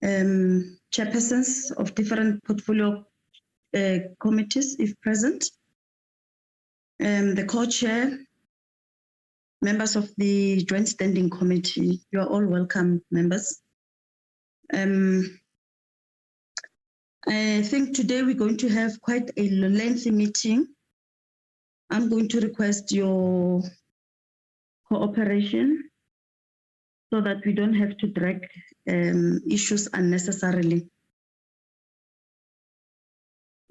chairpersons of different portfolio committees, if present, the co-chair, members of the Joint Standing Committee. You are all welcome, members. I think today we're going to have quite a lengthy meeting. I'm going to request your cooperation so that we don't have to drag issues unnecessarily.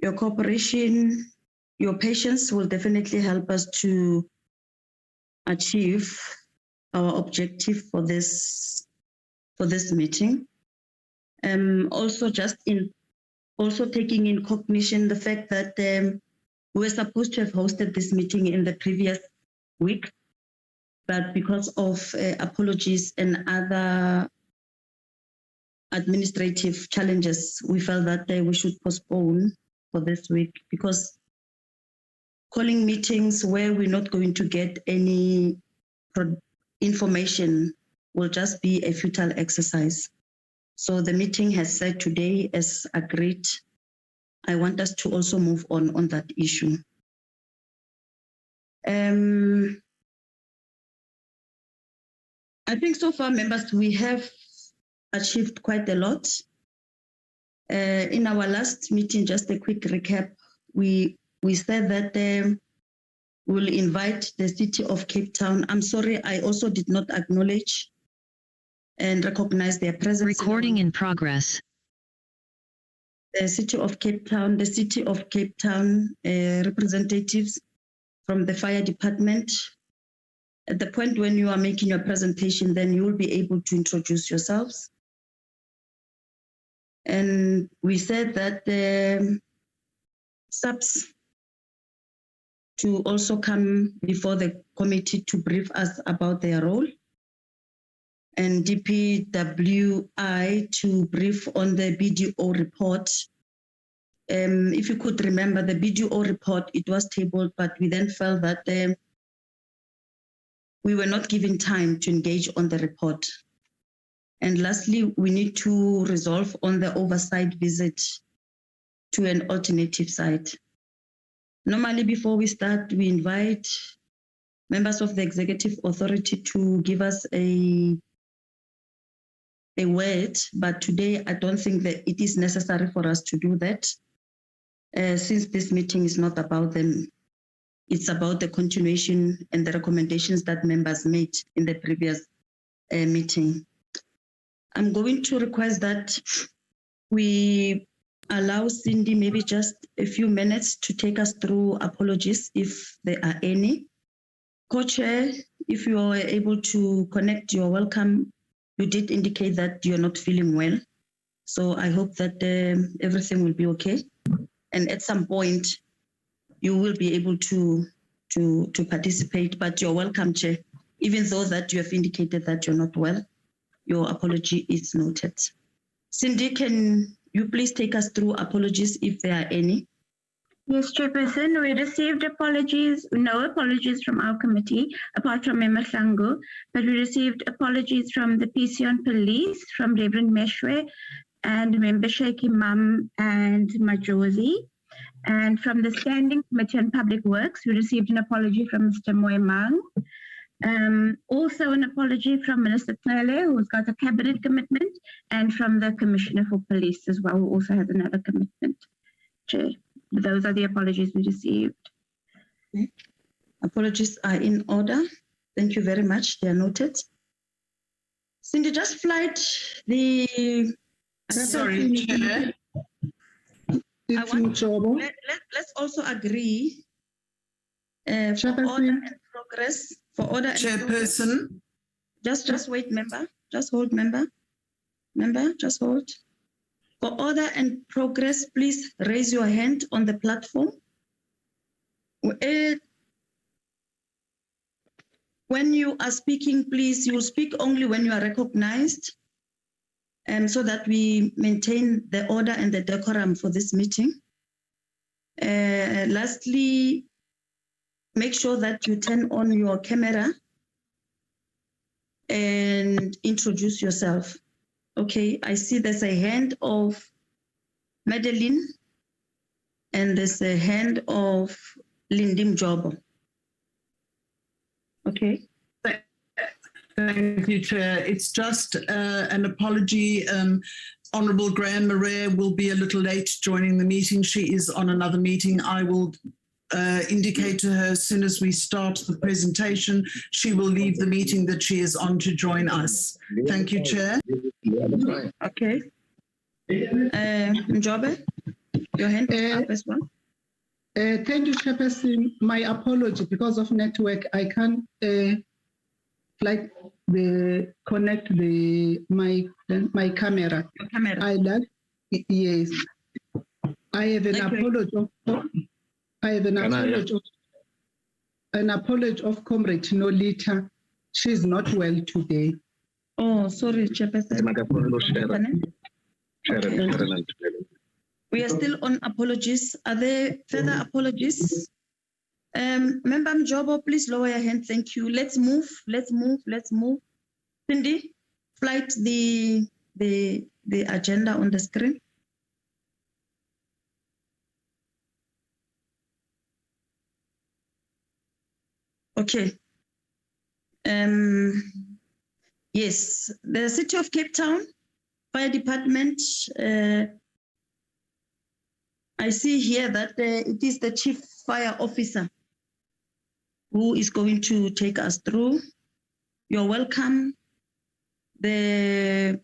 Your cooperation, your patience will definitely help us to achieve our objective for this meeting. Also taking in cognition the fact that we were supposed to have hosted this meeting in the previous week, but because of apologies and other administrative challenges, we felt that we should postpone for this week, because calling meetings where we're not going to get any information will just be a futile exercise. So the meeting has said today, as agreed, I want us to also move on that issue. I think so far, members, we have achieved quite a lot. In our last meeting, just a quick recap, we said that we'll invite the City of Cape Town. I'm sorry, I also did not acknowledge and recognize their presence. Recording in progress. The City of Cape Town, representatives from the fire department. At the point when you are making your presentation, then you will be able to introduce yourselves. And we said that the SAPS to also come before the committee to brief us about their role, and DPWI to brief on the BDO report. If you could remember the BDO report, it was tabled, but we then felt that we were not given time to engage on the report. And lastly, we need to resolve on the oversight visit to an alternative site. Normally, before we start, we invite members of the executive authority to give us a word, but today I don't think that it is necessary for us to do that, since this meeting is not about them. It's about the continuation and the recommendations that members made in the previous meeting. I'm going to request that we allow Cindy maybe just a few minutes to take us through apologies if there are any. Co-chair, if you are able to connect, you're welcome. You did indicate that you're not feeling well. So I hope that everything will be okay. And at some point, you will be able to participate, but you're welcome, Chair. Even though that you have indicated that you're not well, your apology is noted. Cindy, can you please take us through apologies if there are any? Yes, Chairperson, we received apologies, no apologies from our committee, apart from Member Hlangu, but we received apologies from the PCN Police, from Reverend Meshwe, and Member Sheikh Imam and Majozi. And from the Standing Committee on Public Works, we received an apology from Mr. Moemang. Also an apology from Minister Tale, who's got a cabinet commitment, and from the Commissioner for Police as well, who also has another commitment. Chair, those are the apologies we received. Okay. Apologies are in order. Thank you very much. They are noted. Cindy, just flight the... Sorry, Chair. Let's also agree for order and progress. For order and Chairperson. Progress. Just wait, member. Just hold, member. Member, just hold. For order and progress, please raise your hand on the platform. When you are speaking, please, you will speak only when you are recognized, so that we maintain the order and the decorum for this meeting. Lastly, make sure that you turn on your camera and introduce yourself. Okay, I see there's a hand of Madeline and there's a hand of Lindim Jobo. Okay. Thank you, Chair. It's just an apology. Honourable Graham Marais will be a little late joining the meeting. She is on another meeting. I will indicate to her as soon as we start the presentation, she will leave the meeting that she is on to join us. Thank you, Chair. Okay. Njobe, your hand is up as well. Thank you, Chairperson. My apology, because of network, I can't connect my camera. Your camera. Yes. I have an apology. I have an apology of Comrade Nolita. She's not well today. Oh, sorry, Chairperson. Okay. We are still on apologies. Are there further apologies? Member Mjobo, please lower your hand. Thank you. Let's move. Cindy, flight the agenda on the screen. Okay. Yes, the City of Cape Town Fire Department. I see here that it is the Chief Fire Officer who is going to take us through. You're welcome. I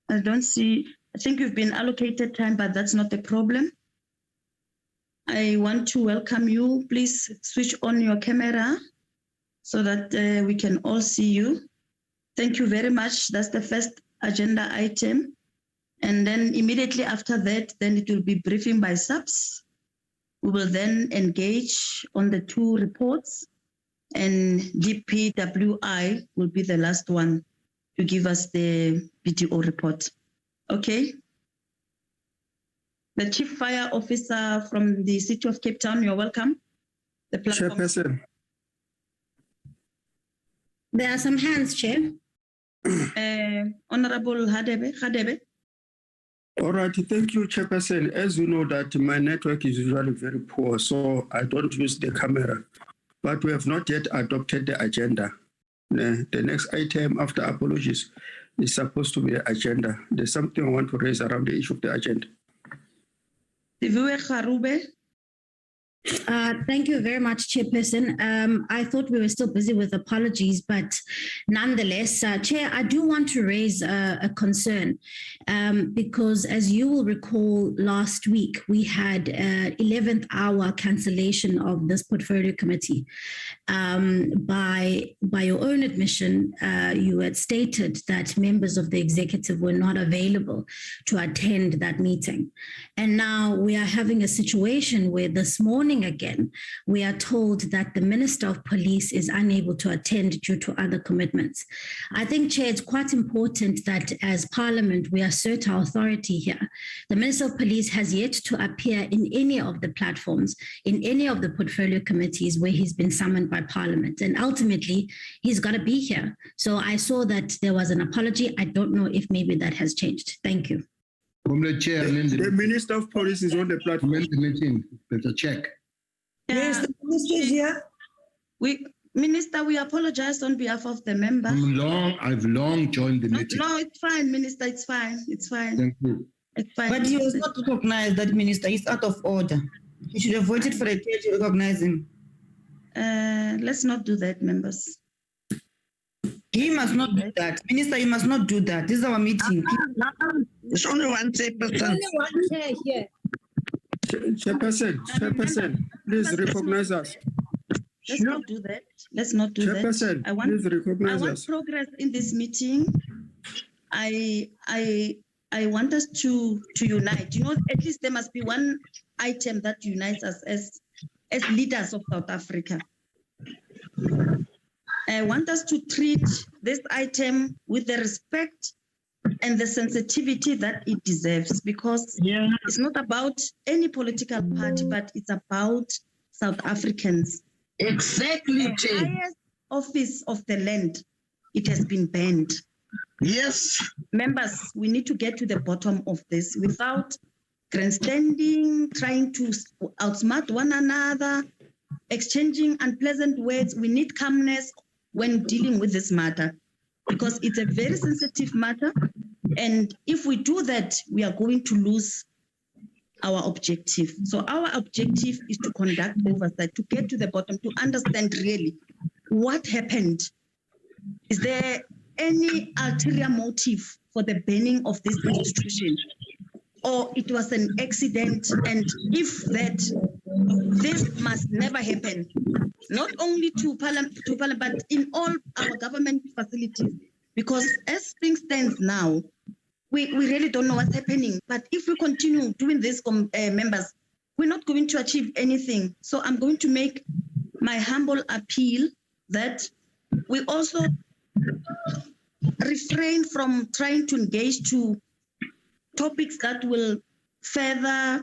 don't see, I think you've been allocated time, but that's not a problem. I want to welcome you. Please switch on your camera so that we can all see you. Thank you very much. That's the first agenda item. And then immediately after that, then it will be briefing by SAPS. We will then engage on the two reports, and DPWI will be the last one to give us the BTO report. Okay. The Chief Fire Officer from the City of Cape Town, you're welcome. The platform. Chairperson. There are some hands, Chair. Honorable Hadebe. All right, thank you, Chairperson. As you know that my network is usually very poor, so I don't use the camera. But we have not yet adopted the agenda. The next item after apologies is supposed to be the agenda. There's something I want to raise around the issue of the agenda. Thank you very much, Chairperson. I thought we were still busy with apologies, but nonetheless, Chair, I do want to raise a concern because as you will recall, last week we had 11th hour cancellation of this portfolio committee. By your own admission, you had stated that members of the executive were not available to attend that meeting. And now we are having a situation where this morning again, we are told that the Minister of Police is unable to attend due to other commitments. I think, Chair, it's quite important that as Parliament, we assert our authority here. The Minister of Police has yet to appear in any of the platforms, in any of the portfolio committees where he's been summoned by Parliament. And ultimately, he's got to be here. So I saw that there was an apology. I don't know if maybe that has changed. Thank you. Chair, the Minister of Police is on the platform. There's a check. Yes, the Minister is here. Minister, we apologize on behalf of the member. I've long joined the meeting. No, it's fine, Minister. It's fine. It's fine. Thank you. It's fine. But he was not recognized, that Minister. He's out of order. He should have voted for a chair to recognize him. Let's not do that, members. He must not do that. Minister, you must not do that. This is our meeting. There's only one person. Only one chair here. Chairperson, please recognize us. Let's not do that. Let's not do that. Please recognize us. Progress in this meeting. I want us to unite. You know, at least there must be one item that unites us as leaders of South Africa. I want us to treat this item with the respect and the sensitivity that it deserves, because it's not about any political party, but it's about South Africans. Exactly. The highest office of the land, it has been banned. Yes. Members, we need to get to the bottom of this without grandstanding, trying to outsmart one another, exchanging unpleasant words. We need calmness when dealing with this matter because it's a very sensitive matter. And if we do that, we are going to lose our objective. So our objective is to conduct oversight, to get to the bottom, to understand really what happened. Is there any ulterior motive for the banning of this institution? Or it was an accident, and if that, this must never happen, not only to Parliament, but in all our government facilities, because as things stand now, we really don't know what's happening. But if we continue doing this, members, we're not going to achieve anything. So I'm going to make my humble appeal that we also refrain from trying to engage to topics that will further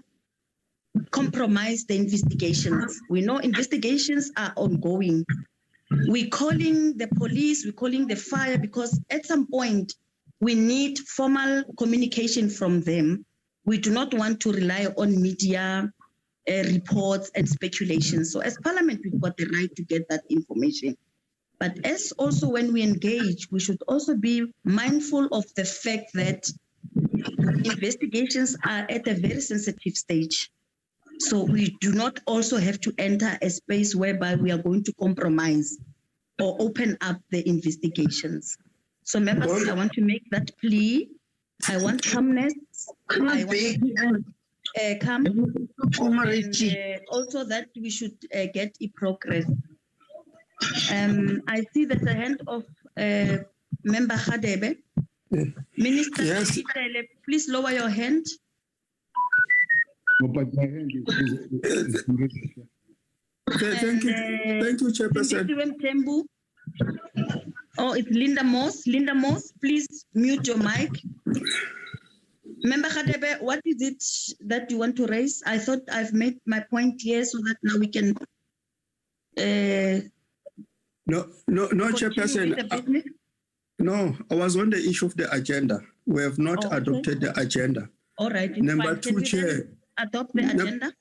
compromise the investigations. We know investigations are ongoing. We're calling the police, we're calling the fire, because at some point we need formal communication from them. We do not want to rely on media reports and speculation. So as Parliament, we've got the right to get that information. But as also when we engage, we should also be mindful of the fact that investigations are at a very sensitive stage. So we do not also have to enter a space whereby we are going to compromise or open up the investigations. So members, I want to make that plea. I want calmness. I want calm. And, also that we should get a progress. I see there's a hand of Member Khadebe. Minister, yes. Please lower your hand. Thank you, Chairperson. Oh, it's Linda Moss. Linda Moss, please mute your mic. Member Khadebe, what is it that you want to raise? I thought I've made my point here so that now we can. No, Chairperson. No, I was on the issue of the agenda. We have not adopted the agenda. All right. Number two, Chair. Adopt the agenda?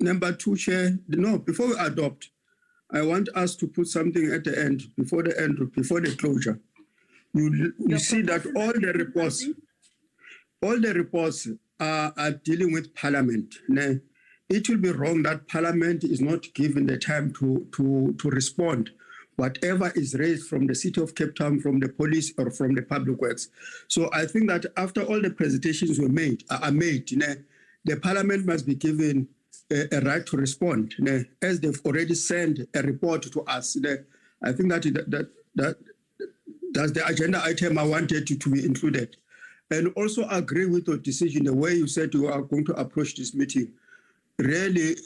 Number two, Chair. No, before we adopt, I want us to put something at the end, before the closure. You see that all the reports are dealing with Parliament. Now, it will be wrong that Parliament is not given the time to respond. Whatever is raised from the City of Cape Town, from the police or from the public works. So I think that after all the presentations are made, the Parliament must be given a right to respond. As they've already sent a report to us, I think that's the agenda item I wanted to be included. And also agree with your decision, the way you said you are going to approach this meeting. Really,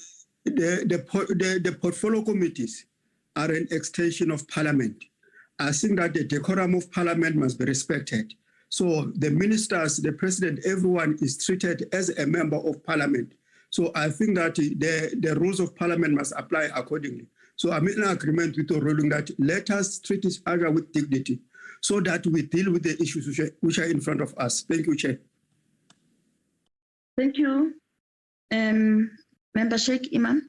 the portfolio committees are an extension of Parliament. I think that the decorum of Parliament must be respected. So the ministers, the president, everyone is treated as a member of Parliament. So I think that the rules of Parliament must apply accordingly. So I'm in agreement with the ruling that let us treat each other with dignity so that we deal with the issues which are in front of us. Thank you, Chair. Thank you. Member Sheikh Imam.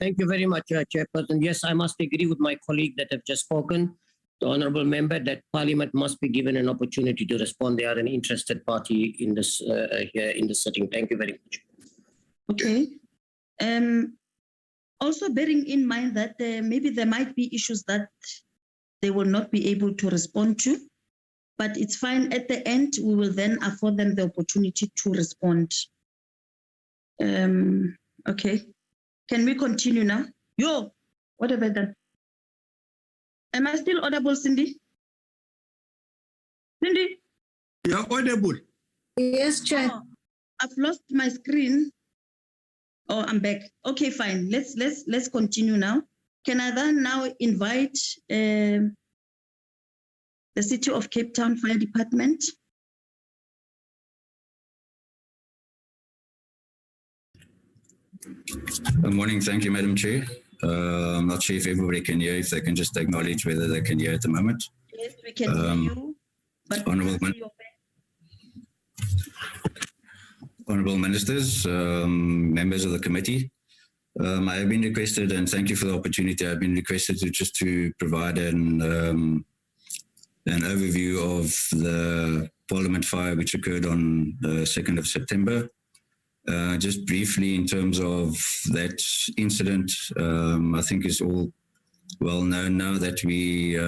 Thank you very much, Chairperson. Yes, I must agree with my colleague that have just spoken, the Honourable Member, that Parliament must be given an opportunity to respond. They are an interested party in this here in the sitting. Thank you very much. Okay. Also bearing in mind that maybe there might be issues that they will not be able to respond to, but it's fine. At the end, we will then afford them the opportunity to respond. Okay. Can we continue now? Yo, what have I done? Am I still audible, Cindy? Cindy? You're audible. Yes, Chair. Oh, I've lost my screen. Oh, I'm back. Okay, fine. Let's continue now. Can I then now invite the City of Cape Town Fire Department? Good morning. Thank you, Madam Chair. I'm not sure if everybody can hear, if they can just acknowledge whether they can hear at the moment. Yes, we can hear you, but we Honourable can't see your Honourable Ministers, members of the committee, I have been requested, and thank you for the opportunity, I've been requested to provide an overview of the Parliament fire which occurred on the 2nd of September. Just briefly in terms of that incident, I think it's all well known now that we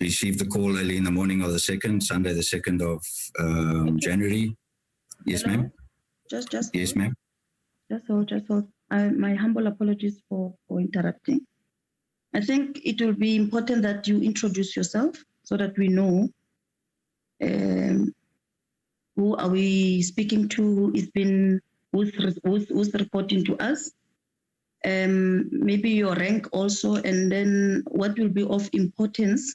received the call early in the morning of the 2nd, Sunday the 2nd of January. Yes, ma'am. Just Yes, ma'am. Just hold. My humble apologies for interrupting. I think it will be important that you introduce yourself so that we know who are we speaking to, who's reporting to us, maybe your rank also, and then what will be of importance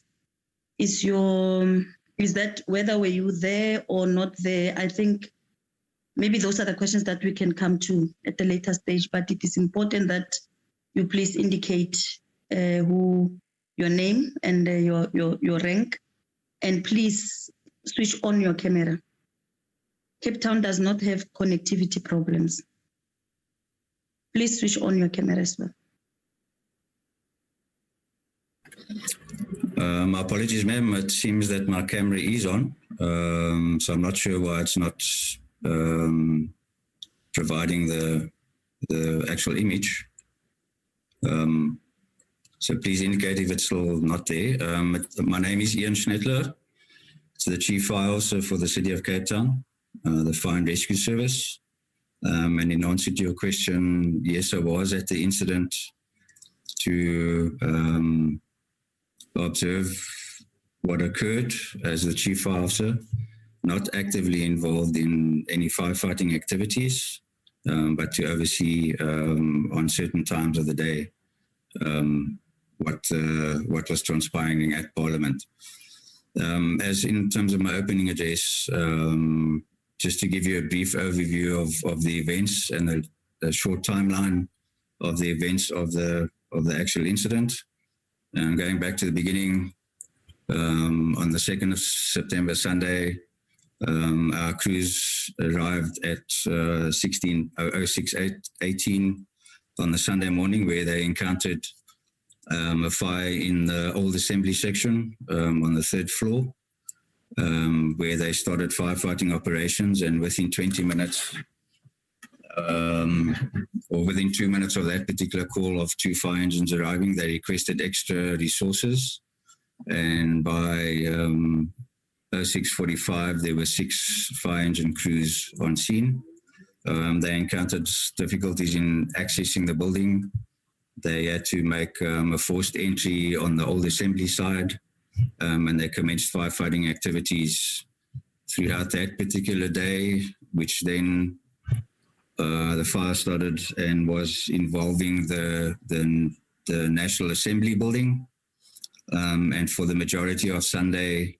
is that whether were you there or not there. I think maybe those are the questions that we can come to at a later stage, but it is important that you please indicate who your name and your rank, and please switch on your camera. Cape Town does not have connectivity problems. Please switch on your camera as well. My apologies, ma'am. It seems that my camera is on, so I'm not sure why it's not providing the actual image. So please indicate if it's still not there. My name is Ian Schnettler. It's the Chief Fire Officer for the City of Cape Town, the Fire and Rescue Service. And in answer to your question, yes, I was at the incident to observe what occurred as the Chief Fire Officer, not actively involved in any firefighting activities, but to oversee on certain times of the day what was transpiring at Parliament. As in terms of my opening address, just to give you a brief overview of the events and a short timeline of the events of the actual incident. Going back to the beginning, on the 2nd of September, Sunday, our crews arrived at 16:06:18 on the Sunday morning, where they encountered a fire in the old assembly section on the 3rd floor, where they started firefighting operations, and within 20 minutes, or within 2 minutes of that particular call of 2 fire engines arriving, they requested extra resources, and by 06:45 there were 6 fire engine crews on scene. They encountered difficulties in accessing the building. They had to make a forced entry on the old assembly side, and they commenced firefighting activities throughout that particular day, which then the fire started and was involving the National Assembly building. And for the majority of Sunday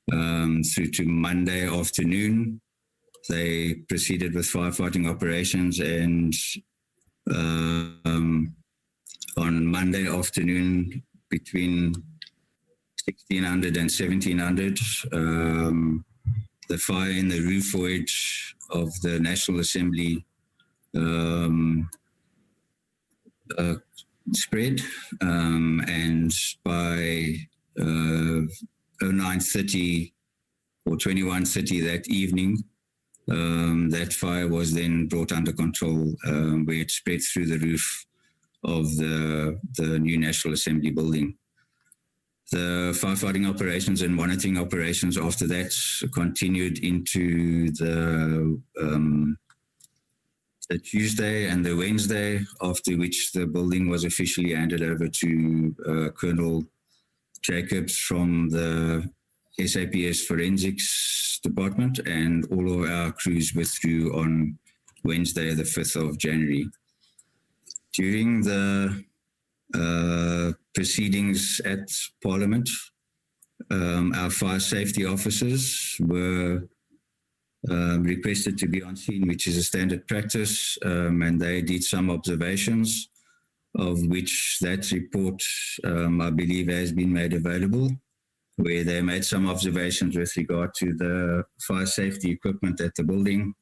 through to Monday afternoon, they proceeded with firefighting operations, and on Monday afternoon between 1600 and 1700, the fire in the roof void of the National Assembly spread, and by 09:30 or 21:30 that evening, that fire was then brought under control, where it spread through the roof of the new National Assembly building. The firefighting operations and monitoring operations after that continued into the Tuesday and the Wednesday, after which the building was officially handed over to Colonel Jacobs from the SAPS Forensics Department, and all of our crews withdrew on Wednesday, the 5th of January. During the proceedings at Parliament, our fire safety officers were requested to be on scene, which is a standard practice, and they did some observations, of which that report, I believe, has been made available. where they made some observations with regard to the fire safety equipment at the building.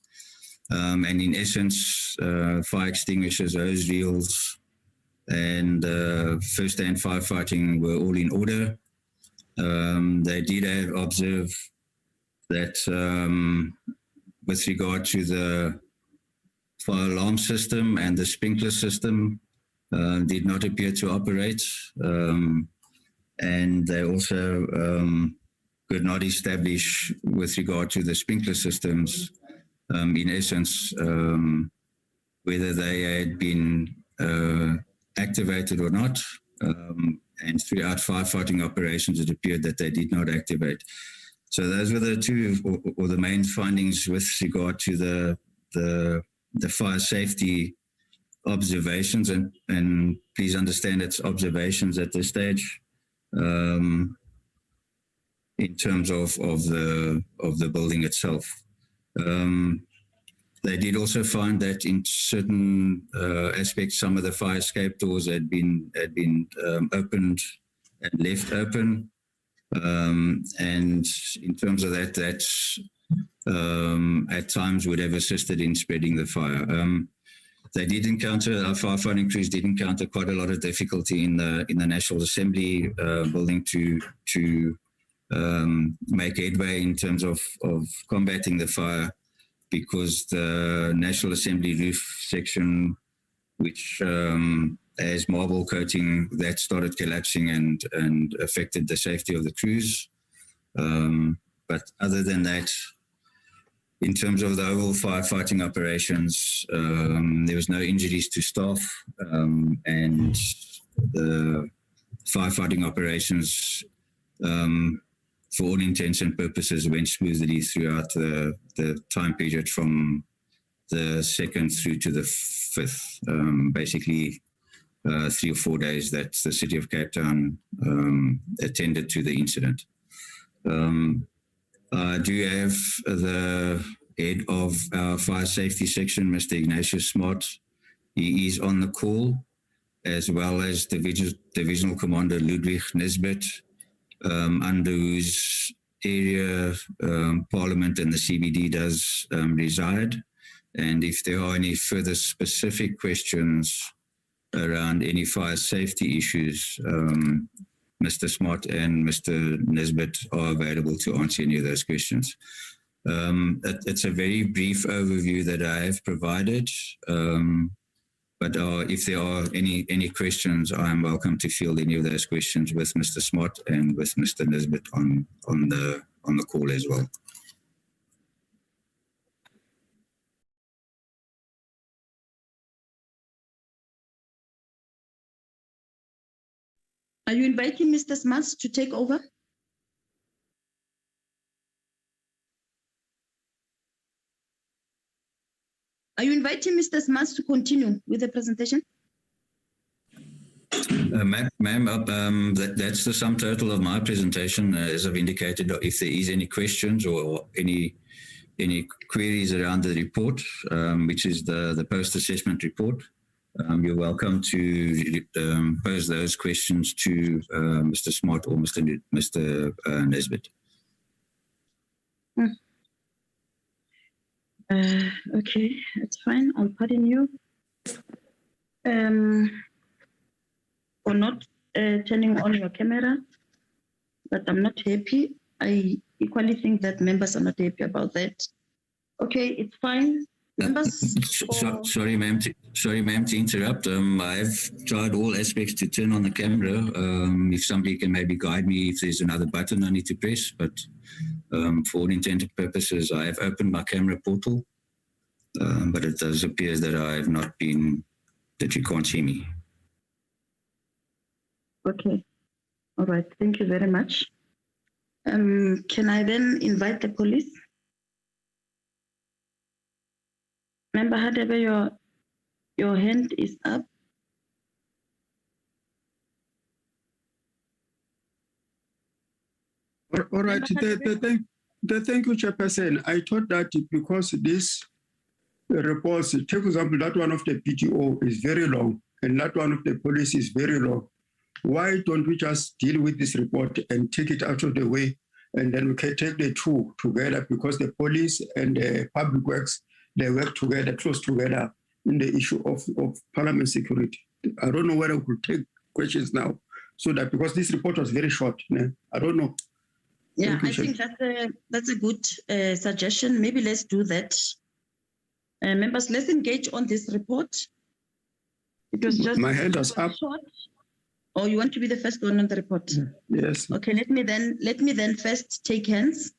And in essence, fire extinguishers, hose reels, and first-aid firefighting were all in order. They did have observed that with regard to the fire alarm system and the sprinkler system did not appear to operate. And they also could not establish with regard to the sprinkler systems, in essence, whether they had been activated or not. And throughout firefighting operations, it appeared that they did not activate. So those were the two or the main findings with regard to the fire safety observations. And please understand it's observations at this stage in terms of the building itself. They did also find that in certain aspects, some of the fire escape doors had been opened and left open. And in terms of that at times would have assisted in spreading the fire. They did encounter, our firefighting crews did encounter quite a lot of difficulty in the National Assembly building to make headway in terms of combating the fire, because the National Assembly roof section, which has marble coating, that started collapsing and affected the safety of the crews. But other than that, in terms of the overall firefighting operations, there was no injuries to staff, and the firefighting operations, for all intents and purposes, went smoothly throughout the time period from the 2nd through to the 5th, basically 3 or 4 days that the City of Cape Town attended to the incident. I do have the head of our fire safety section, Mr. Ignatius Smart. He is on the call, as well as Divisional Commander Ludwig Nesbitt, under whose area Parliament and the CBD does reside. And if there are any further specific questions around any fire safety issues, Mr. Smart and Mr. Nesbitt are available to answer any of those questions. It's a very brief overview that I have provided, but if there are any questions, I'm welcome to field any of those questions with Mr. Smart and with Mr. Nesbitt on the call as well. Are you inviting Mr. Smart to take over? Are you inviting Mr. Smart to continue with the presentation? Ma'am, that's the sum total of my presentation. As I've indicated, if there is any questions or any queries around the report, which is the post-assessment report, you're welcome to pose those questions to Mr. Smart or Mr. Nesbitt. Okay, that's fine. I'll pardon you for not turning on your camera, but I'm not happy. I equally think that members are not happy about that. Okay, it's fine. Members, sorry, ma'am, to interrupt. I've tried all aspects to turn on the camera. If somebody can maybe guide me if there's another button I need to press, but for all intended purposes, I have opened my camera portal, but it does appear that I have not been, that you can't see me. Okay, all right, thank you very much. Can I then invite the police? Member Hadebe, your hand is up. All right, thank you, Chairperson. I thought that because this reports, take example, that one of the PTO is very long and that one of the police is very long. why don't we just deal with this report and take it out of the way, and then we can take the two together, because the police and the public works, they work together, close together in the issue of Parliament security. I don't know whether we could take questions now, so that, because this report was very short, I don't know. Yeah, I think that's a good suggestion. Maybe let's do that. Members, let's engage on this report. It was just my hand was up. Short. Or you want to be the first one on the report? Yes. Okay, let me then first take hands.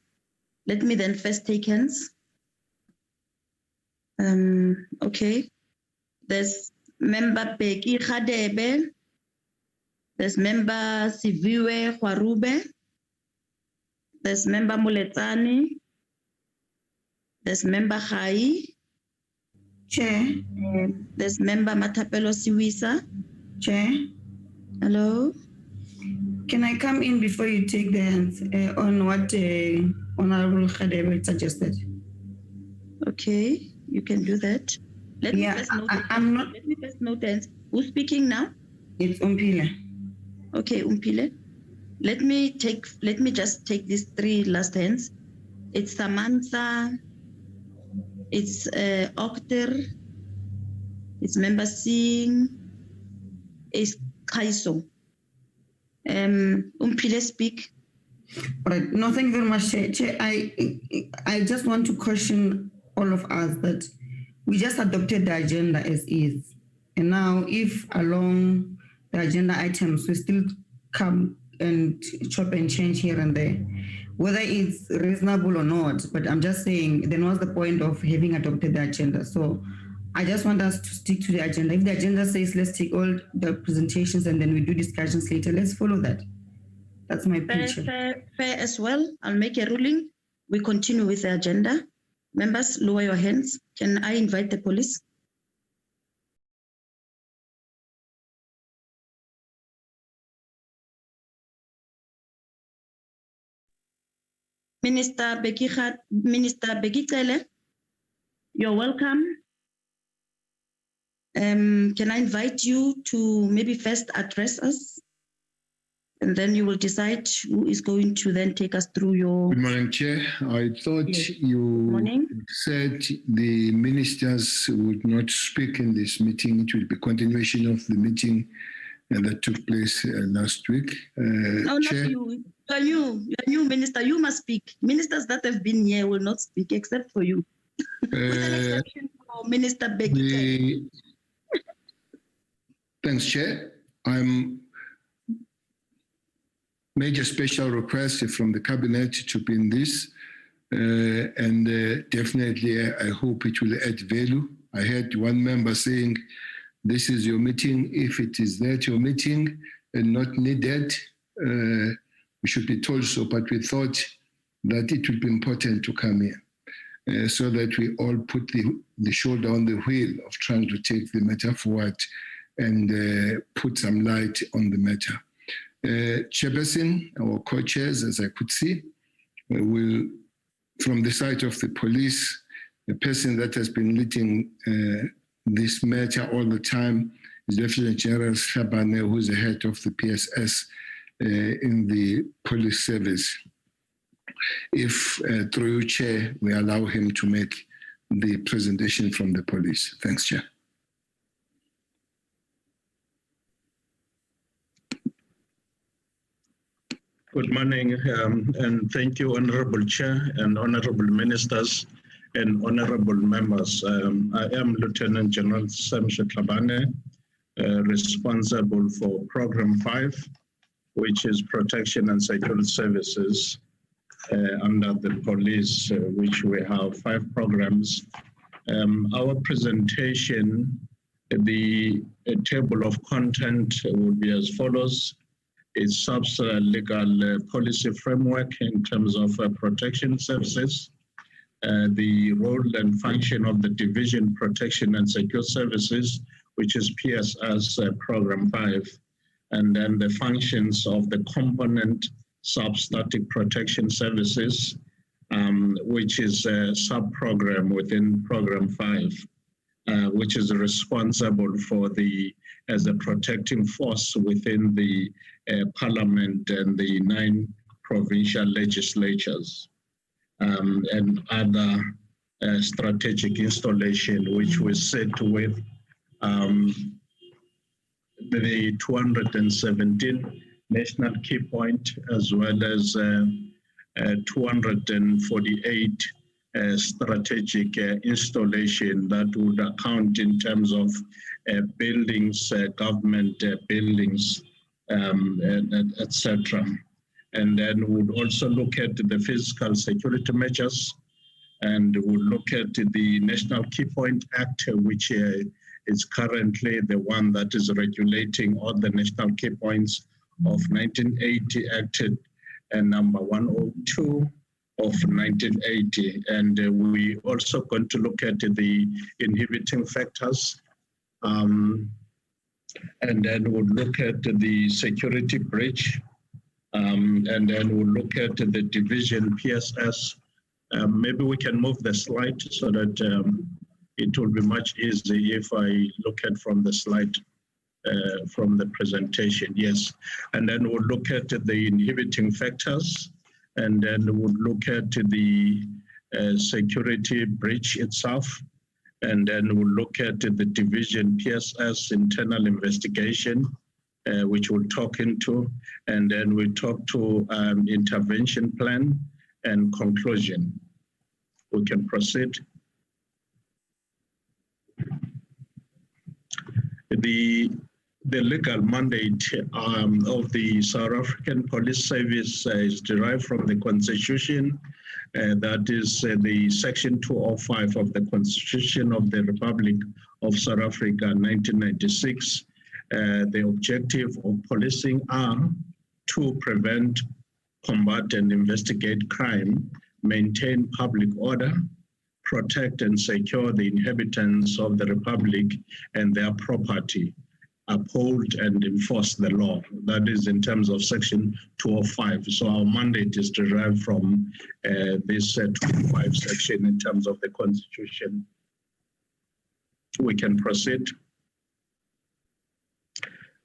Okay. There's member Peki Khadebe. There's member Siviwe Khwarube. There's member Muletsani. There's member Khai. Chair. There's member Matapelo Siwisa. Chair. Hello. Can I come in before you take the hands on what Honorable Khadebe suggested? Okay, you can do that. Let me first note hands. Who's speaking now? It's Umpile. Okay, Umpile. Let me just take these three last hands. It's Samantha. It's Octer. It's member Singh. It's Kaiso. Umpile, speak. All right. No, thank you very much, Chair. I just want to caution all of us that we just adopted the agenda as is. And now if along the agenda items, we still come and chop and change here and there, whether it's reasonable or not, but I'm just saying, then what's the point of having adopted the agenda? So I just want us to stick to the agenda. If the agenda says let's take all the presentations and then we do discussions later, let's follow that. That's my picture. Fair as well. I'll make a ruling. We continue with the agenda. Members, lower your hands. Can I invite the police? Minister Begitele, you're welcome. Can I invite you to maybe first address us? And then you will decide who is going to then take us through your... Good morning, Chair. I thought you said the ministers would not speak in this meeting. It will be continuation of the meeting that took place last week. No, Chair, not you. You're new minister. You must speak. Ministers that have been here will not speak except for you. With an exception for Minister Begitele. Thanks, Chair. I'm made a special request from the cabinet to pin this, and definitely I hope it will add value. I heard one member saying, this is your meeting. If it is that your meeting and not needed, we should be told so, but we thought that it would be important to come here so that we all put the shoulder on the wheel of trying to take the matter forward and put some light on the matter. Chairperson, our co-chairs, as I could see, will, from the side of the police, the person that has been leading this matter all the time is Lieutenant General Shabane, who's the head of the PSS in the police service. If, through you, Chair, we allow him to make the presentation from the police. Thanks, Chair. Good morning, and thank you, Honorable Chair and Honorable Ministers and Honorable Members. I am Lieutenant General Sam Shetlabane, responsible for Program 5, which is Protection and Security Services under the police, which we have 5 programs. Our presentation, the table of content will be as follows. It's SAPS legal policy framework in terms of protection services, the role and function of the Division Protection and Secure Services, which is PSS Program 5, and then the functions of the component sub-static protection services, which is a sub-program within Program 5. which is responsible for as a protecting force within the Parliament and the 9 provincial legislatures, and other strategic installation, which was set with the 217 national key point, as well as 248 strategic installation that would account in terms of buildings, government buildings, etc. And then would also look at the physical security measures, and would look at the National Key Point Act, which is currently the one that is regulating all the national key points of 1980 Act number 102 of 1980. And we also going to look at the inhibiting factors, and then we'll look at the security breach, and then we'll look at the division PSS. Maybe we can move the slide so that it will be much easier if I look at from the slide, from the presentation. Yes. And then we'll look at the inhibiting factors, and then we'll look at the security breach itself, and then we'll look at the division PSS internal investigation, which we'll talk into, and then we talk to intervention plan and conclusion. We can proceed. The legal mandate of the South African Police Service is derived from the Constitution. That is the Section 205 of the Constitution of the Republic of South Africa, 1996. The objective of policing are to prevent, combat and investigate crime, maintain public order, protect and secure the inhabitants of the Republic and their property, uphold and enforce the law. That is in terms of Section 205. So our mandate is derived from this 205 section in terms of the Constitution. We can proceed.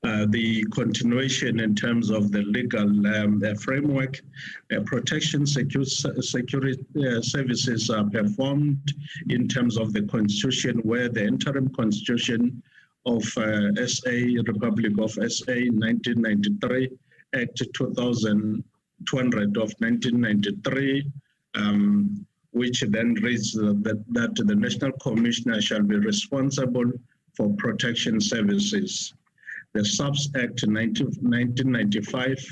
The continuation in terms of the legal framework, protection security services are performed in terms of the Constitution, where the interim Constitution of SA, Republic of SA, 1993, Act 2200 of 1993, which then reads that the National Commissioner shall be responsible for protection services. The SAPS Act 1995,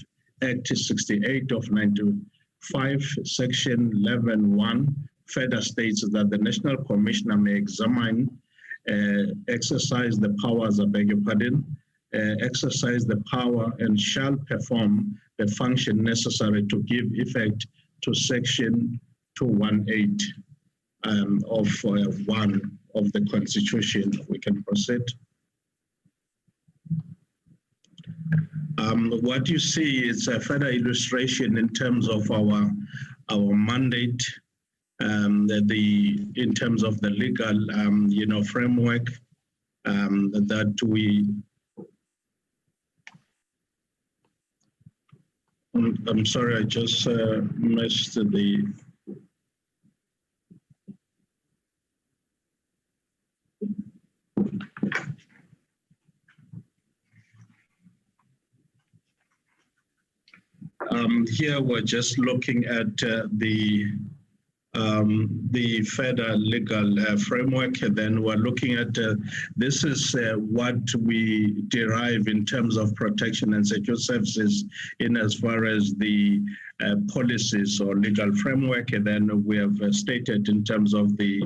Act 68 of 95, Section 11.1 further states that the National Commissioner may examine, exercise the powers, exercise the power and shall perform the function necessary to give effect to Section 218 of 1 of the Constitution. We can proceed. What you see is a further illustration in terms of our mandate, in terms of the legal framework that we. I'm sorry, I just missed the. Here we're just looking at the further legal framework, and then we're looking at this is what we derive in terms of protection and secure services in as far as the policies or legal framework, and then we have stated in terms of the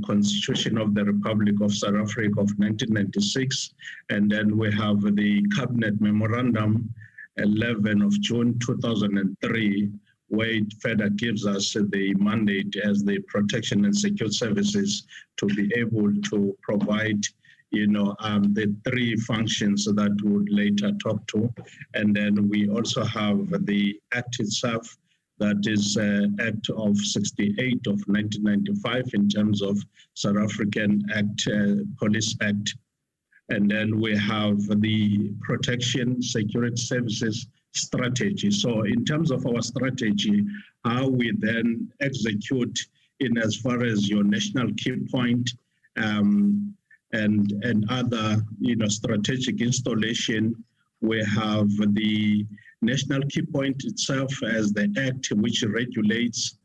Constitution of the Republic of South Africa of 1996, and then we have the Cabinet Memorandum 11 of June 2003, where it further gives us the mandate as the protection and secure services to be able to provide, the 3 functions that we would later talk to. And then we also have the Act itself that is Act of 68 of 1995 in terms of South African Act, Police Act. And then we have the Protection Security Services Strategy. So in terms of our strategy, how we then execute in as far as your national key point and other, strategic installation, we have the national key point itself as the act which regulates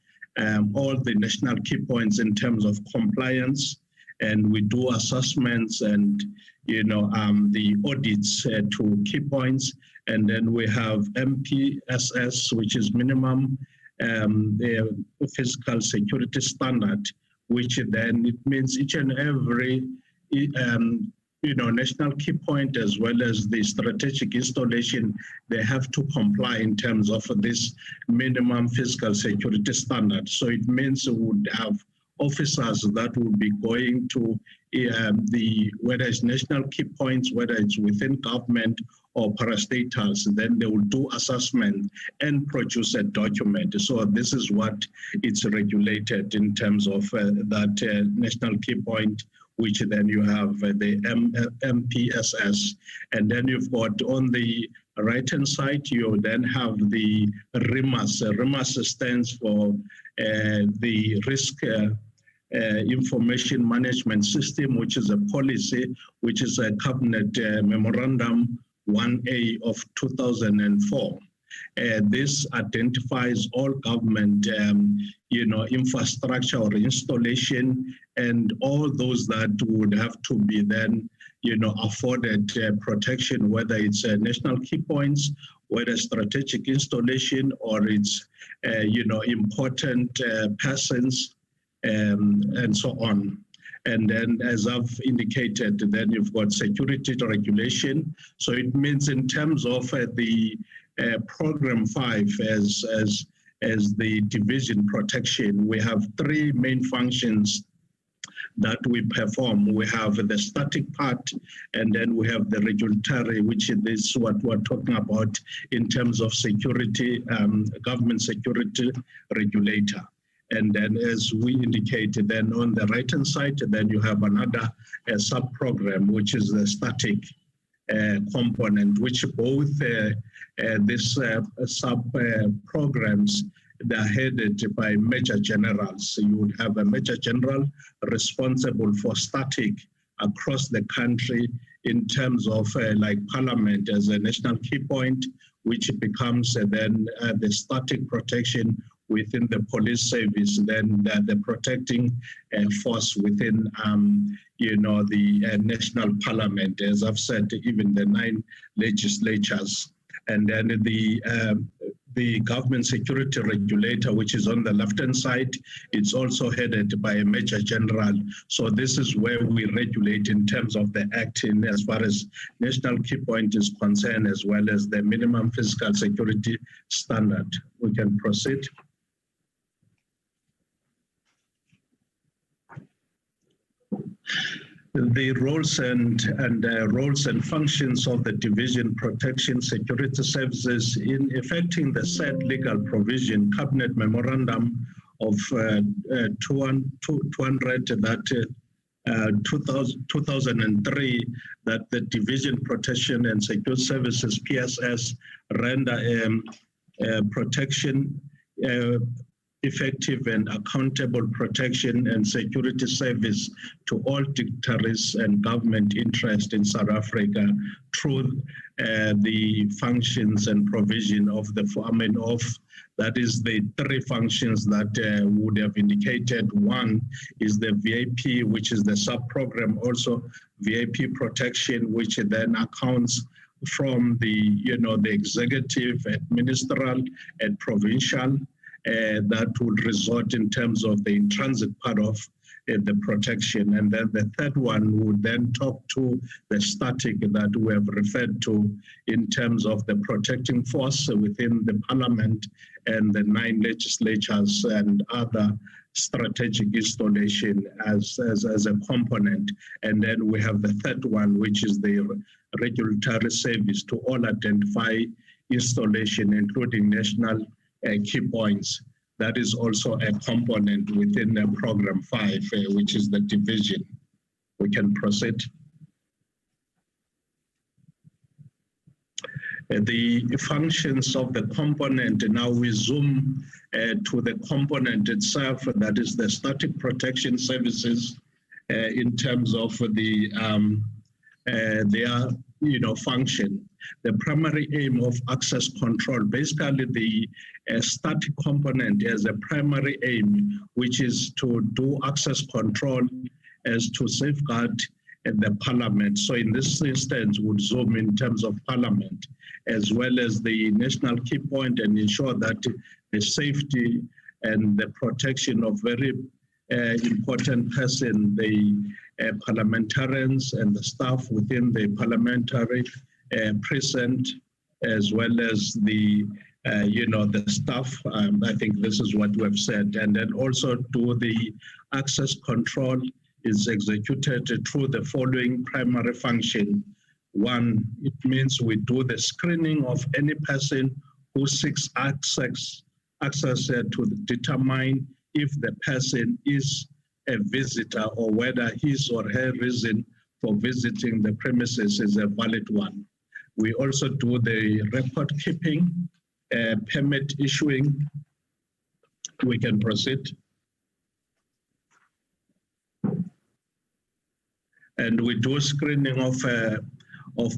all the national key points in terms of compliance, and we do assessments and the audits to key points. And then we have MPSS, which is minimum physical security standard, which then it means each and every national key point as well as the strategic installation, they have to comply in terms of this minimum physical security standard. So it means we would have officers that will be going to whether it's national key points, whether it's within government or parastatals, then they will do assessment and produce a document. So this is what it's regulated in terms of that national key point, which then you have the MPSS. And then you've got on the right-hand side, you then have the RIMAS. RIMAS stands for the Risk Information Management System, which is a policy, which is a Cabinet Memorandum 1A of 2004. This identifies all government, infrastructure or installation, and all those that would have to be then, afforded protection, whether it's national key points, whether strategic installation, or it's, important persons, and so on. And then, as I've indicated, then you've got security regulation. So it means in terms of the Program 5 as the division protection, we have three main functions that we perform. We have the static part, and then we have the regulatory, which is what we're talking about in terms of security, government security regulator. And then, as we indicated, then on the right-hand side, then you have another sub-program, which is the static component, which both these sub-programs, they're headed by major generals. So you would have a major general responsible for static across the country in terms of like Parliament as a national key point, which becomes then the static protection within the police service, then the protecting force within, the national parliament, as I've said, even the 9 legislatures. And then the government security regulator, which is on the left-hand side, it's also headed by a major general. So this is where we regulate in terms of the acting as far as national key point is concerned, as well as the minimum physical security standard. We can proceed. The roles and functions of the Division Protection Security Services in effecting the said legal provision, Cabinet Memorandum of 200 that 2003, that the Division Protection and Security Services (PSS) render protection. Effective and accountable protection and security service to all dignitaries and government interest in South Africa through the functions and provision of the that is the 3 functions that would have indicated. One is the VIP, which is the sub-program, also VIP protection, which then accounts from the, the executive, ministerial, and provincial. That would result in terms of the in-transit part of the protection. And then the third one would then talk to the static that we have referred to in terms of the protecting force within the parliament and the 9 legislatures and other strategic installation as a component. And then we have the third one, which is the regulatory service to all identify installation, including national key points. That is also a component within Program 5, which is the division. We can proceed. The functions of the component, now we zoom to the component itself, that is the static protection services in terms of their function. The primary aim of access control, basically the static component has a primary aim, which is to do access control as to safeguard the Parliament. So in this instance, we'll zoom in terms of Parliament, as well as the national key point, and ensure that the safety and the protection of very important person, the parliamentarians and the staff within the parliamentary precinct, as well as the the staff. I think this is what we've said. And then also do the access control is executed through the following primary function. One, it means we do the screening of any person who seeks access to determine if the person is a visitor or whether his or her reason for visiting the premises is a valid one. We also do the record keeping, permit issuing. We can proceed. And we do screening of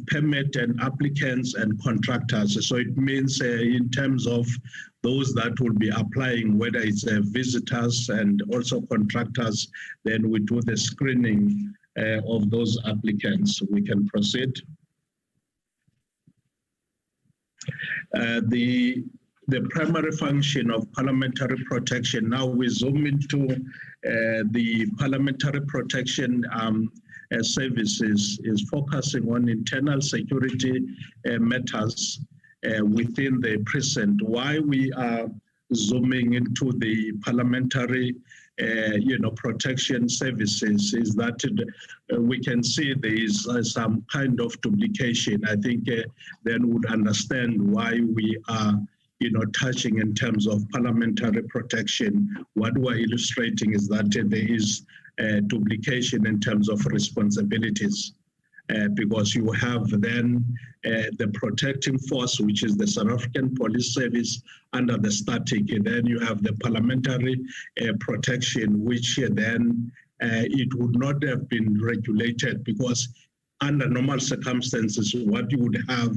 permit and applicants and contractors. So it means in terms of those that will be applying, whether it's visitors and also contractors, then we do the screening of those applicants. We can proceed. The primary function of parliamentary protection. Now we zoom into the parliamentary protection services is focusing on internal security matters within the precinct. Why we are zooming into the parliamentary protection services is that we can see there is some kind of duplication. I think then would understand why we are touching in terms of parliamentary protection. What we're illustrating is that there is duplication in terms of responsibilities, because you have then the protecting force, which is the South African Police Service under the static, and then you have the parliamentary protection, which then it would not have been regulated, because under normal circumstances, what you would have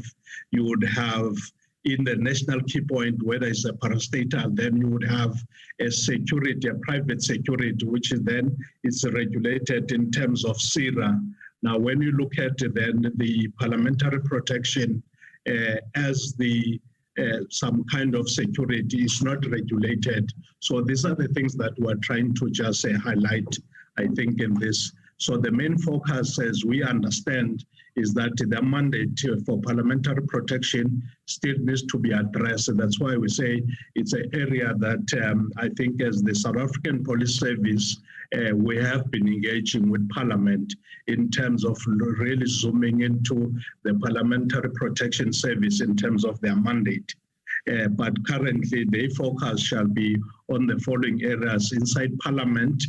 in the national key point, whether it's a parastatal, then you would have a security, a private security, which is then it's regulated in terms of SIRA. Now, when you look at then the parliamentary protection as the some kind of security is not regulated. So these are the things that we're trying to just highlight, I think, in this. So the main focus, as we understand, is that the mandate for parliamentary protection still needs to be addressed. That's why we say it's an area that I think as the South African Police Service, we have been engaging with Parliament in terms of really zooming into the Parliamentary Protection Service in terms of their mandate. But currently, their focus shall be on the following areas inside Parliament,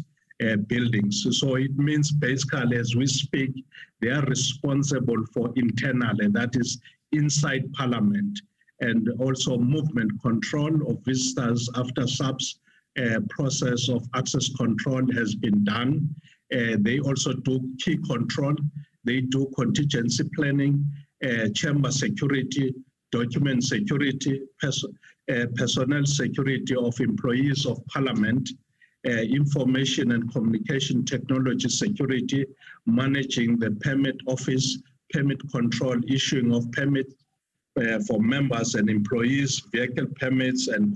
buildings. So it means basically as we speak, they are responsible for internal, and that is inside Parliament, and also movement control of visitors after SAPS process of access control has been done. They also do key control, they do contingency planning, chamber security, document security, personnel security of employees of Parliament, information and communication technology security, managing the permit office, permit control, issuing of permits for members and employees, vehicle permits and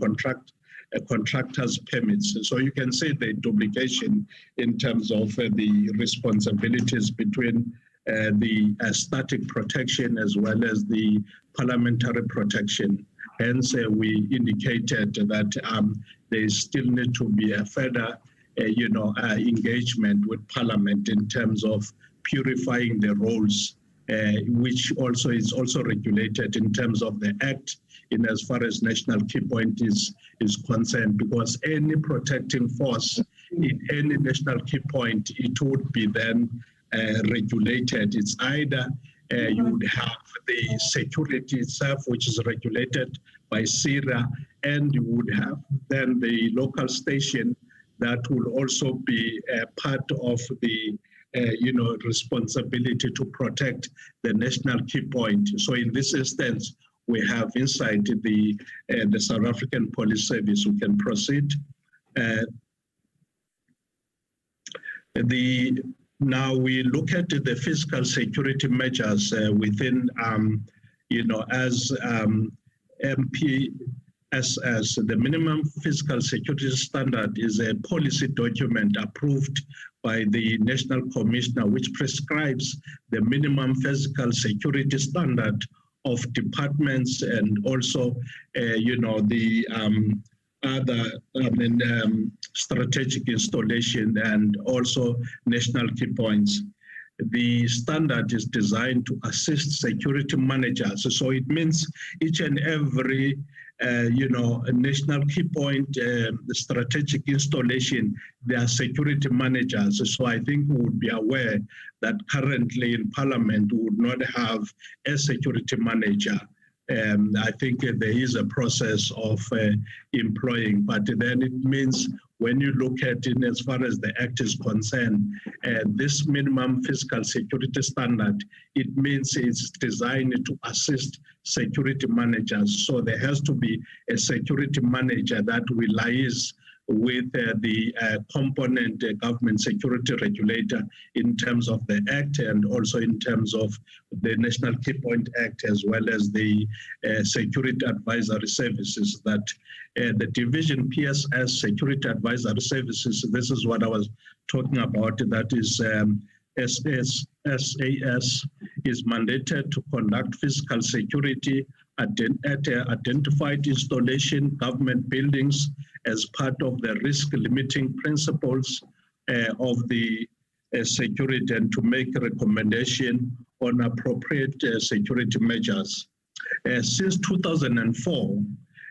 contractors permits. So you can see the duplication in terms of the responsibilities between the static protection as well as the parliamentary protection. Hence, we indicated that there still need to be a further, engagement with Parliament in terms of purifying the roles which also is also regulated in terms of the Act in as far as national key point is concerned, because any protecting force in any national key point, it would be then regulated. It's either you would have the security itself, which is regulated by SIRA, and you would have then the local station that will also be part of the responsibility to protect the national key point. So in this instance, we have inside the South African Police Service. We can proceed. Now we look at the physical security measures within, as MPSS, the minimum physical security standard is a policy document approved by the National Commissioner, which prescribes the minimum physical security standard of departments and also, the other strategic installation and also national key points. The standard is designed to assist security managers. So it means each and every a national key point, the strategic installation, there are security managers. So I think we would be aware that currently in Parliament we would not have a security manager. I think there is a process of employing, but then it means when you look at it as far as the Act is concerned, this minimum physical security standard, it means it's designed to assist security managers. So there has to be a security manager that will liaise with the component government security regulator in terms of the Act and also in terms of the National Key Point Act, as well as the security advisory services that the division PSS security advisory services, this is what I was talking about, that is SAS is mandated to conduct physical security at identified installation government buildings as part of the risk limiting principles of the security and to make a recommendation on appropriate security measures. Since 2004,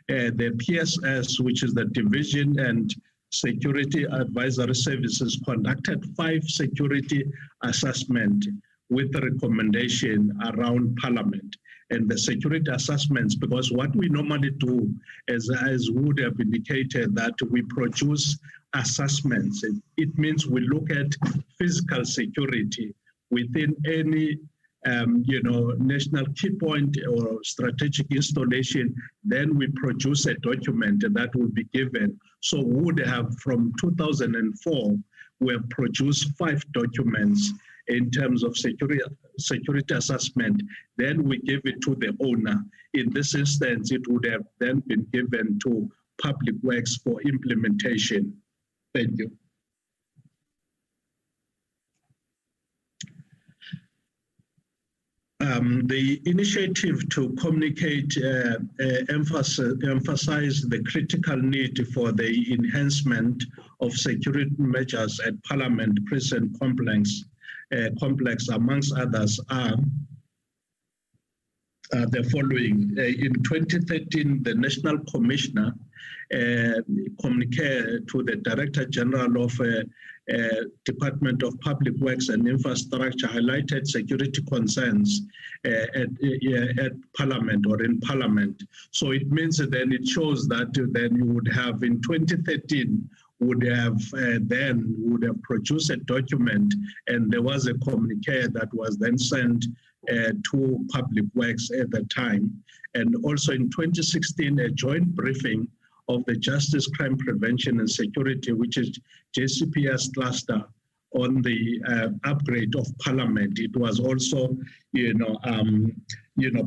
the PSS, which is the Division and Security Advisory Services, conducted 5 security assessments with the recommendation around Parliament. And the security assessments, because what we normally do, as would have indicated, that we produce assessments. It means we look at physical security within any national key point or strategic installation, then we produce a document that will be given. So we would have, from 2004, we have produced 5 documents in terms of security assessment. Then we give it to the owner. In this instance, it would have then been given to Public Works for implementation. Thank you. The initiative to communicate emphasize the critical need for the enhancement of security measures at Parliament Precinct complex, amongst others, are the following. In 2013, the National Commissioner communicated to the Director General of Department of Public Works and Infrastructure, highlighted security concerns at Parliament or in Parliament. So it means that then it shows that then you would have in 2013 would have produced a document, and there was a communique that was then sent to Public Works at the time. And also in 2016, a joint briefing of the Justice, Crime Prevention and Security, which is JCPS cluster, on the upgrade of Parliament. It was also,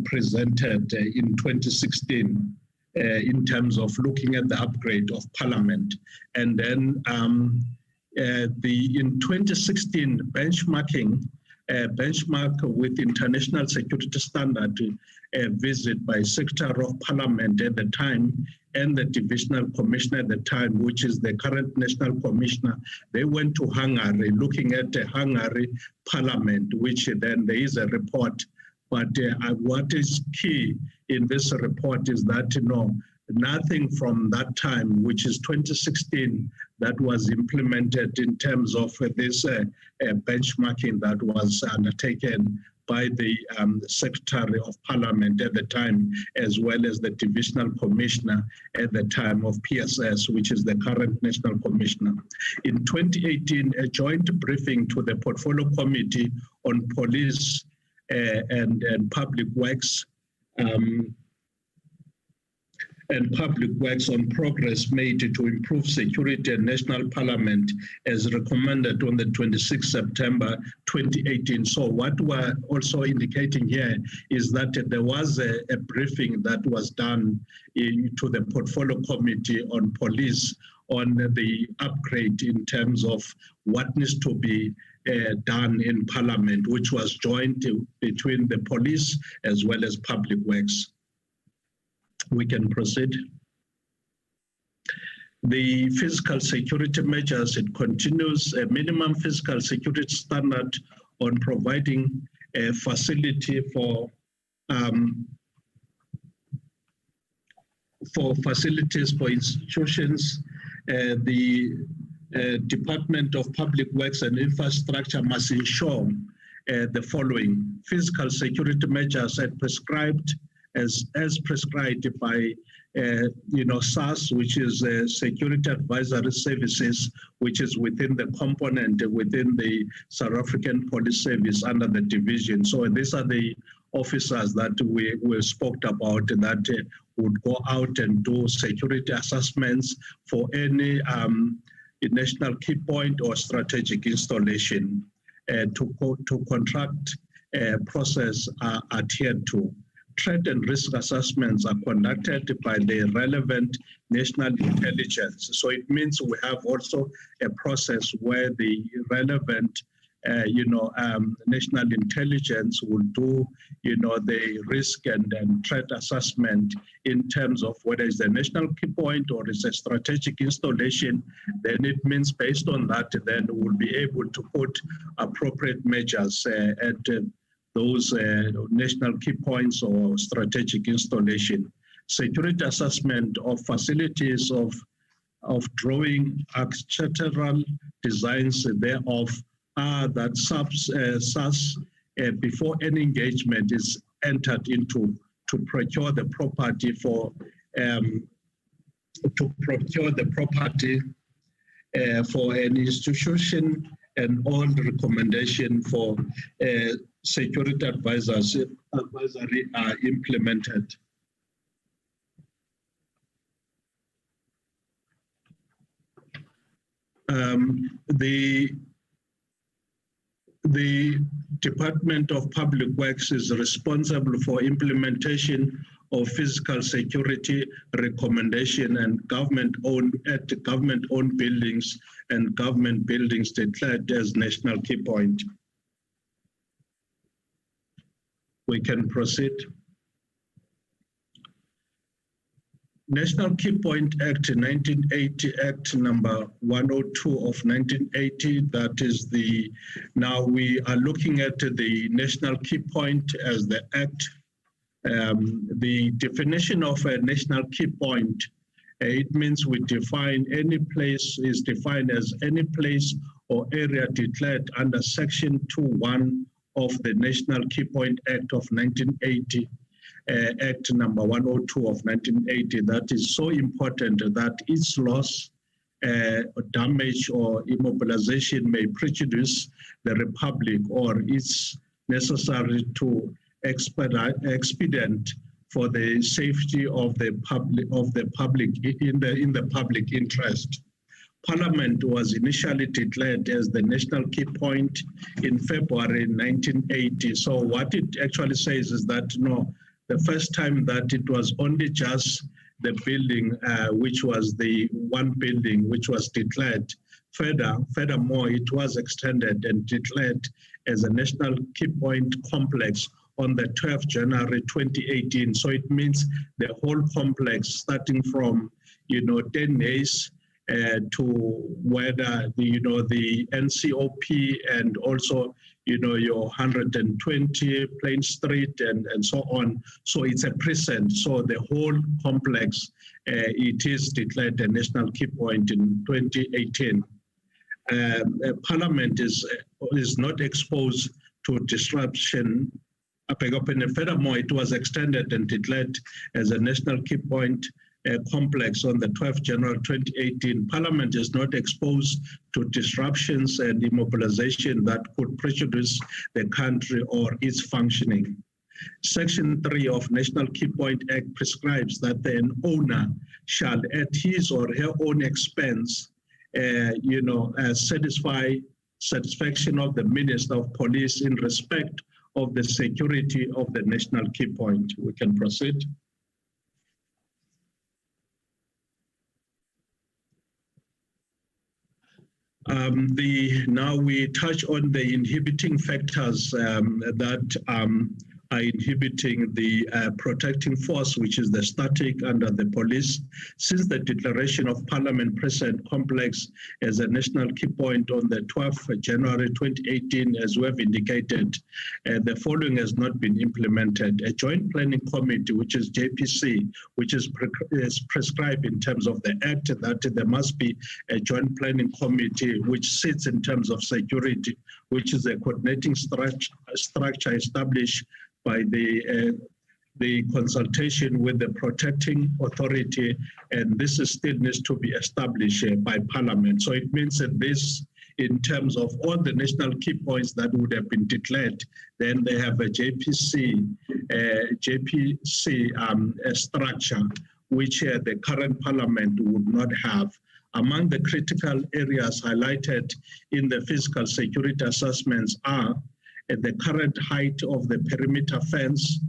presented in 2016 in terms of looking at the upgrade of Parliament. And then in 2016 benchmark with international security standard visit by Secretary of Parliament at the time, and the divisional commissioner at the time, which is the current national commissioner, they went to Hungary looking at the Hungary parliament, which then there is a report. But what is key in this report is that, nothing from that time, which is 2016, that was implemented in terms of this benchmarking that was undertaken by the Secretary of Parliament at the time, as well as the Divisional Commissioner at the time of PSS, which is the current National Commissioner. In 2018, a joint briefing to the Portfolio Committee on Police and Public Works on progress made to improve security in National Parliament as recommended on the 26th September 2018. So what we're also indicating here is that there was a briefing that was done to the Portfolio Committee on Police on the upgrade in terms of what needs to be done in Parliament, which was joint between the police as well as public works. We can proceed. The physical security measures, it continues a minimum physical security standard on providing a facility for facilities for institutions. The Department of Public Works and Infrastructure must ensure the following: physical security measures are prescribed as prescribed by SAPS, which is Security Advisory Services, which is within the component within the South African Police Service under the division. So these are the officers that we spoke about that would go out and do security assessments for any national key point or strategic installation to contract process adhered to. Threat and risk assessments are conducted by the relevant national intelligence. So it means we have also a process where the relevant national intelligence will do, the risk and threat assessment in terms of whether it's a national key point or it's a strategic installation. Then it means based on that, then we'll be able to put appropriate measures at those national key points or strategic installation. Security assessment of facilities of drawing architectural designs thereof are that SAPS before any engagement is entered into to procure the property for for an institution, and all the recommendation for security advisory are implemented. The Department of Public Works is responsible for implementation of physical security recommendation and government-owned buildings and government buildings declared as national key point. We can proceed. National Key Point Act 1980, Act number 102 of 1980, that is now we are looking at the National Key Point as the act. The definition of a national key point, it means we define any place is defined as any place or area declared under Section 2.1 of the National Key Point Act of 1980. Act number 102 of 1980, that is so important that its loss, damage or immobilization may prejudice the Republic, or it's necessary to expedient for the safety of the public in the public interest. Parliament was initially declared as the national key point in February 1980. So what it actually says is that the first time that it was only just the building, which was the one building which was declared. Furthermore, it was extended and declared as a national key point complex on the 12th January 2018. So it means the whole complex, starting from 10 days to whether the NCOP and also your 120 Plain Street and so on. So it's a precinct. So the whole complex, it is declared a national key point in 2018. Parliament is not exposed to disruption. Furthermore, it was extended and declared as a national key point complex on the 12th January 2018. Parliament is not exposed to disruptions and immobilization that could prejudice the country or its functioning. Section 3 of National Key Point Act prescribes that an owner shall, at his or her own expense, satisfaction of the Minister of Police in respect of the security of the national key point. We can proceed. Now we touch on the inhibiting factors that are inhibiting the protecting force, which is the static under the police. Since the declaration of Parliament Precinct Complex as a national key point on the 12th January 2018, as we have indicated, the following has not been implemented. A joint planning committee, which is JPC, which is prescribed in terms of the act, that there must be a joint planning committee which sits in terms of security, which is a coordinating structure established by the consultation with the protecting authority, and this still needs to be established by Parliament. So it means that this, in terms of all the national key points that would have been declared, then they have a JPC structure, which the current Parliament would not have. Among the critical areas highlighted in the physical security assessments are the current height of the perimeter fence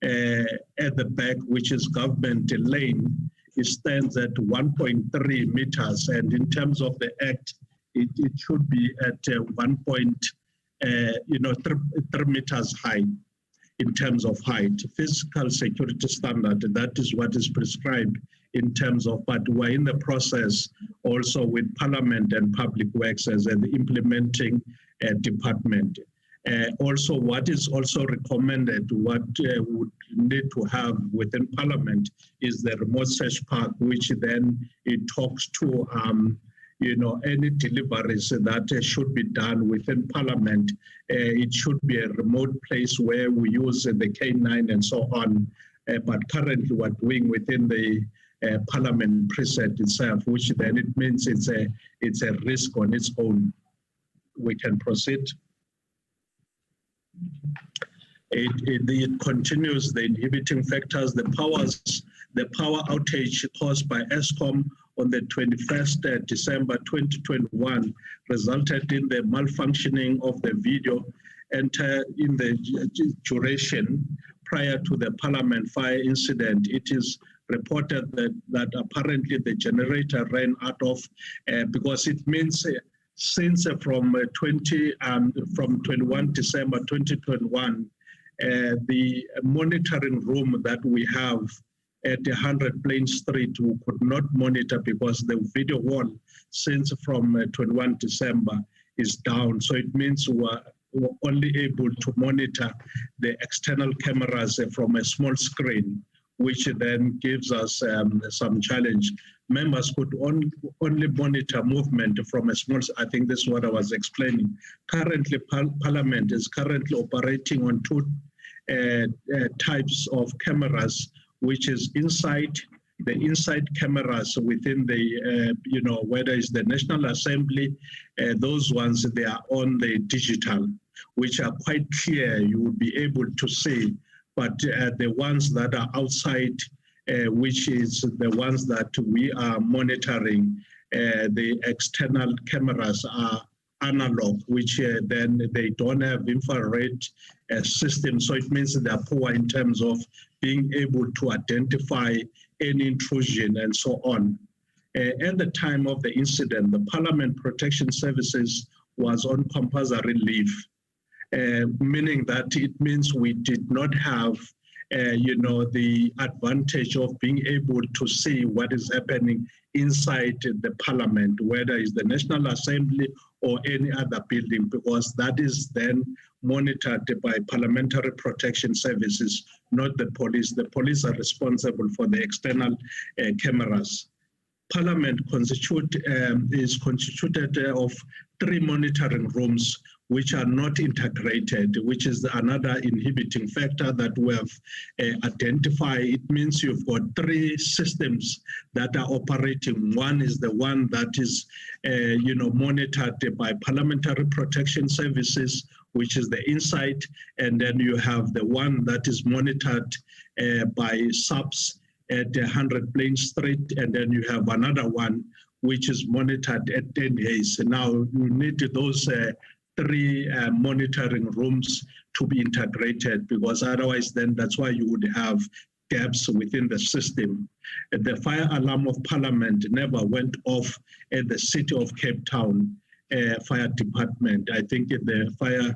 at the back, which is government lane, it stands at 1.3 meters. And in terms of the act, it should be at 3 meters high in terms of height. Physical security standard, that is what is prescribed in terms of, but we're in the process also with Parliament and Public Works as an implementing department. Also, what is also recommended, what would need to have within Parliament is the remote search park, which then it talks to any deliveries that should be done within Parliament. It should be a remote place where we use the K9 and so on. But currently we're doing within the Parliament precinct itself, which then it means it's a risk on its own. We can proceed. It continues the inhibiting factors, the power outage caused by ESCOM on the 21st December 2021 resulted in the malfunctioning of the video and in the duration prior to the Parliament fire incident. It is reported that apparently the generator ran out of, because it means since from 21 December 2021, the monitoring room that we have at 100 Plain Street, we could not monitor because the video wall since from 21 December is down. So it means we're only able to monitor the external cameras from a small screen, which then gives us some challenge. Members could only monitor movement from a small, I think this is what I was explaining. Currently, Parliament is currently operating on two types of cameras, which is the inside cameras within the, whether it's the National Assembly, those ones, they are on the digital, which are quite clear, you would be able to see. But the ones that are outside, which is the ones that we are monitoring, the external cameras are analog, which then they don't have infrared system. So it means they are poor in terms of being able to identify any intrusion and so on. At the time of the incident, the Parliament Protection Services was on compulsory leave. meaning that it means we did not have the advantage of being able to see what is happening inside the parliament, whether it's the National Assembly or any other building, because that is then monitored by Parliamentary Protection Services, not the police. The police are responsible for the external cameras. Parliament is constituted of 3 monitoring rooms which are not integrated, which is another inhibiting factor that we have identified. It means you've got 3 systems that are operating. One is the one that is, monitored by Parliamentary Protection Services, which is the inside, and then you have the one that is monitored by SAPS at 100 Plain Street, and then you have another one which is monitored at 10 Hayes. Now you need those 3 monitoring rooms to be integrated, because otherwise then that's why you would have gaps within the system. The fire alarm of Parliament never went off at the City of Cape Town Fire Department. I think the fire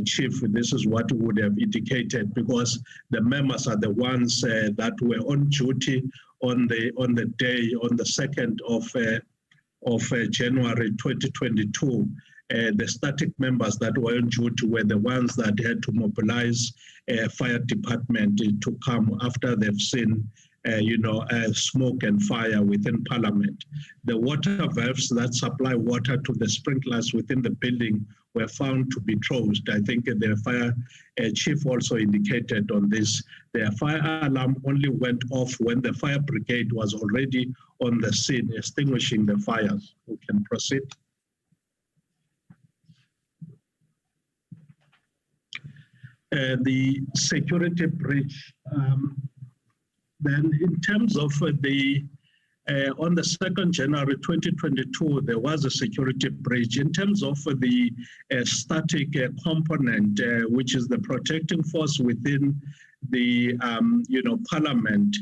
chief, this is what would have indicated, because the members are the ones that were on duty on the day, on the 2nd of January 2022. The static members that were on duty were the ones that had to mobilize fire department to come after they've seen smoke and fire within Parliament. The water valves that supply water to the sprinklers within the building were found to be closed. I think the fire chief also indicated on this. The fire alarm only went off when the fire brigade was already on the scene extinguishing the fires. We can proceed. The security breach. Then in terms of on the 2nd January 2022, there was a security breach. In terms of the static component, which is the protecting force within the Parliament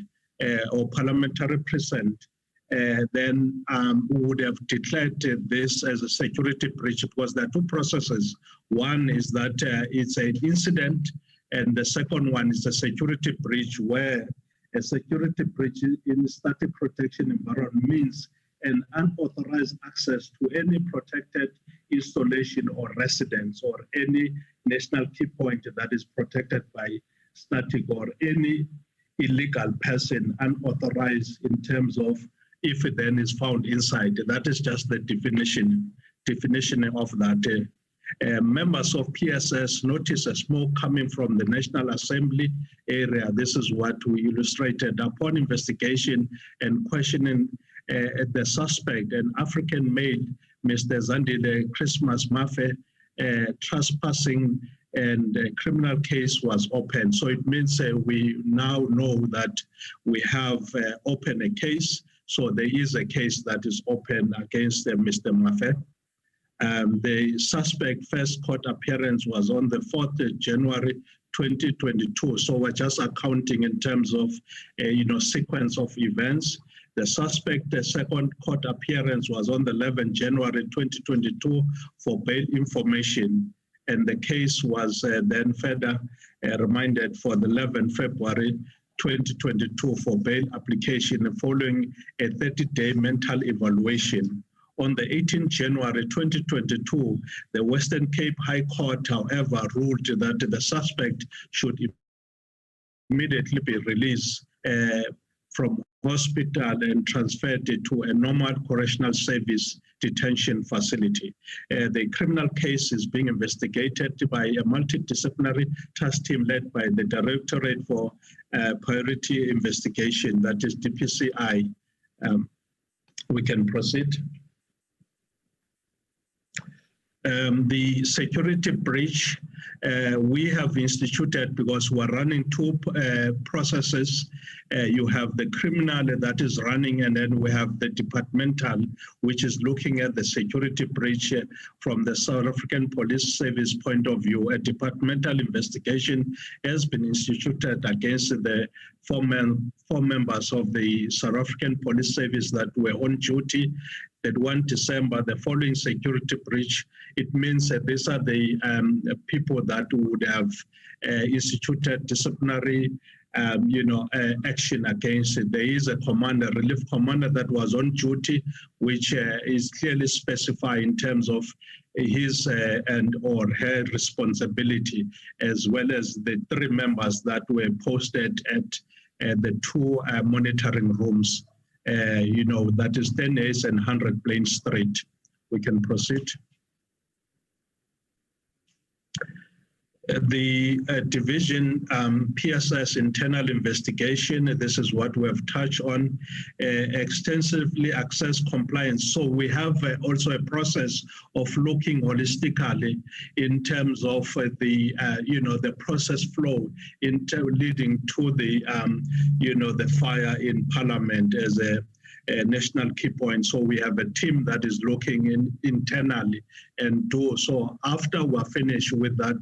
or parliamentary precinct, then we would have declared this as a security breach, because there are 2 processes. One is that it's an incident, and the second one is a security breach, where a security breach in static protection environment means an unauthorized access to any protected installation or residence, or any national key point that is protected by static, or any illegal person unauthorized in terms of if it then is found inside. That is just the definition of that. Members of PSS notice a smoke coming from the National Assembly area. This is what we illustrated. Upon investigation and questioning the suspect, an African male, Mr. Zandile Christmas Mafe, trespassing, and a criminal case was opened. So it means we now know that we have opened a case. So there is a case that is open against Mr. Mafe. The suspect first court appearance was on the 4th January 2022. So we're just accounting in terms of, sequence of events. The suspect, the second court appearance was on the 11th January 2022 for bail information. And the case was then further remanded for the 11th February 2022 for bail application following a 30-day mental evaluation. On the 18th January 2022, the Western Cape High Court, however, ruled that the suspect should immediately be released from hospital and transferred to a normal correctional service detention facility. The criminal case is being investigated by a multidisciplinary task team led by the Directorate for Priority Investigation, that is DPCI. We can proceed. The security breach we have instituted, because we're running 2 processes. You have the criminal that is running, and then we have the departmental, which is looking at the security breach from the South African Police Service point of view. A departmental investigation has been instituted against the 4 members of the South African Police Service that were on duty at 1 December, the following security breach. It means that these are the people that would have instituted disciplinary action against it. There is a commander, relief commander that was on duty, which is clearly specified in terms of his and or her responsibility, as well as the 3 members that were posted at the 2 monitoring rooms, that is 10A and 100 Plain Street. We can proceed. The division PSS internal investigation, this is what we have touched on, extensively access compliance. So we have also a process of looking holistically in terms of the process flow leading to the, the fire in Parliament as a national key point. So we have a team that is looking internally and do so. After we're finished with that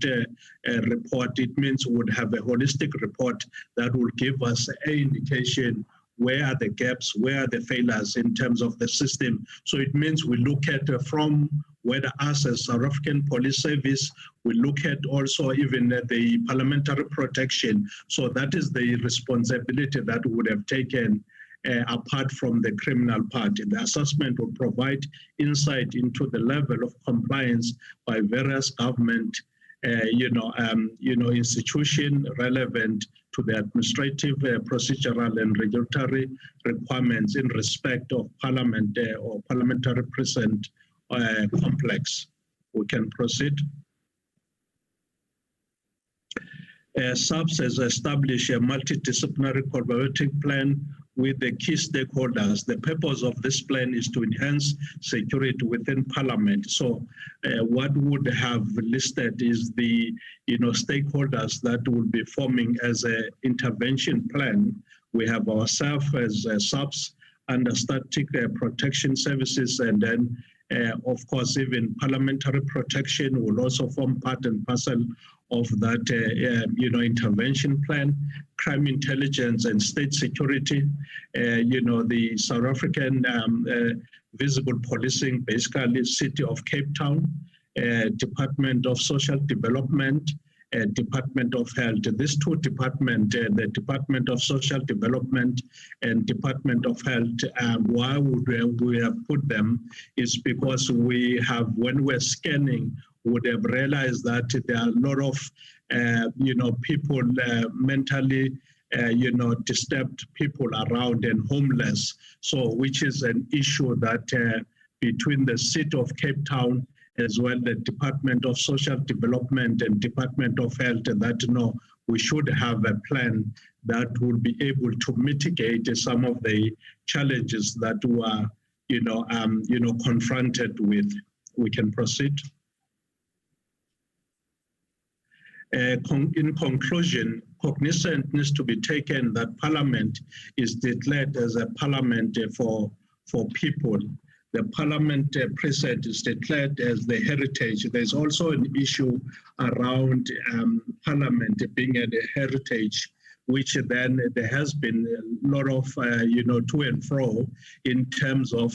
report, it means we would have a holistic report that will give us an indication where are the gaps, where are the failures in terms of the system. So it means we look at from whether us as South African Police Service, we look at also even the parliamentary protection. So that is the responsibility that we would have taken apart from the criminal part. The assessment will provide insight into the level of compliance by various government institution relevant to the administrative, procedural and regulatory requirements in respect of Parliament or parliamentary precinct complex. We can proceed. SAPS has established a multidisciplinary collaborative plan with the key stakeholders. The purpose of this plan is to enhance security within Parliament. So what would have listed is the stakeholders that will be forming as an intervention plan. We have ourselves as SAPS under Static Protection Services, and then of course even parliamentary protection will also form part and parcel of that intervention plan. Crime intelligence and state security, the South African visible policing, basically City of Cape Town, Department of Social Development, Department of Health. These 2 departments, the Department of Social Development and Department of Health, why would we have put them is because we have, when we're scanning, would have realized that there are a lot of, people mentally, disturbed people around and homeless. So, which is an issue that between the City of Cape Town as well the Department of Social Development and Department of Health, that we should have a plan that will be able to mitigate some of the challenges that we are, confronted with. We can proceed. In conclusion, cognizance needs to be taken that Parliament is declared as a Parliament for people. The Parliament precinct is declared as the heritage. There's also an issue around Parliament being a heritage, which then there has been a lot of, to and fro in terms of,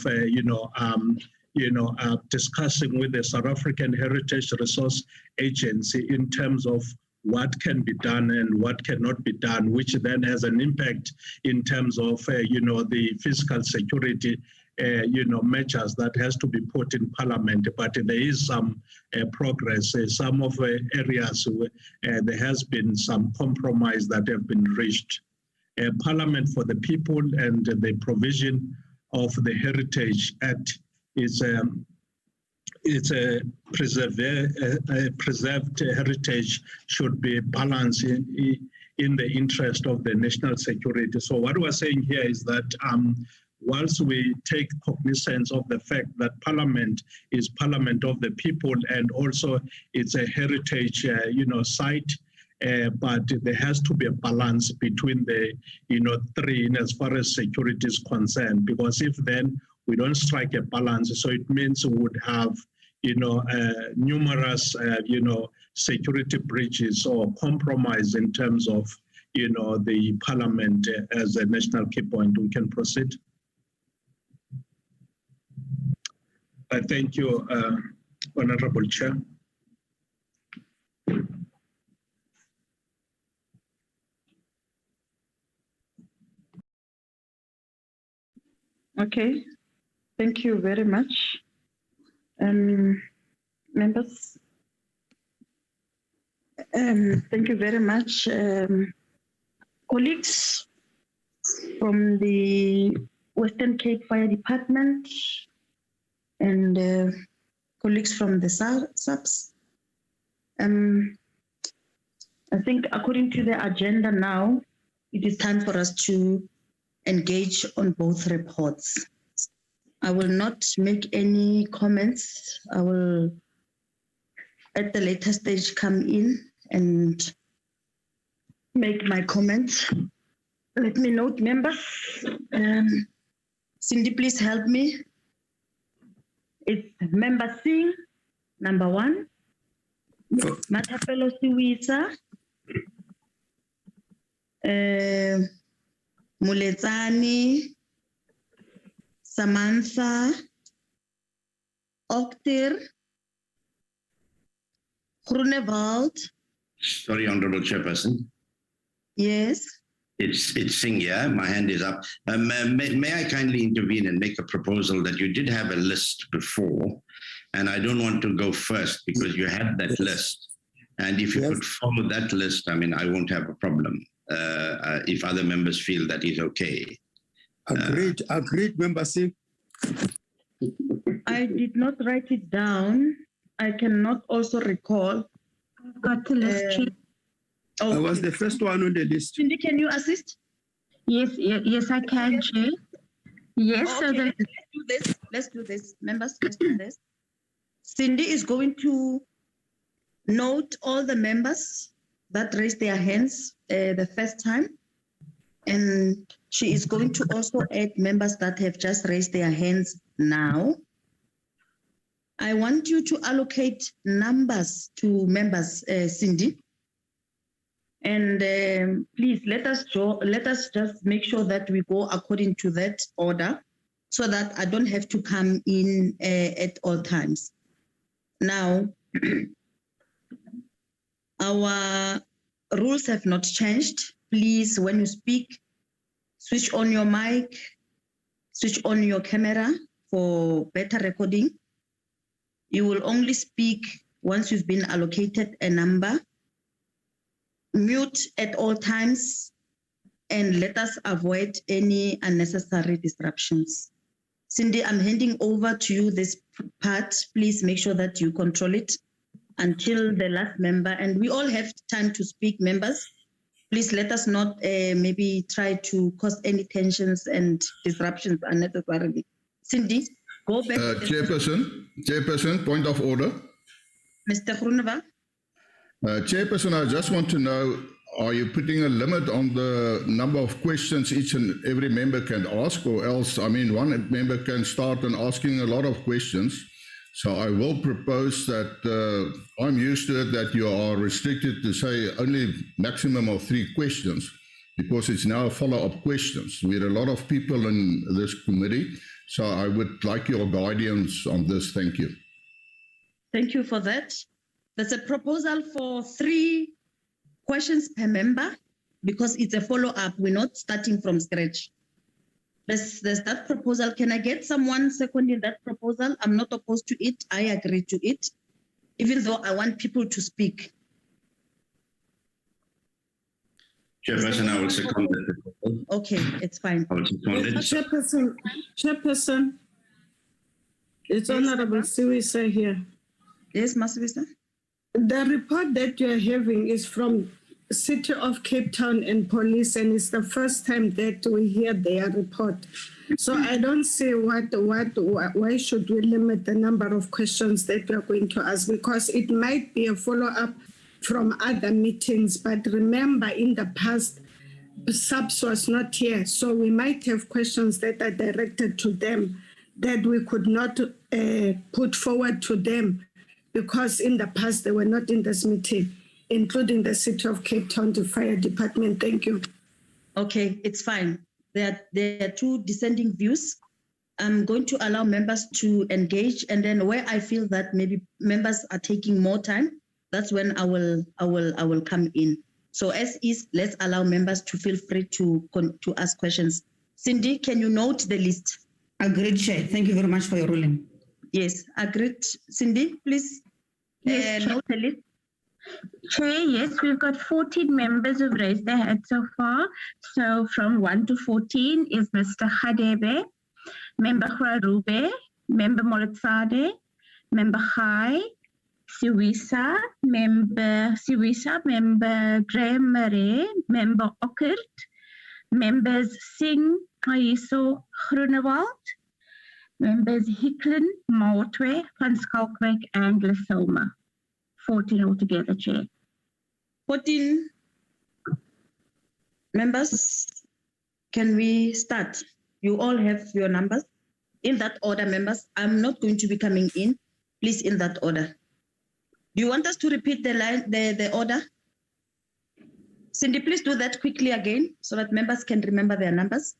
discussing with the South African Heritage Resource Agency in terms of what can be done and what cannot be done, which then has an impact in terms of, the physical security, measures that has to be put in Parliament. But there is some progress. Some of the areas where there has been some compromise that have been reached. Parliament for the People and the provision of the Heritage Act is a preserved heritage should be balanced in the interest of the national security. So what we're saying here is that whilst we take cognizance of the fact that Parliament is Parliament of the people and also it's a heritage, site, but there has to be a balance between the, 3 in as far as security is concerned, because if then we don't strike a balance, so it means we would have, numerous, security breaches or compromise in terms of, the Parliament as a national key point. We can proceed. Thank you, Honorable Chair. Okay, thank you very much. Members, thank you very much. Colleagues from the Western Cape Fire Department and colleagues from the SAPS. I think according to the agenda now, it is time for us to engage on both reports. I will not make any comments. I will, at the later stage, come in and make my comments. Let me note, members. Cindy, please help me. It's member Singh, number 1. Matapelo Siwisa. Muletsani, Samantha, Oktir, Groenewald. Sorry, Honorable Chairperson. Yes. It's Singh here. My hand is up. May I kindly intervene and make a proposal that you did have a list before, and I don't want to go first because you had that list. And if you could follow that list, I mean, I won't have a problem. If other members feel that is okay. Agreed, Member Singh. I did not write it down. I cannot also recall. Got the list. I was the first one on the list. Cindy, can you assist? Yes, I can, Chair. Yes, okay, let's do this. Members, let's do this. Cindy is going to note all the members that raised their hands the first time. And she is going to also add members that have just raised their hands now. I want you to allocate numbers to members, Cindy. And please let us just make sure that we go according to that order so that I don't have to come in at all times. Now, our rules have not changed. Please, when you speak, switch on your mic, switch on your camera for better recording. You will only speak once you've been allocated a number. Mute at all times, and let us avoid any unnecessary disruptions. Cindy, I'm handing over to you this part. Please make sure that you control it until the last member, and we all have time to speak, members. Please let us not maybe try to cause any tensions and disruptions unnecessarily. Cindy, go back. Chairperson, point of order. Mr. Groenewald. Chairperson, I just want to know, are you putting a limit on the number of questions each and every member can ask, or else, I mean, one member can start on asking a lot of questions. So I will propose that I'm used to it, that you are restricted to say only maximum of 3 questions, because it's now follow-up questions. We're a lot of people in this committee, so I would like your guidance on this. Thank you. Thank you for that. There's a proposal for 3 questions per member because it's a follow-up. We're not starting from scratch. There's that proposal. Can I get someone seconding that proposal? I'm not opposed to it. I agree to it, even though I want people to speak. Chairperson, I will second that proposal. Okay, it's fine. I will second it. Chairperson, it's Honorable Siwisa here. Yes, Maswisa. The report that you're having is from City of Cape Town and police, and it's the first time that we hear their report. So I don't see why should we limit the number of questions that we're going to ask, because it might be a follow-up from other meetings. But remember, in the past, SAPS was not here, so we might have questions that are directed to them that we could not put forward to them, because in the past they were not in this meeting, including the City of Cape Town, the Fire Department. Thank you. Okay, it's fine. There are 2 dissenting views. I'm going to allow members to engage, and then where I feel that maybe members are taking more time, that's when I will come in. So as is, let's allow members to feel free to ask questions. Cindy, can you note the list? Agreed, Chair. Thank you very much for your ruling. Yes, agreed. Cindy, please. Yes, Note the list. Chair, yes, we've got 14 members who've raised their hands so far. So from 1 to 14 is Mr. Khadebe, Member Khwarube, Member Moletsade, Member Khai, Siwisa, Member Graham Murray, Member Ockert, Members Singh, Kaiso, Groenewald, Members Hicklin, Maotwe, Van Schalkwyk, and Lesoma. 14 altogether, Chair. 14 members. Can we start? You all have your numbers in that order, members. I'm not going to be coming in. Please, in that order. Do you want us to repeat the line, the order? Cindy, please do that quickly again so that members can remember their numbers.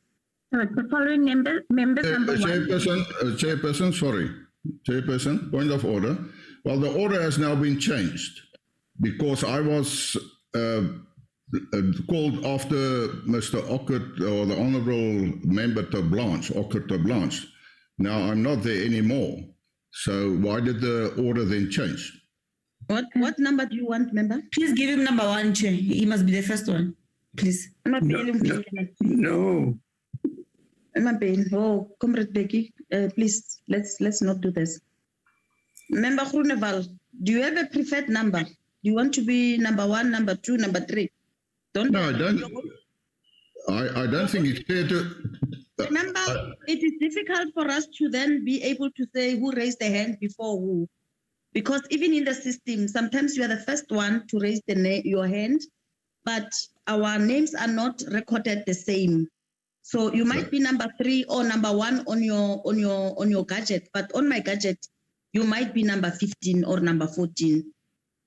The following members number Chairperson, sorry. Chairperson, point of order. Well, the order has now been changed because I was called after Mr. Ockert or the Honourable Member Ockert ter Blanche. Now I'm not there anymore. So why did the order then change? What number do you want, member? Please give him number 1, Chair. He must be the first one, please. No. Oh, Comrade Becky, please, let's not do this. Member Groenewald, do you have a preferred number? Do you want to be number 1, number 2, number 3? I don't. I don't think it's fair to. Remember, it is difficult for us to then be able to say who raised the hand before who. Because even in the system, sometimes you are the first one to raise your hand, but our names are not recorded the same. So you might be number 3 or number 1 on your gadget, but on my gadget, you might be number 15 or number 14.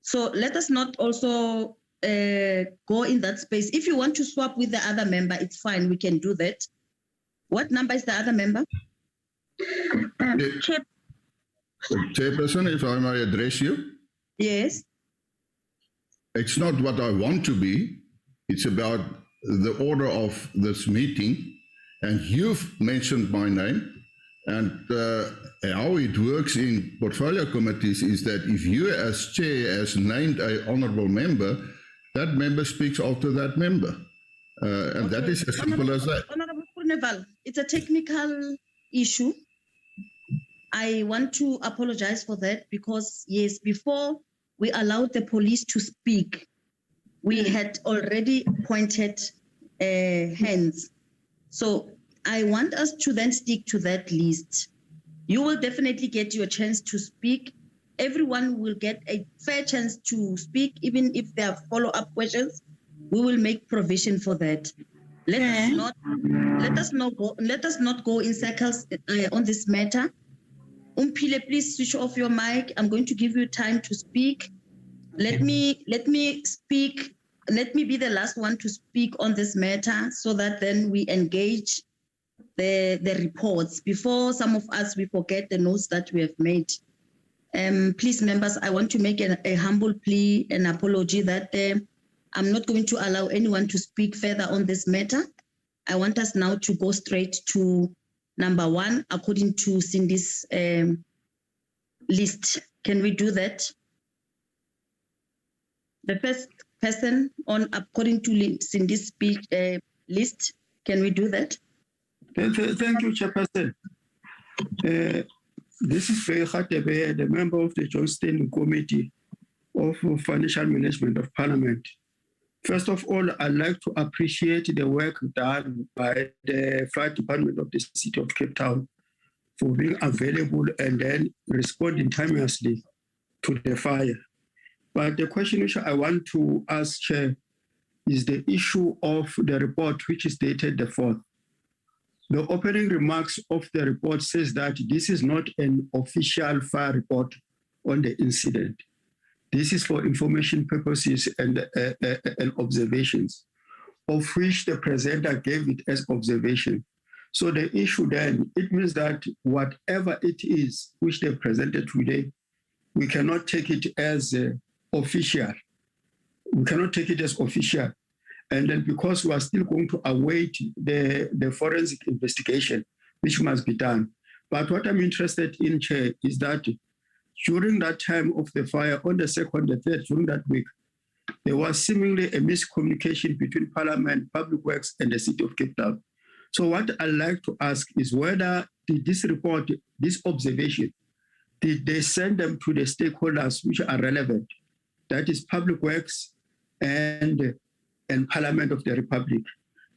So let us not also go in that space. If you want to swap with the other member, it's fine. We can do that. What number is the other member? Chairperson, if I may address you. Yes. It's not what I want to be. It's about the order of this meeting. And you've mentioned my name. And how it works in portfolio committees is that if you as chair has named an honourable member, that member speaks after that member. And that is as simple as that. Honourable Groenewald, it's a technical issue. I want to apologize for that because, yes, before we allowed the police to speak, we had already pointed hands. So I want us to then stick to that list. You will definitely get your chance to speak. Everyone will get a fair chance to speak, even if there are follow-up questions. We will make provision for that. Let us not go in circles on this matter. Umpile, please switch off your mic. I'm going to give you time to speak. Let me speak. Let me be the last one to speak on this matter so that then we engage the reports before some of us, we forget the notes that we have made. Please, members, I want to make a humble plea and apology that I'm not going to allow anyone to speak further on this matter. I want us now to go straight to number 1, according to Cindy's list. Can we do that? The first person on according to Cindy's speech list. Can we do that? Thank you, Chairperson. This is Faye Khatebe, the member of the Joint Standing Committee of Financial Management of Parliament. First of all, I'd like to appreciate the work done by the Fire Department of the City of Cape Town for being available and then responding timelessly to the fire. But the question which I want to ask, Chair, is the issue of the report which is dated the 4th. The opening remarks of the report says that this is not an official fire report on the incident. This is for information purposes and observations, of which the presenter gave it as observation. So the issue then, it means that whatever it is which they presented today, we cannot take it as official. We cannot take it as official. And then because we are still going to await the forensic investigation, which must be done. But what I'm interested in, Chair, is that during that time of the fire, on the 2nd, the 3rd, during that week, there was seemingly a miscommunication between Parliament, Public Works, and the City of Cape Town. So what I'd like to ask is whether this report, this observation, did they send them to the stakeholders which are relevant? That is Public Works and Parliament of the Republic.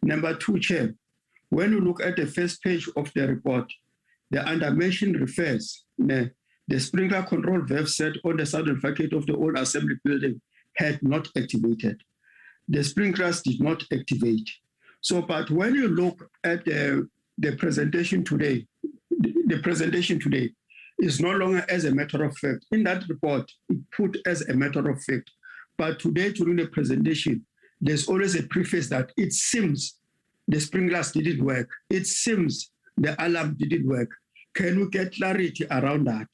Number 2, Chair, when you look at the first page of the report, the undermention refers the sprinkler control valve set on the southern facade of the old assembly building had not activated. The sprinklers did not activate. So, but when you look at the presentation today, the presentation today is no longer as a matter of fact. In that report, it put as a matter of fact. But today, during the presentation, there's always a preface that it seems the sprinklers didn't work. It seems the alarm didn't work. Can we get clarity around that?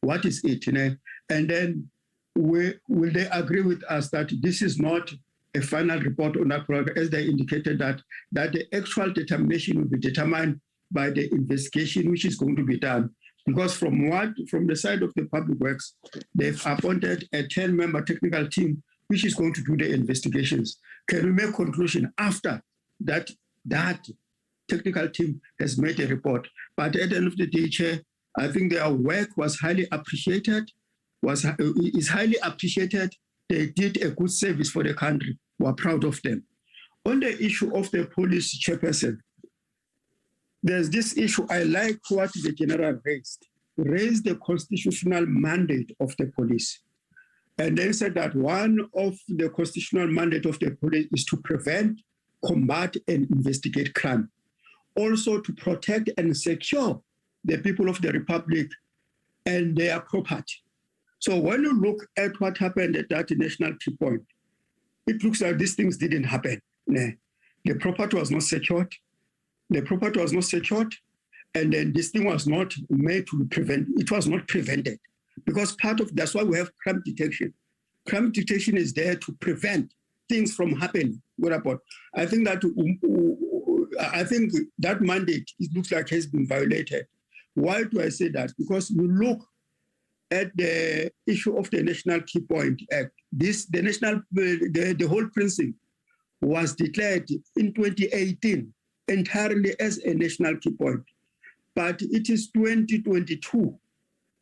What is it? And then will they agree with us that this is not a final report on that project, as they indicated that the actual determination will be determined by the investigation which is going to be done? Because from the side of the Public Works, they've appointed a 10-member technical team which is going to do the investigations. Can we make conclusion after that technical team has made a report? But at the end of the day, Chair, I think their work was highly appreciated, is highly appreciated. They did a good service for the country. We're proud of them. On the issue of the police chairperson, there's this issue. I like what the general raised the constitutional mandate of the police. And then said that one of the constitutional mandate of the police is to prevent, combat, and investigate crime. Also to protect and secure the people of the Republic and their property. So when you look at what happened at that national key point, it looks like these things didn't happen. The property was not secured. And then this thing was not made to prevent, it was not prevented. Because that's why we have crime detection. Crime detection is there to prevent things from happening. I think that mandate, it looks like has been violated. Why do I say that? Because we look at the issue of the National Key Point Act. The whole precinct was declared in 2018 entirely as a national key point. But it is 2022.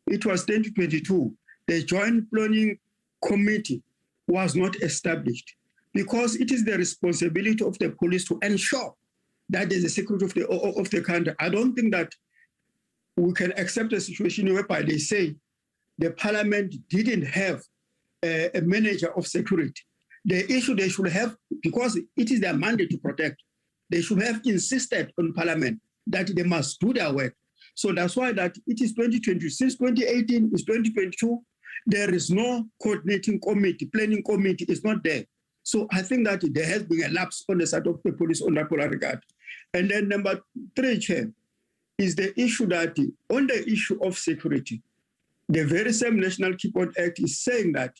It was 2022. The Joint Planning Committee was not established because it is the responsibility of the police to ensure that there's a security of the country. I don't think that we can accept a situation whereby they say the Parliament didn't have a manager of security. The issue they should have, because it is their mandate to protect, they should have insisted on Parliament that they must do their work. So that's why that it is 2020. Since 2018 is 2022, there is no coordinating committee, planning committee is not there. So I think that there has been a lapse on the side of the police on that regard. And then number 3, Chair, is the issue that on the issue of security, the very same National Key Point Act is saying that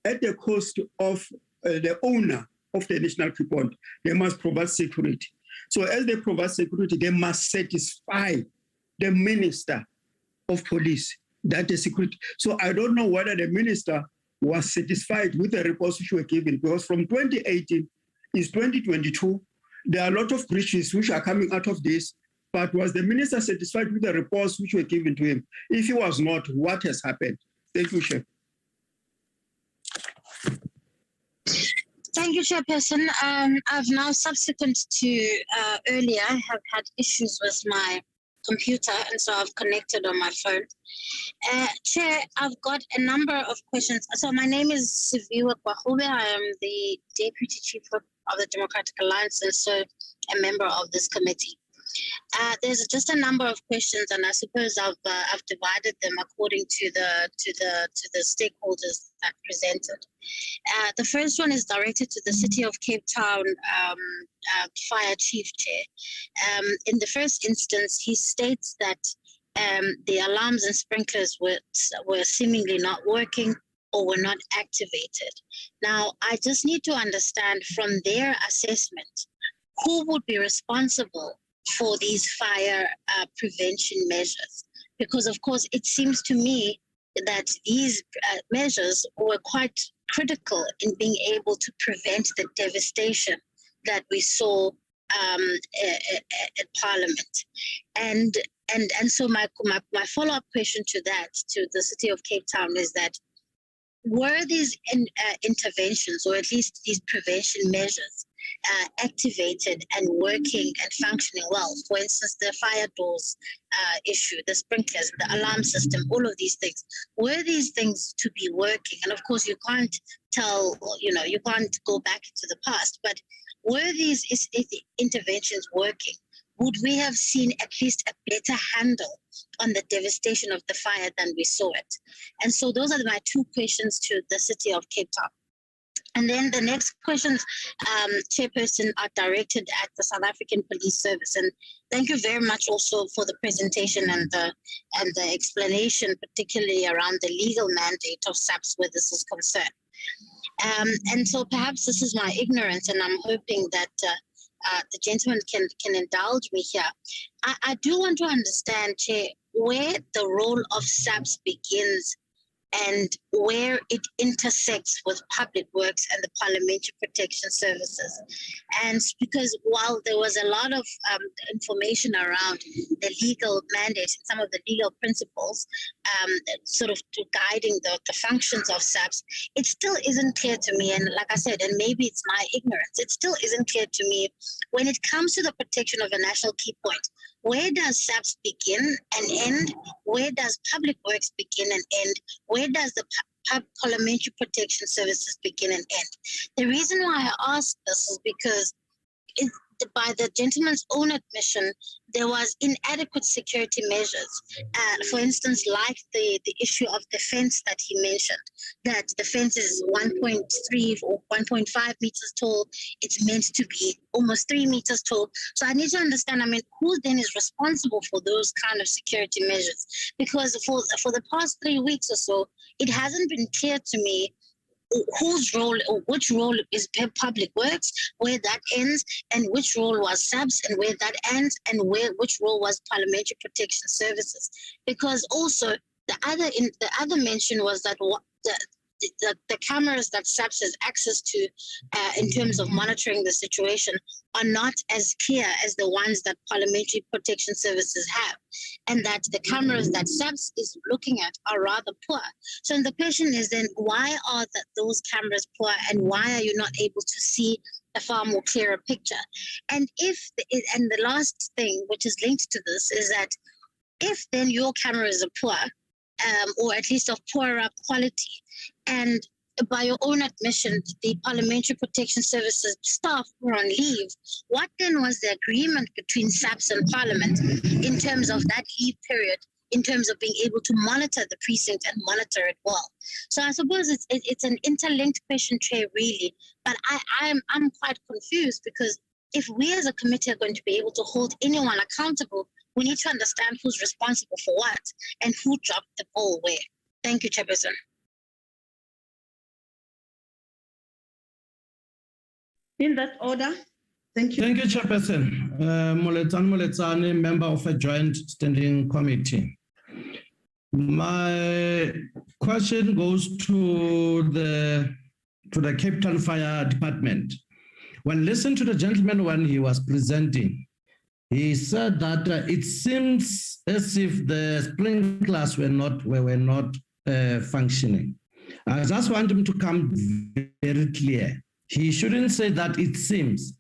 at the cost of the owner of the National Key Point, they must provide security. So as they provide security, they must satisfy the Minister of Police that the security. So I don't know whether the Minister was satisfied with the reports which were given, because from 2018 is 2022, there are a lot of breaches which are coming out of this. But was the Minister satisfied with the reports which were given to him? If he was not, what has happened? Thank you, Chair. Thank you, Chairperson. I've now, subsequent to earlier, have had issues with my computer, and so I've connected on my phone. Chair, I've got a number of questions. So my name is Siviwe Kwahube. I am the Deputy Chief of the Democratic Alliance, and so a member of this committee. There's just a number of questions, and I suppose I've divided them according to the stakeholders that presented. The first one is directed to the City of Cape Town Fire Chief Chair. In the first instance, he states that the alarms and sprinklers were seemingly not working or were not activated. Now, I just need to understand from their assessment who would be responsible for these fire prevention measures? Because, of course, it seems to me that these measures were quite critical in being able to prevent the devastation that we saw at Parliament. And so my follow-up question to that, to the City of Cape Town, is that were these interventions, or at least these prevention measures, activated and working and functioning well? For instance, the fire doors issue, the sprinklers, the alarm system, all of these things. Were these things to be working? And of course, you can't tell, you can't go back into the past, but were these interventions working? Would we have seen at least a better handle on the devastation of the fire than we saw it? And so those are my two questions to the City of Cape Town. And then the next questions, Chairperson, are directed at the South African Police Service. And thank you very much also for the presentation and the explanation, particularly around the legal mandate of SAPS where this is concerned. And so perhaps this is my ignorance, and I'm hoping that the gentleman can indulge me here. I do want to understand, Chair, where the role of SAPS begins and where it intersects with public works and the Parliamentary Protection Services. And because while there was a lot of information around the legal mandates and some of the legal principles sort of to guiding the functions of SAPS, it still isn't clear to me, and like I said, and maybe it's my ignorance, it still isn't clear to me when it comes to the protection of a national key point. Where does SAPS begin and end? Where does public works begin and end? Where does the Parliamentary Protection Services begin and end? The reason why I ask this is because by the gentleman's own admission, there was inadequate security measures. For instance, like the issue of the fence that he mentioned, that the fence is 1.3 or 1.5 meters tall. It's meant to be almost 3 meters tall. So I need to understand, who then is responsible for those kind of security measures? Because for the past 3 weeks or so, it hasn't been clear to me whose role or which role is public works, where that ends, and which role was SAPS and where that ends, and which role was Parliamentary Protection Services. Because also the other mention was that the cameras that SAPS has access to in terms of monitoring the situation are not as clear as the ones that Parliamentary Protection Services have, and that the cameras that SAPS is looking at are rather poor. So the question is then, why are those cameras poor, and why are you not able to see a far more clearer picture? And the last thing, which is linked to this, is that if then your cameras are poor, or at least of poorer quality, and by your own admission, the Parliamentary Protection Services staff were on leave, what then was the agreement between SAPS and Parliament in terms of that leave period, in terms of being able to monitor the precinct and monitor it well? So I suppose it's an interlinked question, Chair, really, but I'm quite confused, because if we as a committee are going to be able to hold anyone accountable, we need to understand who's responsible for what and who dropped the ball where. Thank you, Chairperson. In that order. Thank you. Thank you, Chairperson. Moletsane, member of a joint standing committee. My question goes to the Cape Town Fire Department. When listening to the gentleman when he was presenting, he said that it seems as if the sprinklers were not functioning. I just want him to come very clear. He shouldn't say that it seems.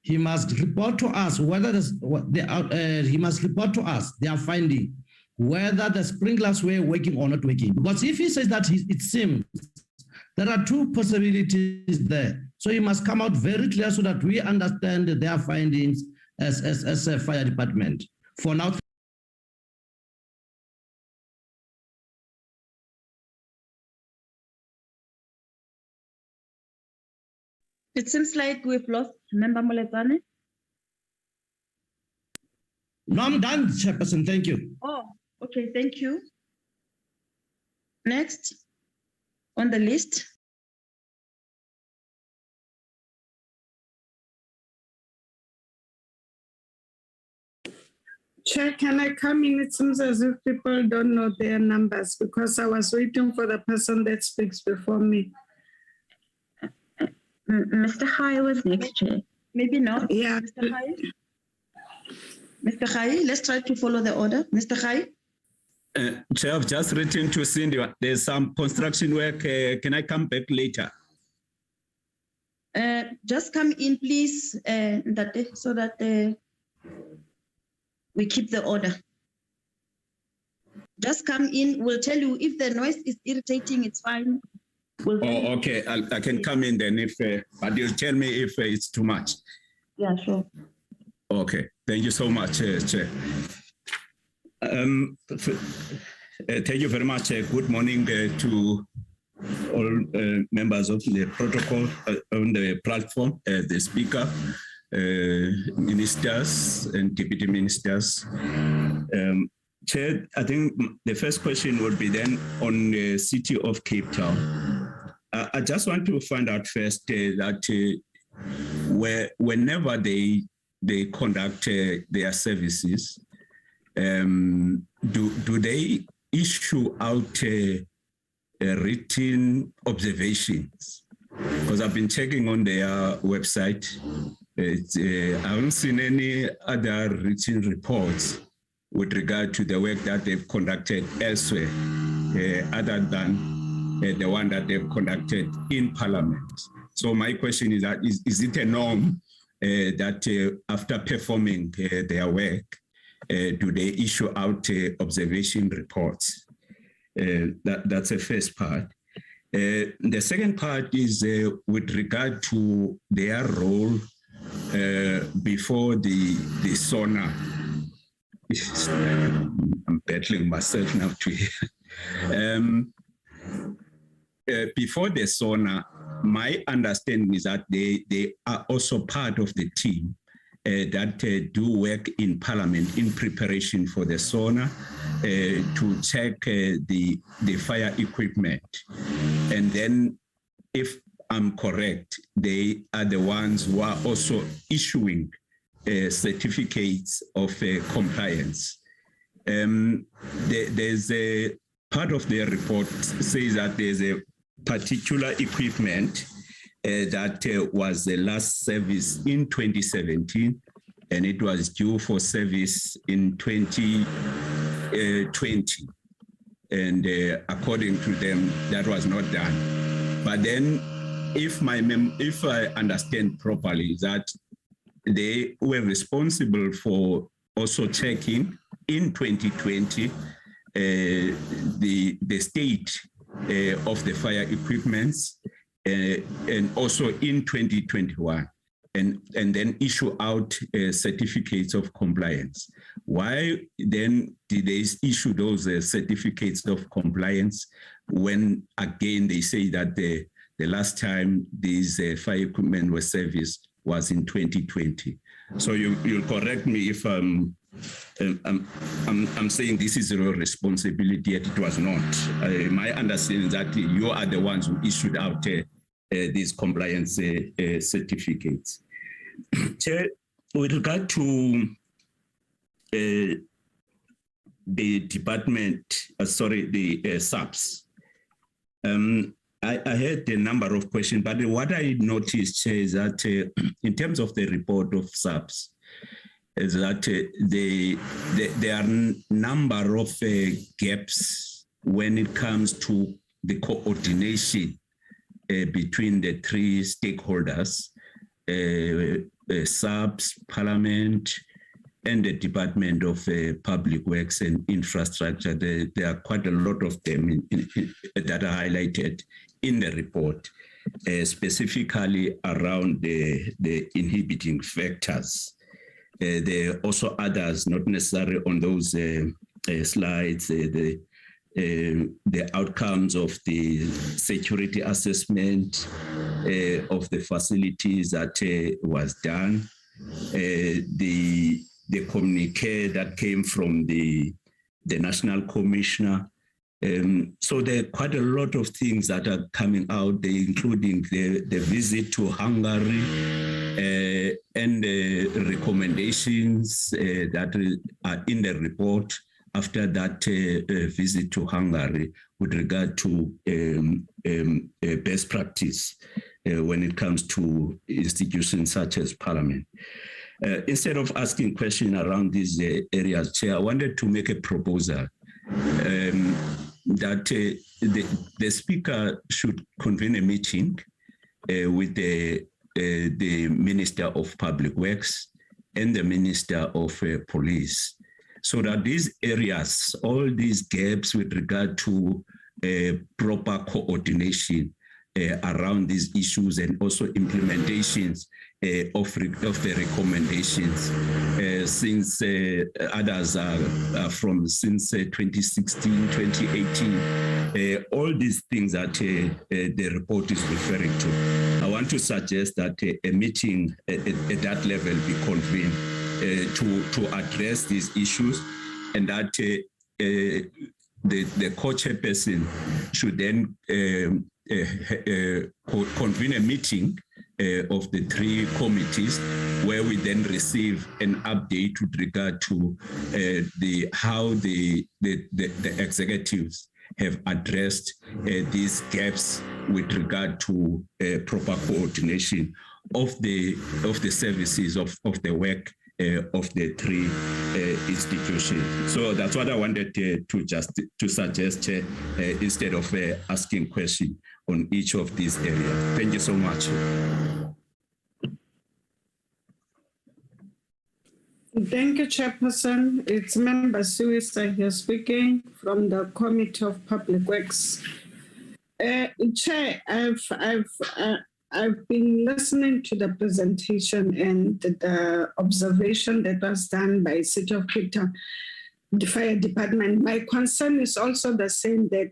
He must report to us whether he must report to us their finding, whether the sprinklers were working or not working. Because if he says that it seems, there are two possibilities there. So he must come out very clear so that we understand their findings as a fire department. For now. It seems like we've lost Member Moletsane. No, I'm done, Chairperson. Thank you. Oh, okay. Thank you. Next on the list. Chair, can I come in? It seems as if people don't know their numbers because I was waiting for the person that speaks before me. Mr. Khai was next, Chair. Maybe not. Yeah. Mr. Khai? Mr. Khai, let's try to follow the order. Mr. Khai? Chair, I've just written to Cindy. There's some construction work. Can I come back later? Just come in, please, so that we keep the order. Just come in. We'll tell you if the noise is irritating, it's fine. Okay. I can come in then but you'll tell me if it's too much. Yeah, sure. Okay. Thank you so much, Chair. Thank you very much. Good morning to all members of the protocol on the platform, the speaker, ministers and deputy ministers. Chair, I think the first question would be then on the city of Cape Town. I just want to find out first that whenever they conduct their services, do they issue out written observations? Because I've been checking on their website. I haven't seen any other written reports with regard to the work that they've conducted elsewhere, other than the one that they've conducted in Parliament. So my question is that, is it a norm that after performing their work, do they issue out observation reports? That's the first part. The second part is with regard to their role before the SONA. I'm battling myself now to hear. Before the SONA, my understanding is that they are also part of the team that do work in Parliament in preparation for the SONA to check the fire equipment. And then, if I'm correct, they are the ones who are also issuing certificates of compliance. There's a part of their report says that there's a particular equipment that was the last service in 2017, and it was due for service in 2020. And according to them, that was not done. But then, if I understand properly, that they were responsible for also checking in 2020 the state of the fire equipments, and also in 2021, and then issue out certificates of compliance. Why then did they issue those certificates of compliance when, again, they say that the last time these fire equipment were serviced was in 2020? So you'll correct me if I'm saying this is your responsibility, yet it was not. My understanding is that you are the ones who issued out these compliance certificates. Chair, with regard to the department, the SAPS, I heard a number of questions, but what I noticed, Chair, is that in terms of the report of SAPS, is that there are a number of gaps when it comes to the coordination between the three stakeholders, SAPS, Parliament, and the Department of Public Works and Infrastructure. There are quite a lot of them that are highlighted in the report, specifically around the inhibiting factors. There are also others, not necessarily on those slides, the outcomes of the security assessment of the facilities that was done, the communique that came from the National Commissioner. So there are quite a lot of things that are coming out, including the visit to Hungary and the recommendations that are in the report after that visit to Hungary with regard to best practice when it comes to institutions such as Parliament. Instead of asking questions around these areas, Chair, I wanted to make a proposal that the Speaker should convene a meeting with the Minister of Public Works and the Minister of Police, so that these areas, all these gaps with regard to proper coordination around these issues and also implementations of the recommendations, since others are from since 2016, 2018, all these things that the report is referring to. I want to suggest that a meeting at that level be convened to address these issues, and that the co-chairperson should then convene a meeting of the three committees, where we then receive an update with regard to how the executives have addressed these gaps with regard to proper coordination of the services of the work of the three institutions. So that's what I wanted to suggest instead of asking questions on each of these areas. Thank you so much. Thank you, Chairperson. It's Member Suisa here speaking from the Committee of Public Works. Chair, I've been listening to the presentation and the observation that was done by City of Cape Town, the Fire Department. My concern is also the same, that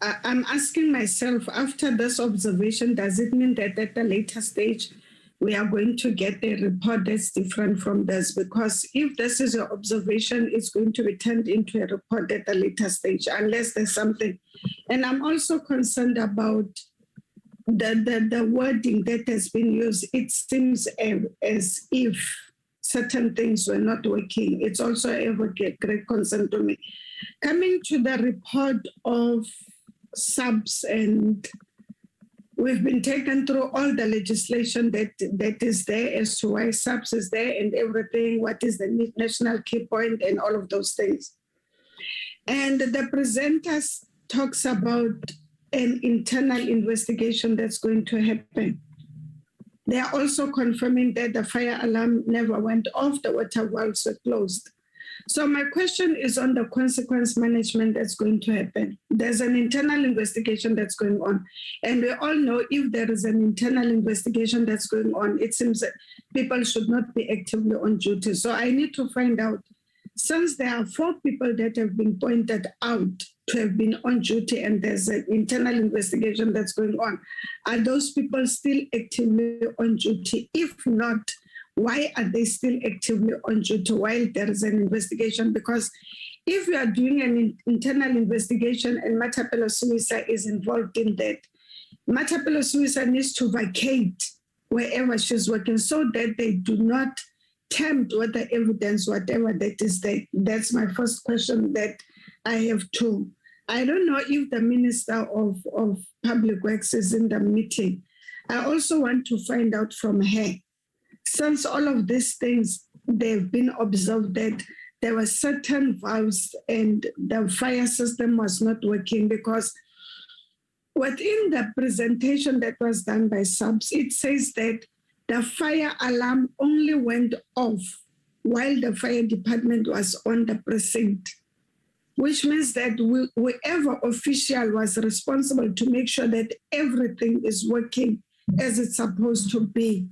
I'm asking myself, after this observation, does it mean that at a later stage we are going to get a report that's different from this? Because if this is your observation, it's going to be turned into a report at a later stage, unless there's something. And I'm also concerned about the wording that has been used. It seems as if certain things were not working. It's also a great concern to me. Coming to the report of SAPS, and we've been taken through all the legislation that is there as to why SAPS is there and everything, what is the national key point and all of those things. And the presenter talks about an internal investigation that's going to happen. They are also confirming that the fire alarm never went off, the water valves were closed. So my question is on the consequence management that's going to happen. There's an internal investigation that's going on. And we all know if there is an internal investigation that's going on, it seems that people should not be actively on duty. So I need to find out, since there are 4 people that have been pointed out to have been on duty and there's an internal investigation that's going on, are those people still actively on duty? If not, why are they still actively on duty while there is an investigation? Because if you are doing an internal investigation and Matapelo Suisa is involved in that, Matapelo Suisa needs to vacate wherever she's working so that they do not tempt with the evidence, whatever that is there. That's my first question that I have too. I don't know if the Minister of Public Works is in the meeting. I also want to find out from her, since all of these things, they've been observed that there were certain valves and the fire system was not working, because within the presentation that was done by SAPS, it says that the fire alarm only went off while the fire department was on the precinct, which means that whoever official was responsible to make sure that everything is working as it's supposed to be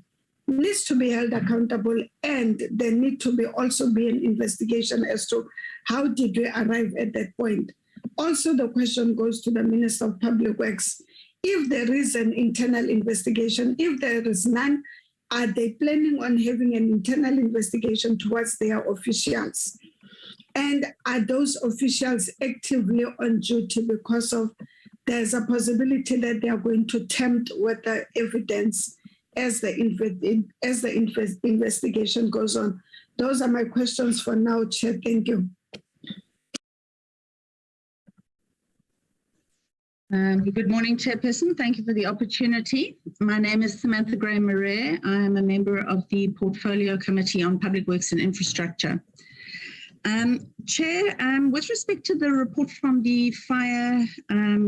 needs to be held accountable, and there need to be also be an investigation as to how did we arrive at that point. Also, the question goes to the Minister of Public Works. If there is an internal investigation, if there is none, are they planning on having an internal investigation towards their officials? And are those officials actively on duty because of there's a possibility that they are going to tempt with the evidence as the investigation goes on. Those are my questions for now, Chair. Thank you. Good morning, Chairperson. Thank you for the opportunity. My name is Samantha Gray-Murray. I am a member of the Portfolio Committee on Public Works and Infrastructure. Chair, with respect to the report from the fire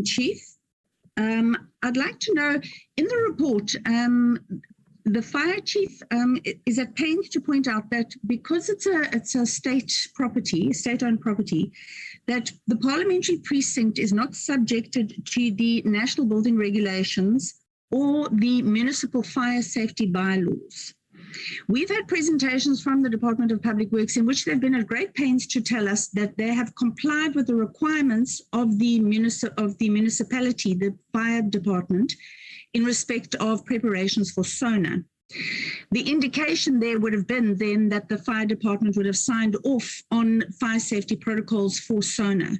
chief, I'd like to know, in the report, the fire chief is at pains to point out that because it's a state property, state-owned property, that the parliamentary precinct is not subjected to the national building regulations or the municipal fire safety bylaws. We've had presentations from the Department of Public Works in which they've been at great pains to tell us that they have complied with the requirements of the municipality, the fire department, in respect of preparations for SONA. The indication there would have been then that the fire department would have signed off on fire safety protocols for SONA.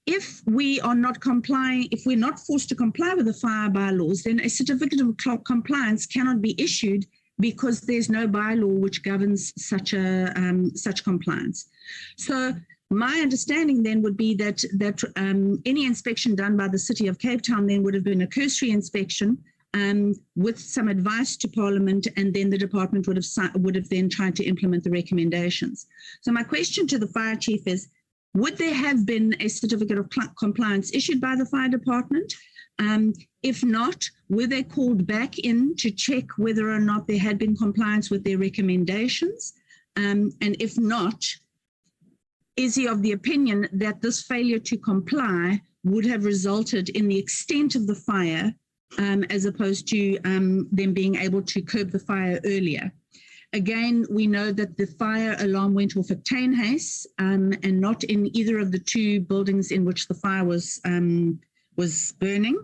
If we are not complying, if we're not forced to comply with the fire bylaws, then a certificate of compliance cannot be issued because there's no bylaw which governs such compliance. So my understanding then would be that any inspection done by the City of Cape Town then would have been a cursory inspection with some advice to Parliament, and then the department would have then tried to implement the recommendations. So my question to the fire chief is, would there have been a certificate of compliance issued by the fire department? If not, were they called back in to check whether or not there had been compliance with their recommendations? And if not, is he of the opinion that this failure to comply would have resulted in the extent of the fire as opposed to them being able to curb the fire earlier? Again, we know that the fire alarm went off at Tynhuys and not in either of the two buildings in which the fire was burning.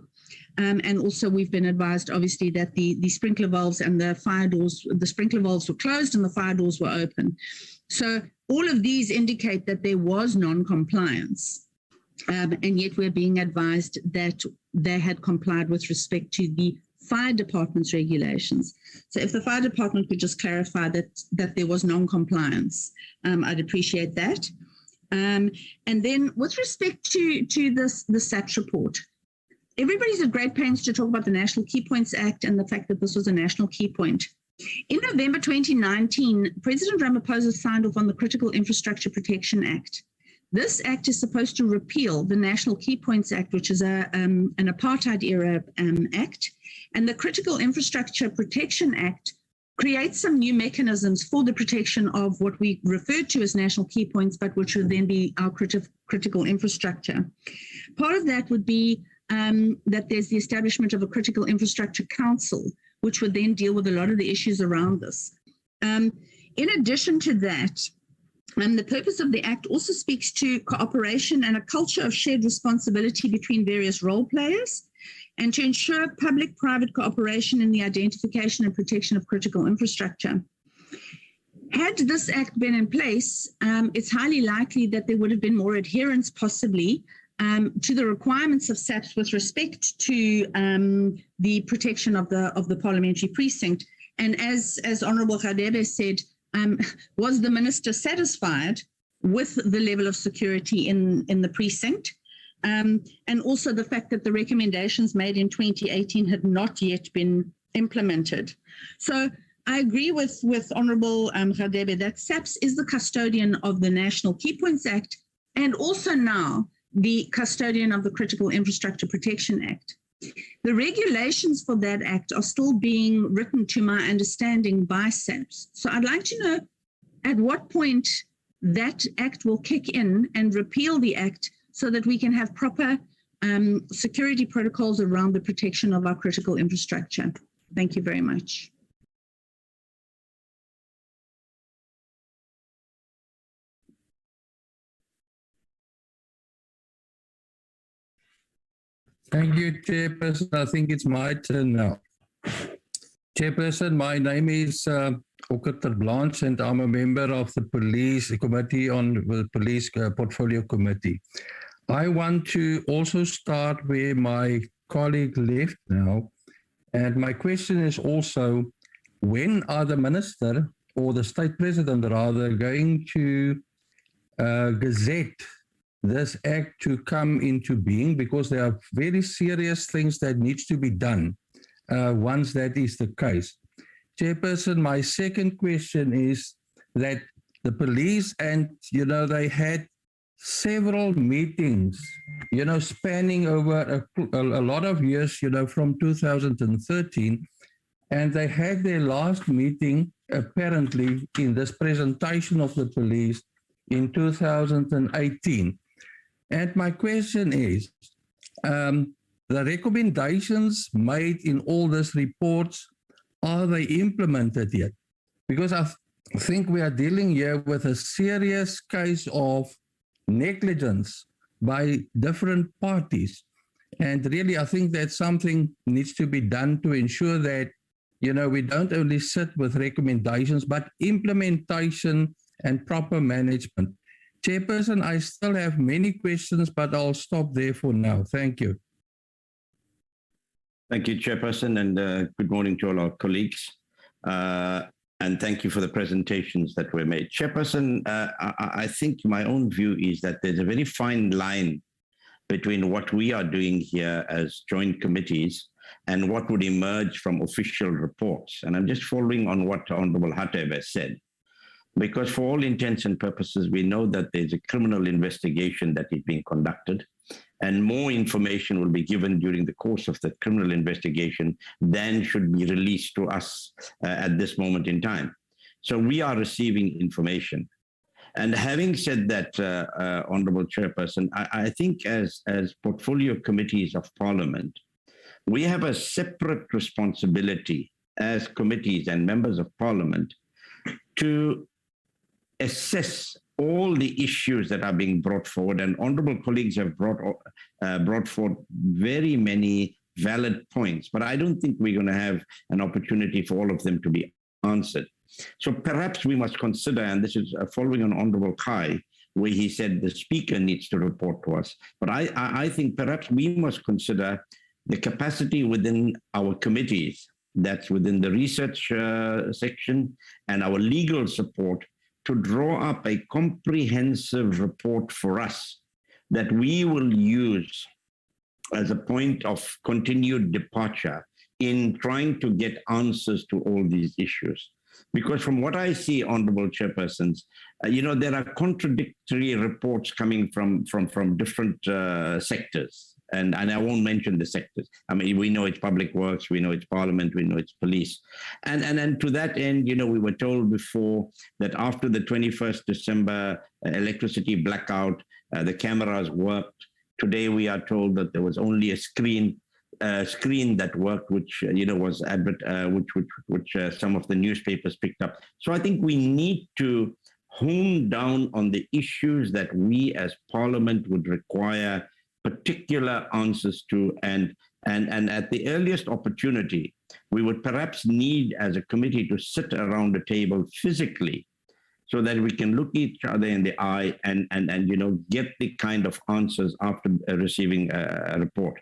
And also we've been advised, obviously, that the sprinkler valves and the fire doors, the sprinkler valves were closed and the fire doors were open. So all of these indicate that there was non-compliance. And yet we're being advised that they had complied with respect to the fire department's regulations. So if the fire department could just clarify that there was non-compliance, I'd appreciate that. And then with respect to the SAPS report, everybody's at great pains to talk about the National Key Points Act and the fact that this was a national key point. In November 2019, President Ramaphosa signed off on the Critical Infrastructure Protection Act. This act is supposed to repeal the National Key Points Act, which is an apartheid-era act, and the Critical Infrastructure Protection Act creates some new mechanisms for the protection of what we refer to as national key points, but which would then be our critical infrastructure. Part of that would be that there's the establishment of a Critical Infrastructure Council, which would then deal with a lot of the issues around this. In addition to that, the purpose of the Act also speaks to cooperation and a culture of shared responsibility between various role players, and to ensure public-private cooperation in the identification and protection of critical infrastructure. Had this Act been in place, it's highly likely that there would have been more adherence possibly to the requirements of SAPS with respect to the protection of the parliamentary precinct. And as Honourable Radebe said, was the minister satisfied with the level of security in the precinct? And also the fact that the recommendations made in 2018 had not yet been implemented. So I agree with Honourable Radebe that SAPS is the custodian of the National Key Points Act and also now the custodian of the Critical Infrastructure Protection Act. The regulations for that act are still being written, to my understanding, by SAPS. So I'd like to know at what point that act will kick in and repeal the act so that we can have proper security protocols around the protection of our critical infrastructure. Thank you very much. Thank you, Chairperson. I think it's my turn now. Chairperson, my name is Okater Blanche, and I'm a member of the Police Committee on the Police Portfolio Committee. I want to also start where my colleague left now, And my question is also, when are the minister or the state president rather going to gazette this act to come into being? Because there are very serious things that needs to be done once that is the case. Chairperson, my second question is that the police and, they had several meetings, spanning over a lot of years, from 2013, and they had their last meeting apparently in this presentation of the police in 2018. And my question is, the recommendations made in all these reports, are they implemented yet? Because I think we are dealing here with a serious case of negligence by different parties. And really, I think that something needs to be done to ensure that, we don't only sit with recommendations, but implementation and proper management. Chairperson, I still have many questions, but I'll stop there for now. Thank you. Thank you, Chairperson, and good morning to all our colleagues. And thank you for the presentations that were made. Chairperson, I think my own view is that there's a very fine line between what we are doing here as joint committees and what would emerge from official reports. And I'm just following on what Honorable Hateb has said, because for all intents and purposes, we know that there's a criminal investigation that is being conducted, and more information will be given during the course of the criminal investigation than should be released to us at this moment in time. So we are receiving information. And having said that, Honorable Chairperson, I think as portfolio committees of Parliament, we have a separate responsibility as committees and members of Parliament to assess all the issues that are being brought forward. And honorable colleagues have brought forward very many valid points, but I don't think we're going to have an opportunity for all of them to be answered. So perhaps we must consider, and this is following on Honorable Kai, where he said the speaker needs to report to us. But I think perhaps we must consider the capacity within our committees, that's within the research section and our legal support, to draw up a comprehensive report for us that we will use as a point of continued departure in trying to get answers to all these issues. Because from what I see, Honorable Chairpersons, there are contradictory reports coming from different sectors. And I won't mention the sectors. I mean, we know it's public works, we know it's Parliament, we know it's police. And to that end, we were told before that after the 21st December electricity blackout, the cameras worked. Today we are told that there was only a screen that worked, which was which some of the newspapers picked up. So I think we need to hone down on the issues that we as Parliament would require particular answers to, and at the earliest opportunity, we would perhaps need as a committee to sit around the table physically so that we can look each other in the eye and get the kind of answers after receiving a report.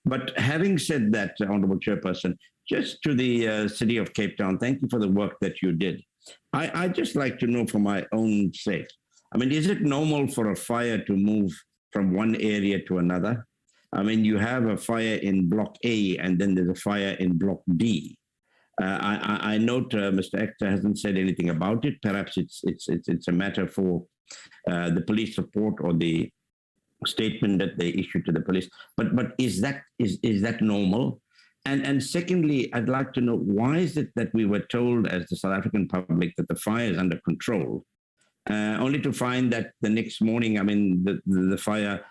But having said that, Honorable Chairperson, just to the City of Cape Town, thank you for the work that you did. I'd just like to know for my own sake, I mean, is it normal for a fire to move from one area to another? I mean, you have a fire in Block A and then there's a fire in Block D. I note Mr. Ekta hasn't said anything about it. Perhaps it's a matter for the police report or the statement that they issue to the police. But is that normal? And secondly, I'd like to know, why is it that we were told as the South African public that the fire is under control, only to find that the next morning, I mean, the fire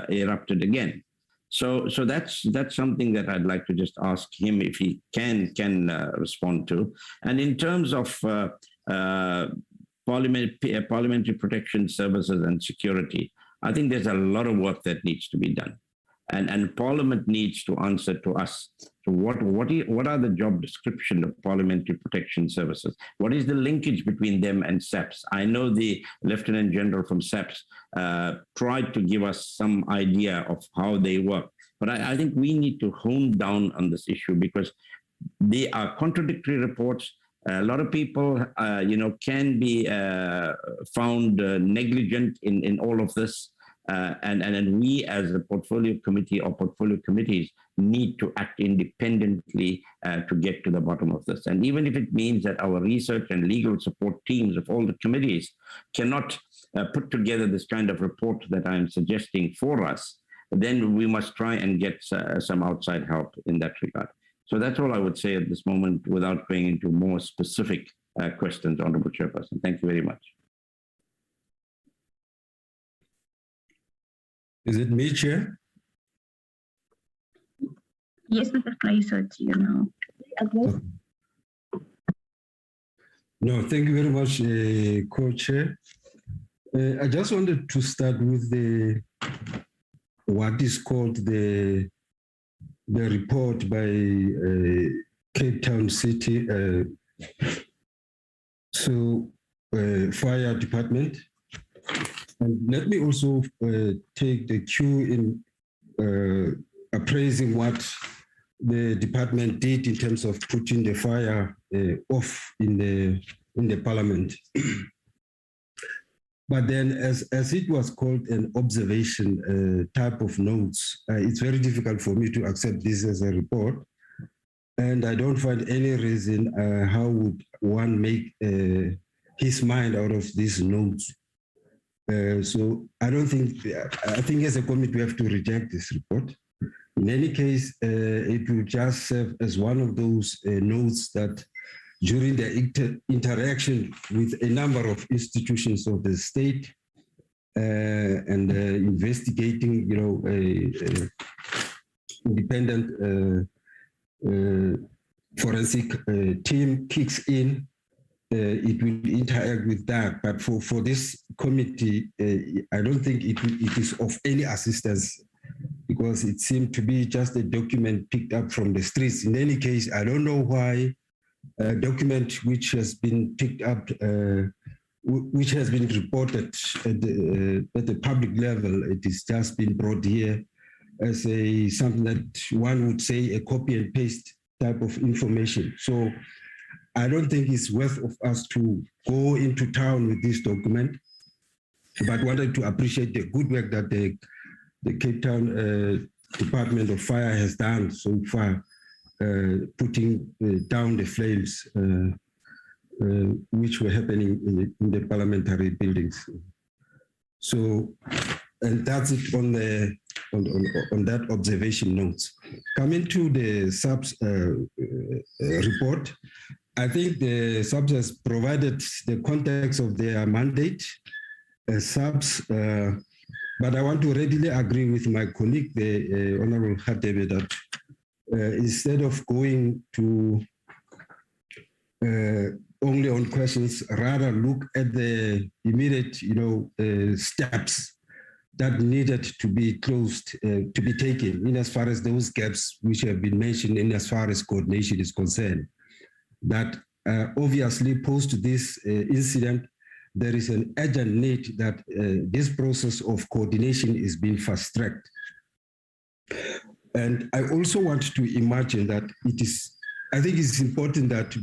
erupted again? So that's something that I'd like to just ask him if he can respond to. And in terms of parliamentary protection services and security, I think there's a lot of work that needs to be done. And Parliament needs to answer to us. So what are the job description of parliamentary protection services? What is the linkage between them and SAPS? I know the Lieutenant General from SAPS tried to give us some idea of how they work, But I think we need to hone down on this issue because they are contradictory reports. A lot of people, can be found negligent in all of this. And we as a portfolio committee or portfolio committees need to act independently to get to the bottom of this. And even if it means that our research and legal support teams of all the committees cannot put together this kind of report that I'm suggesting for us, then we must try and get some outside help in that regard. So that's all I would say at this moment without going into more specific questions, Honorable Chairperson. Thank you very much. Is it me, Chair? Yes, Mr. Clay, so it's you now. Okay. No, thank you very much, Co-Chair. I just wanted to start with what is called the report by Cape Town City Fire Department. And let me also take the cue in appraising what the department did in terms of putting the fire off in the Parliament. But then as it was called an observation type of notes, it's very difficult for me to accept this as a report. And I don't find any reason how would one make his mind out of these notes. So I think as a committee, we have to reject this report. In any case, it will just serve as one of those notes that during the interaction with a number of institutions of the state and investigating, independent forensic team kicks in, it will interact with that. But for this committee, I don't think it is of any assistance because it seemed to be just a document picked up from the streets. In any case, I don't know why a document which has been picked up, which has been reported at the public level, it is just been brought here as something that one would say a copy and paste type of information. So I don't think it's worth of us to go into town with this document, but wanted to appreciate the good work that the Cape Town Department of Fire has done so far, putting down the flames which were happening in the parliamentary buildings. So, and that's it on that observation notes. Coming to the SAPS report, I think the SAPS has provided the context of their mandate, SAPS, but I want to readily agree with my colleague, the Honorable Hadebe, that instead of going to only on questions, rather look at the immediate, steps that needed to be closed, to be taken in as far as those gaps which have been mentioned in as far as coordination is concerned. That obviously post this incident, there is an urgent need that this process of coordination is being fast-tracked. And I also want to imagine that I think it's important that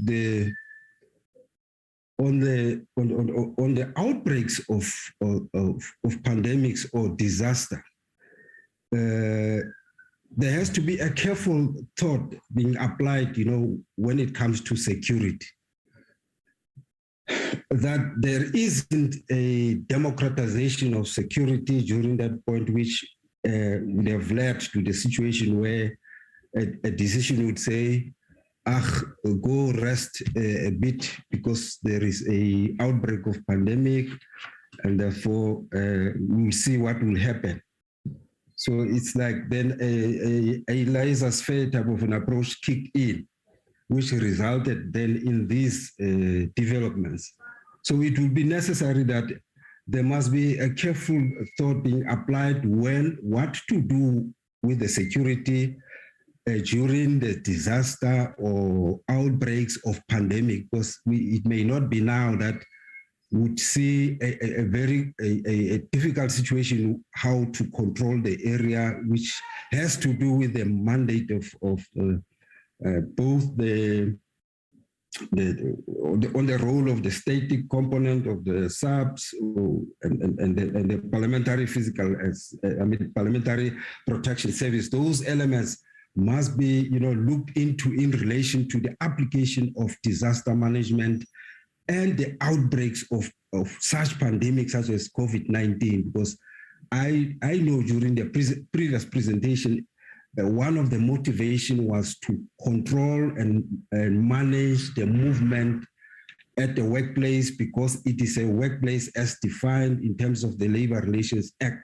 on the outbreaks of pandemics or disaster, there has to be a careful thought being applied, when it comes to security. That there isn't a democratization of security during that point, which would have led to the situation where a decision would say, go rest a bit because there is a outbreak of pandemic, and therefore we'll see what will happen. So it's like then a laissez-faire type of an approach kicked in, which resulted then in these developments. So it will be necessary that there must be a careful thought being applied when what to do with the security during the disaster or outbreaks of pandemic, because it may not be now that would see a very difficult situation how to control the area, which has to do with the mandate of both on the role of the static component of the SAPS and the parliamentary parliamentary protection service. Those elements must be, looked into in relation to the application of disaster management and the outbreaks of such pandemics such as COVID-19. Because I know during the previous presentation, one of the motivation was to control and manage the movement at the workplace, because it is a workplace as defined in terms of the Labor Relations Act.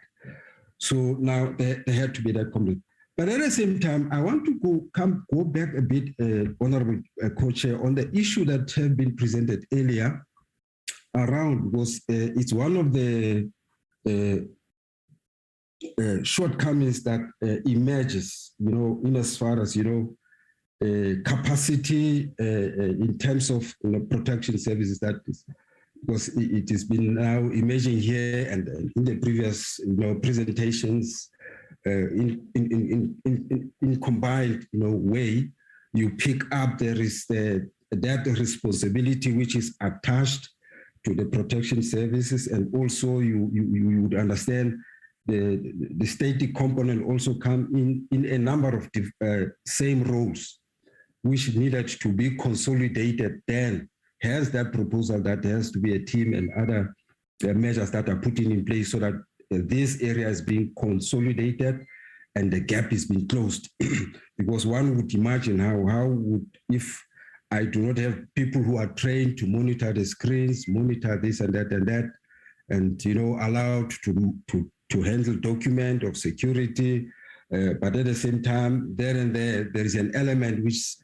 So now there had to be that complete. But at the same time, I want to go back a bit, Honorable Co-Chair, on the issue that have been presented earlier around, because it's one of the shortcomings that emerges, in as far as, capacity in terms of protection services, that is, because it has been now emerging here and in the previous presentations in combined way, you pick up there is that responsibility which is attached to the protection services, and also you would understand the static component also come in a number of same roles which needed to be consolidated. Then has that proposal that there has to be a team and other measures that are put in place so that this area is being consolidated and the gap is being closed. Because one would imagine how would, if I do not have people who are trained to monitor the screens, monitor this and that, and allowed to handle document of security, but at the same time, there is an element which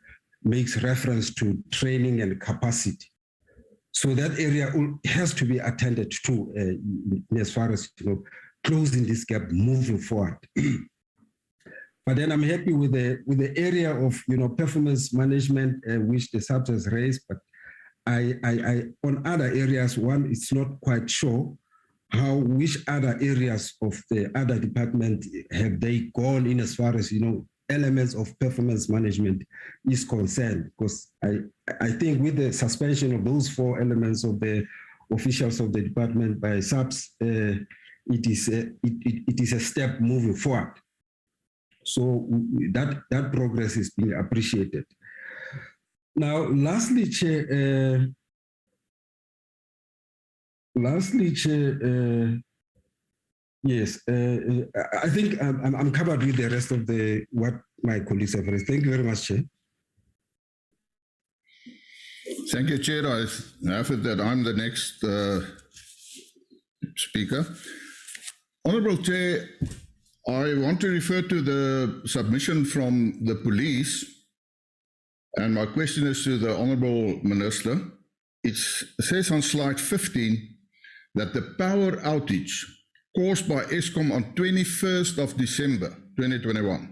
makes reference to training and capacity. So that area has to be attended to as far as closing this gap moving forward. But then I'm happy with the area of performance management which the SAPS has raised. But I on other areas, one is not quite sure which other areas of the other department have they gone in as far as elements of performance management is concerned. Because I think with the suspension of those 4 elements of the officials of the department by SAPS, it is a step moving forward. So that progress is being appreciated. Now, lastly, Chair, yes, I think I'm covered with the rest of what my colleagues have raised. Thank you very much, Chair. Thank you, Chair. I have it that I'm the next speaker. Honourable Chair, I want to refer to the submission from the police, and my question is to the Honourable Minister. It says on slide 15 that the power outage caused by Eskom on 21st of December 2021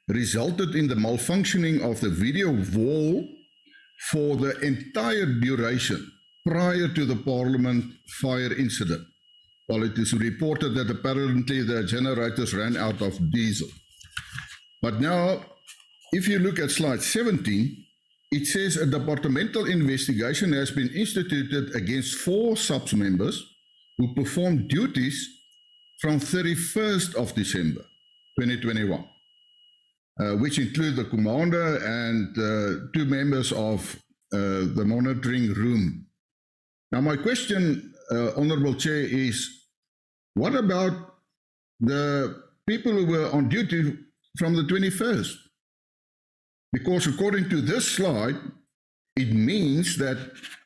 resulted in the malfunctioning of the video wall for the entire duration prior to the Parliament fire incident. Well, it is reported that apparently the generators ran out of diesel. But now, if you look at slide 17, it says a departmental investigation has been instituted against 4 SAPS members who performed duties from 31st of December 2021, which include the commander and 2 members of the monitoring room. Now, my question, Honourable Chair, is what about the people who were on duty from the 21st? Because according to this slide, it means that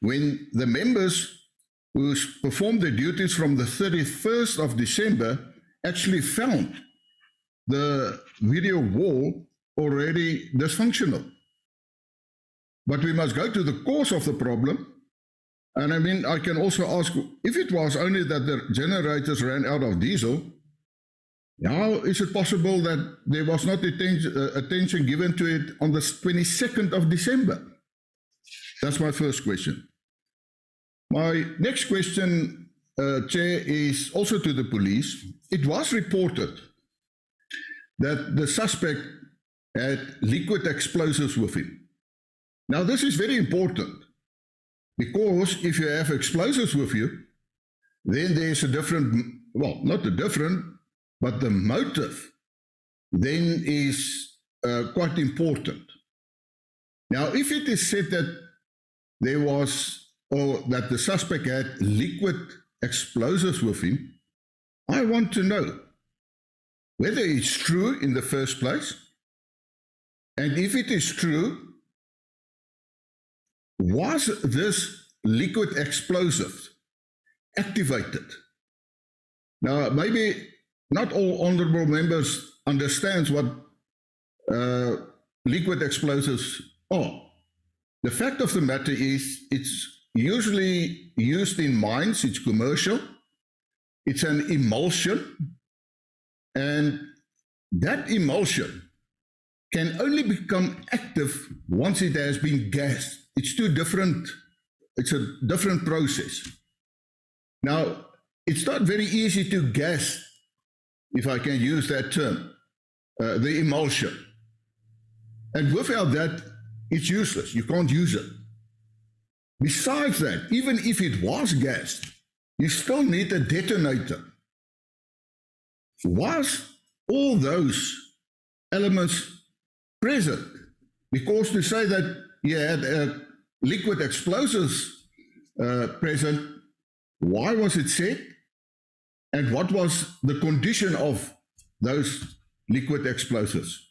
when the members who performed their duties from the 31st of December actually found the video wall already dysfunctional. But we must go to the cause of the problem. And I mean, I can also ask, if it was only that the generators ran out of diesel, how is it possible that there was not attention given to it on the 22nd of December? That's my first question. My next question, Chair, is also to the police. It was reported that the suspect had liquid explosives with him. Now, this is very important because if you have explosives with you, then there's a different, well, not a different, but the motive then is quite important. Now, if it is said that there was, or that the suspect had liquid explosives with him, I want to know whether it's true in the first place, and if it is true, was this liquid explosive activated? Now, maybe not all honorable members understands what liquid explosives are. The fact of the matter is it's usually used in mines, it's commercial, it's an emulsion, and that emulsion can only become active once it has been gassed. It's a different process. Now, it's not very easy to gas, if I can use that term, the emulsion. And without that, it's useless. You can't use it. Besides that, even if it was gassed, you still need a detonator. Was all those elements present? Because to say that you had liquid explosives present, why was it said? And what was the condition of those liquid explosives?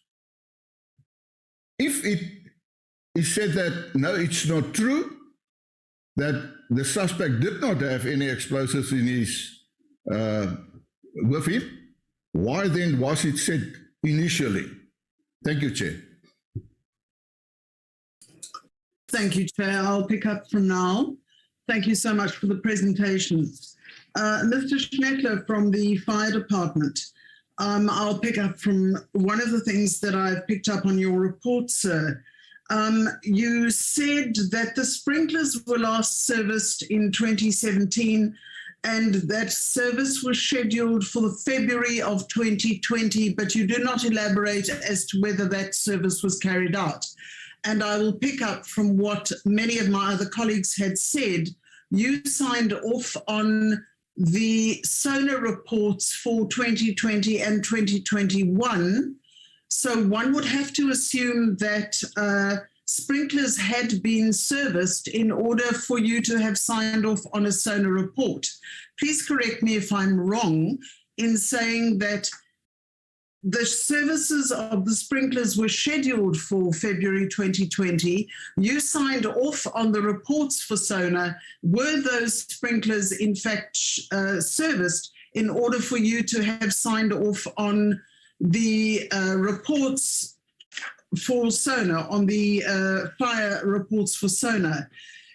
If it is said that, no, it's not true, that the suspect did not have any explosives in his, with him, why then was it said initially? Thank you, Chair. Thank you, Chair. I'll pick up from now. Thank you so much for the presentation. Mr. Schneckler from the Fire Department, I'll pick up from one of the things that I've picked up on your report, sir. You said that the sprinklers were last serviced in 2017 and that service was scheduled for the February of 2020, but you do not elaborate as to whether that service was carried out. And I will pick up from what many of my other colleagues had said. You signed off on the SONA reports for 2020 and 2021. So one would have to assume that sprinklers had been serviced in order for you to have signed off on a SONA report. Please correct me if I'm wrong in saying that the services of the sprinklers were scheduled for February 2020. You signed off on the reports for SONA. Were those sprinklers in fact serviced in order for you to have signed off on the reports for SONA, on the fire reports for SONA?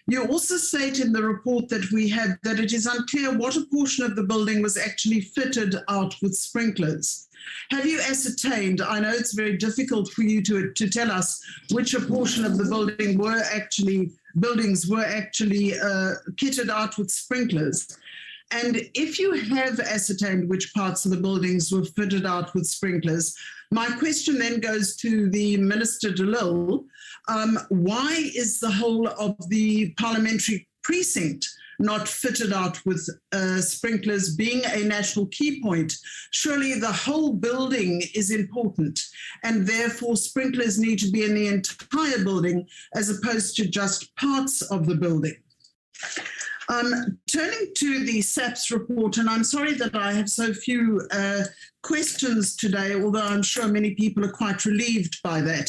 You also state in the report that we have that it is unclear what a portion of the building was actually fitted out with sprinklers. Have you ascertained, I know it's very difficult for you to tell us which a portion of the buildings were actually kitted out with sprinklers. And if you have ascertained which parts of the buildings were fitted out with sprinklers, my question then goes to the Minister de Lille. Why is the whole of the parliamentary precinct not fitted out with sprinklers, being a national key point? Surely the whole building is important, and therefore sprinklers need to be in the entire building as opposed to just parts of the building. Turning to the SAPS report, and I'm sorry that I have so few questions today, although I'm sure many people are quite relieved by that.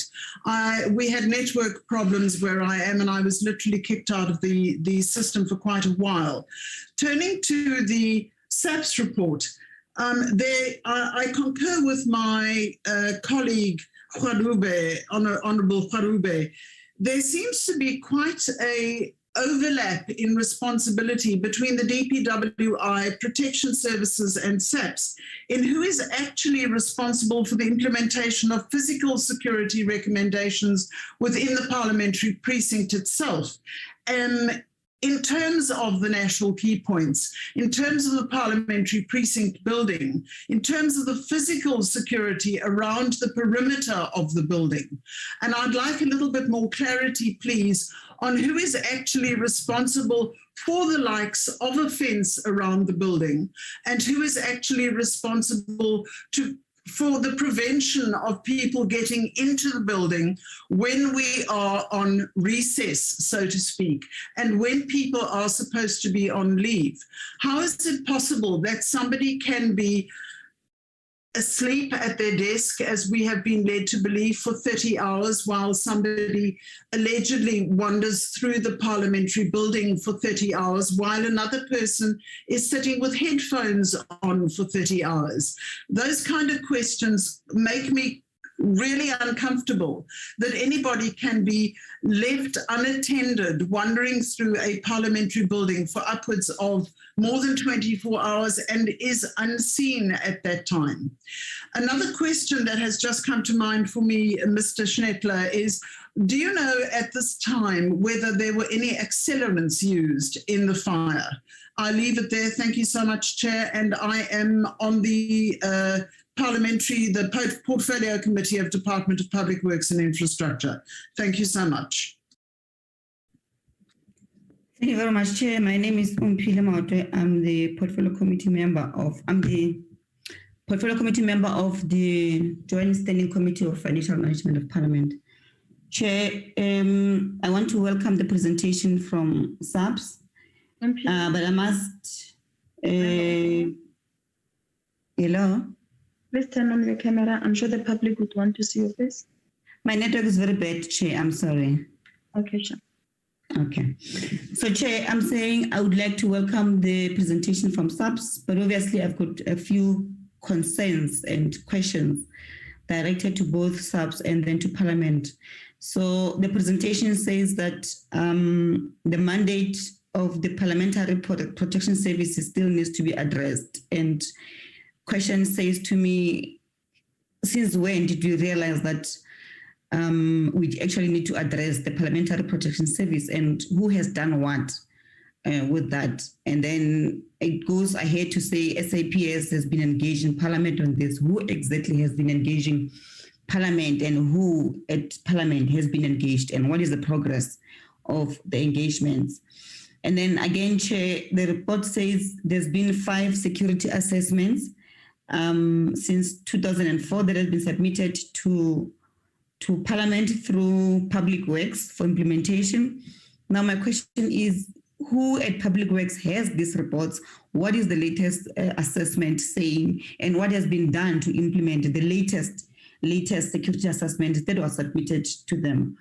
We had network problems where I am, and I was literally kicked out of the system for quite a while. Turning to the SAPS report, I concur with my colleague, Honourable Kharube. There seems to be quite a overlap in responsibility between the DPWI, Protection Services and SAPS in who is actually responsible for the implementation of physical security recommendations within the parliamentary precinct itself. in terms of the national key points, in terms of the parliamentary precinct building, in terms of the physical security around the perimeter of the building. And I'd like a little bit more clarity, please, on who is actually responsible for the likes of a fence around the building and who is actually responsible for the prevention of people getting into the building when we are on recess, so to speak, and when people are supposed to be on leave. How is it possible that somebody can be asleep at their desk, as we have been led to believe, for 30 hours while somebody allegedly wanders through the parliamentary building for 30 hours while another person is sitting with headphones on for 30 hours? Those kind of questions make me really uncomfortable, that anybody can be left unattended wandering through a parliamentary building for upwards of more than 24 hours and is unseen at that time. Another question that has just come to mind for me, Mr. Schnettler, is, do you know at this time whether there were any accelerants used in the fire? I leave it there. Thank you so much, Chair. And I am on the the Portfolio Committee of Department of Public Works and Infrastructure. Thank you so much. Thank you very much, Chair. My name is Umpile Maotwe. I'm the Portfolio Committee member of the Joint Standing Committee of Financial Management of Parliament. Chair, I want to welcome the presentation from SAPS, but I must. Hello. Please turn on your camera. I'm sure the public would want to see your face. My network is very bad, Chair. I'm sorry. Okay, sure. Okay. So, Chair, I'm saying I would like to welcome the presentation from SAPS, but obviously I've got a few concerns and questions directed to both SAPS and then to Parliament. So the presentation says that the mandate of the Parliamentary Protection Services still needs to be addressed. And question says to me, since when did we realize that we actually need to address the Parliamentary Protection Service and who has done what with that? And then it goes ahead to say SAPS has been engaged in Parliament on this. Who exactly has been engaging Parliament and who at Parliament has been engaged and what is the progress of the engagements? And then again, Chair, the report says there's been 5 security assessments since 2004 that have been submitted to Parliament through Public Works for implementation. Now, my question is, who at Public Works has these reports? What is the latest assessment saying, and what has been done to implement the latest security assessment that was submitted to them?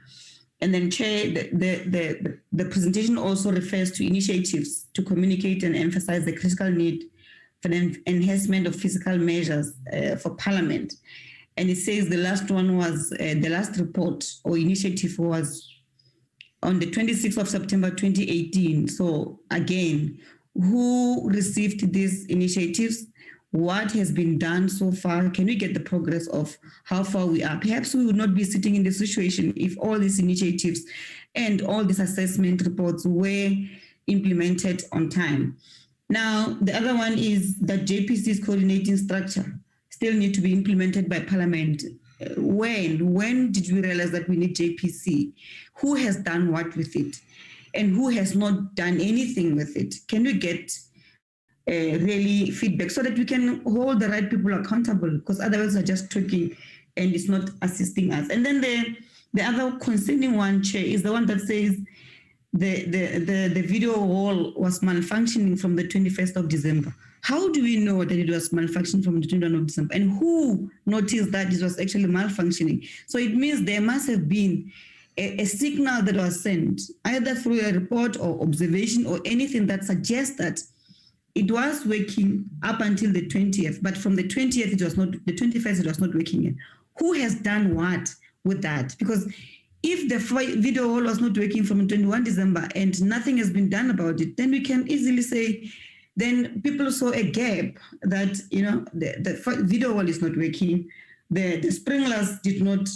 And then, Chair, the presentation also refers to initiatives to communicate and emphasize the critical need for the enhancement of physical measures for Parliament. And it says the last one was, the last report or initiative was on the 26th of September 2018. So again, who received these initiatives? What has been done so far? Can we get the progress of how far we are? Perhaps we would not be sitting in this situation if all these initiatives and all these assessment reports were implemented on time. Now, the other one is that JPC's coordinating structure still need to be implemented by Parliament. When did we realize that we need JPC? Who has done what with it? And who has not done anything with it? Can we get really feedback so that we can hold the right people accountable? Because otherwise we're just talking and it's not assisting us. And then the other concerning one, Chair, is the one that says the video wall was malfunctioning from the 21st of December. How do we know that it was malfunctioning from the 21st of December? And who noticed that it was actually malfunctioning? So it means there must have been a signal that was sent, either through a report or observation or anything that suggests that it was working up until the 20th, but from the 20th, it was not, the 21st, it was not working yet. Who has done what with that? Because if the video wall was not working from 21 December and nothing has been done about it, then we can easily say, then people saw a gap that, you know, the video wall is not working, the sprinklers did not,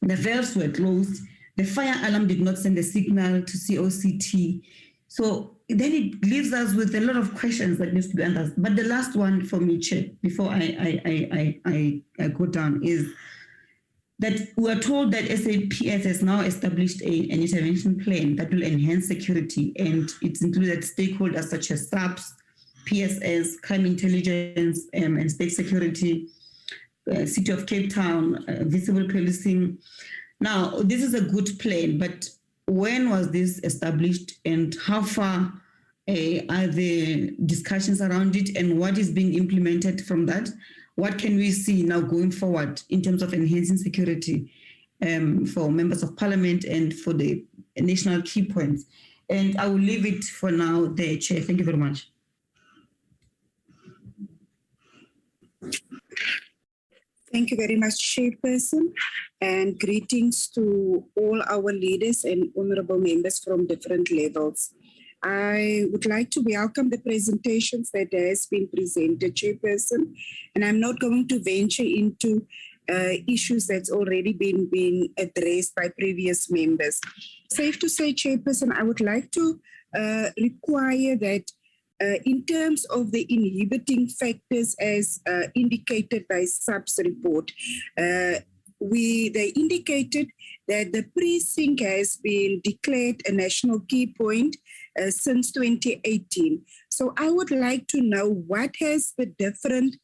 the valves were closed, the fire alarm did not send a signal to COCT. So then it leaves us with a lot of questions that needs to be answered. But the last one for me, Chair, before I go down, is that we are told that SAPS has now established an intervention plan that will enhance security, and it's included stakeholders such as SAPS, PSS, crime intelligence, and state security, City of Cape Town, visible policing. Now, this is a good plan, but when was this established, and how far are the discussions around it, and what is being implemented from that? What can we see now going forward in terms of enhancing security for members of parliament and for the national key points? And I will leave it for now there, Chair. Thank you very much. Thank you very much, Chairperson, and greetings to all our leaders and honorable members from different levels. I would like to welcome the presentations that has been presented, Chairperson, and I'm not going to venture into issues that's already been addressed by previous members. Safe to say, Chairperson, I would like to require that in terms of the inhibiting factors as indicated by SAPS report, they indicated that the precinct has been declared a national key point since 2018. So I would like to know what has the different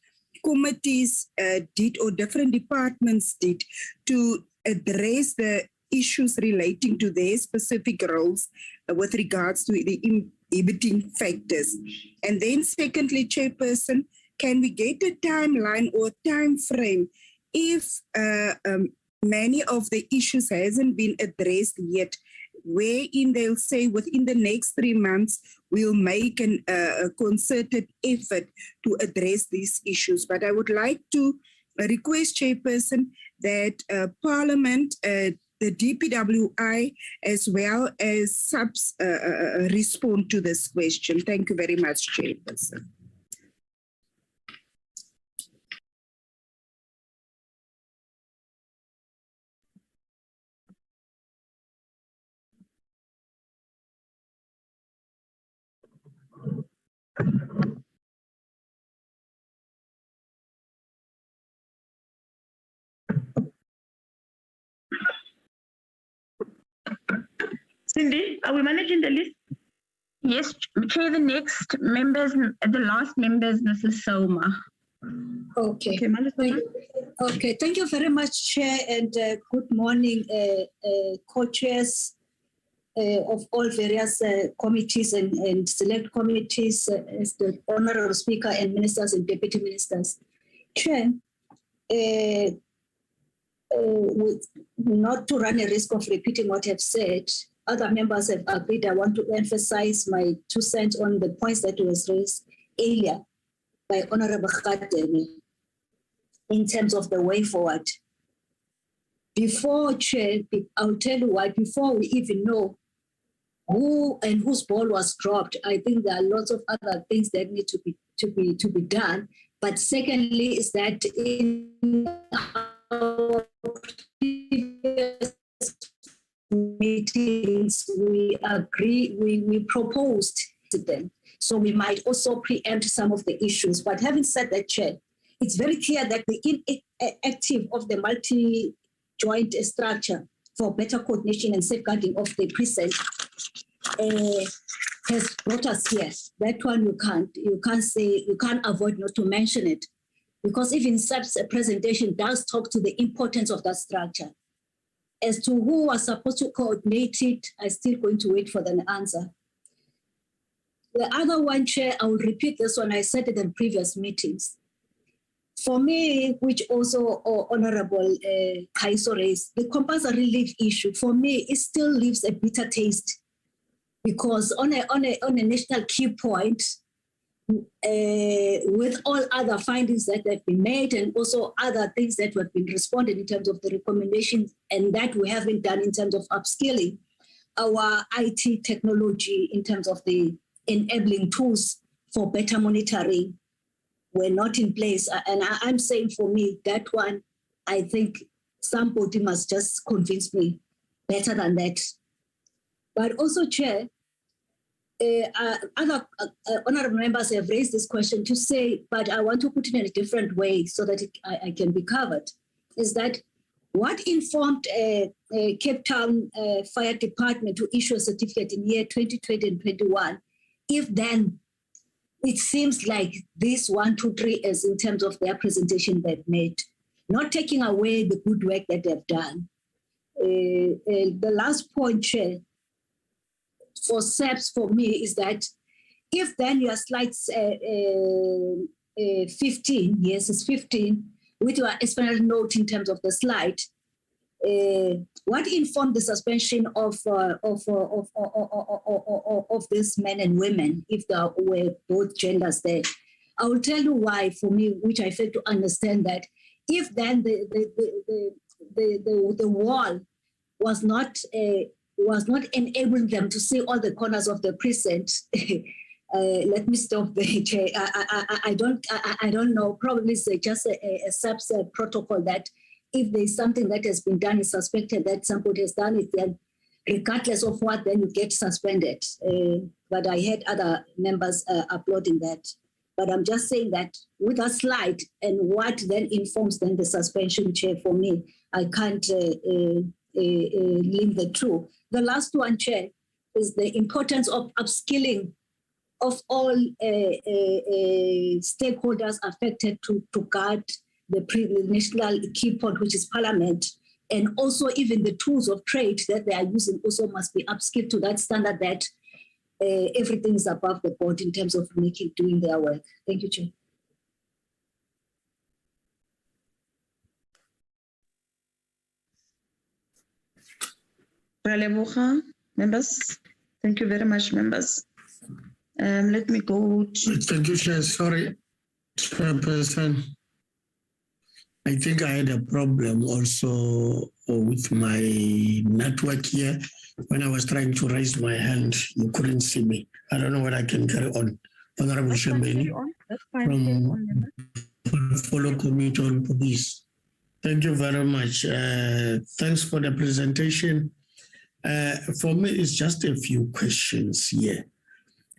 committees did or different departments did to address the issues relating to their specific roles with regards to the inhibiting factors. And then secondly, Chairperson, can we get a timeline or time frame if many of the issues hasn't been addressed yet, wherein they'll say within the next 3 months, we'll make a concerted effort to address these issues. But I would like to request, Chairperson, that Parliament, the DPWI, as well as SAPS respond to this question. Thank you very much, Chairperson. Cindy, are we managing the list? Yes, Chair, the next members, the last member is Mrs. Soma. Okay. Okay, thank you very much, Chair, and good morning, co-chairs of all various committees and select committees, as the Honourable Speaker and ministers and deputy ministers. Chair, not to run a risk of repeating what I've said, other members have agreed. I want to emphasize my 2 cents on the points that was raised earlier by Honourable Khatemi in terms of the way forward. Before, Chair, I'll tell you why, before we even know who and whose ball was dropped, I think there are lots of other things that need to be done. But secondly, is that in our previous meetings, we proposed to them. So we might also preempt some of the issues. But having said that, Chair, it's very clear that the inactive of the multi-joint structure for better coordination and safeguarding of the precinct has brought us here. That one you can't avoid not to mention it, because even SAP's presentation does talk to the importance of that structure. As to who was supposed to coordinate it, I'm still going to wait for the answer. The other one, Chair, I will repeat this one, I said it in previous meetings. For me, which also Honourable Kaiso raised, the compulsory leave issue, for me, it still leaves a bitter taste, because on a national key point, with all other findings that have been made and also other things that have been responded in terms of the recommendations and that we haven't done in terms of upskilling our IT technology in terms of the enabling tools for better monitoring were not in place. And I'm saying for me, that one, I think somebody must just convince me better than that. But also, Chair, other honorable members have raised this question to say, but I want to put it in a different way so that I can be covered, is that what informed Cape Town Fire Department to issue a certificate in year 2020 and 21, if then it seems like this 1, 2, 3 is in terms of their presentation they've made, not taking away the good work that they've done. The last point, Chair, for SAPS for me is that if then your slides 15, yes, it's 15, with your explanatory note in terms of the slide, what informed the suspension of these men and women, if there were both genders there? I will tell you why, for me, which I fail to understand that if then the wall was not enabling them to see all the corners of the precinct. Let me stop there, Chair. I don't know. Probably it's just a SAPS protocol that if there's something that has been done, is suspected that somebody has done it, then regardless of what, then you get suspended. But I had other members applauding that. But I'm just saying that with a slide and what then informs then the suspension, Chair, for me, I can't link the two. The last one, Chair, is the importance of upskilling of all stakeholders affected to guard the national key point, which is Parliament, and also even the tools of trade that they are using also must be upskilled to that standard that everything is above the board in terms of doing their work. Thank you, Chair. Members, thank you very much, members. Let me go to... Thank you, Chair. Sorry, Chairperson. I think I had a problem also with my network here. When I was trying to raise my hand, you couldn't see me. I don't know what I can carry on. Honorable Shembeni from Follow Committee on Police. Thank you very much. Thanks for the presentation. For me, it's just a few questions here.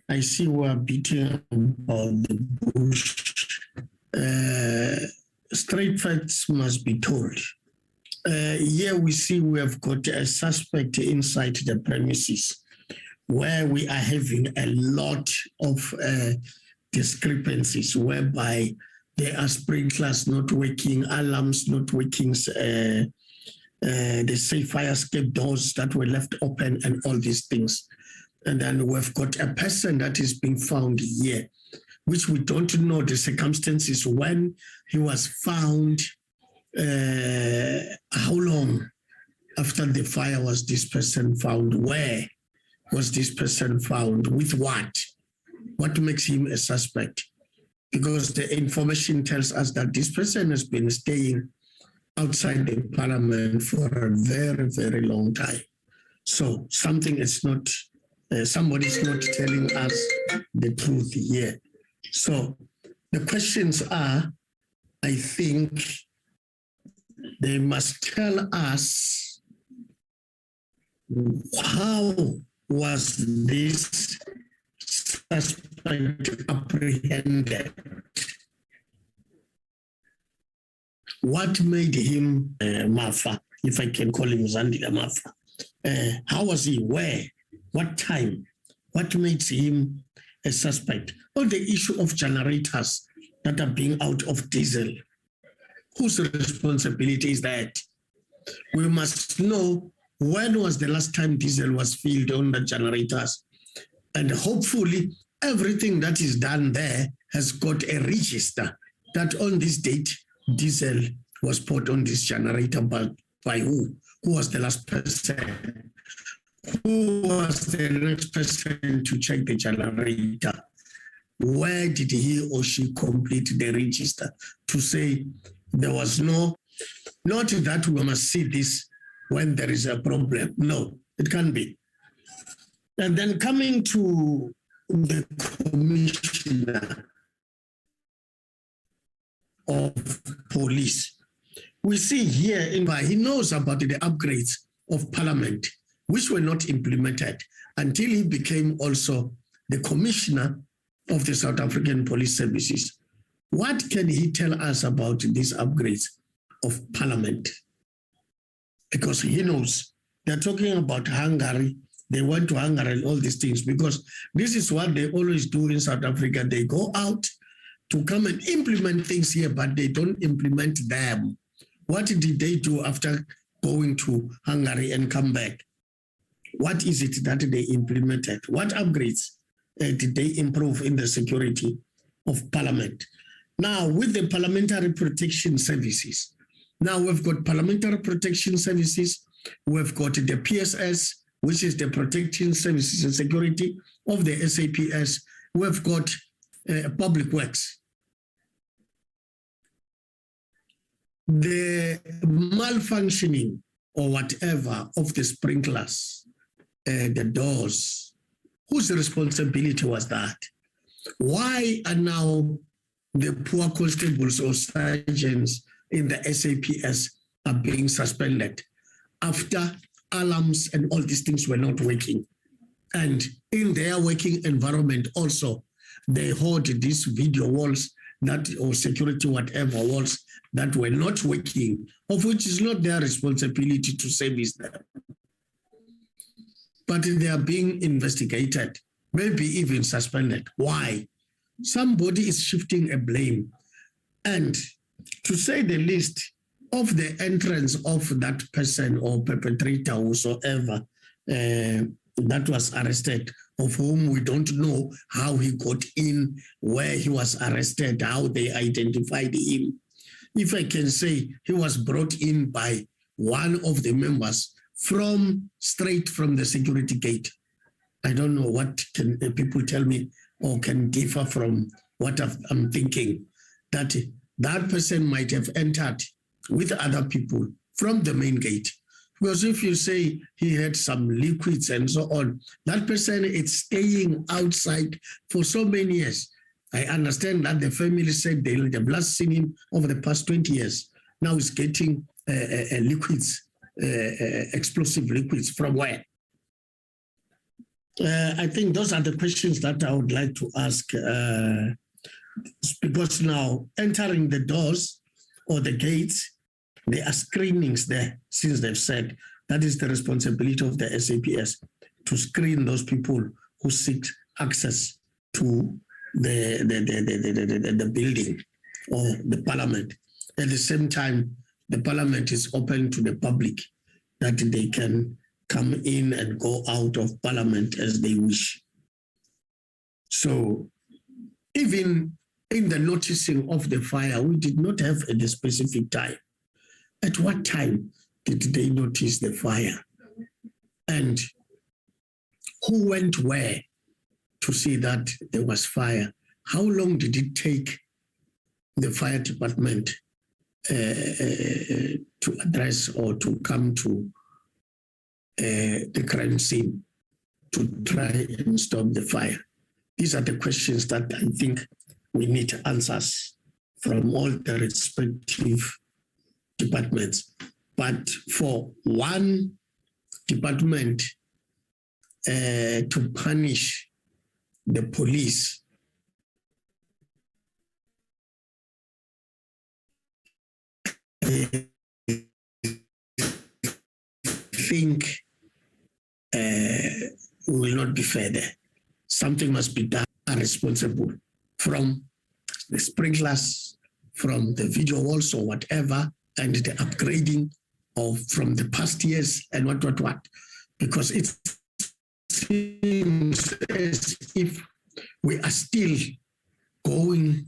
I see we are beating about the bush. Straight facts must be told. Here we see we have got a suspect inside the premises where we are having a lot of discrepancies whereby there are sprinklers not working, alarms not working, the safe fire escape doors that were left open and all these things. And then we've got a person that is being found here, which we don't know the circumstances when he was found, how long after the fire was this person found, where was this person found, with what makes him a suspect? Because the information tells us that this person has been staying outside the Parliament for a very, very long time. So something is not, somebody's not telling us the truth here. So the questions are, I think they must tell us how was this suspect apprehended? What made him Mafa, if I can call him Zandile Mafa? How was he? Where? What time? What makes him a suspect? Or the issue of generators that are being out of diesel. Whose responsibility is that? We must know when was the last time diesel was filled on the generators. And hopefully everything that is done there has got a register that on this date, diesel was put on this generator, but by who? Who was the last person? Who was the next person to check the generator? Where did he or she complete the register to say there was no, not that we must see this when there is a problem. No, it can't be. And then coming to the commissioner of police, we see here he knows about the upgrades of Parliament, which were not implemented until he became also the Commissioner of the South African Police Services. What can he tell us about these upgrades of Parliament? Because he knows they're talking about Hungary. They went to Hungary and all these things, because this is what they always do in South Africa. They go out to come and implement things here, but they don't implement them. What did they do after going to Hungary and come back? What is it that they implemented? What upgrades did they improve in the security of Parliament? Now, with the Parliamentary Protection Services, now we've got Parliamentary Protection Services, we've got the PSS, which is the Protection Services and Security of the SAPS, we've got Public Works. The malfunctioning or whatever of the sprinklers, the doors, whose responsibility was that? Why are now the poor constables or sergeants in the SAPS are being suspended after alarms and all these things were not working? And in their working environment also, they hold these video walls that, or security whatever walls that were not working, of which is not their responsibility to service them. But they are being investigated, maybe even suspended. Why? Somebody is shifting a blame. And to say the least, of the entrance of that person or perpetrator whosoever that was arrested, of whom we don't know how he got in, where he was arrested, how they identified him. If I can say, he was brought in by one of the members straight from the security gate. I don't know what can people tell me or can differ from what I'm thinking, that that person might have entered with other people from the main gate. Because if you say he had some liquids and so on, that person is staying outside for so many years. I understand that the family said they've last seen him over the past 20 years. Now he's getting liquids, explosive liquids from where? I think those are the questions that I would like to ask, because now entering the doors or the gates, there are screenings there, since they've said that is the responsibility of the SAPS to screen those people who seek access to the building or the Parliament. At the same time, the Parliament is open to the public, that they can come in and go out of Parliament as they wish. So even in the noticing of the fire, we did not have a specific time. At what time did they notice the fire? And who went where to see that there was fire? How long did it take the fire department to address or to come to the crime scene to try and stop the fire? These are the questions that I think we need answers from all the respective departments. But for one department to punish the police, I think will not be fair there. Something must be done responsible, from the sprinklers, from the video walls or whatever, and the upgrading of from the past years and what, because it seems as if we are still going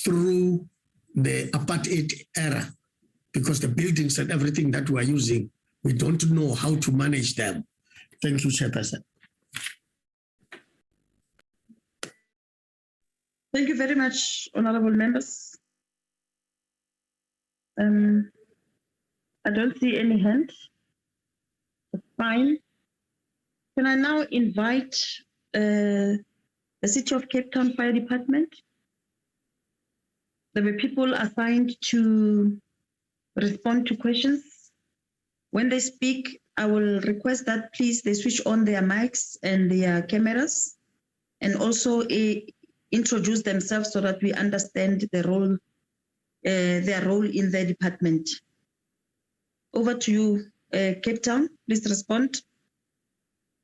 through the apartheid era, because the buildings and everything that we are using, we don't know how to manage them. Thank you, Chairperson. Thank you very much, honorable members. I don't see any hands. That's fine. Can I now invite the City of Cape Town Fire Department? There were people assigned to respond to questions. When they speak, I will request that please they switch on their mics and their cameras and also introduce themselves so that we understand the role, their role in the department. Over to you, Cape Town. Please respond.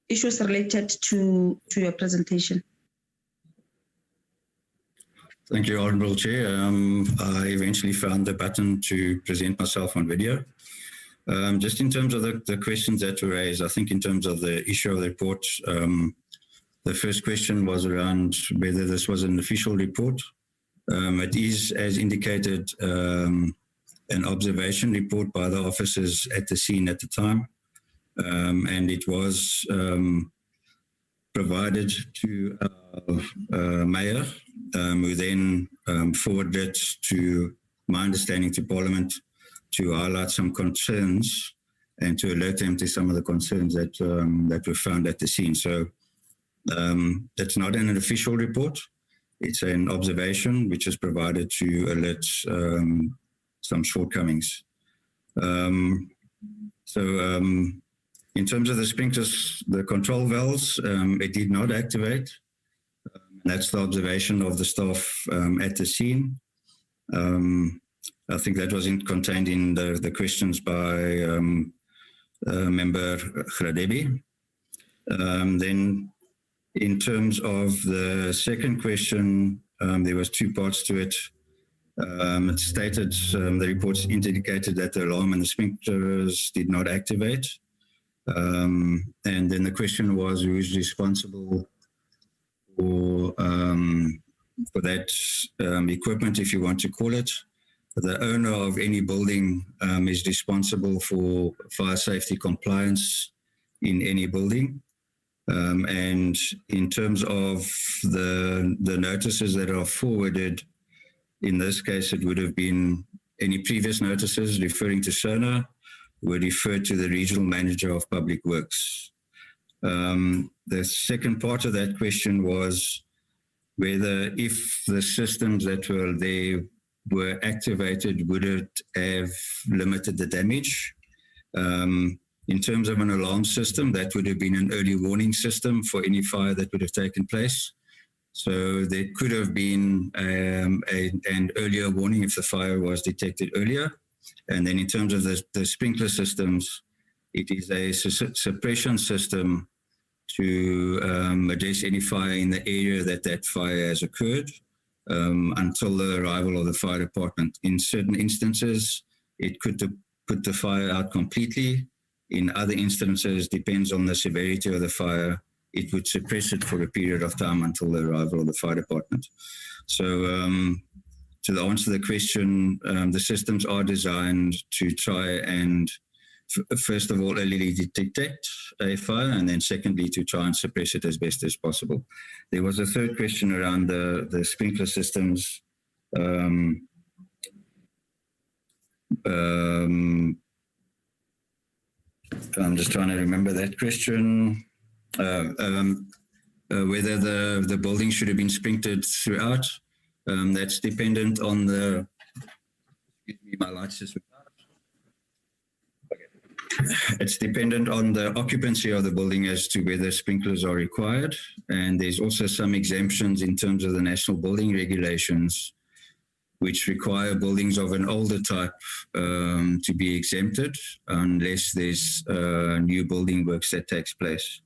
Issues related to your presentation. Thank you, Honourable Chair. I eventually found the button to present myself on video. Just in terms of the questions that were raised, I think in terms of the issue of the report, the first question was around whether this was an official report. It is, as indicated, an observation report by the officers at the scene at the time, and it was provided to our mayor, who then forwarded it, to my understanding, to Parliament to highlight some concerns and to alert them to some of the concerns that that were found at the scene. So it's not an official report. It's an observation which is provided to alert some shortcomings. In terms of the sprinklers, the control valves, it did not activate. That's the observation of the staff at the scene. I think that was contained in the questions by Member Gradebi. Then in terms of the second question, there was two parts to it. It stated, the reports indicated that the alarm and the sprinklers did not activate. And then the question was, who is responsible for that equipment, if you want to call it. The owner of any building is responsible for fire safety compliance in any building. And in terms of the notices that are forwarded, in this case, it would have been any previous notices referring to SONA were referred to the regional manager of public works. The second part of that question was whether if the systems that were there were activated, would it have limited the damage? In terms of an alarm system, that would have been an early warning system for any fire that would have taken place. So there could have been an earlier warning if the fire was detected earlier. And then in terms of the sprinkler systems, it is a suppression system to address any fire in the area that fire has occurred until the arrival of the fire department. In certain instances, it could put the fire out completely. In other instances, depends on the severity of the fire, it would suppress it for a period of time until the arrival of the fire department. So to answer the question, the systems are designed to try and first of all, early detect a fire, and then secondly, to try and suppress it as best as possible. There was a third question around the sprinkler systems. I'm just trying to remember that question. Whether the building should have been sprinkled throughout. That's dependent on the, excuse me, my lights just went out. It's dependent on the occupancy of the building as to whether sprinklers are required. And there's also some exemptions in terms of the national building regulations, which require buildings of an older type to be exempted unless there's new building works that takes place.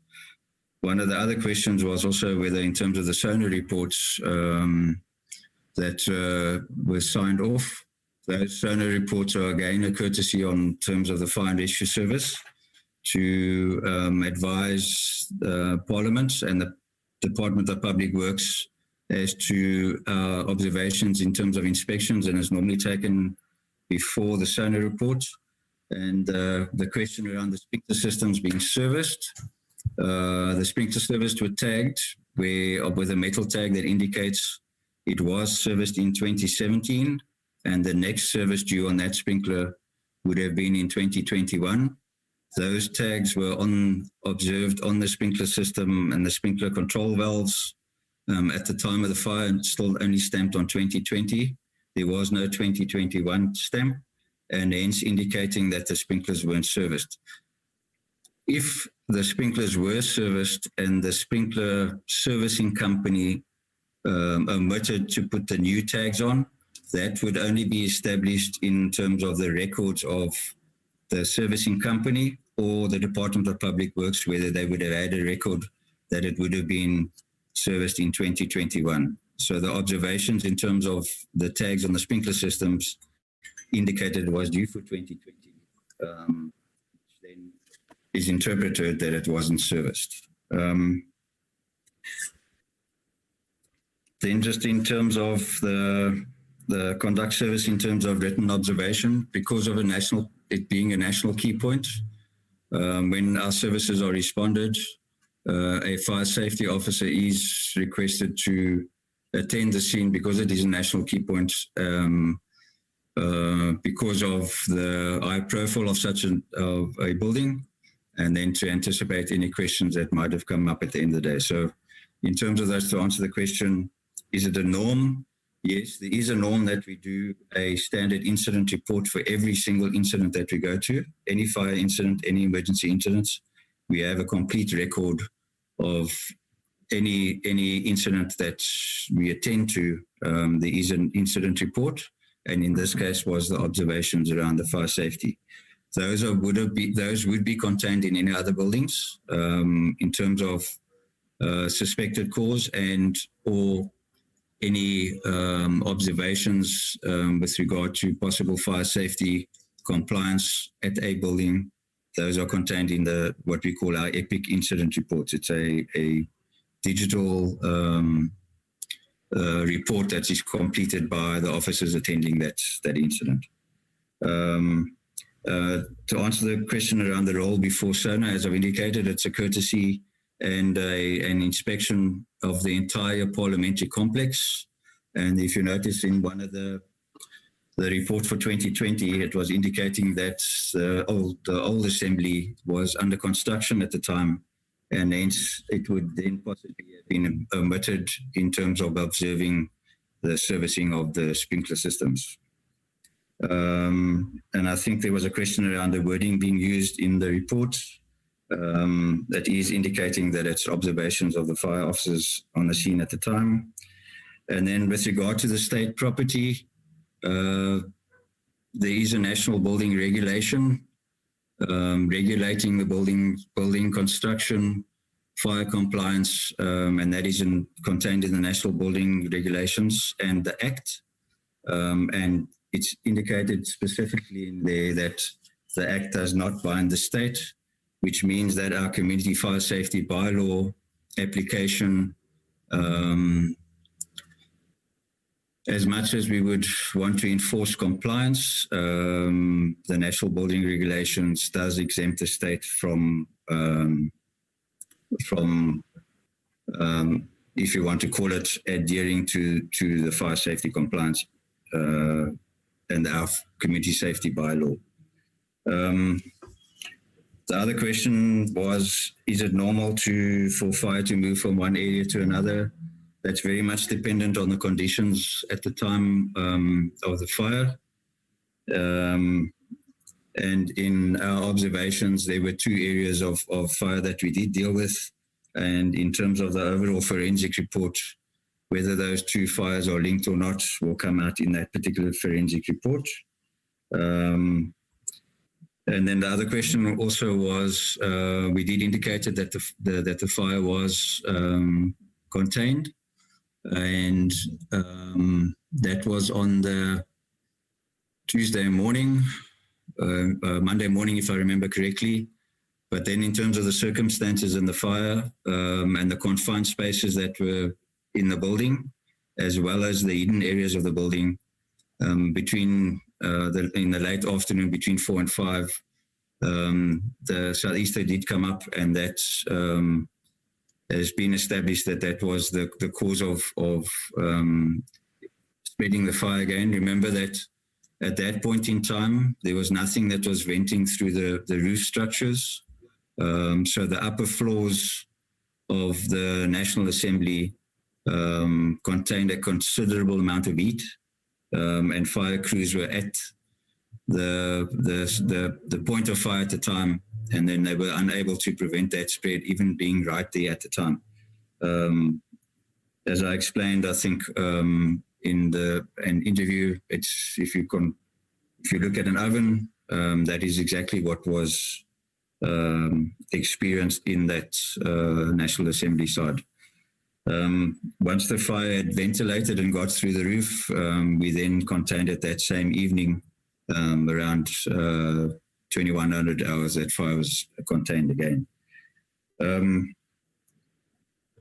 One of the other questions was also whether in terms of the SONA reports that were signed off, those SONA reports are again a courtesy on terms of the Fire and Rescue Service to advise Parliament and the Department of Public Works as to observations in terms of inspections, and is normally taken before the SONA report. And the question around the sprinkler systems being serviced, the sprinkler service were tagged with a metal tag that indicates it was serviced in 2017, and the next service due on that sprinkler would have been in 2021. Those tags were observed on the sprinkler system and the sprinkler control valves at the time of the fire, and still only stamped on 2020. There was no 2021 stamp, and hence indicating that the sprinklers weren't serviced. if the sprinklers were serviced and the sprinkler servicing company omitted to put the new tags on, that would only be established in terms of the records of the servicing company or the Department of Public Works, whether they would have had a record that it would have been serviced in 2021. So the observations in terms of the tags on the sprinkler systems indicated it was due for 2020. Then is interpreted that it wasn't serviced. Then just in terms of the conduct service, in terms of written observation, because of it being a national key point, when our services are responded, a fire safety officer is requested to attend the scene because it is a national key point, because of the high profile of such a building, and then to anticipate any questions that might have come up at the end of the day. So in terms of those, to answer the question, is it a norm? Yes, there is a norm that we do a standard incident report for every single incident that we go to. Any fire incident, any emergency incidents, we have a complete record of any incident that we attend to. There is an incident report, and in this case was the observations around the fire safety. Those would be contained in any other buildings in terms of suspected cause and or any observations with regard to possible fire safety compliance at a building. Those are contained in what we call our EPIC incident reports. It's a digital report that is completed by the officers attending that incident. To answer the question around the role before SONA, as I've indicated, it's a courtesy and an inspection of the entire parliamentary complex. And if you notice in one of the report for 2020, it was indicating that the old assembly was under construction at the time, and hence it would then possibly have been omitted in terms of observing the servicing of the sprinkler systems. And I think there was a question around the wording being used in the report that is indicating that it's observations of the fire officers on the scene at the time. And then with regard to the state property, there is a national building regulation regulating the building construction, fire compliance, and that is contained in the National Building Regulations and the Act. And it's indicated specifically in there that the Act does not bind the state, which means that our community fire safety bylaw application, as much as we would want to enforce compliance, the National Building Regulations does exempt the state from if you want to call it, adhering to the fire safety compliance and our community safety bylaw. The other question was, is it normal for fire to move from one area to another? That's very much dependent on the conditions at the time of the fire. And in our observations, there were two areas of fire that we did deal with. And in terms of the overall forensic report, whether those two fires are linked or not will come out in that particular forensic report. And then the other question also was, we did indicate that the fire was contained, and that was on the Tuesday morning, Monday morning, if I remember correctly. But then in terms of the circumstances in the fire and the confined spaces that were in the building, as well as the hidden areas of the building, in the late afternoon between 4 and 5, the southeaster did come up, and that has been established that was the cause of spreading the fire again. Remember that at that point in time, there was nothing that was venting through the roof structures. So the upper floors of the National Assembly contained a considerable amount of heat, and fire crews were at the point of fire at the time, and then they were unable to prevent that spread, even being right there at the time. As I explained, I think in an interview, it's if you look at an oven, that is exactly what was experienced in that National Assembly side. Once the fire had ventilated and got through the roof, we then contained it that same evening, around 2100 hours, that fire was contained again.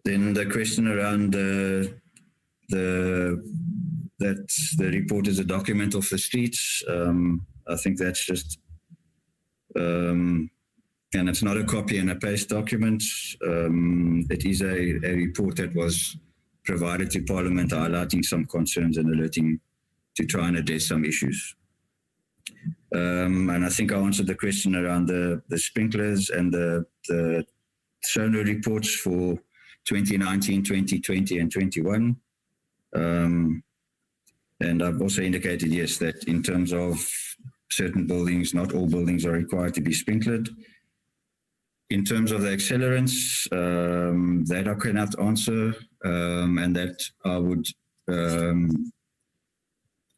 Then the question around that the report is a document of the streets, I think that's just, and it's not a copy and a paste document. It is a report that was provided to Parliament, highlighting some concerns and alerting to try and address some issues. And I think I answered the question around the sprinklers and the sonar reports for 2019, 2020 and 21. And I've also indicated, yes, that in terms of certain buildings, not all buildings are required to be sprinkled. In terms of the accelerants, that I cannot answer, and that I would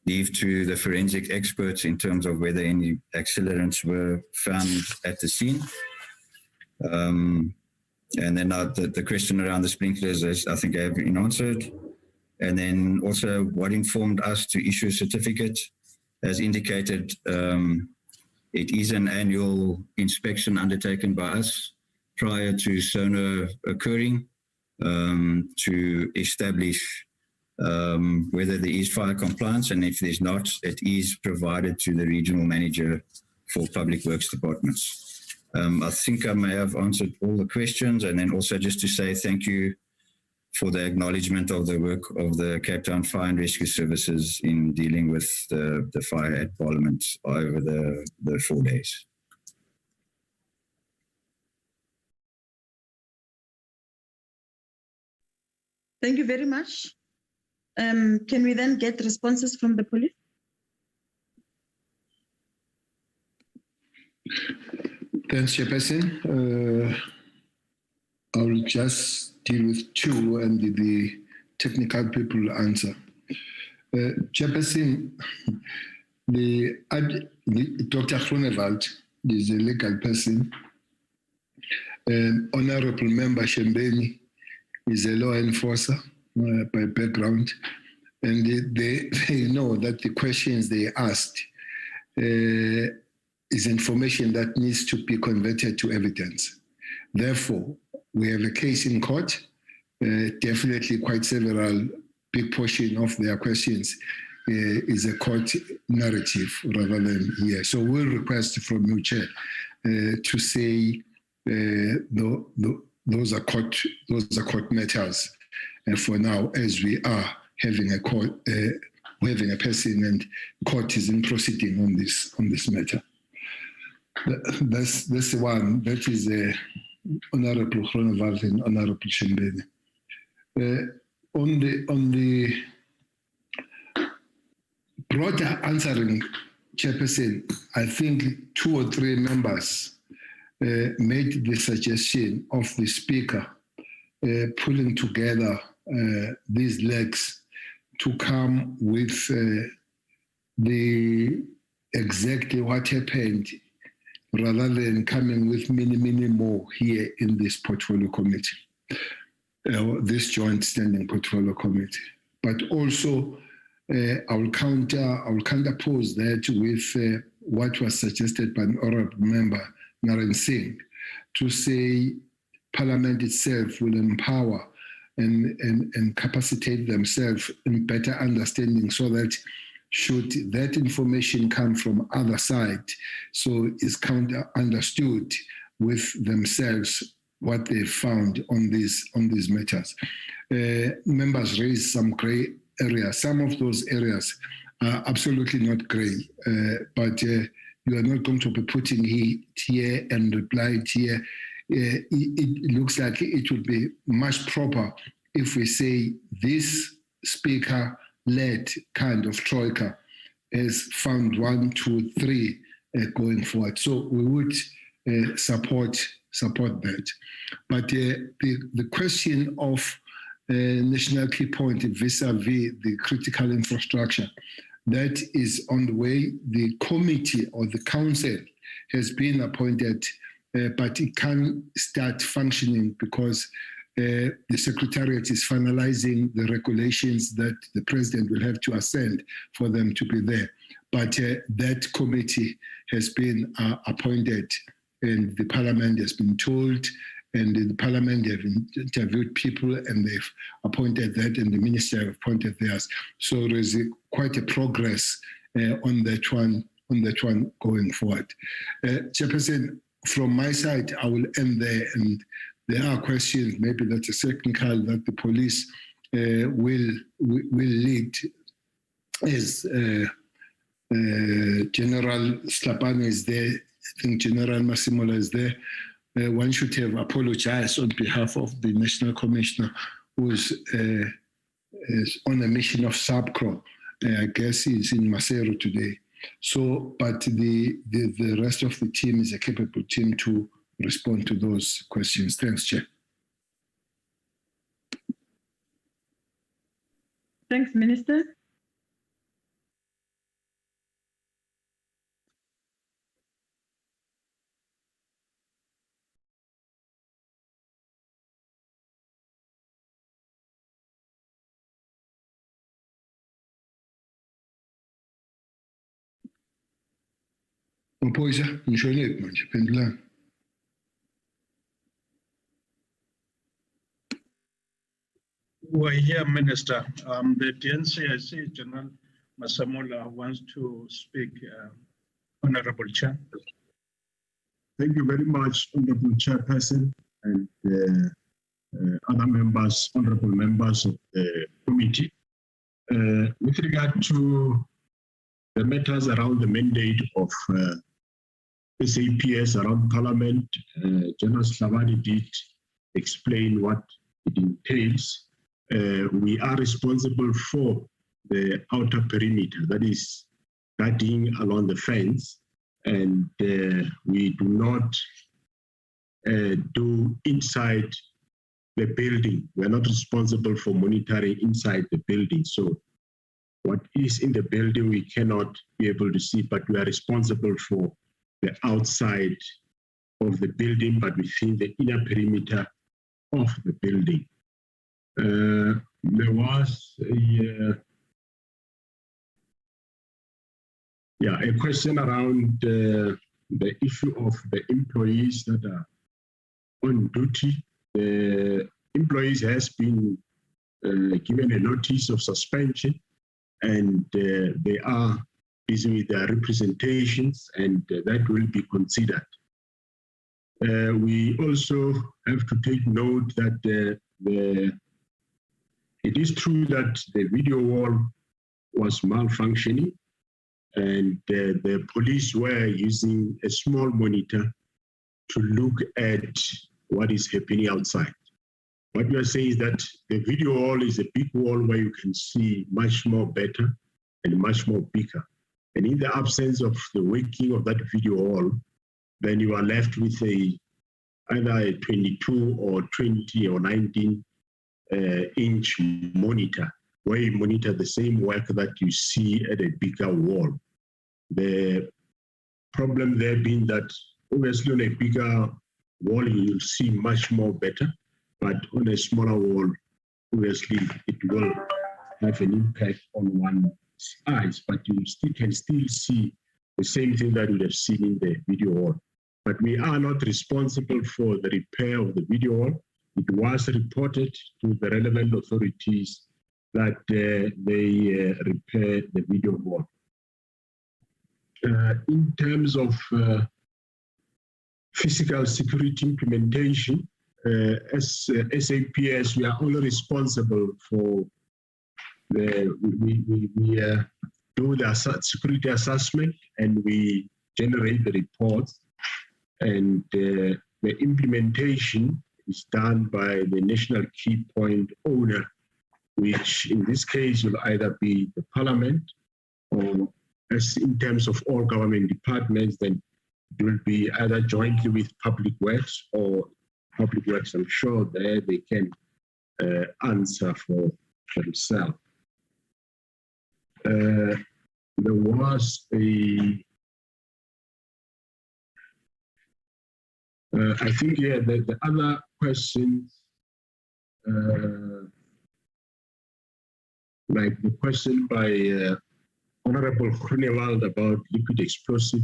leave to the forensic experts in terms of whether any accelerants were found at the scene. And then the question around the sprinklers, I think I have been answered. And then also what informed us to issue a certificate, as indicated, it is an annual inspection undertaken by us prior to sonar occurring to establish whether there is fire compliance, and if there's not, it is provided to the regional manager for public works departments. I think I may have answered all the questions, and then also just to say thank you for the acknowledgement of the work of the Cape Town Fire and Rescue Services in dealing with the fire at Parliament over the 4 days. Thank you very much. Can we then get responses from the police? Thanks, Chairperson. I will just deal with two and the technical people will answer. Chairperson, Dr. Groenewald is a legal person. Honorable Member Shembeni is a law enforcer by background, and they know that the questions they asked is information that needs to be converted to evidence. Therefore, we have a case in court, definitely quite several, big portion of their questions is a court narrative rather than here. So we'll request from you, Chair, to say those are court matters. And for now, as we are having a court, having a person and court is in proceeding on this matter. That's one. That is Honorable Groenewald and Honorable Shembeni. On the broader answering, Chairperson, I think 2 or 3 members made the suggestion of the Speaker pulling together these legs to come with the exactly what happened, rather than coming with many more here in this portfolio committee, this joint standing portfolio committee. But also, I will counterpose that with what was suggested by an honourable member, Naren Singh, to say Parliament itself will empower and capacitate themselves in better understanding, so that should that information come from other side, so it's understood with themselves what they found on these matters. Members raised some grey areas. Some of those areas are absolutely not grey, but you are not going to be putting it here and reply it here. It looks like it would be much proper if we say this Speaker-led kind of troika has found 1, 2, 3 going forward. So we would support that. But the question of national key point vis-a-vis the critical infrastructure, that is on the way. The committee or the council has been appointed, but it can't start functioning because the Secretariat is finalizing the regulations that the President will have to assent for them to be there. But that committee has been appointed, and the Parliament has been told, and the Parliament have interviewed people, and they've appointed that, and the Minister have appointed theirs. So there is quite a progress on that one going forward. Chairperson, from my side, I will end there, and there are questions, maybe that's a technical, that the police will lead as General Slapane is there. I think General Massimola is there. One should have apologized on behalf of the National Commissioner, who is on a mission of SAPCRO. I guess he's in Maseru today. So, but the rest of the team is a capable team to respond to those questions. Thanks, Chair. Thanks, Minister. Mpoisa, ngishonephi manje, phendulani. Well, yeah, Minister. The DNC, I see General Masamola wants to speak. Honorable Chair. Thank you very much, Honorable Chairperson, and other members, honorable members of the committee. With regard to the matters around the mandate of SAPS around Parliament, General Slavani did explain what it entails. We are responsible for the outer perimeter, that is guarding along the fence, and we do not do inside the building. We are not responsible for monitoring inside the building. So what is in the building we cannot be able to see, but we are responsible for the outside of the building, but within the inner perimeter of the building. There was a question around the issue of the employees that are on duty. The employees has been given a notice of suspension, and they are busy with their representations, and that will be considered. We also have to take note that it is true that the video wall was malfunctioning, and the police were using a small monitor to look at what is happening outside. What we are saying is that the video wall is a big wall where you can see much more better and much more bigger. And in the absence of the working of that video wall, then you are left with either a 22 or 20 or 19 inch monitor, where you monitor the same work that you see at a bigger wall. The problem there being that obviously on a bigger wall, you'll see much more better, but on a smaller wall, obviously it will have an impact on one's eyes, but you can still see the same thing that you would have seen in the video wall. But we are not responsible for the repair of the video wall. It was reported to the relevant authorities that they repair the video wall. In terms of physical security implementation, as SAPS, we are only responsible for we do the security assessment, and we generate the reports, and the implementation is done by the national key point owner, which in this case will either be the Parliament, or as in terms of all government departments, then it will be either jointly with Public Works or Public Works. I'm sure there they can answer for themselves. There was I think, yeah, the other question, like the question by Honorable Grunewald about liquid explosive,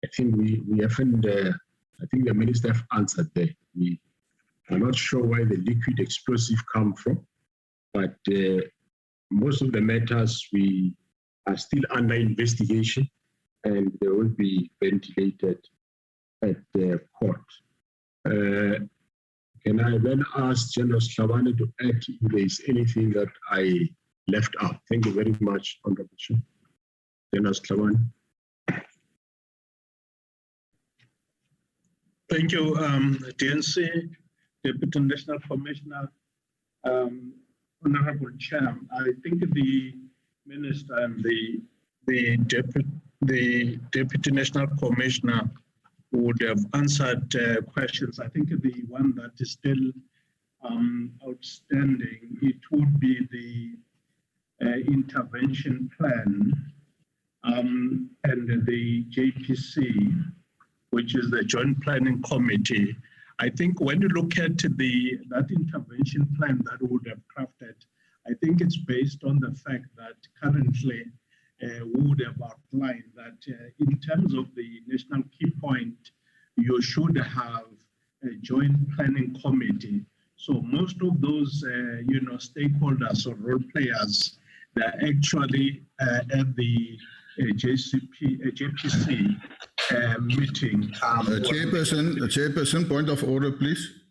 I think we haven't, I think the minister have answered there. We are not sure where the liquid explosive come from, but most of the matters we are still under investigation and they will be ventilated at the court. Can I then ask General Slavane to add if there is anything that I left out? Thank you very much, Honorable Chair. General Slavane. Thank you, DNC, Deputy National Commissioner, Honorable Chair. I think the Minister and the Deputy National Commissioner would have answered questions. I think the one that is still outstanding, it would be the intervention plan and the JPC, which is the Joint Planning Committee. I think when you look at that intervention plan that we would have crafted, I think it's based on the fact that currently we would have outlined that in terms of the national key point, you should have a joint planning committee. So most of those, stakeholders or role players, they're actually at the JPC meeting. Chairperson, point of order, please.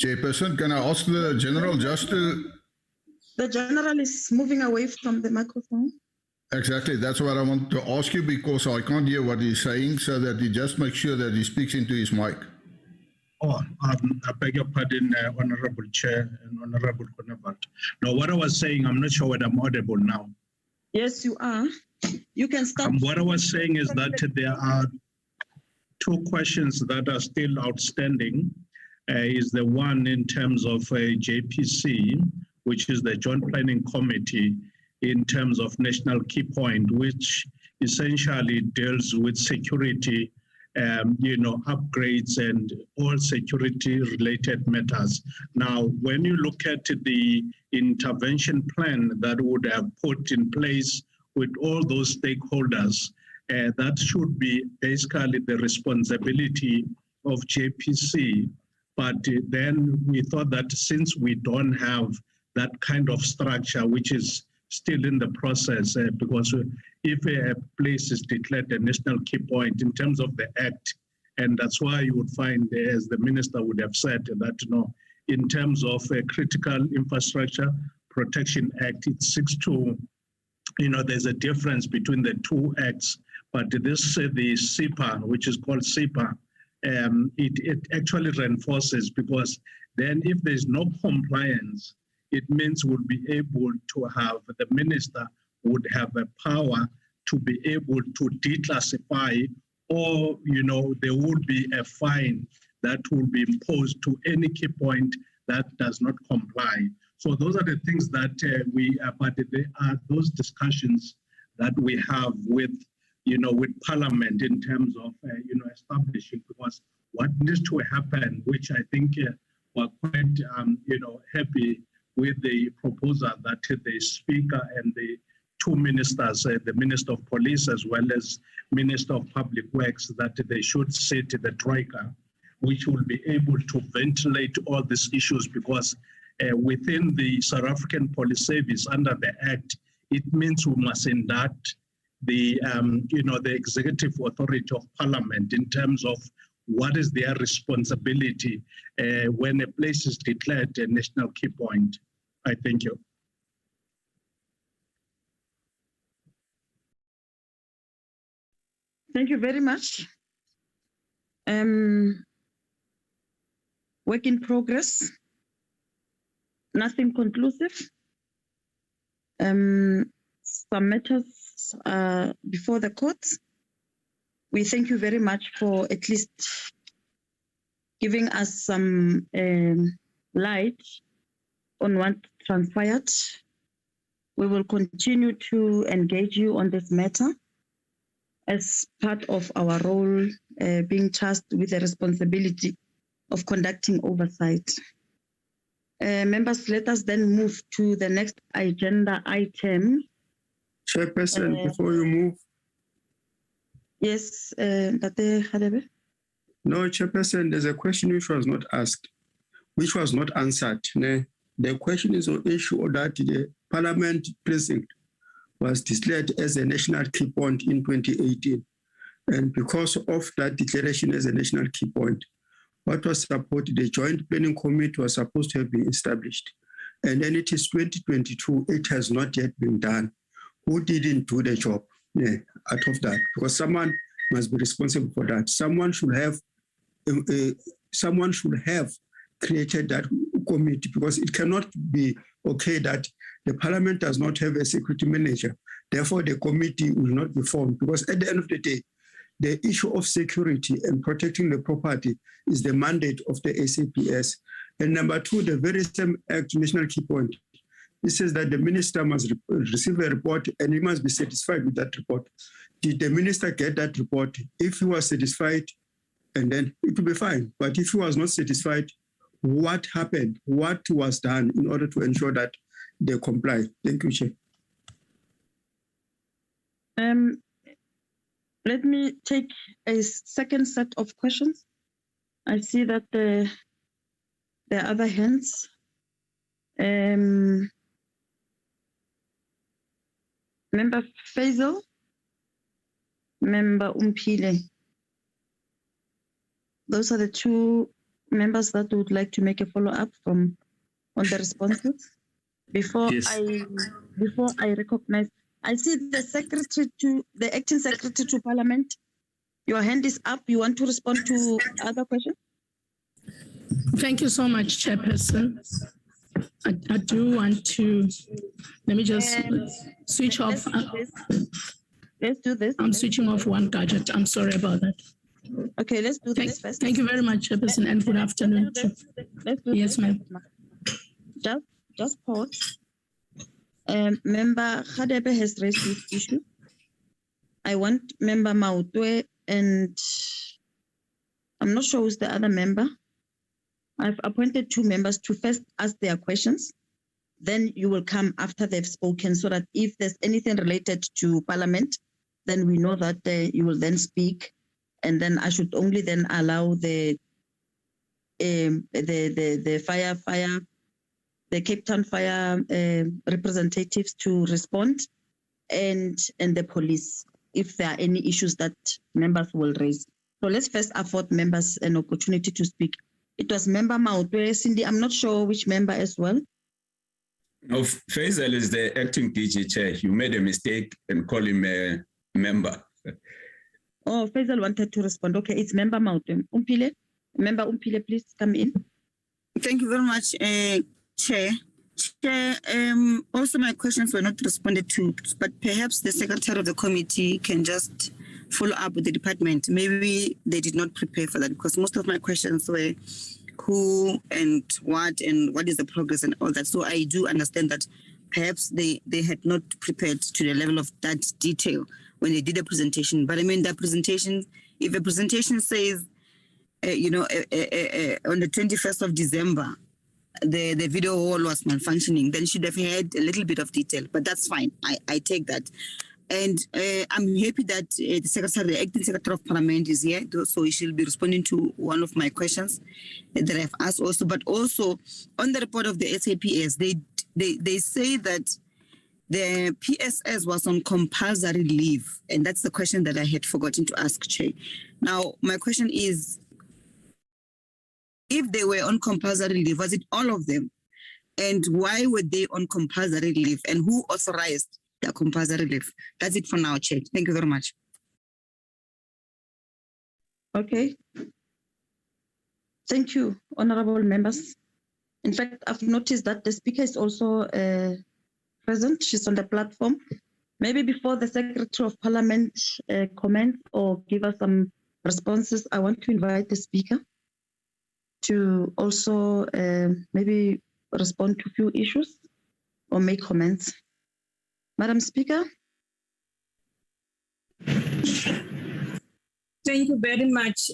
Chairperson, can I ask the General just to... The General is moving away from the microphone. Exactly, that's what I want to ask you because I can't hear what he's saying, so that he just makes sure that he speaks into his mic. Oh, I beg your pardon, Honorable Chair and Honorable Grunewald. Now, what I was saying, I'm not sure whether I'm audible now. Yes, you are. You can start. What I was saying is that there are two questions that are still outstanding. Is the one in terms of JPC, which is the Joint Planning Committee, in terms of national key point, which essentially deals with security, upgrades and all security-related matters. Now, when you look at the intervention plan that would have put in place with all those stakeholders, that should be basically the responsibility of JPC. But then we thought that since we don't have that kind of structure, which is still in the process, because if a place is declared a national key point in terms of the Act, and that's why you would find, as the Minister would have said, that in terms of a Critical Infrastructure Protection Act, it seeks to, there's a difference between the two acts, but this, the SIPA, which is called SIPA, it actually reinforces, because then if there's no compliance, it means we'll be able to have, the minister would have a power to be able to declassify, or, there would be a fine that will be imposed to any key point that does not comply. So those are the things that but there are those discussions that we have with, with Parliament in terms of, establishing, because what needs to happen, which I think we're quite, happy with the proposal that the Speaker and the two ministers, the Minister of Police as well as Minister of Public Works, that they should sit the Troika, which will be able to ventilate all these issues, because within the South African Police Service under the Act, it means we must induct the, the executive authority of Parliament in terms of what is their responsibility when a place is declared a national key point. I thank you. Thank you very much. Work in progress. Nothing conclusive. Some matters matters are before the courts. We thank you very much for at least giving us some light on what transpired. We will continue to engage you on this matter as part of our role, being tasked with the responsibility of conducting oversight. Members, let us then move to the next agenda item. Chairperson, before you move. Yes, Tate Hadebe. No, Chairperson, there's a question which was not asked, which was not answered. The question is on issue that the Parliament precinct was declared as a national key point in 2018. And because of that declaration as a national key point, what was supported, the Joint Planning Committee was supposed to have been established. And then it is 2022, it has not yet been done. Who didn't do the job out of that? Because someone must be responsible for that. Someone should have created that committee, because it cannot be okay that the Parliament does not have a security manager. Therefore, the committee will not be formed, because at the end of the day, the issue of security and protecting the property is the mandate of the SAPS. And number two, the very same Act, National Key Point, it says that the minister must receive a report and he must be satisfied with that report. Did the minister get that report? If he was satisfied, and then it will be fine. But if he was not satisfied, what happened? What was done in order to ensure that they comply? Thank you, Chair. Let me take a second set of questions. I see that there are other hands. Member Faisal, Member Umpile. Those are the two members that would like to make a follow-up on the responses. Before I recognize, I see the acting secretary to Parliament. Your hand is up. You want to respond to other questions? Thank you so much, Chairperson. I do want to, let me just switch off. Let's do this. I'm switching off one gadget. I'm sorry about that. Okay, let's do this first. Thank you very much, Chairperson, and good afternoon. Let's do yes, ma'am. Just pause. Member Khadebe has raised this issue. I want Member Mautwe, and I'm not sure who's the other member. I've appointed two members to first ask their questions. Then you will come after they've spoken, so that if there's anything related to Parliament, then we know that you will then speak. And then I should only then allow the Cape Town Fire representatives to respond, and the police, if there are any issues that members will raise. So let's first afford members an opportunity to speak. It was Member Mautwe. Cindy, I'm not sure which member as well. No, Faisal is the acting DG chair. You made a mistake and call him a member. Oh, Faisal wanted to respond. Okay, it's Member Mautwe. Umpile, Member Umpile, please come in. Thank you very much, Chair. Chair, also my questions were not responded to, but perhaps the Secretary of the committee can just follow up with the department. Maybe they did not prepare for that, because most of my questions were who and what is the progress and all that. So I do understand that perhaps they had not prepared to the level of that detail when they did a presentation. But I mean, that presentation, if a presentation says, on the 21st of December, the video wall was malfunctioning, then should have had a little bit of detail, but that's fine. I take that. And I'm happy that the acting Secretary of Parliament is here, so she'll be responding to one of my questions that I've asked also. But also on the report of the SAPS, they say that the PSS was on compulsory leave, and that's the question that I had forgotten to ask, Chair. Now, my question is, if they were on compulsory leave, was it all of them? And why were they on compulsory leave? And who authorized their compulsory leave? That's it for now, Chair. Thank you very much. Okay. Thank you, honorable members. In fact, I've noticed that the speaker is also present. She's on the platform. Maybe before the Secretary of Parliament comments or give us some responses, I want to invite the Speaker to also maybe respond to a few issues or make comments. Madam Speaker. Thank you very much,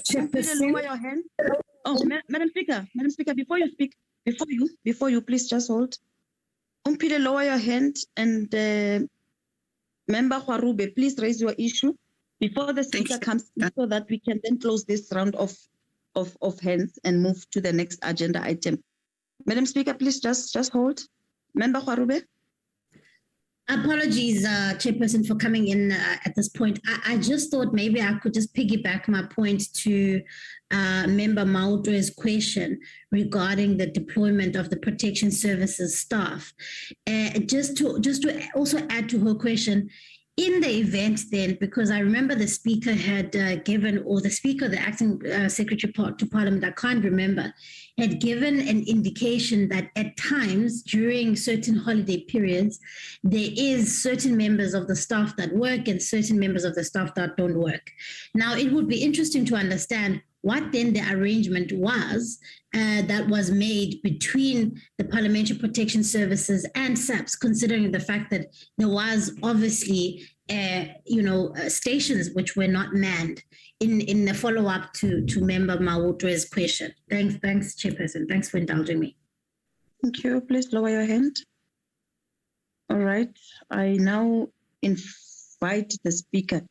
Chairperson. Lower your hand. Oh, Madam Speaker, before you speak, before you please just hold. Umpile, lower your hand, and Member Warube, please raise your issue before the speaker comes in so that we can then close this round of hands and move to the next agenda item. Madam Speaker, please just hold. Member Warube. Apologies, Chairperson, for coming in at this point. I just thought maybe I could just piggyback my point to Member Maudre's question regarding the deployment of the protection services staff. Just to also add to her question, in the event then, because I remember the speaker had given, or the speaker, the acting secretary to Parliament, I can't remember, had given an indication that at times during certain holiday periods, there is certain members of the staff that work and certain members of the staff that don't work. Now, it would be interesting to understand what then the arrangement was that was made between the Parliamentary Protection Services and SAPS, considering the fact that there was obviously, stations which were not manned in the follow-up to Member Maudre's question. Thanks, Chairperson. Thanks for indulging me. Thank you. Please lower your hand. All right. I now invite the Speaker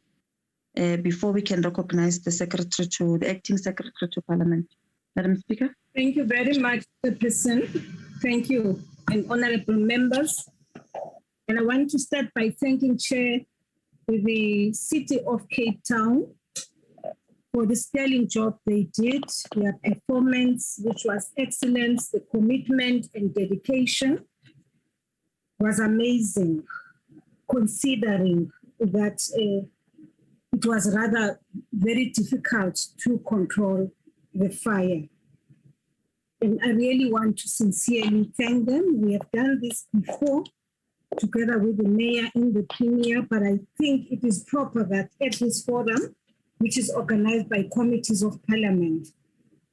before we can recognize the acting secretary to Parliament. Madam Speaker. Thank you very much, Chairperson. Thank you, and honorable members. And I want to start by thanking Chair the City of Cape Town for the sterling job they did, their performance, which was excellent, the commitment and dedication was amazing, considering that it was rather very difficult to control the fire. And I really want to sincerely thank them. We have done this before together with the mayor and the premier, but I think it is proper that at this forum, which is organized by committees of Parliament,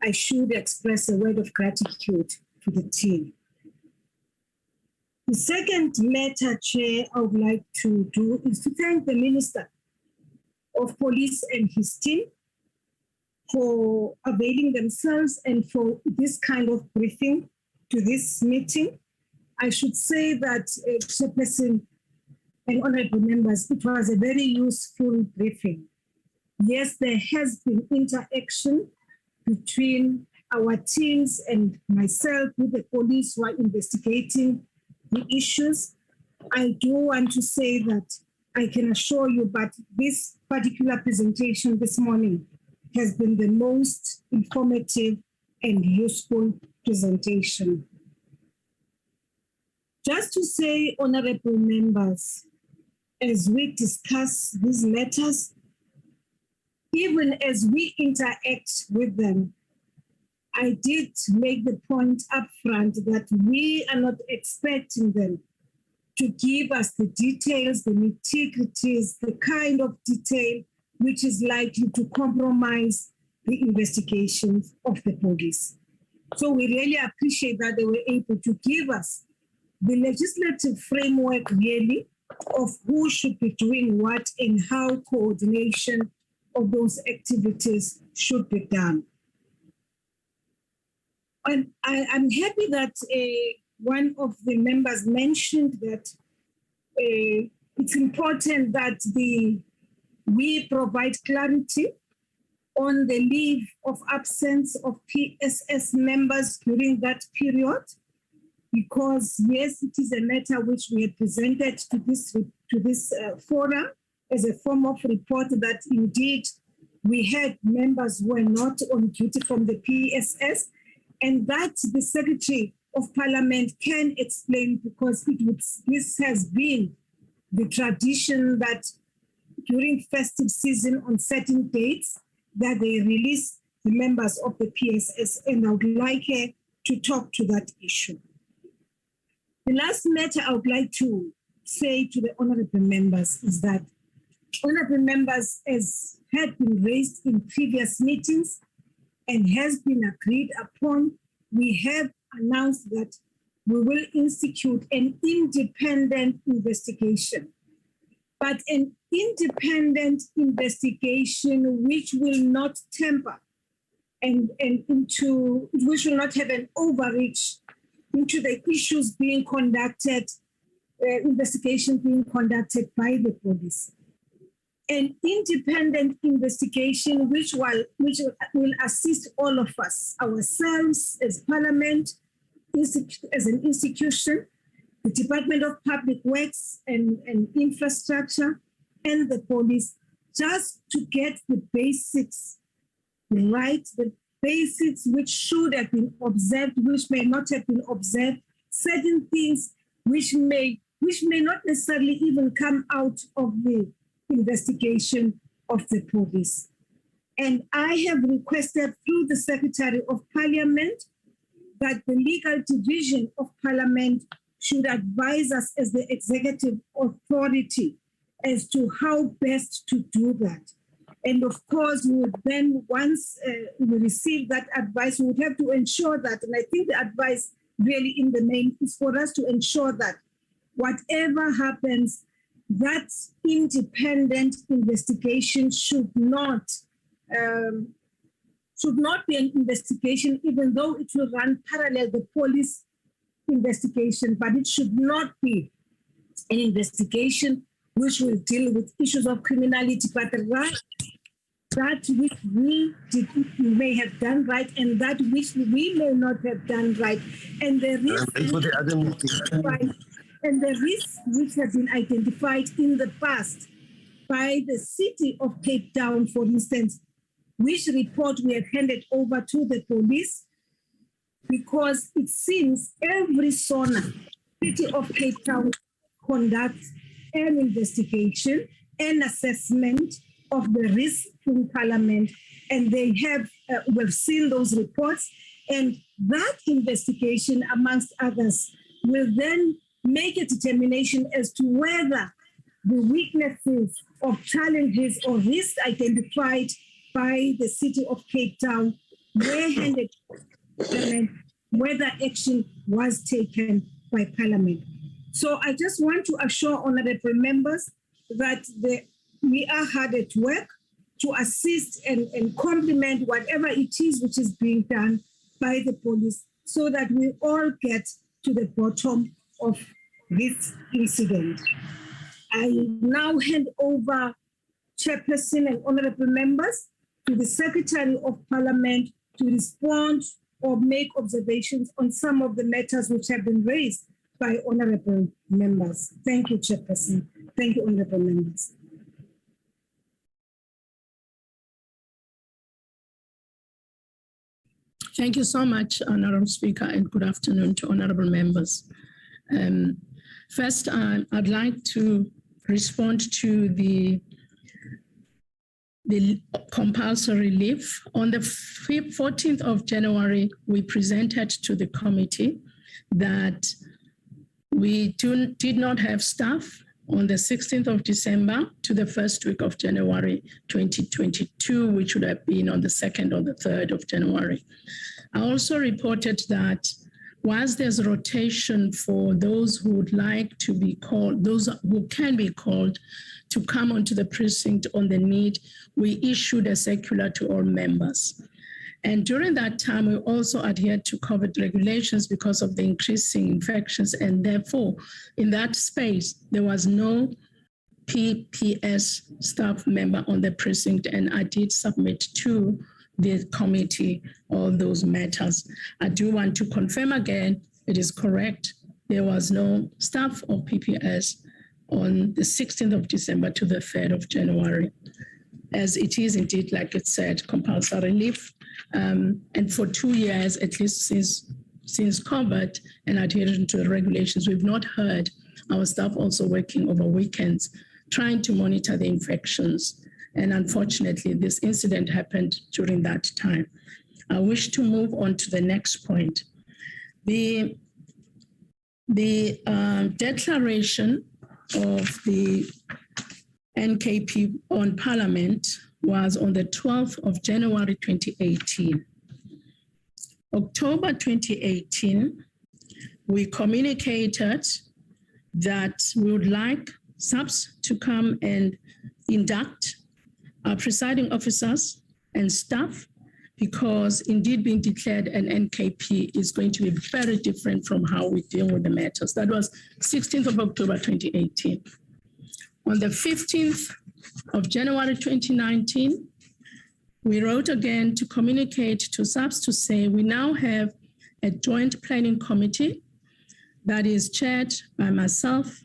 I should express a word of gratitude to the team. The second matter, Chair, I would like to do is to thank the Minister of Police and his team for availing themselves and for this kind of briefing to this meeting. I should say that, Chairperson and honorable members, it was a very useful briefing. Yes, there has been interaction between our teams and myself with the police who are investigating the issues. I do want to say that I can assure you, but this particular presentation this morning has been the most informative and useful presentation. Just to say, honorable members, as we discuss these matters, even as we interact with them, I did make the point up front that we are not expecting them to give us the details, the nitty-gritties, the kind of detail which is likely to compromise the investigations of the police. So we really appreciate that they were able to give us the legislative framework really of who should be doing what and how coordination of those activities should be done. And I'm happy that one of the members mentioned that it's important that we provide clarity on the leave of absence of PSS members during that period, because yes, it is a matter which we had presented to this forum as a form of report that indeed we had members who were not on duty from the PSS, and that the Secretary of Parliament can explain, because this has been the tradition that during festive season on certain dates that they release the members of the PSS, and I would like her to talk to that issue. The last matter I would like to say to the honorable members is that, honorable members, as had been raised in previous meetings and has been agreed upon, we have announced that we will institute an independent investigation, but an independent investigation which will not tamper and which will not have an overreach into the issues being conducted, investigation being conducted by the police. An independent investigation which will assist all of us, ourselves as Parliament, as an institution, the Department of Public Works and Infrastructure, and the police, just to get the basics right, the basics which should have been observed, which may not have been observed, certain things which may not necessarily even come out of the investigation of the police. And I have requested through the Secretary of Parliament that the legal division of Parliament should advise us as the executive authority as to how best to do that. And of course, we would then, once we receive that advice, we would have to ensure that, and I think the advice really in the main is for us to ensure that whatever happens, that independent investigation should not be an investigation, even though it will run parallel the police investigation, but it should not be an investigation which will deal with issues of criminality, but that which we may have done right and that which we may not have done right. And the risks which have been identified in the past by the city of Cape Town, for instance, which report we have handed over to the police, because it seems every SONA, city of Cape Town, conducts an investigation, an assessment of the risk in Parliament, and they have, we've seen those reports, and that investigation, amongst others, will then make a determination as to whether the weaknesses of challenges or risks identified by the city of Cape Town were handed to Parliament, whether action was taken by Parliament. So I just want to assure honorable members that we are hard at work to assist and complement whatever it is which is being done by the police, so that we all get to the bottom of this incident. I now hand over, Chairperson and honorable members, to the Secretary of Parliament to respond or make observations on some of the matters which have been raised by honorable members. Thank you, Chairperson. Thank you, honorable members. Thank you so much, Honorable Speaker, and good afternoon to honorable members. First, I'd like to respond to the compulsory leave. On the 14th of January, we presented to the committee that we did not have staff on the 16th of December to the first week of January 2022, which would have been on the 2nd or the 3rd of January. I also reported that whilst there's rotation for those who would like to be called, those who can be called to come onto the precinct on the need, we issued a circular to all members. And during that time, we also adhered to COVID regulations because of the increasing infections. And therefore, in that space, there was no PPS staff member on the precinct. And I did submit to the committee all those matters. I do want to confirm again, it is correct. There was no staff of PPS on the 16th of December to the 3rd of January, as it is indeed, like it said, compulsory leave. And for 2 years, at least since COVID and adhering to the regulations, we've not heard our staff also working over weekends, trying to monitor the infections. And unfortunately, this incident happened during that time. I wish to move on to the next point. The declaration of the NKP on Parliament was on the 12th of January 2018. October 2018, we communicated that we would like SAPS to come and induct our presiding officers and staff, because indeed being declared an NKP is going to be very different from how we deal with the matters. That was 16th of October 2018. On the 15th of January 2019, we wrote again to communicate to SAPS to say we now have a joint planning committee that is chaired by myself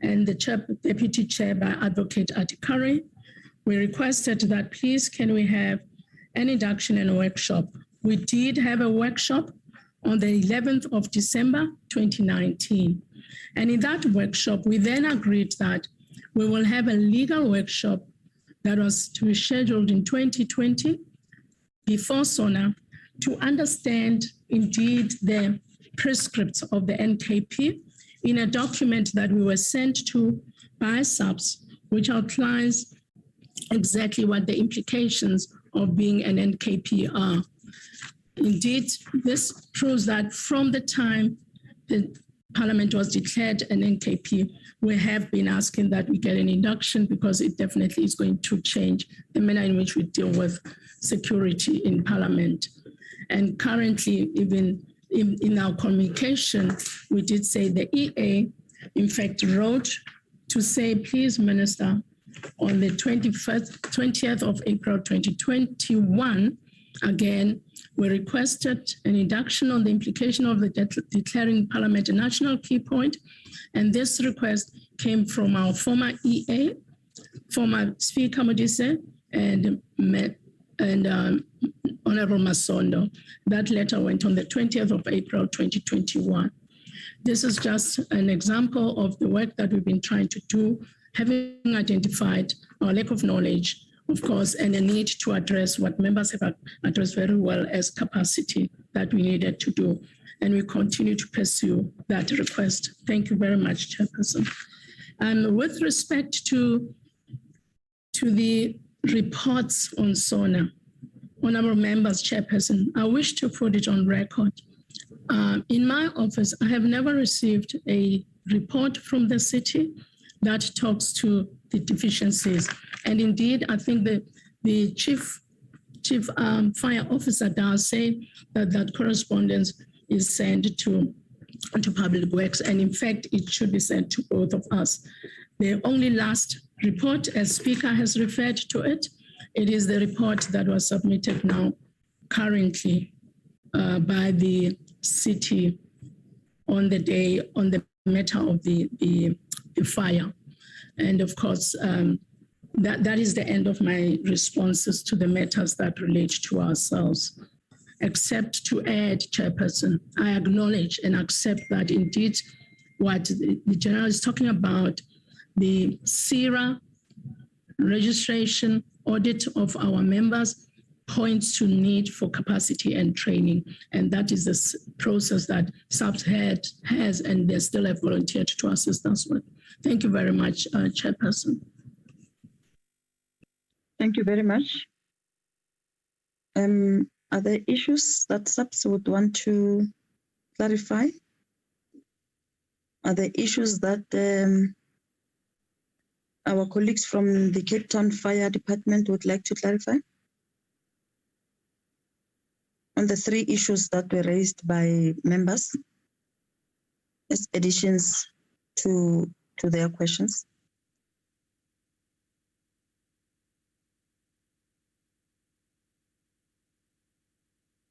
and the deputy chair by Advocate Atikari. We requested that please can we have an induction and a workshop. We did have a workshop on the 11th of December 2019. And in that workshop, we then agreed that we will have a legal workshop that was to be scheduled in 2020 before SONA to understand indeed the prescripts of the NKP in a document that we were sent to by SAPS, which outlines exactly what the implications of being an NKP are. Indeed, this proves that from the time the Parliament was declared an NKP, we have been asking that we get an induction, because it definitely is going to change the manner in which we deal with security in Parliament. And currently, even in our communication, we did say the EA, in fact, wrote to say, please, Minister, on the 20th of April 2021, again, we requested an induction on the implication of the declaring Parliament a national key point. And this request came from our former EA, former Speaker Modise, and Honorable Masondo. That letter went on the 20th of April 2021. This is just an example of the work that we've been trying to do, having identified our lack of knowledge, of course, and a need to address what members have addressed very well as capacity that we needed to do. And we continue to pursue that request. Thank you very much, Chairperson. And with respect to the reports on SONA, Honourable Members, Chairperson, I wish to put it on record. In my office, I have never received a report from the city that talks to the deficiencies. And indeed, I think the chief fire officer does say that correspondence is sent to Public Works. And in fact, it should be sent to both of us. The only last report, as Speaker has referred to it, it is the report that was submitted now currently by the city on the matter of the fire. And of course, that is the end of my responses to the matters that relate to ourselves. Except to add, Chairperson, I acknowledge and accept that indeed what the General is talking about, the SIRA registration audit of our members points to need for capacity and training. And that is the process that SAPS has, and they still have volunteered to assist us with. Thank you very much, Chairperson. Thank you very much. Are there issues that SAPS would want to clarify? Are there issues that our colleagues from the Cape Town Fire Department would like to clarify? On the three issues that were raised by members as additions to their questions.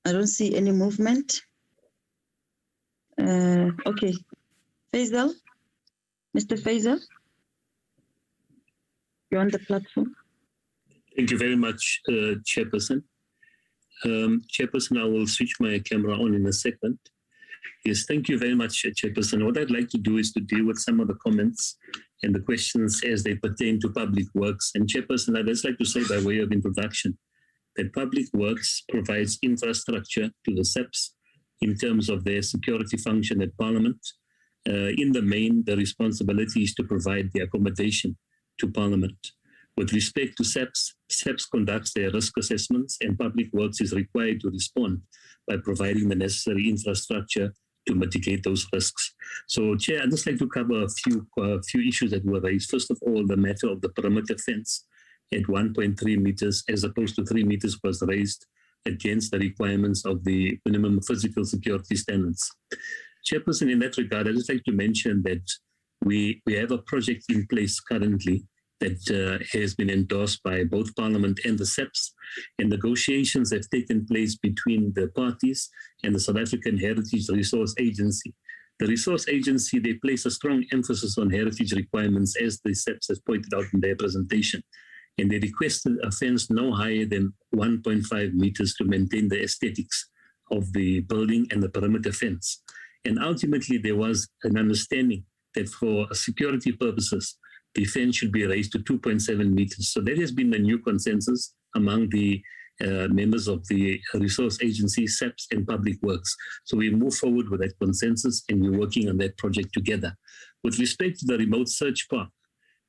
I don't see any movement. Okay, Faisal, Mr. Faisal, you're on the platform. Thank you very much, Chairperson. Chairperson, I will switch my camera on in a second. Yes, thank you very much, Chairperson. What I'd like to do is to deal with some of the comments and the questions as they pertain to Public Works. And Chairperson, I'd just like to say by way of introduction that Public Works provides infrastructure to the SAPS in terms of their security function at Parliament. In the main, the responsibility is to provide the accommodation to Parliament. With respect to SAPS, SAPS conducts their risk assessments, and Public Works is required to respond by providing the necessary infrastructure to mitigate those risks. So, Chair, I'd just like to cover a few issues that were raised. First of all, the matter of the perimeter fence at 1.3 meters as opposed to 3 meters was raised against the requirements of the minimum physical security standards. Chairperson, in that regard, I'd just like to mention that we have a project in place currently that has been endorsed by both Parliament and the SAPS, and negotiations have taken place between the parties and the South African Heritage Resource Agency. The Resource Agency, they place a strong emphasis on heritage requirements, as the SAPS has pointed out in their presentation, and they requested a fence no higher than 1.5 meters to maintain the aesthetics of the building and the perimeter fence. And ultimately, there was an understanding that for security purposes, the fence should be raised to 2.7 meters. So that has been the new consensus among the members of the Resource Agency, SAPS, and Public Works. So we move forward with that consensus, and we're working on that project together. With respect to the remote search park,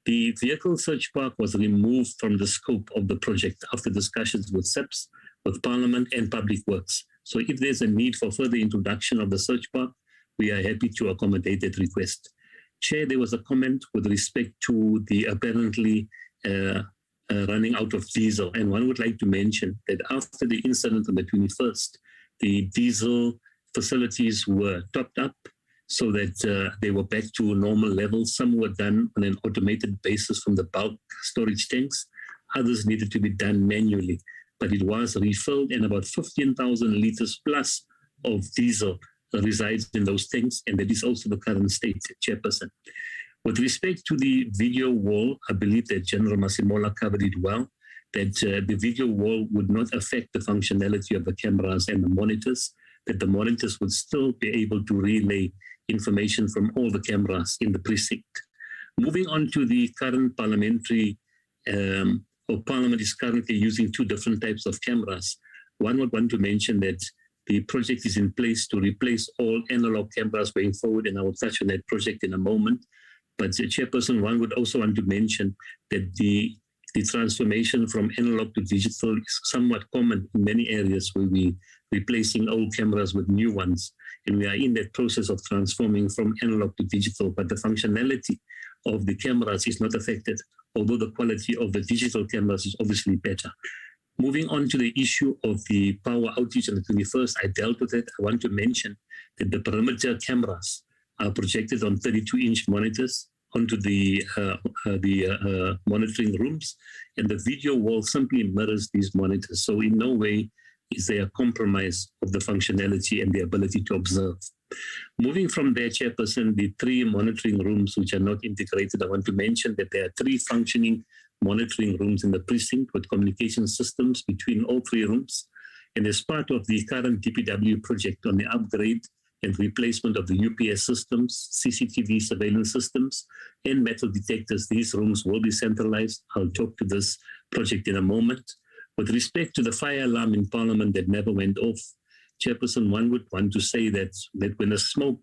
the vehicle search park was removed from the scope of the project after discussions with SAPS, with Parliament, and Public Works. So if there's a need for further introduction of the search park, we are happy to accommodate that request. Chair, there was a comment with respect to the apparently running out of diesel. And one would like to mention that after the incident on the 21st, the diesel facilities were topped up so that they were back to normal levels. Some were done on an automated basis from the bulk storage tanks. Others needed to be done manually, but it was refilled, and about 15,000 liters plus of diesel resides in those tanks, and that is also the current state, Chairperson. With respect to the video wall, I believe that General Masimola covered it well, that the video wall would not affect the functionality of the cameras and the monitors, that the monitors would still be able to relay information from all the cameras in the precinct. Moving on to the current parliamentary, or Parliament is currently using two different types of cameras. One would want to mention that the project is in place to replace all analog cameras going forward, and I will touch on that project in a moment. But Chairperson, one would also want to mention that the transformation from analog to digital is somewhat common in many areas where we're replacing old cameras with new ones. And we are in that process of transforming from analog to digital, but the functionality of the cameras is not affected, although the quality of the digital cameras is obviously better. Moving on to the issue of the power outage on the 21st, I dealt with it. I want to mention that the perimeter cameras are projected on 32-inch monitors onto the monitoring rooms, and the video wall simply mirrors these monitors. So in no way is there a compromise of the functionality and the ability to observe. Moving from there, Chairperson, the three monitoring rooms which are not integrated, I want to mention that there are three functioning monitoring rooms in the precinct with communication systems between all three rooms. And as part of the current DPW project on the upgrade and replacement of the UPS systems, CCTV surveillance systems, and metal detectors, these rooms will be centralized. I'll talk to this project in a moment. With respect to the fire alarm in Parliament that never went off, Chairperson, one would want to say that when a smoke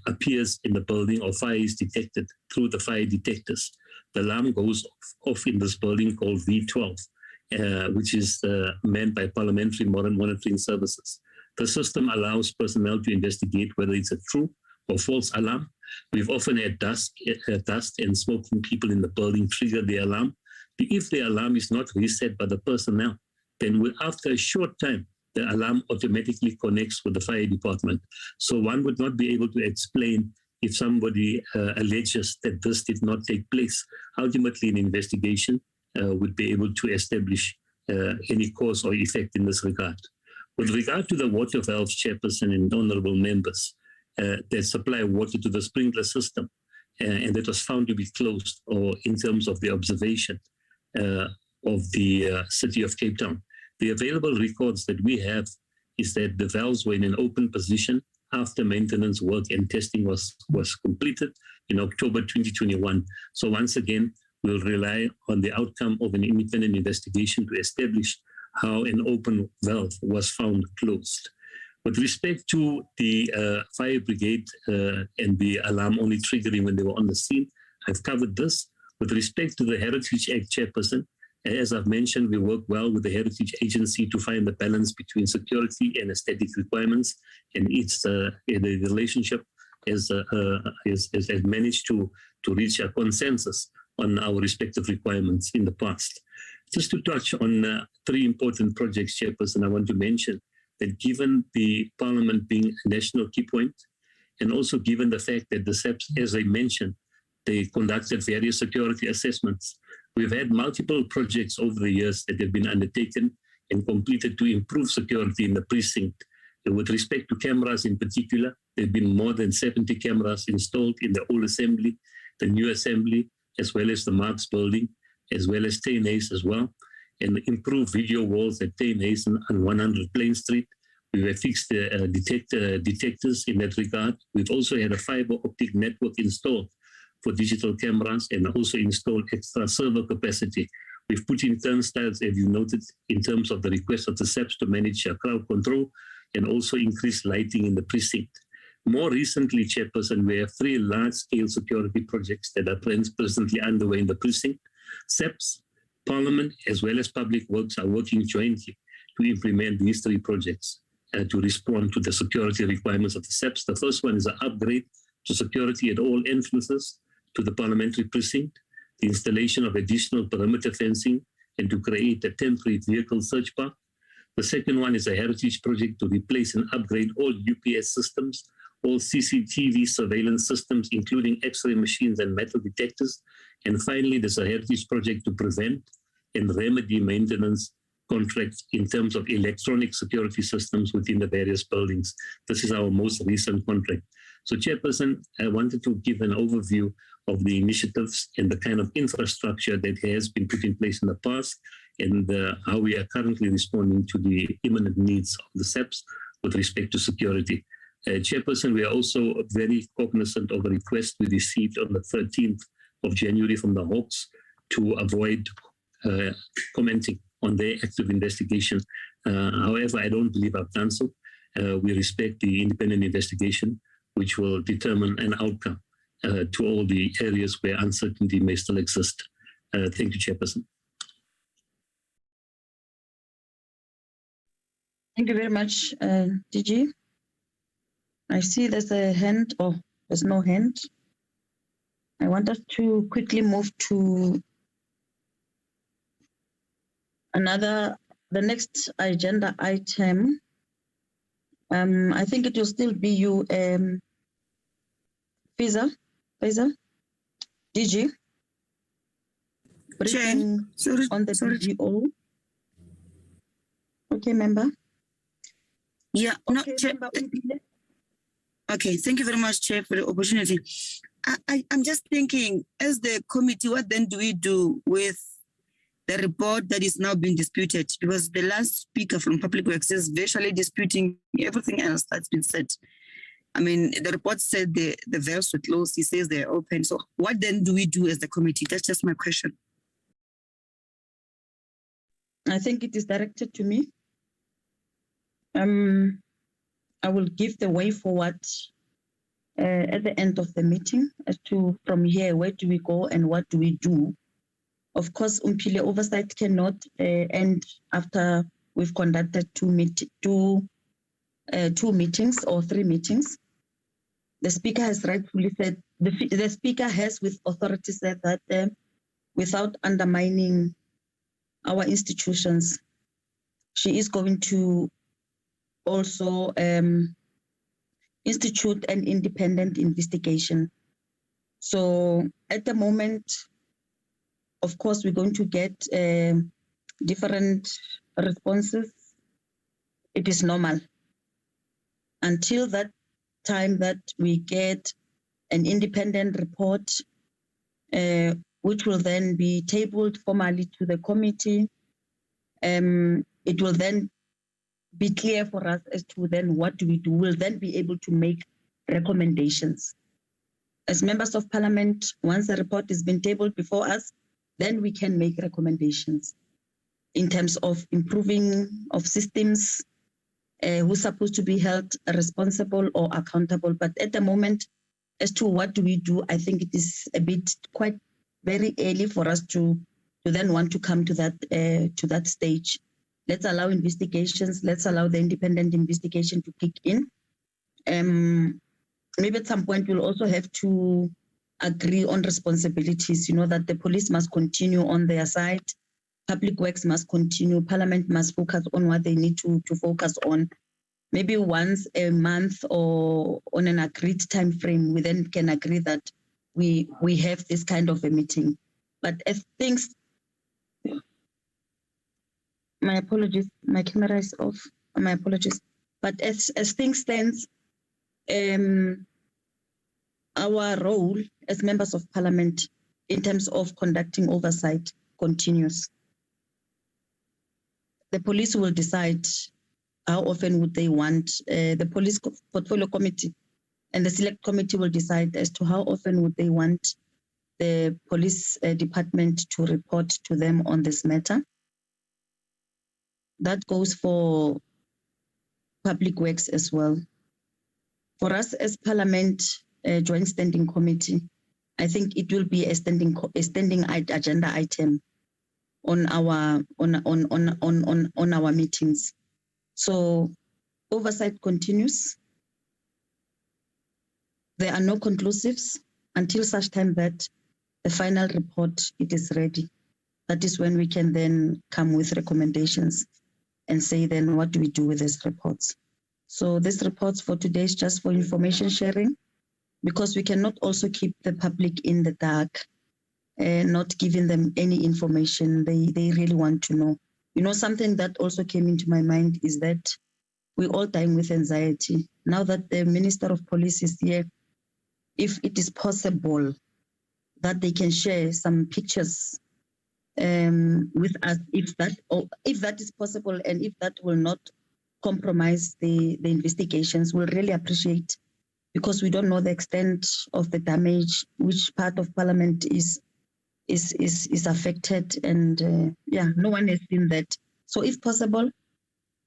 appears in the building or fire is detected through the fire detectors, the alarm goes off in this building called V12, which is manned by Parliamentary Monitoring Services. The system allows personnel to investigate whether it's a true or false alarm. We've often had dust and smoking people in the building trigger the alarm. If the alarm is not reset by the personnel, then after a short time, the alarm automatically connects with the fire department. So one would not be able to explain if somebody alleges that this did not take place. Ultimately, an investigation would be able to establish any cause or effect in this regard. With regard to the water valves, Chairperson and honorable members, that supply water to the sprinkler system, and that was found to be closed, or in terms of the observation of the city of Cape Town. The available records that we have is that the valves were in an open position after maintenance work and testing was completed in October 2021. So once again, we'll rely on the outcome of an independent investigation to establish how an open valve was found closed. With respect to the fire brigade and the alarm only triggering when they were on the scene, I've covered this. With respect to the Heritage Act chairperson, as I've mentioned, we work well with the Heritage Agency to find the balance between security and aesthetic requirements, and the relationship has managed to reach a consensus on our respective requirements in the past. Just to touch on three important projects, chairperson, I want to mention that given the Parliament being a national key point, and also given the fact that the SAPS, as I mentioned, they conducted various security assessments. We've had multiple projects over the years that have been undertaken and completed to improve security in the precinct. And with respect to cameras in particular, there have been more than 70 cameras installed in the old assembly, the new assembly, as well as the Marks building, as well as Taynace as well, and improved video walls at Taynace and 100 Plain Street. We have fixed the detectors in that regard. We've also had a fiber optic network installed for digital cameras and also installed extra server capacity. We've put in turnstiles, as you noted, in terms of the request of the SAPS to manage crowd control and also increase lighting in the precinct. More recently, chairperson, we have 3 large-scale security projects that are presently underway in the precinct. SAPS, Parliament, as well as Public Works are working jointly to implement these 3 projects to respond to the security requirements of the SAPS. The first one is an upgrade to security at all entrances to the parliamentary precinct, the installation of additional perimeter fencing, and to create a temporary vehicle search park. The second one is a heritage project to replace and upgrade all UPS systems, all CCTV surveillance systems, including X-ray machines and metal detectors. And finally, there's a heritage project to prevent and remedy maintenance contracts in terms of electronic security systems within the various buildings. This is our most recent contract. So, Chairperson, I wanted to give an overview of the initiatives and the kind of infrastructure that has been put in place in the past and how we are currently responding to the imminent needs of the SAPS with respect to security. Chairperson, we are also very cognizant of a request we received on the 13th of January from the Hawks to avoid commenting on their active investigation. However, I don't believe I've done so. We respect the independent investigation, which will determine an outcome to all the areas where uncertainty may still exist. Thank you, Chairperson. Thank you very much, DG. I see there's a hand, or there's no hand. I want us to quickly move to the next agenda item. I think it will still be you, Fiza, DG. Briefing on the DGO. Okay, member. Yeah, okay, no, okay, thank you very much, Chair, for the opportunity. I'm just thinking, as the committee, what then do we do with the report that is now being disputed? Because the last speaker from Public Works is virtually disputing everything else that's been said. I mean, the report said the valves were closed. He says they're open. So what then do we do as the committee? That's just my question. I think it is directed to me. I will give the way forward at the end of the meeting as to from here, where do we go and what do we do? Of course, Umpile oversight cannot end after we've conducted two meetings or 3 meetings. The Speaker has rightfully said, the Speaker has with authority said that without undermining our institutions, she is going to also institute an independent investigation. So at the moment, of course, we're going to get different responses. It is normal. Until that time that we get an independent report, which will then be tabled formally to the committee, it will then be clear for us as to then what do we do. We'll then be able to make recommendations. As members of Parliament, once the report has been tabled before us, then we can make recommendations in terms of improving of systems, who's supposed to be held responsible or accountable. But at the moment, as to what do we do, I think it is a bit quite very early for us to then want to come to that stage. Let's allow investigations. Let's allow the independent investigation to kick in. Maybe at some point we'll also have to agree on responsibilities. You know, that the police must continue on their side, public works must continue, Parliament must focus on what they need to focus on. Maybe once a month or on an agreed time frame, we then can agree that we have this kind of a meeting. But as things, my apologies, my camera is off. My apologies. But as things stands, our role as members of Parliament in terms of conducting oversight continues. The police will decide how often would they want, the police portfolio committee and the select committee will decide as to how often would they want the police department to report to them on this matter. That goes for public works as well. For us as Parliament Joint Standing Committee, I think it will be a standing agenda item on our meetings. So oversight continues. There are no conclusives until such time that the final report it is ready. That is when we can then come with recommendations and say then what do we do with these reports. So these reports for today is just for information sharing, because we cannot also keep the public in the dark, not giving them any information they really want to know. You know, something that also came into my mind is that we're all dying with anxiety. Now that the Minister of Police is here, if it is possible that they can share some pictures with us, if that is possible, and if that will not compromise the investigations, we'll really appreciate, because we don't know the extent of the damage, which part of Parliament is affected, and yeah, no one has seen that. So if possible,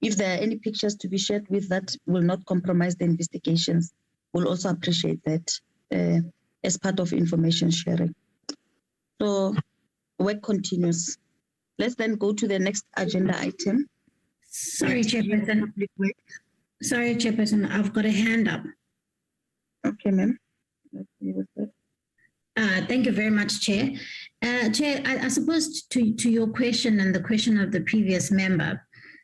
if there are any pictures to be shared with that will not compromise the investigations, we'll also appreciate that as part of information sharing. So work continues. Let's then go to the next agenda item. Sorry, Chairperson. Sorry, Chairperson, I've got a hand up. Okay, ma'am. Let's see what's that. Thank you very much, Chair. Chair, I suppose to your question and the question of the previous member,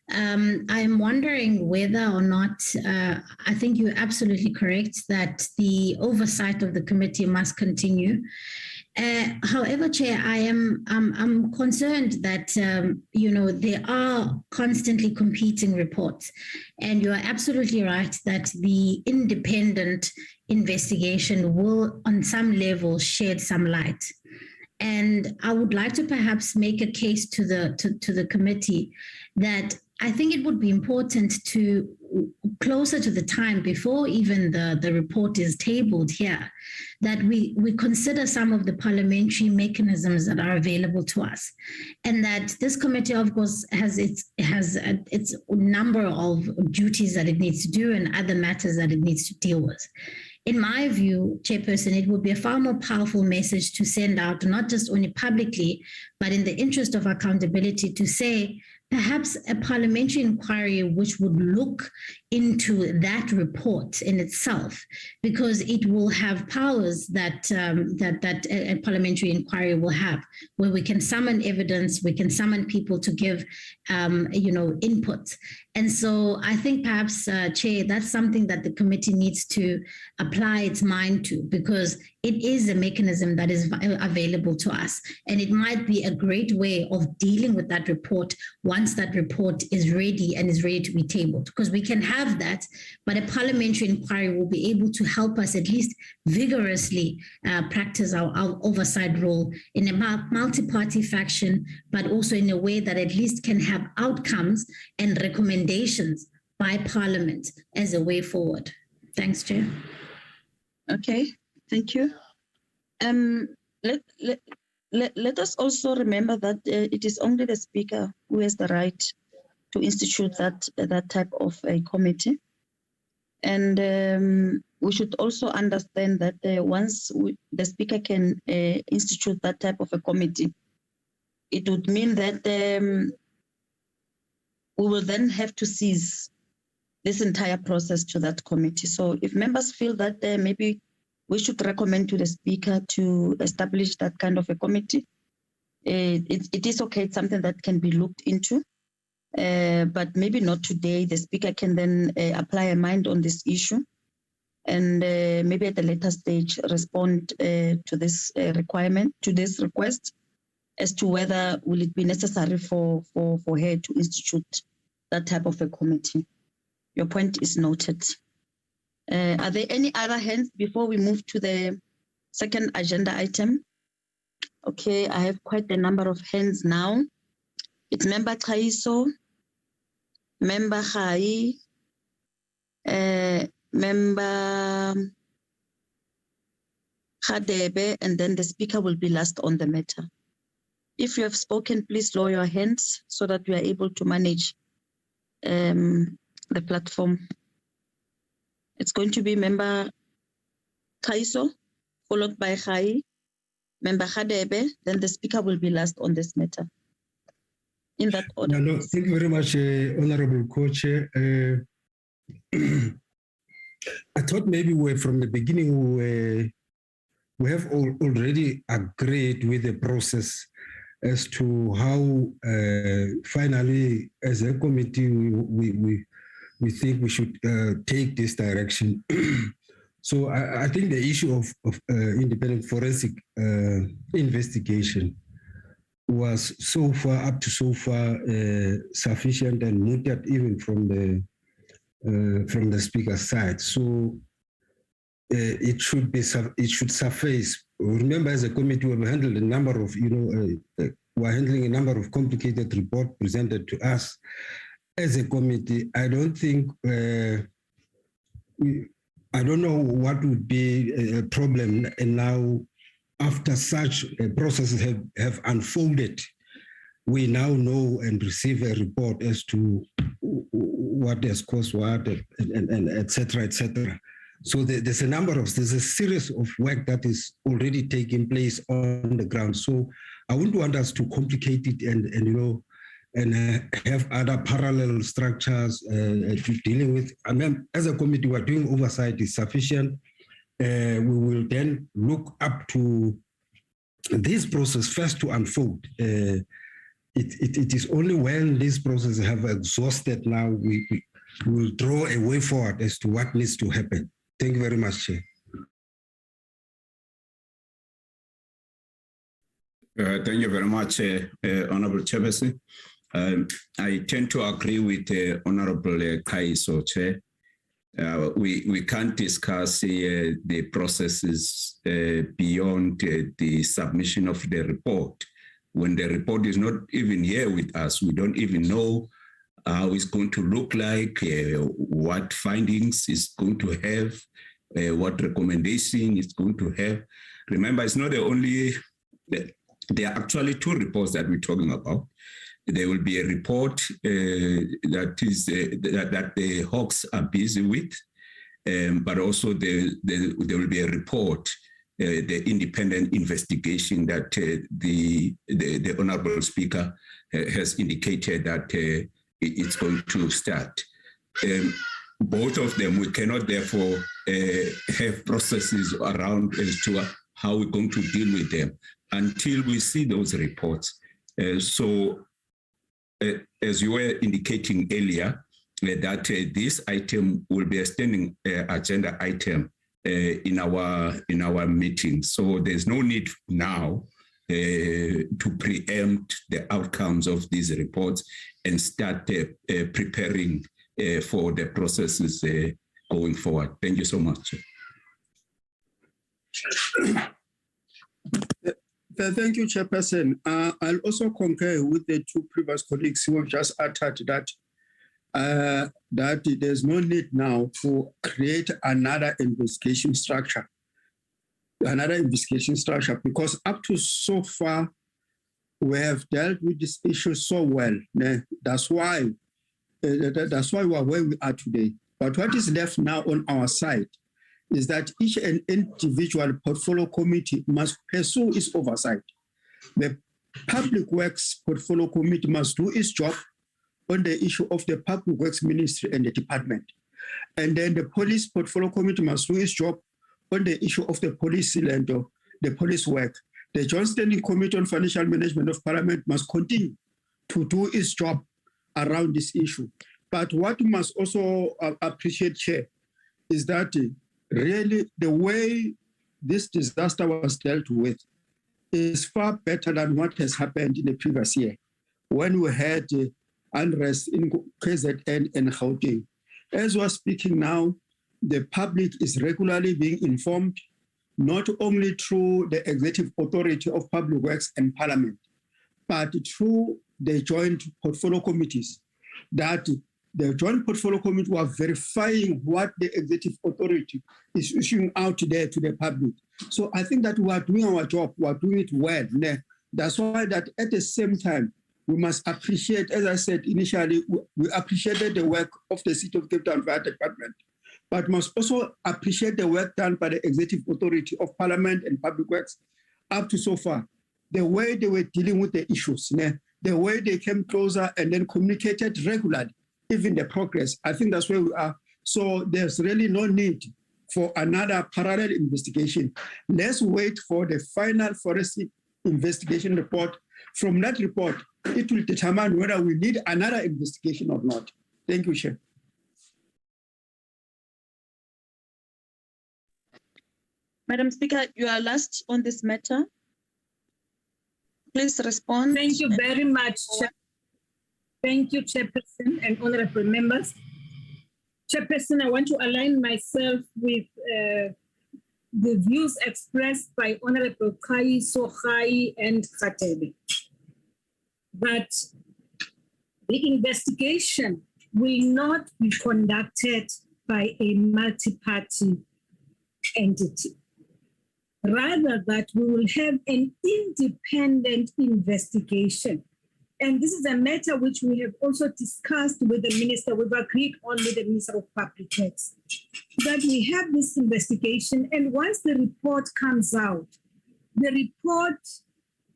I'm wondering whether or not, I think you're absolutely correct that the oversight of the committee must continue. However, Chair, I'm concerned that there are constantly competing reports, and you are absolutely right that the independent investigation will, on some level, shed some light. And I would like to perhaps make a case to the committee that I think it would be important to, closer to the time before even the report is tabled here, that we consider some of the parliamentary mechanisms that are available to us, and that this committee, of course, has its number of duties that it needs to do and other matters that it needs to deal with. In my view, Chairperson, it would be a far more powerful message to send out, not just only publicly, but in the interest of accountability, to say perhaps a parliamentary inquiry which would look into that report in itself, because it will have powers that a parliamentary inquiry will have, where we can summon evidence, we can summon people to give input. And so I think perhaps, Chair, that's something that the committee needs to apply its mind to, because it is a mechanism that is available to us. And it might be a great way of dealing with that report once that report is ready and is ready to be tabled, because we can have that, but a parliamentary inquiry will be able to help us at least vigorously practice our oversight role in a multi-party fashion, but also in a way that at least can have outcomes and recommendations by Parliament as a way forward. Thanks, Chair. Okay, thank you. Let us also remember that it is only the Speaker who has the right to institute that type of a committee. And we should also understand that once the Speaker can institute that type of a committee, it would mean that we will then have to cease this entire process to that committee. So if members feel that maybe we should recommend to the Speaker to establish that kind of a committee, it is okay. It's something that can be looked into. But maybe not today. The Speaker can then apply a mind on this issue and maybe at a later stage respond to this requirement, to this request, as to whether will it be necessary for her to institute that type of a committee. Your point is noted. Are there any other hands before we move to the second agenda item? Okay, I have quite a number of hands now. It's Member Kaiso, Member Khai, Member Khadebe, and then the Speaker will be last on the matter. If you have spoken, please lower your hands so that we are able to manage the platform. It's going to be Member Kaiso, followed by Khai, Member Khadebe, then the Speaker will be last on this matter. In that order. No, thank you very much, Honorable Co-Chair. I thought maybe from the beginning we have already agreed with the process as to how finally, as a committee, we think we should take this direction. So I think the issue of independent forensic investigation was so far sufficient and mooted even from the Speaker's side. So it should suffice. Remember, as a committee, we handled a number of we're handling a number of complicated reports presented to us as a committee. I don't think I don't know what would be a problem, and now after such processes have unfolded, we now know and receive a report as to what has caused what, and et cetera, et cetera. So there's a series of work that is already taking place on the ground. So I wouldn't want us to complicate it and have other parallel structures to dealing with. I mean, as a committee, we're doing oversight is sufficient. We will then look up to this process first to unfold. It is only when this process have exhausted now we will draw a way forward as to what needs to happen. Thank you very much, Chair. Thank you very much, Honorable Chairperson. I tend to agree with Honorable Kaiso, Chair. We can't discuss the processes beyond the submission of the report. When the report is not even here with us, we don't even know how it's going to look like, what findings it's going to have, what recommendation it's going to have. Remember, it's not the only, there are actually two reports that we're talking about. There will be a report that the Hawks are busy with, but also there will be a report, the independent investigation that the Honorable Speaker has indicated that it's going to start. Both of them, we cannot therefore have processes around as to how we're going to deal with them until we see those reports. So as you were indicating earlier, that this item will be a standing agenda item in our meeting. So there's no need now to preempt the outcomes of these reports and start preparing for the processes going forward. Thank you so much. Thank you, Chairperson. I'll also concur with the two previous colleagues who have just uttered that there's no need now to create another investigation structure, because up to so far, we have dealt with this issue so well. That's why That's why we are where we are today. But what is left now on our side is that each and individual portfolio committee must pursue its oversight. The Public Works Portfolio Committee must do its job on the issue of the Public Works Ministry and the department. And then the Police Portfolio Committee must do its job on the issue of the police cylinder, the police work. The Joint Standing Committee on Financial Management of Parliament must continue to do its job around this issue. But what we must also appreciate, Chair, is that really the way this disaster was dealt with is far better than what has happened in the previous year, when we had unrest in KZN and Gauteng. As we're speaking now, the public is regularly being informed, not only through the Executive Authority of Public Works and Parliament, but through the joint portfolio committees, that the joint portfolio committee were verifying what the Executive Authority is issuing out there to the public. So I think that we are doing our job, we are doing it well. That's why that at the same time, we must appreciate, as I said initially, we appreciated the work of the City of Cape Town Fire Department, but must also appreciate the work done by the Executive Authority of Parliament and Public Works up to so far. The way they were dealing with the issues, the way they came closer and then communicated regularly, even the progress. I think that's where we are. So there's really no need for another parallel investigation. Let's wait for the final forensic investigation report. From that report, it will determine whether we need another investigation or not. Thank you, Chair. Madam Speaker, you are last on this matter. Please respond. Thank you very much, Chair. Thank you, Chairperson and honorable members. Chairperson, I want to align myself with the views expressed by Honorable Kai, Sohai, and Khatebe, that the investigation will not be conducted by a multi-party entity. Rather, that we will have an independent investigation. And this is a matter which we have also discussed with the Minister, we've agreed on with the Minister of Public Works, that we have this investigation, and once the report comes out, the report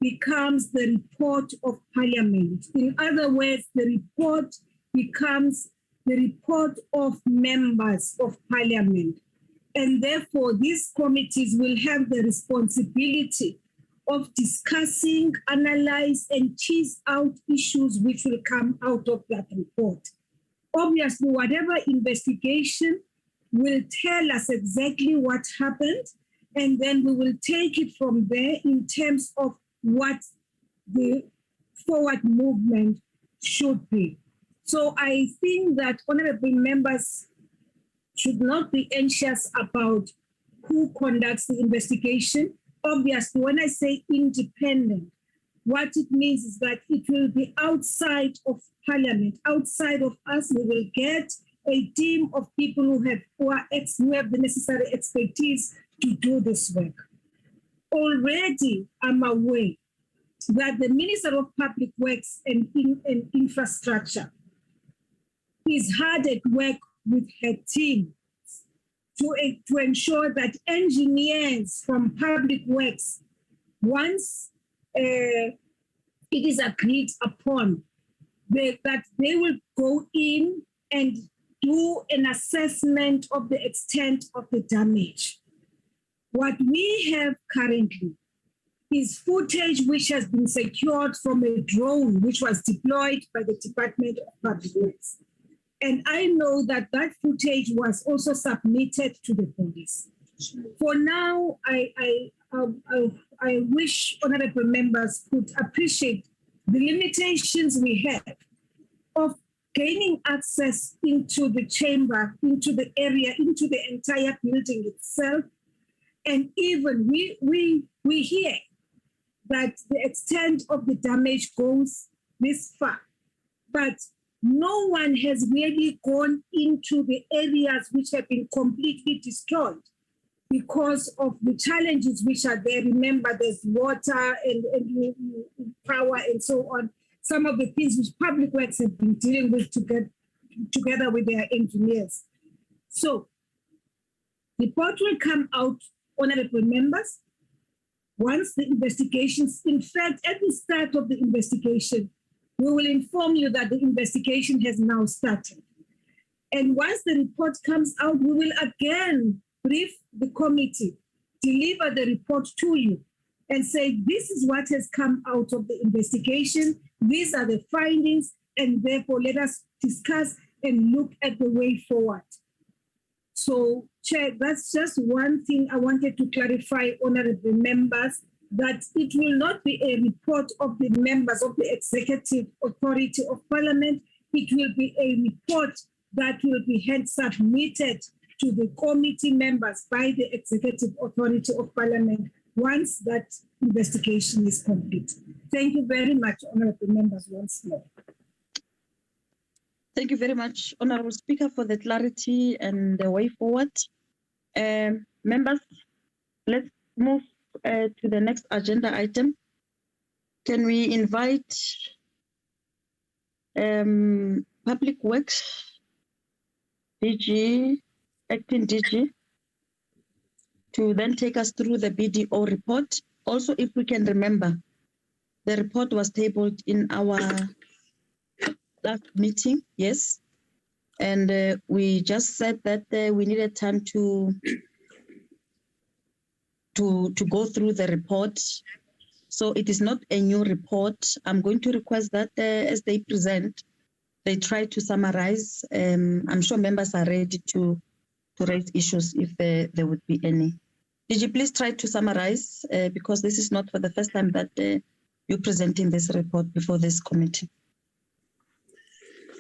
becomes the report of Parliament. In other words, the report becomes the report of members of Parliament. And therefore, these committees will have the responsibility of discussing, analyze, and tease out issues which will come out of that report. Obviously, whatever investigation will tell us exactly what happened, and then we will take it from there in terms of what the forward movement should be. So I think that honorable members should not be anxious about who conducts the investigation. Obviously, when I say independent, what it means is that it will be outside of Parliament, outside of us. We will get a team of people who have the necessary expertise to do this work. Already, I'm aware that the Minister of Public Works and Infrastructure is hard at work with her team to ensure that engineers from Public Works, once it is agreed upon, that they will go in and do an assessment of the extent of the damage. What we have currently is footage which has been secured from a drone which was deployed by the Department of Public Works. And I know that that footage was also submitted to the police. For now, I wish honorable members could appreciate the limitations we have of gaining access into the chamber, into the area, into the entire building itself. And even we hear that the extent of the damage goes this far. But no one has really gone into the areas which have been completely destroyed because of the challenges which are there. Remember, there's water and power and so on. Some of the things which Public Works have been dealing with to get together with their engineers. So, the report will come out, honorable members, once the investigations, in fact, at the start of the investigation, we will inform you that the investigation has now started. And once the report comes out, we will again brief the committee, deliver the report to you, and say, this is what has come out of the investigation, these are the findings, and therefore let us discuss and look at the way forward. So, Chair, that's just one thing I wanted to clarify, honorable members, that it will not be a report of the members of the Executive Authority of Parliament. It will be a report that will be submitted to the committee members by the Executive Authority of Parliament once that investigation is complete. Thank you very much, honorable members, once more. Thank you very much, Honorable Speaker, for the clarity and the way forward. Members, let's move to the next agenda item. Can we invite Public Works DG, Acting DG, to then take us through the BDO report? Also, if we can remember, the report was tabled in our last meeting, yes, and we just said that we needed time to go through the report. So it is not a new report. I'm going to request that as they present, they try to summarize. I'm sure members are ready to raise issues if there would be any. Did you please try to summarize, because this is not for the first time that you're presenting this report before this committee.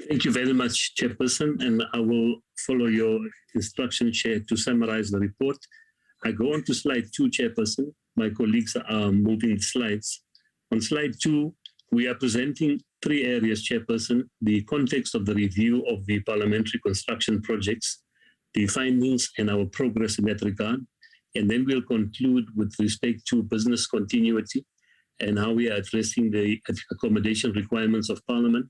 Thank you very much, Chairperson, and I will follow your instruction, Chair, to summarize the report. I go on to slide 2, Chairperson. My colleagues are moving the slides. On slide 2, we are presenting 3 areas, Chairperson: the context of the review of the parliamentary construction projects, the findings and our progress in that regard, and then we'll conclude with respect to business continuity and how we are addressing the accommodation requirements of Parliament.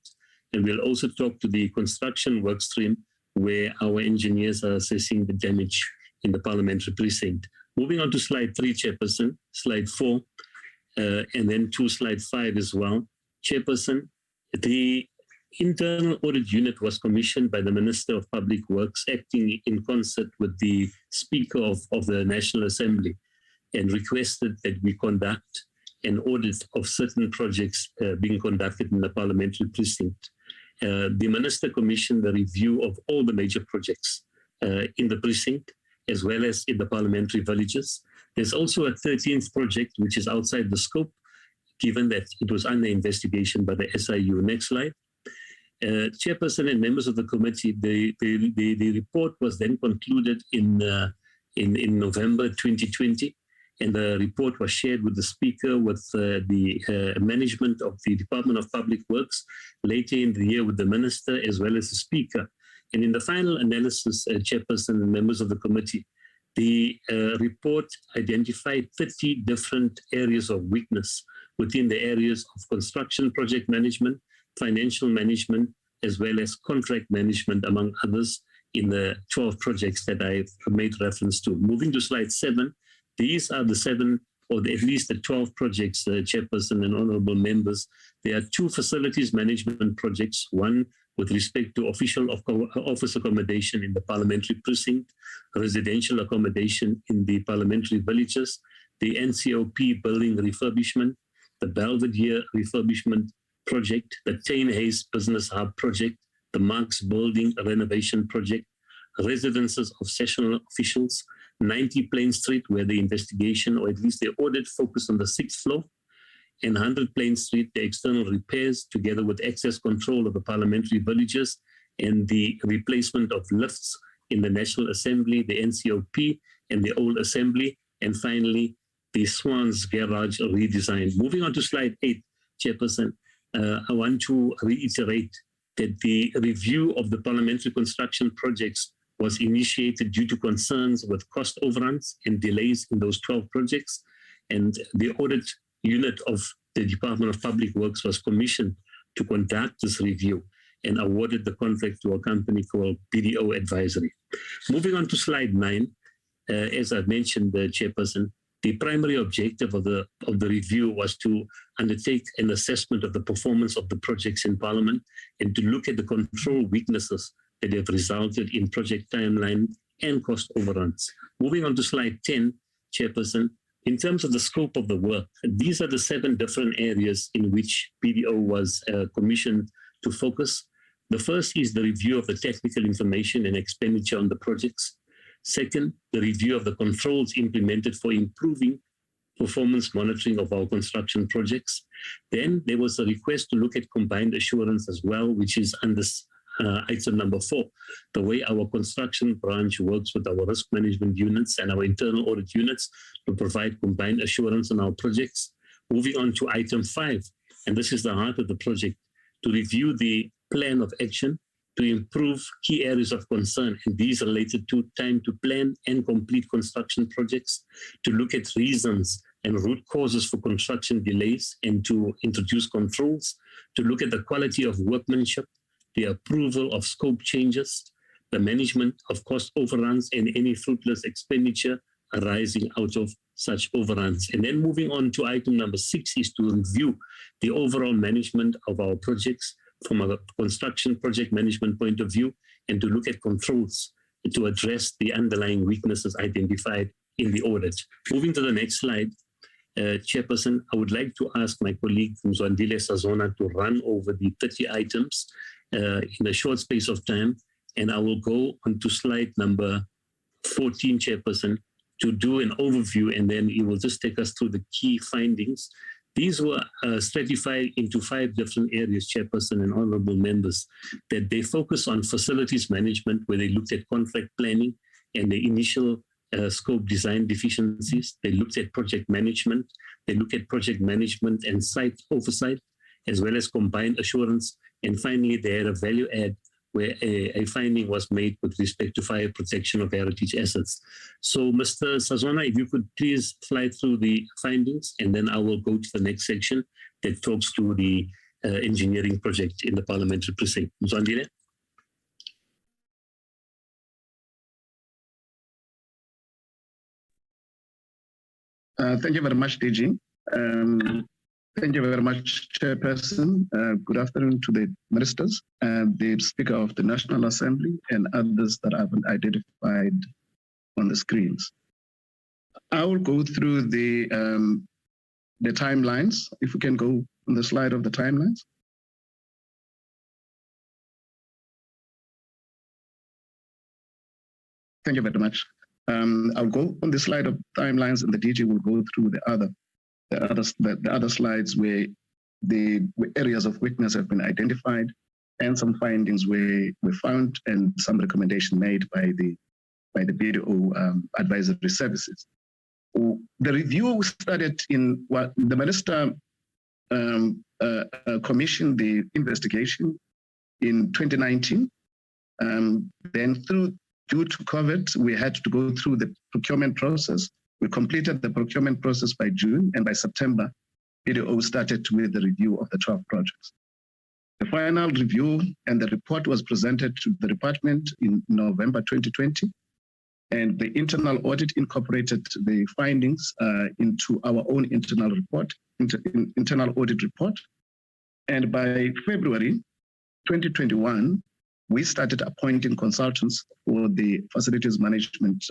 And we'll also talk to the construction work stream where our engineers are assessing the damage in the parliamentary precinct. Moving on to slide 3, Chairperson, slide 4, and then to slide 5 as well. Chairperson, the internal audit unit was commissioned by the Minister of Public Works, acting in concert with the Speaker of the National Assembly, and requested that we conduct an audit of certain projects being conducted in the parliamentary precinct. The Minister commissioned the review of all the major projects in the precinct, as well as in the parliamentary villages. There's also a 13th project, which is outside the scope, given that it was under investigation by the SIU. Next slide. Chairperson and members of the committee, the report was then concluded in November 2020, and the report was shared with the Speaker, with the management of the Department of Public Works, later in the year with the Minister, as well as the Speaker. And in the final analysis, Chairperson and members of the committee, the report identified 30 different areas of weakness within the areas of construction project management, financial management, as well as contract management, among others, in the 12 projects that I've made reference to. Moving to slide 7, these are the 7, or at least the 12 projects, Chairperson and honorable members. There are 2 facilities management projects, one with respect to official office accommodation in the parliamentary precinct, residential accommodation in the parliamentary villages, the NCOP building refurbishment, the Belvedere refurbishment project, the Tain Hayes Business Hub project, the Marks Building renovation project, residences of sessional officials, 90 Plain Street, where the investigation, or at least the audit, focused on the 6th floor, and 100 Plain Street, the external repairs, together with access control of the parliamentary villages, and the replacement of lifts in the National Assembly, the NCOP, and the Old Assembly, and finally, the Swans Garage redesign. Moving on to slide 8, Chairperson, I want to reiterate that the review of the parliamentary construction projects was initiated due to concerns with cost overruns and delays in those 12 projects, and the audit unit of the Department of Public Works was commissioned to conduct this review. and awarded the contract to a company called BDO Advisory. Moving on to slide 9, as I mentioned, the chairperson, the primary objective of the review was to undertake an assessment of the performance of the projects in Parliament and to look at the control weaknesses that have resulted in project timeline and cost overruns. Moving on to slide 10, chairperson, in terms of the scope of the work, these are the 7 different areas in which BDO was commissioned to focus. The first is the review of the technical information and expenditure on the projects. Second, the review of the controls implemented for improving performance monitoring of our construction projects. Then there was a request to look at combined assurance as well, which is under item number 4, the way our construction branch works with our risk management units and our internal audit units to provide combined assurance on our projects. Moving on to item 5, and this is the heart of the project, to review the plan of action to improve key areas of concern, and these are related to time to plan and complete construction projects, to look at reasons and root causes for construction delays and to introduce controls, to look at the quality of workmanship, the approval of scope changes, the management of cost overruns and any fruitless expenditure arising out of such overruns. And then moving on to item number 6 is to review the overall management of our projects from a construction project management point of view and to look at controls to address the underlying weaknesses identified in the audit. Moving to the next slide, Chairperson, I would like to ask my colleague Mzwandile Sazona to run over the 30 items in a short space of time, and I will go on to slide number 14, Chairperson, to do an overview, and then he will just take us through the key findings. These were stratified into 5 different areas, Chairperson and honorable members, that they focus on facilities management, where they looked at contract planning and the initial scope design deficiencies. They looked at project management. They looked at project management and site oversight, as well as combined assurance. And finally, they had a value add where a finding was made with respect to fire protection of heritage assets. So, Mr. Sazona, if you could please fly through the findings, and then I will go to the next section that talks to the engineering project in the Parliamentary precinct. Mzwandile? Thank you very much, DG. Thank you very much, Chairperson. Good afternoon to the ministers and the Speaker of the National Assembly and others that I've identified on the screens. I will go through the timelines. If we can go on the slide of the timelines. Thank you very much. I'll go on the slide of timelines, and the DG will go through the other slides where the areas of weakness have been identified, and some findings were found, and some recommendation made by the BDO advisory services. The review started in what the minister commissioned the investigation in 2019. Then due to COVID, we had to go through the procurement process. We completed the procurement process by June, and by September, BDO started with the review of the 12 projects. The final review and the report was presented to the department in November 2020, and the internal audit incorporated the findings into our own internal report, internal audit report. And by February 2021, we started appointing consultants for the facilities management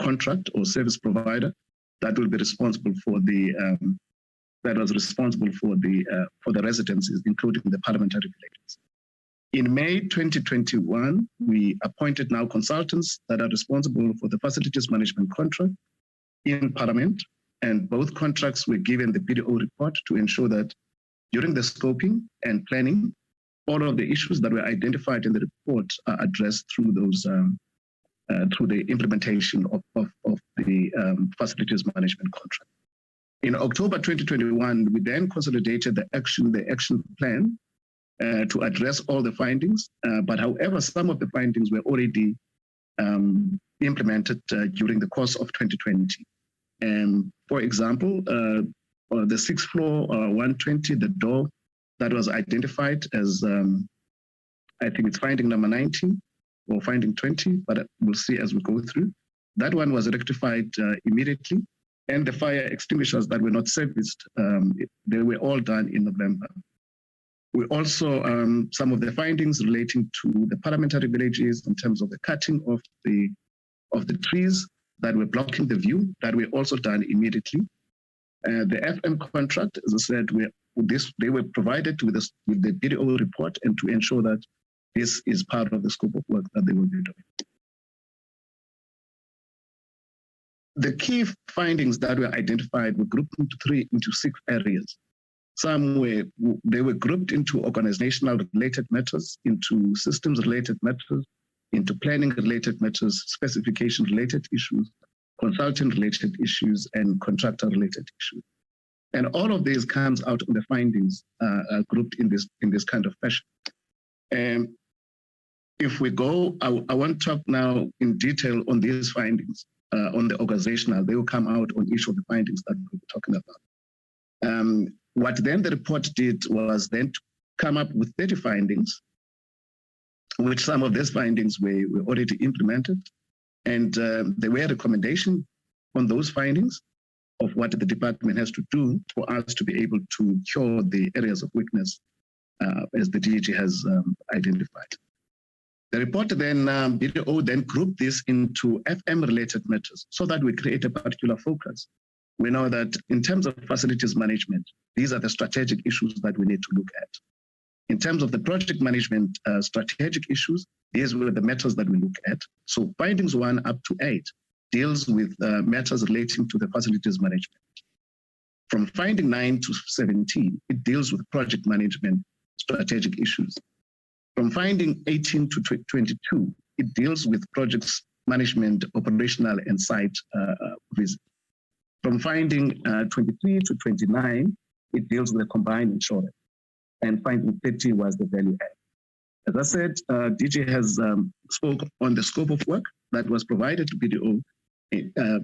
contract or service provider that will be responsible for the residences, including the parliamentary villages. In May 2021, we appointed now consultants that are responsible for the facilities management contract in Parliament, and both contracts were given the BDO report to ensure that during the scoping and planning, all of the issues that were identified in the report are addressed through those through the implementation of the facilities management contract. In October 2021, we then consolidated the action plan to address all the findings. But however, some of the findings were already implemented during the course of 2020. For example, the 6th floor 120, the door that was identified as I think it's finding number 19 or finding 20, but we'll see as we go through. That one was rectified immediately. And the fire extinguishers that were not serviced, they were all done in November. We also, some of the findings relating to the parliamentary villages in terms of the cutting of the trees that were blocking the view, that were also done immediately. The FM contract, as I said, they were provided with the BDO report and to ensure that this is part of the scope of work that they will be doing. The key findings that were identified were grouped into 6 areas. They were grouped into organizational related matters, into systems related matters, into planning related matters, specification related issues, consultant related issues, and contractor related issues. And all of these comes out of the findings grouped in this kind of fashion. And if we go, I want to talk now in detail on these findings, on the organizational. They will come out on each of the findings that we're talking about. What then the report did was then to come up with 30 findings, which some of these findings were already implemented. And there were recommendations on those findings of what the department has to do for us to be able to cure the areas of weakness as the DG has identified. The report then, BDO then grouped this into FM-related matters so that we create a particular focus. We know that in terms of facilities management, these are the strategic issues that we need to look at. In terms of the project management strategic issues, these were the matters that we look at. So findings 1 up to 8 deals with matters relating to the facilities management. From finding 9 to 17, it deals with project management strategic issues. From finding 18 to 22, it deals with projects management, operational and site visit. From finding 23 to 29, it deals with the combined insurance. And finding 30 was the value add. As I said, DG has spoke on the scope of work that was provided to BDO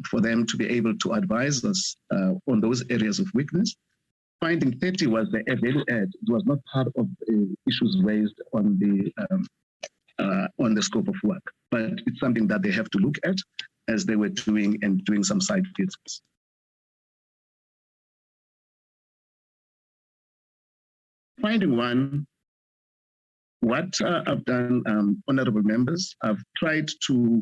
for them to be able to advise us on those areas of weakness. Finding 30 was the value add. It was not part of the issues raised on the scope of work, but it's something that they have to look at as they were doing some site visits. Finding 1, what I've done, honorable members, I've tried to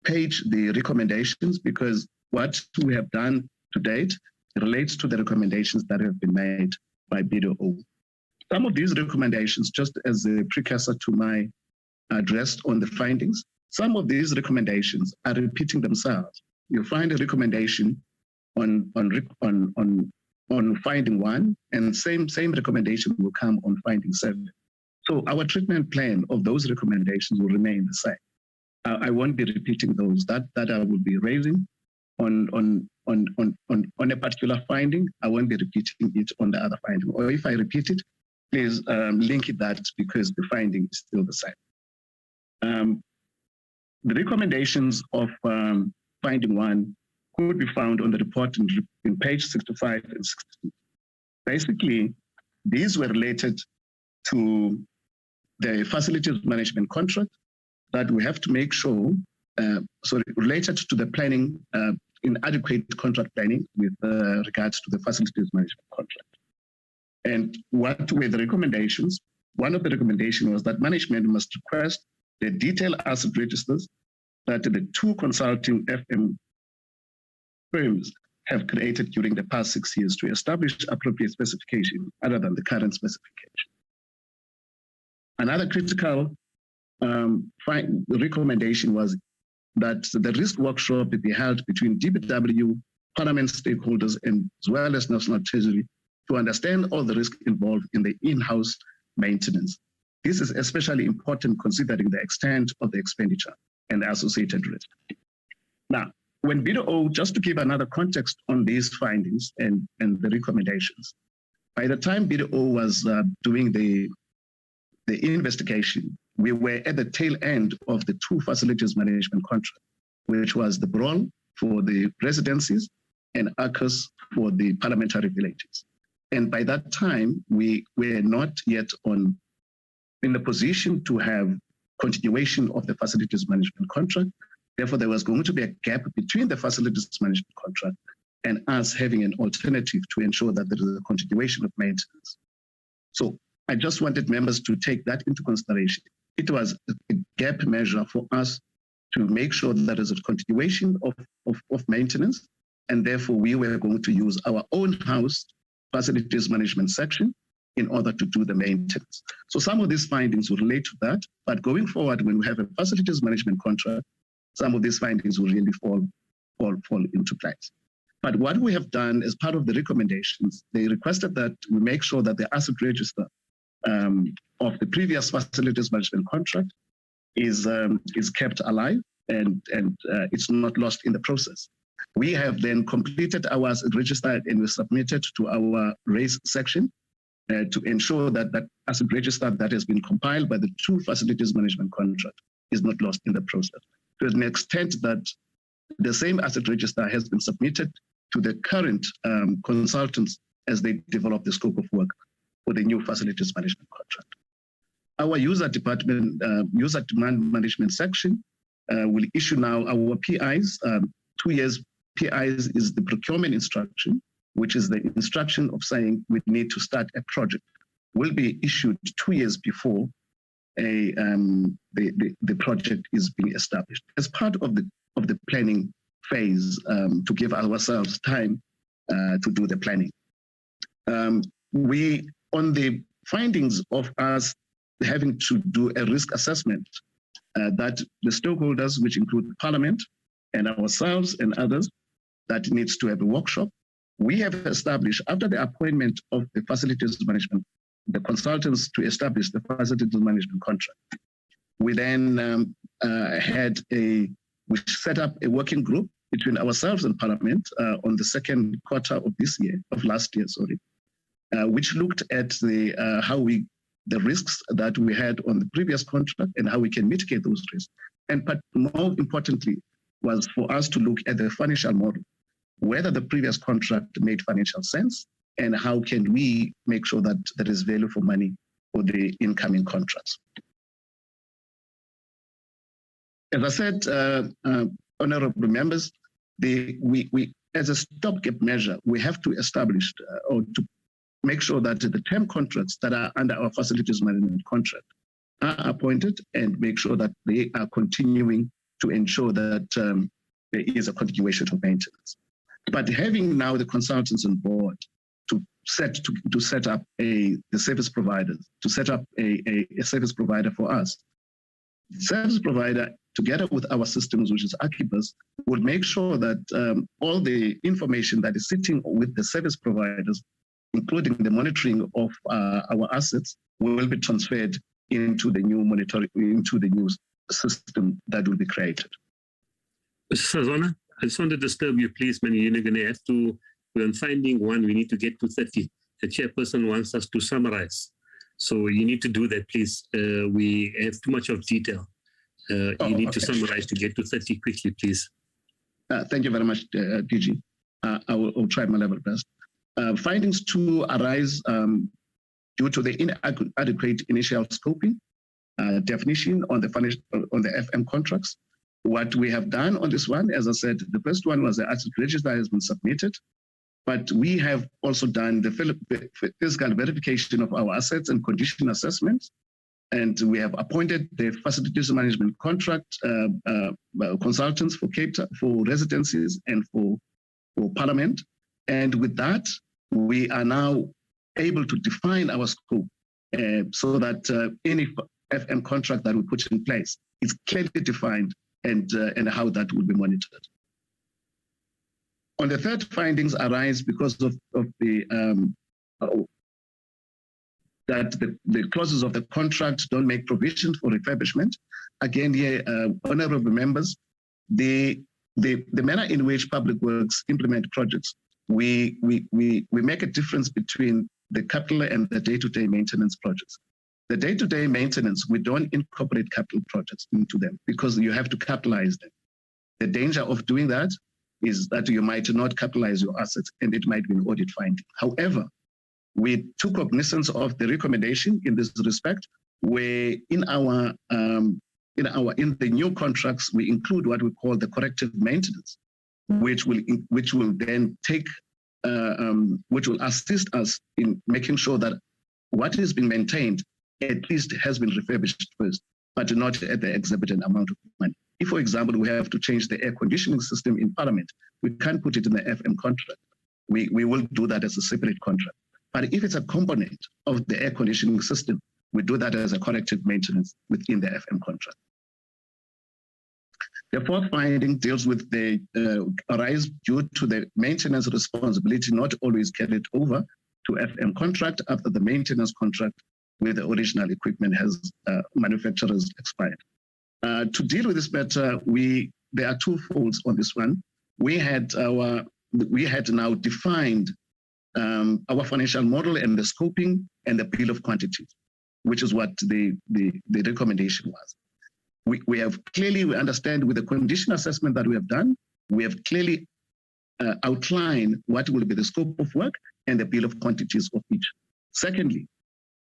page the recommendations because what we have done to date relates to the recommendations that have been made by BDO. Some of these recommendations, just as a precursor to my address on the findings, some of these recommendations are repeating themselves. You find a recommendation on finding 1, and same recommendation will come on finding 7. So our treatment plan of those recommendations will remain the same. I won't be repeating those. That I will be raising on a particular finding. I won't be repeating it on the other finding. Or if I repeat it, please link it that because the finding is still the same. The recommendations of finding 1 could be found on the report in page 65 and 66. Basically, these were related to the facilities management contract that we have to make sure, related to the planning, inadequate contract planning with regards to the facilities management contract. And what were the recommendations? One of the recommendations was that management must request the detailed asset registers that the 2 consulting FM firms have created during the past 6 years to establish appropriate specification other than the current specification. Another critical recommendation was that the risk workshop be held between DPW, Parliament stakeholders, and as well as National Treasury to understand all the risk involved in the in-house maintenance. This is especially important considering the extent of the expenditure and the associated risk. Now, when BDO, just to give another context on these findings and the recommendations, by the time BDO was doing the investigation, we were at the tail end of the 2 facilities management contract, which was the BROL for the residencies and ACUS for the parliamentary villages. And by that time, we were not yet on in a position to have continuation of the facilities management contract. Therefore, there was going to be a gap between the facilities management contract and us having an alternative to ensure that there is a continuation of maintenance. So I just wanted members to take that into consideration. It was a gap measure for us to make sure that there is a continuation of maintenance, and therefore we were going to use our own house facilities management section in order to do the maintenance. So some of these findings will relate to that, but going forward, when we have a facilities management contract, some of these findings will really fall into place. But what we have done as part of the recommendations, they requested that we make sure that the asset register of the previous facilities management contract is kept alive and it's not lost in the process. We have then completed our asset register and we submitted to our raise section to ensure that that asset register that has been compiled by the two facilities management contract is not lost in the process. To an extent that the same asset register has been submitted to the current consultants as they develop the scope of work for the new facilities management contract. Our user demand management section will issue now our PIs. 2 years PIs is the procurement instruction, which is the instruction of saying we need to start a project, will be issued 2 years before the project is being established as part of the planning phase to give ourselves time to do the planning. We, on the findings of us having to do a risk assessment, that the stakeholders, which include Parliament and ourselves and others, that needs to have a workshop. We have established, after the appointment of the facilities management, the consultants to establish the facilities management contract. We then we set up a working group between ourselves and Parliament on the second quarter of last year, which looked at the risks that we had on the previous contract and how we can mitigate those risks. But more importantly, was for us to look at the financial model, whether the previous contract made financial sense and how can we make sure that there is value for money for the incoming contracts. As I said, honorable members, we as a stopgap measure, we have to establish or to make sure that the term contracts that are under our facilities management contract are appointed and make sure that they are continuing to ensure that there is a continuation of maintenance. But having now the consultants on board to set up the service providers, to set up a service provider for us, the service provider, together with our systems, which is Archibus, will make sure that all the information that is sitting with the service providers, including the monitoring of our assets, will be transferred into the new monitoring, into the new system that will be created. Mr. Sazona, I just want to disturb you, please, man. You're going to have to, we're on finding one, we need to get to 30. The chairperson wants us to summarize. So you need to do that, please. We have too much of detail. You need to summarize to get to 30 quickly, please. Thank you very much, DG. I will try my level best. Findings to arise due to the inadequate initial scoping definition on the FM contracts. What we have done on this one, as I said, the first one was the asset register has been submitted, but we have also done the physical verification of our assets and condition assessments, and we have appointed the facilities management contract consultants for Cape Town, for residencies and for Parliament. And with that, we are now able to define our scope so that any FM contract that we put in place is clearly defined and how that will be monitored. On the third, findings arise because of the clauses of the contract don't make provision for refurbishment. Again, here, honorable members, the manner in which public works implement projects, we make a difference between the capital and the day-to-day maintenance projects. The day-to-day maintenance, we don't incorporate capital projects into them because you have to capitalize them. The danger of doing that is that you might not capitalize your assets and it might be an audit finding. However, we took cognizance of the recommendation in this respect where in the new contracts we include what we call the corrective maintenance, which will then take which will assist us in making sure that what is being maintained at least has been refurbished first, but not at the exorbitant amount of money. If, for example, we have to change the air conditioning system in Parliament, we can't put it in the FM contract. We will do that as a separate contract. But if it's a component of the air conditioning system, we do that as a corrective maintenance within the FM contract. The fourth finding deals with the arise due to the maintenance responsibility not always carried over to FM contract after the maintenance contract with the original equipment has manufacturers expired. To deal with this matter, there are two folds on this one. We had now defined our financial model and the scoping and the bill of quantities, which is what the recommendation was. We understand with the condition assessment that we have done, we have clearly outlined what will be the scope of work and the bill of quantities of each. Secondly,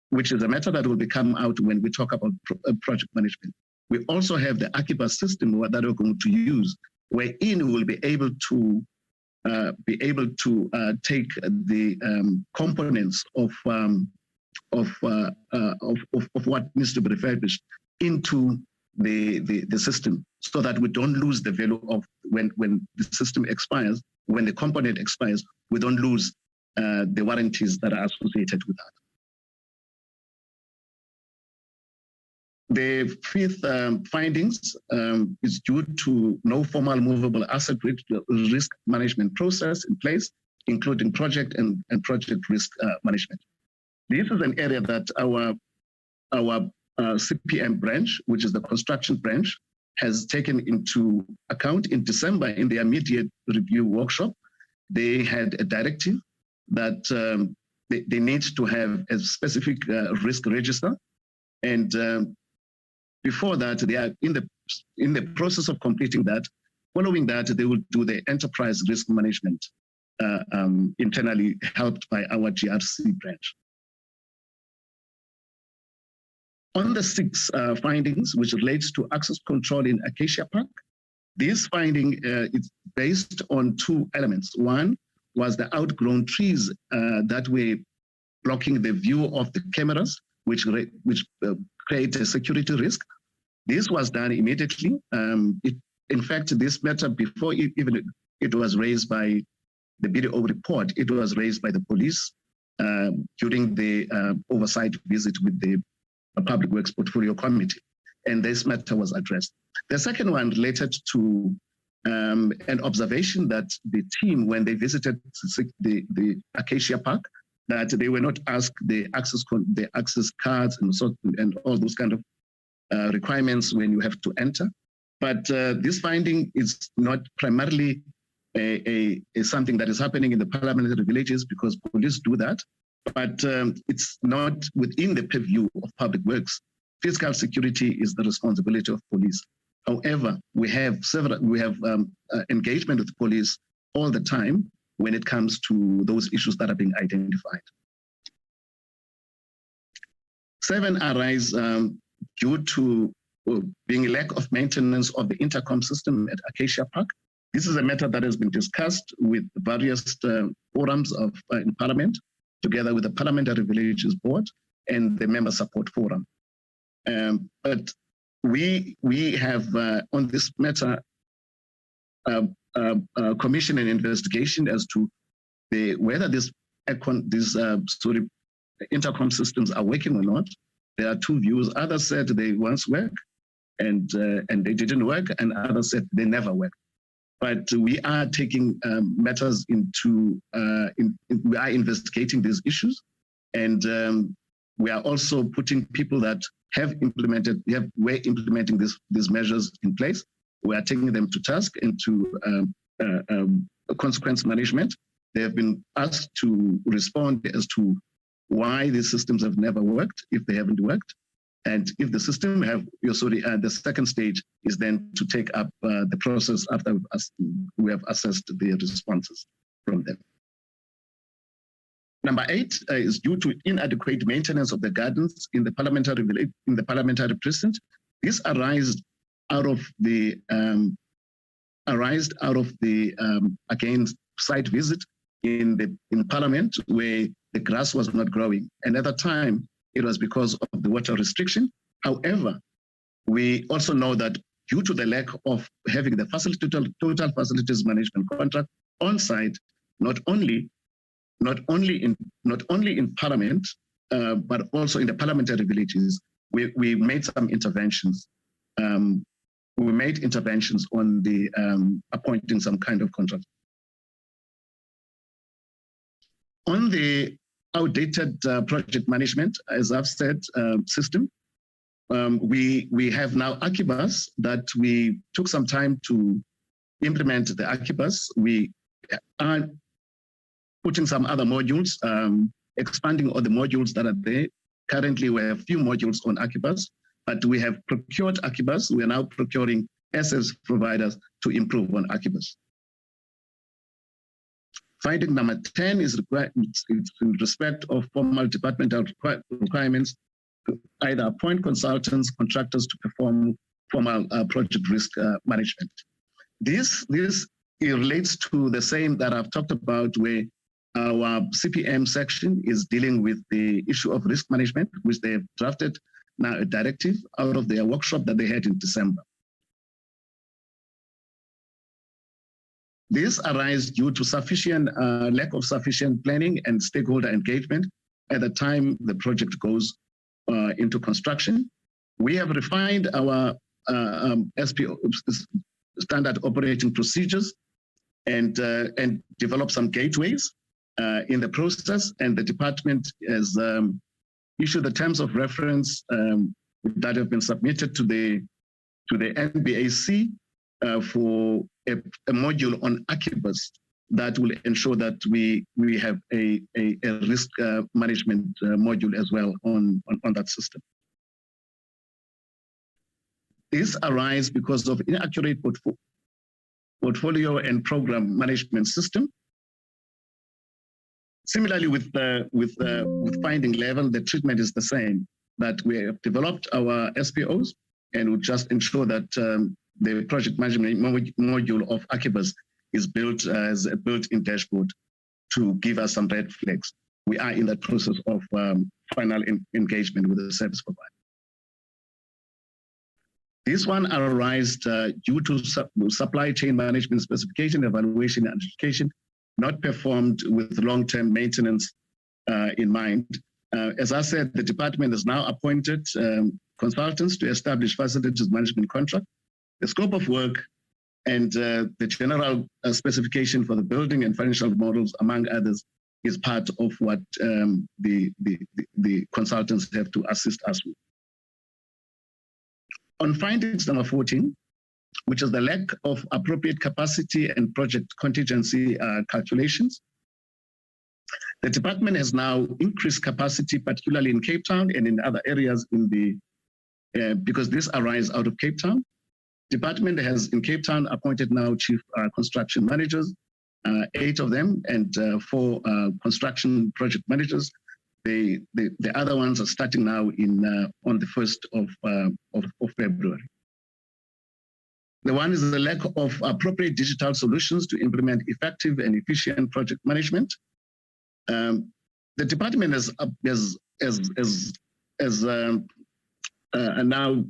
which is a matter that will come out when we talk about project management, we also have the Akiba system that we're going to use, wherein we will be able to take the components of what needs to be refurbished into the system, so that we don't lose the value of when the system expires, when the component expires, we don't lose the warranties that are associated with that. The fifth findings is due to no formal movable asset risk management process in place, including project and project risk management. This is an area that our CPM branch, which is the construction branch, has taken into account. In December, in the immediate review workshop, they had a directive that they need to have a specific risk register. And before that, they are in the process of completing that. Following that, they will do the enterprise risk management internally, helped by our GRC branch. On the six findings, which relates to access control in Acacia Park, this finding is based on two elements. One was the outgrown trees that were blocking the view of the cameras, which create a security risk. This was done immediately. In fact, this matter, before it was raised by the BDO report, it was raised by the police during the oversight visit with the Public Works Portfolio Committee, and this matter was addressed. The second one related to an observation that the team, when they visited the Acacia Park, that they were not asked the access cards and all those kind of requirements when you have to enter. But this finding is not primarily something that is happening in the parliamentary villages, because police do that, but it's not within the purview of public works. Physical security is the responsibility of police. However, we have engagement with police all the time when it comes to those issues that are being identified. 7 arise due to being lack of maintenance of the intercom system at Acacia Park. This is a matter that has been discussed with various forums in Parliament, together with the Parliamentary Villages Board and the Member Support Forum. But we have on this matter commissioned an investigation as to whether these intercom systems are working or not. There are two views. Others said they once work and they didn't work, and others said they never work. But we are taking matters into, we are investigating these issues, and we are also putting people that were implementing these measures in place. We are taking them to task and to consequence management. They have been asked to respond as to why these systems have never worked, if they haven't worked. And if the system the second stage is then to take up the process after we have assessed the responses from them. Number 8 is due to inadequate maintenance of the gardens in the parliamentary precinct. This arose out of the again site visit in Parliament where the grass was not growing, and at the time it was because of the water restriction. However, we also know that due to the lack of having the total facilities management contract on site, not only in Parliament, but also in the parliamentary villages, we made some interventions. We made interventions on the appointing some kind of contract. On the outdated project management, as I've said, system, we have now Akibas that we took some time to implement the Akibas. We are putting some other modules, expanding all the modules that are there. Currently, we have a few modules on Akibas, but we have procured Akibas. We are now procuring SS providers to improve on Akibas. Finding number 10 is in respect of formal departmental requirements to either appoint consultants, contractors to perform formal project risk management. This relates to the same that I've talked about, where our CPM section is dealing with the issue of risk management, which they've drafted now a directive out of their workshop that they had in December. This arises due to lack of sufficient planning and stakeholder engagement at the time the project goes into construction. We have refined our SPO, standard operating procedures, and developed some gateways in the process, and the department has issued the terms of reference that have been submitted to the NBAC for a module on Akibas that will ensure that we have a risk management module as well on that system. This arises because of inaccurate portfolio and program management system. Similarly, with finding level, the treatment is the same, that we have developed our SPOs and we just ensure that the project management module of Akibas is built as a built-in dashboard to give us some red flags. We are in the process of final engagement with the service provider. This one arises due to supply chain management specification, evaluation, and education not performed with long-term maintenance in mind. As I said, the department has now appointed consultants to establish facilities management contract. The scope of work and the general specification for the building and financial models, among others, is part of what the consultants have to assist us with. On findings number 14, which is the lack of appropriate capacity and project contingency calculations, the department has now increased capacity, particularly in Cape Town and in other areas because this arises out of Cape Town. Department has in Cape Town appointed now chief construction managers, 8 of them, and 4 construction project managers. The other ones are starting now on the 1st of February. The one is the lack of appropriate digital solutions to implement effective and efficient project management. The department has now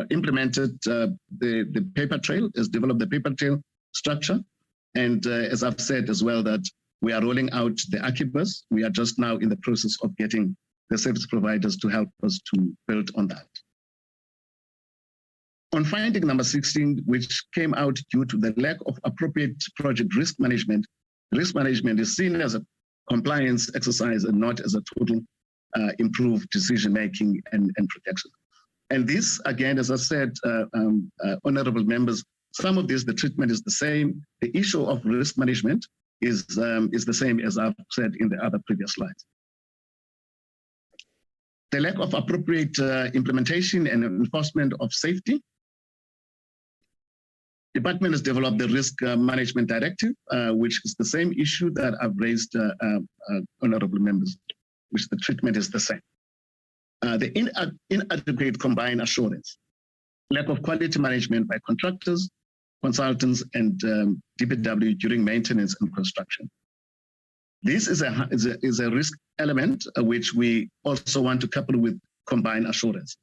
implemented the paper trail, has developed the paper trail structure. And as I've said as well, that we are rolling out the Akibas. We are just now in the process of getting the service providers to help us to build on that. On finding number 16, which came out due to the lack of appropriate project risk management is seen as a compliance exercise and not as a total improved decision-making and protection. And this, again, as I said, honorable members, some of this, the treatment is the same. The issue of risk management is the same as I've said in the other previous slides. The lack of appropriate implementation and enforcement of safety. Department has developed the Risk Management Directive, which is the same issue that I've raised, honorable members, which the treatment is the same. The inadequate combined assurance, lack of quality management by contractors, consultants, and DPW during maintenance and construction. This is a risk element which we also want to couple with combined assurance.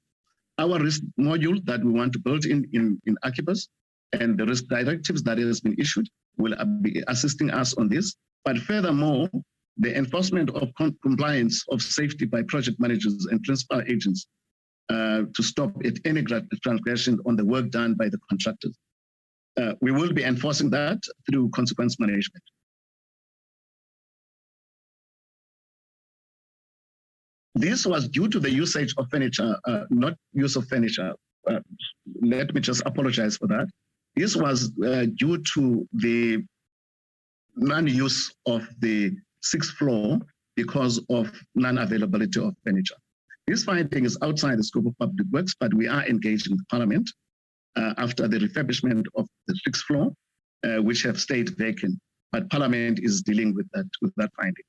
Our risk module that we want to build in Archibus and the risk directives that has been issued will be assisting us on this. But furthermore, the enforcement of compliance of safety by project managers and principal agents to stop at any transgression on the work done by the contractors. We will be enforcing that through consequence management. This was due to the usage of furniture, not use of furniture. Let me just apologize for that. This was due to the non-use of the 6th floor because of non-availability of furniture. This finding is outside the scope of public works, but we are engaged in Parliament after the refurbishment of the 6th floor, which have stayed vacant. But Parliament is dealing with that finding.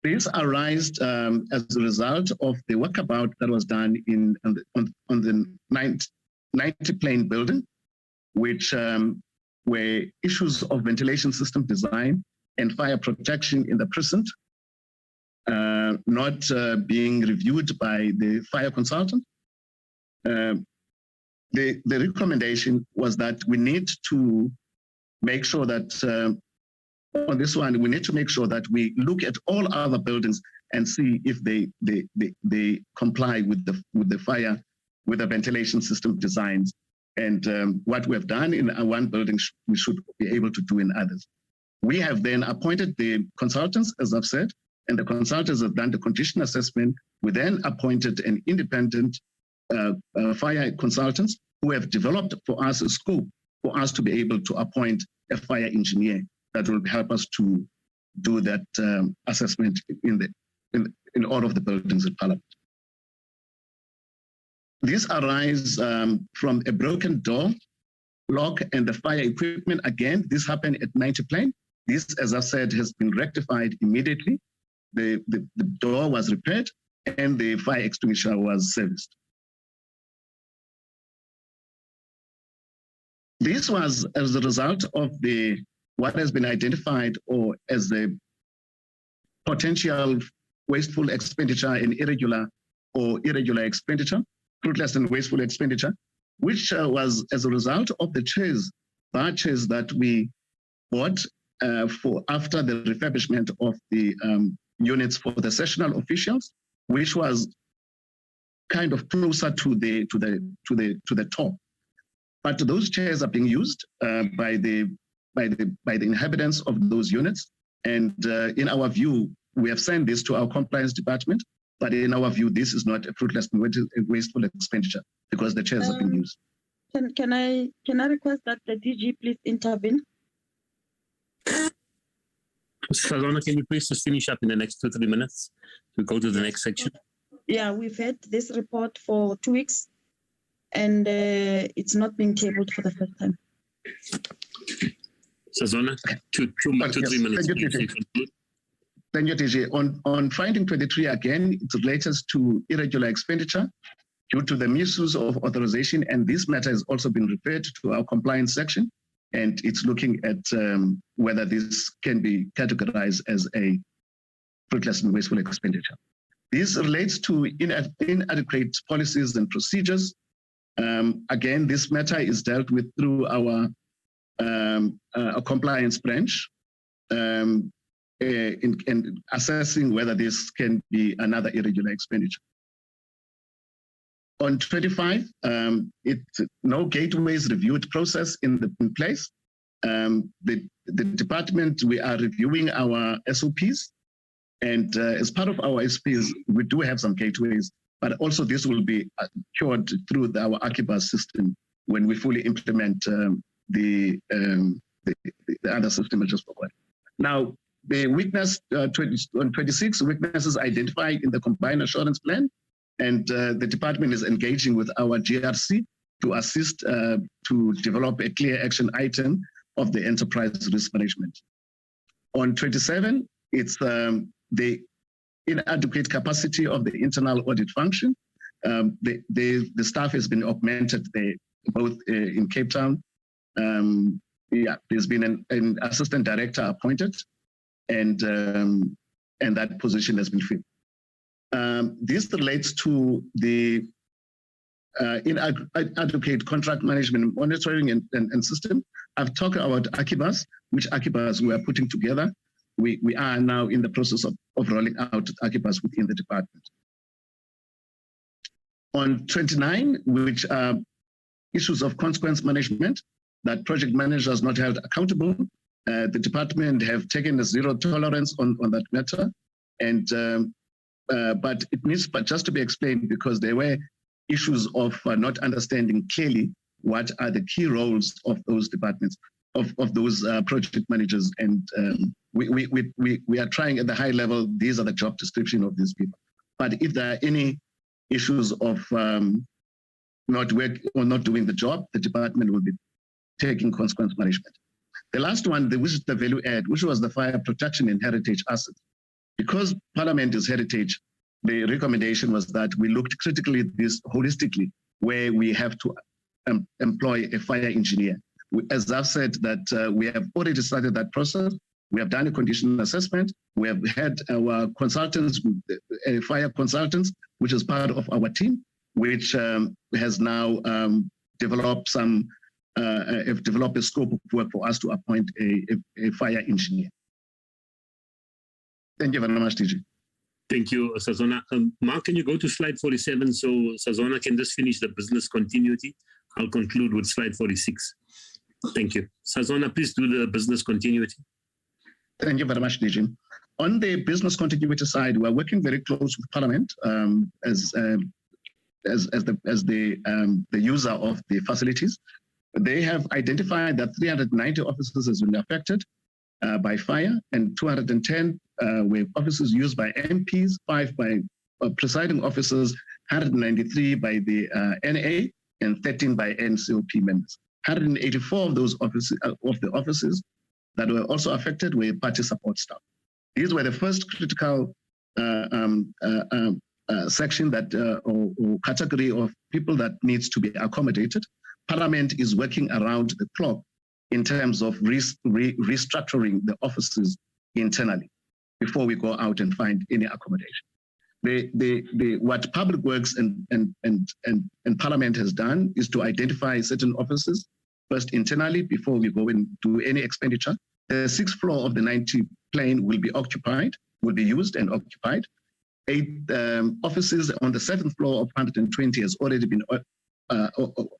This arose as a result of the walkabout that was done on the 90 plane building, which were issues of ventilation system design and fire protection in the precinct, not being reviewed by the fire consultant. The recommendation was that we need to make sure that on this one, we need to make sure that we look at all other buildings and see if they comply with the fire, with the ventilation system designs. And what we have done in one building, we should be able to do in others. We have then appointed the consultants, as I've said, and the consultants have done the condition assessment. We then appointed an independent fire consultants who have developed for us a scope for us to be able to appoint a fire engineer that will help us to do that assessment in all of the buildings in Parliament. This arises from a broken door lock and the fire equipment. Again, this happened at 90 plane. This, as I said, has been rectified immediately. The door was repaired and the fire extinguisher was serviced. This was as a result of what has been identified or as the potential wasteful expenditure and irregular expenditure, fruitless and wasteful expenditure, which was as a result of the chairs that we bought for after the refurbishment of the units for the sessional officials, which was kind of closer to the top. But those chairs are being used by the inhabitants of those units. And in our view, we have sent this to our compliance department, but in our view, this is not a fruitless and wasteful expenditure because the chairs are being used. Can I request that the DG please intervene? Sazona, can you please just finish up in the next 2-3 minutes? We go to the next section. Yeah, we've had this report for 2 weeks and it's not being tabled for the first time. Sazona, 2-3 minutes. Thank you, TJ. On finding 23, again, it relates to irregular expenditure due to the misuse of authorization, and this matter has also been referred to our compliance section, and it's looking at whether this can be categorized as a fruitless and wasteful expenditure. This relates to inadequate policies and procedures. Again, this matter is dealt with through our compliance branch in assessing whether this can be another irregular expenditure. On 25, no gateways reviewed process in place. The department, we are reviewing our SOPs, and as part of our SOPs, we do have some gateways, but also this will be cured through our Archibus system when we fully implement the other system I just forgot. Now, the weakness on 26, weaknesses identified in the combined assurance plan, and the department is engaging with our GRC to assist to develop a clear action item of the enterprise risk management. On 27, it's the inadequate capacity of the internal audit function. The staff has been augmented there, both in Cape Town. There's been an assistant director appointed, and that position has been filled. This relates to the inadequate contract management monitoring and system. I've talked about Akibas, which Akibas we are putting together. We are now in the process of rolling out Akibas within the department. On 29, which are issues of consequence management, that project managers not held accountable. The department have taken a zero tolerance on that matter, and but it needs just to be explained because there were issues of not understanding clearly what are the key roles of those departments, of those project managers, and we are trying at the high level. These are the job description of these people. But if there are any issues of not work or not doing the job, the department will be taking consequence management. The last one, which is the value add, which was the fire protection and heritage assets. Because Parliament is heritage, the recommendation was that we looked critically at this holistically, where we have to employ a fire engineer. As I've said, that we have already started that process. We have done a condition assessment. We have had our consultants, fire consultants, which is part of our team, which has now developed a scope of work for us to appoint a fire engineer. Thank you very much, TG. Thank you, Sazona. Mark, can you go to slide 47 so Sazona can just finish the business continuity? I'll conclude with slide 46. Thank you. Sazona, please do the business continuity. Thank you very much, DG. On the business continuity side, we're working very close with Parliament as the user of the facilities. They have identified that 390 offices has been affected by fire, and 210 were offices used by MPs, 5 by presiding officers, 193 by the NA, and 13 by NCOP members. 184 of those offices that were also affected were party support staff. These were the first critical section that or category of people that needs to be accommodated. Parliament is working around the clock in terms of restructuring the offices internally before we go out and find any accommodation. What Public Works and Parliament has done is to identify certain offices first internally before we go and do any expenditure. The 6th floor of the 90 plane will be occupied, will be used and occupied. 8 offices on the 7th floor of 120 has already been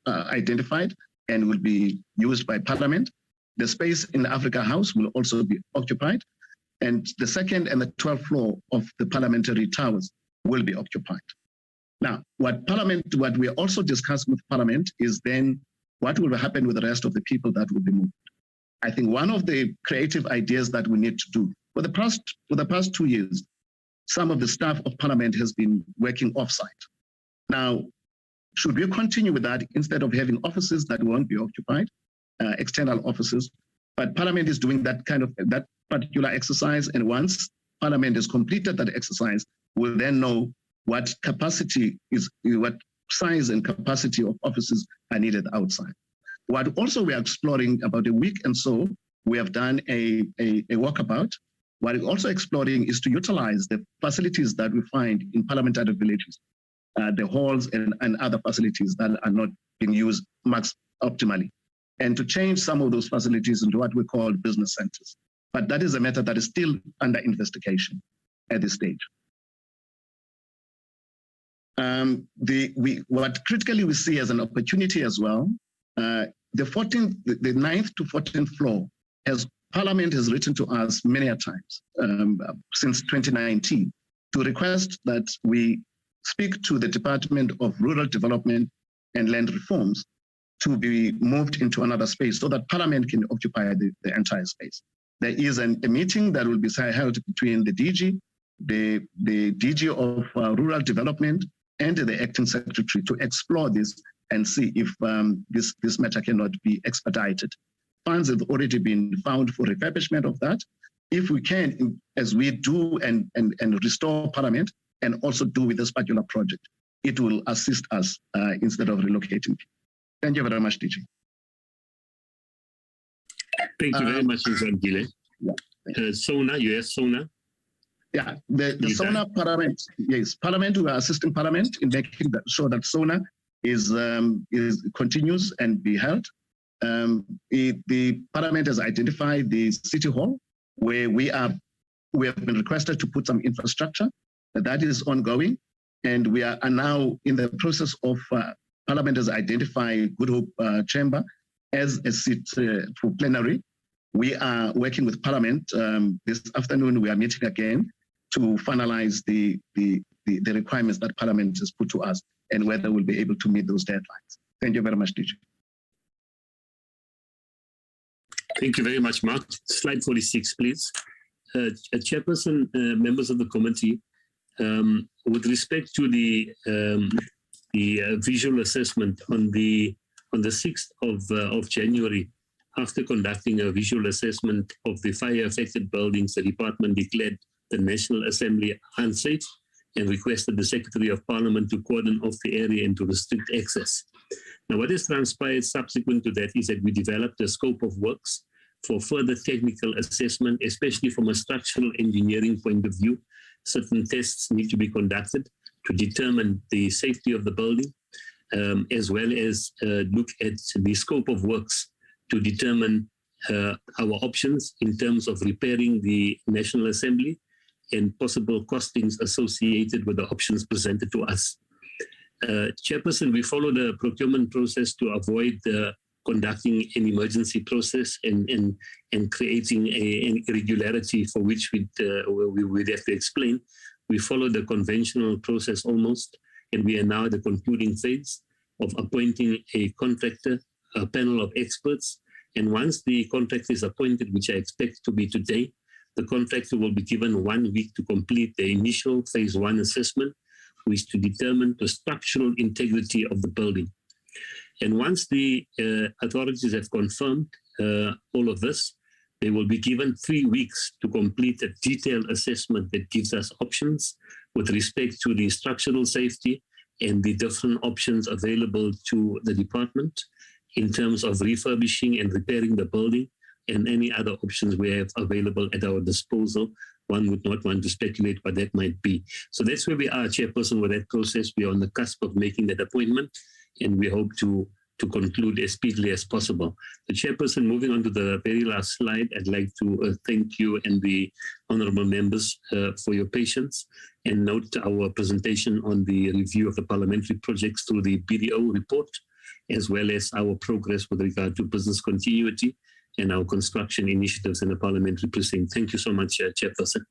identified and will be used by Parliament. The space in the Africa House will also be occupied, and the 2nd and the 12th floor of the Parliamentary towers will be occupied. Now, what we also discussed with Parliament is then what will happen with the rest of the people that will be moved. I think one of the creative ideas that we need to do, for the past 2 years, some of the staff of Parliament has been working offsite. Now, should we continue with that instead of having offices that won't be occupied, external offices? But Parliament is doing that particular exercise, and once Parliament has completed that exercise, we'll then know what size and capacity of offices are needed outside. What also we are exploring, about a week and so, we have done a walkabout. What we're also exploring is to utilize the facilities that we find in parliamentary villages, the halls and other facilities that are not being used max optimally, and to change some of those facilities into what we call business centers. But that is a matter that is still under investigation at this stage. What critically we see as an opportunity as well, the 9th to 14th floor, Parliament has written to us many a times since 2019 to request that we speak to the Department of Rural Development and Land Reforms to be moved into another space so that Parliament can occupy the entire space. There is a meeting that will be held between the DG, the DG of Rural Development, and the acting secretary to explore this and see if this matter cannot be expedited. Funds have already been found for refurbishment of that. If we can, as we do and restore Parliament and also do with this particular project, it will assist us instead of relocating. Thank you very much, DG. Thank you very much, Mr. Gile. Yeah. Sona, you have Sona? Yeah, the Sona Parliament, yes, Parliament, we are assisting Parliament in making sure that Sona is continues and be held. The Parliament has identified the City Hall where we have been requested to put some infrastructure. That is ongoing, and we are now in the process of Parliament has identified Good Hope Chamber as a seat for plenary. We are working with Parliament. This afternoon we are meeting again to finalize the requirements that Parliament has put to us and whether we'll be able to meet those deadlines. Thank you very much, DG. Thank you very much, Mark. Slide 46, please. Chairperson, members of the committee, with respect to the visual assessment on the 6th of January, after conducting a visual assessment of the fire-affected buildings, the department declared the National Assembly unsafe and requested the Secretary of Parliament to cordon off the area and to restrict access. Now, what has transpired subsequent to that is that we developed a scope of works for further technical assessment, especially from a structural engineering point of view. Certain tests need to be conducted to determine the safety of the building, as well as look at the scope of works to determine our options in terms of repairing the National Assembly and possible costings associated with the options presented to us. Chairperson, we followed a procurement process to avoid conducting an emergency process and creating an irregularity for which we'd have to explain. We followed the conventional process almost, and we are now at the concluding phase of appointing a contractor, a panel of experts. And once the contractor is appointed, which I expect to be today, the contractor will be given 1 week to complete the initial phase 1 assessment, which is to determine the structural integrity of the building. And once the authorities have confirmed all of this, they will be given 3 weeks to complete a detailed assessment that gives us options with respect to the structural safety and the different options available to the department in terms of refurbishing and repairing the building and any other options we have available at our disposal. One would not want to speculate what that might be. So that's where we are, Chairperson, with that process. We are on the cusp of making that appointment, and we hope to conclude as speedily as possible. The Chairperson, moving on to the very last slide, I'd like to thank you and the honorable members for your patience and note our presentation on the review of the parliamentary projects through the BDO report, as well as our progress with regard to business continuity and our construction initiatives in the parliamentary precinct. Thank you so much, Chairperson.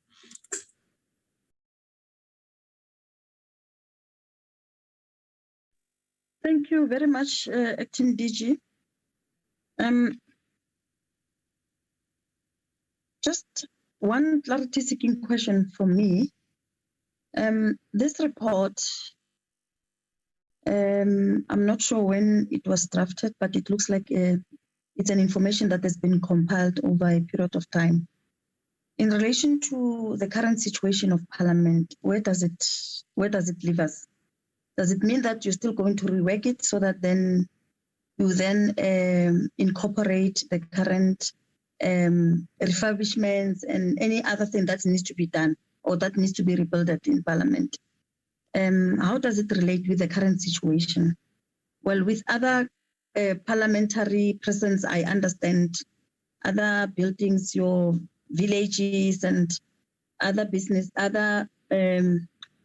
Thank you very much, Acting DG. Just one clarity-seeking question from me. This report, I'm not sure when it was drafted, but it looks like it's an information that has been compiled over a period of time. In relation to the current situation of Parliament, where does it leave us? Does it mean that you're still going to rework it so that then you then incorporate the current refurbishments and any other thing that needs to be done or that needs to be rebuilt in Parliament? How does it relate with the current situation? Well, with other parliamentary presence, I understand other buildings, your villages and other business, other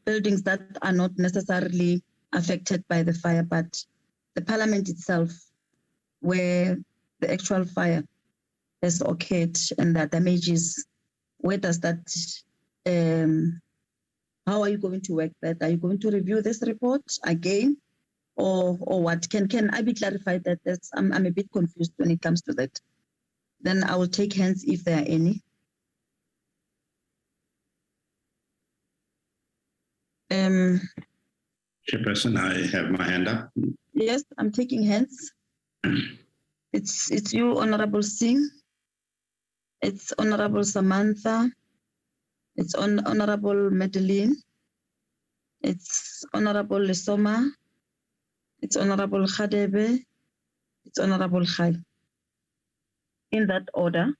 buildings that are not necessarily affected by the fire, but the Parliament itself, where the actual fire has occurred and the damages, where does that, how are you going to work that? Are you going to review this report again? Or what? Can I be clarified that I'm a bit confused when it comes to that? Then I will take hands if there are any. Chairperson, I have my hand up. Yes, I'm taking hands. It's you, Honorable Singh. It's Honorable Samantha. It's Honorable Madeline. It's Honorable Lesoma. It's Honorable Khadebe. It's Honorable Khai. In that order.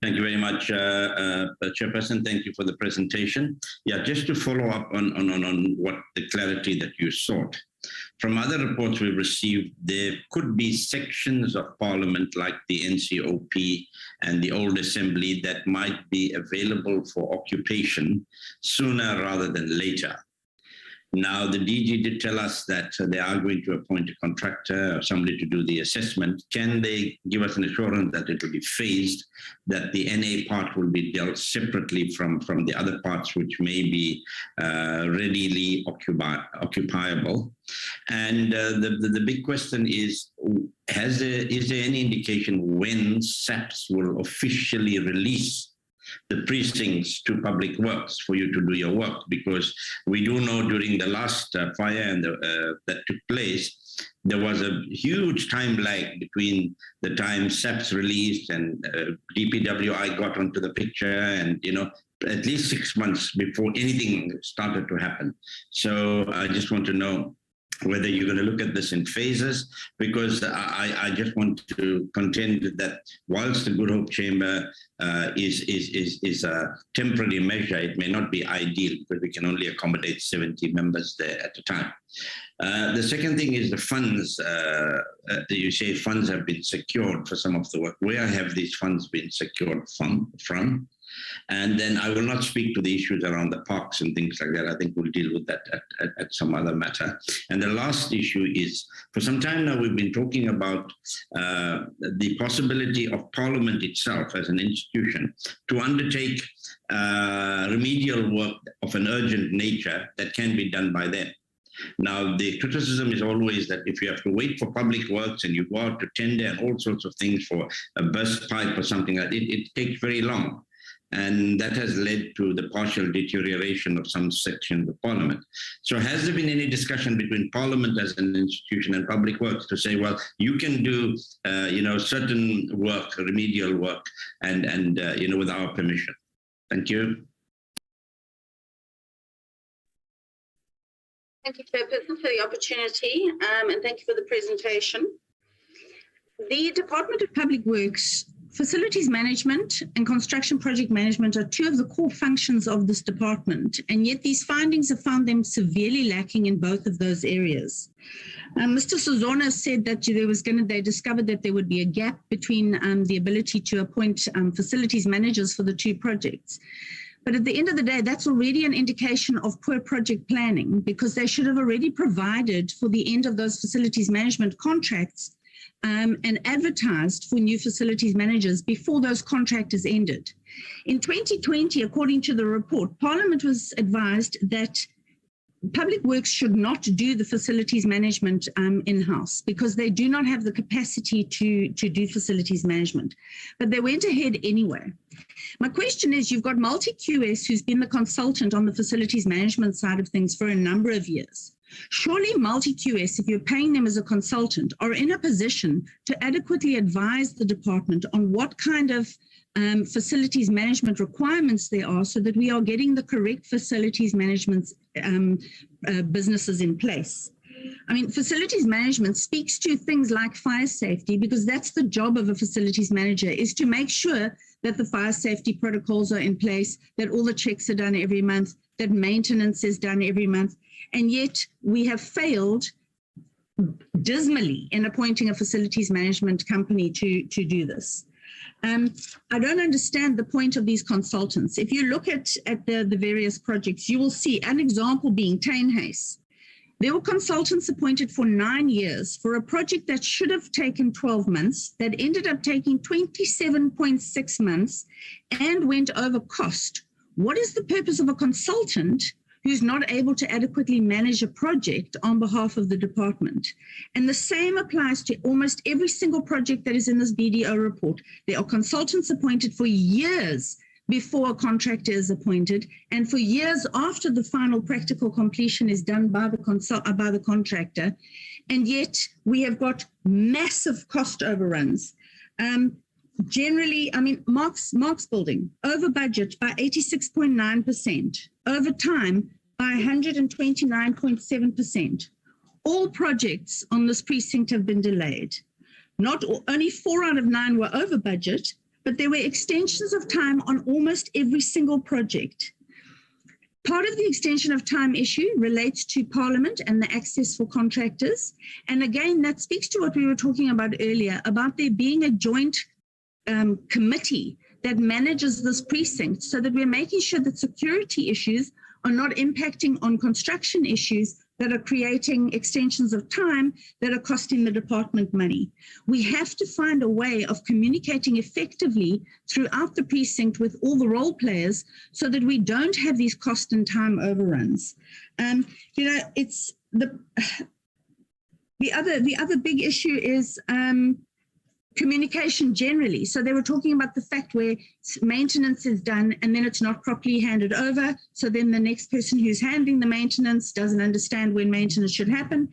Thank you very much, Chairperson. Thank you for the presentation. Yeah, just to follow up on what the clarity that you sought. From other reports we received, there could be sections of Parliament like the NCOP and the old Assembly that might be available for occupation sooner rather than later. Now, the DG did tell us that they are going to appoint a contractor or somebody to do the assessment. Can they give us an assurance that it will be phased, that the NA part will be dealt separately from the other parts which may be readily occupiable? And the big question is, is there any indication when SAPS will officially release the precincts to public works for you to do your work? Because we do know during the last fire and that took place, there was a huge time lag between the time SAPS released and DPWI got onto the picture, and at least 6 months before anything started to happen. So I just want to know whether you're going to look at this in phases, because I just want to contend that whilst the Good Hope Chamber is a temporary measure, it may not be ideal because we can only accommodate 70 members there at a time. The second thing is the funds. You say funds have been secured for some of the work. Where have these funds been secured from? And then I will not speak to the issues around the parks and things like that. I think we'll deal with that at some other matter. And the last issue is, for some time now, we've been talking about the possibility of Parliament itself as an institution to undertake remedial work of an urgent nature that can be done by them. Now, the criticism is always that if you have to wait for public works and you go out to tender and all sorts of things for a burst pipe or something like that, it takes very long. And that has led to the partial deterioration of some sections of Parliament. So has there been any discussion between Parliament as an institution and public works to say, well, you can do, certain work, remedial work, and with our permission? Thank you. Thank you, Chairperson, for the opportunity, and thank you for the presentation. The Department of Public Works, Facilities Management and Construction Project Management are two of the core functions of this department, and yet these findings have found them severely lacking in both of those areas. Mr. Sozona said that they discovered that there would be a gap between the ability to appoint facilities managers for the two projects. But at the end of the day, that's already an indication of poor project planning, because they should have already provided for the end of those facilities management contracts and advertised for new facilities managers before those contractors ended. In 2020, according to the report, Parliament was advised that Public Works should not do the facilities management in-house because they do not have the capacity to do facilities management. But they went ahead anyway. My question is, you've got Multi-QS who's been the consultant on the facilities management side of things for a number of years. Surely Multi-QS, if you're paying them as a consultant, are in a position to adequately advise the department on what kind of facilities management requirements there are, so that we are getting the correct facilities management businesses in place. I mean, facilities management speaks to things like fire safety, because that's the job of a facilities manager, is to make sure that the fire safety protocols are in place, that all the checks are done every month, that maintenance is done every month. And yet we have failed dismally in appointing a facilities management company to do this. I don't understand the point of these consultants. If you look at the various projects, you will see an example being Tainhase. There were consultants appointed for 9 years for a project that should have taken 12 months, that ended up taking 27.6 months and went over cost. What is the purpose of a consultant who's not able to adequately manage a project on behalf of the department? And the same applies to almost every single project that is in this BDO report. There are consultants appointed for years before a contractor is appointed, and for years after the final practical completion is done by the contractor, and yet we have got massive cost overruns. Generally, I mean, Mark's building, over budget by 86.9%, over time by 129.7%. All projects on this precinct have been delayed. Only 4 out of 9 were over budget, but there were extensions of time on almost every single project. Part of the extension of time issue relates to Parliament and the access for contractors. And again, that speaks to what we were talking about earlier, about there being a joint committee that manages this precinct, so that we're making sure that security issues are not impacting on construction issues that are creating extensions of time that are costing the department money. We have to find a way of communicating effectively throughout the precinct with all the role players, so that we don't have these cost and time overruns. It's the other big issue is communication generally. So they were talking about the fact where maintenance is done and then it's not properly handed over. So then the next person who's handling the maintenance doesn't understand when maintenance should happen.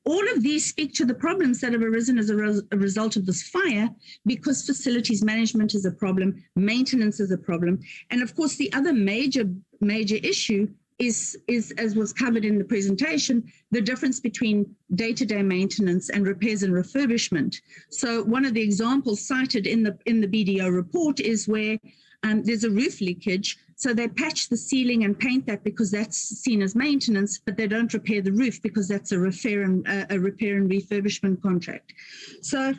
All of these speak to the problems that have arisen as a result of this fire, because facilities management is a problem, maintenance is a problem. And of course, the other major issue is, as was covered in the presentation, the difference between day-to-day maintenance and repairs and refurbishment. So one of the examples cited in the BDO report is where there's a roof leakage, so they patch the ceiling and paint that because that's seen as maintenance, but they don't repair the roof because that's a repair and refurbishment contract. So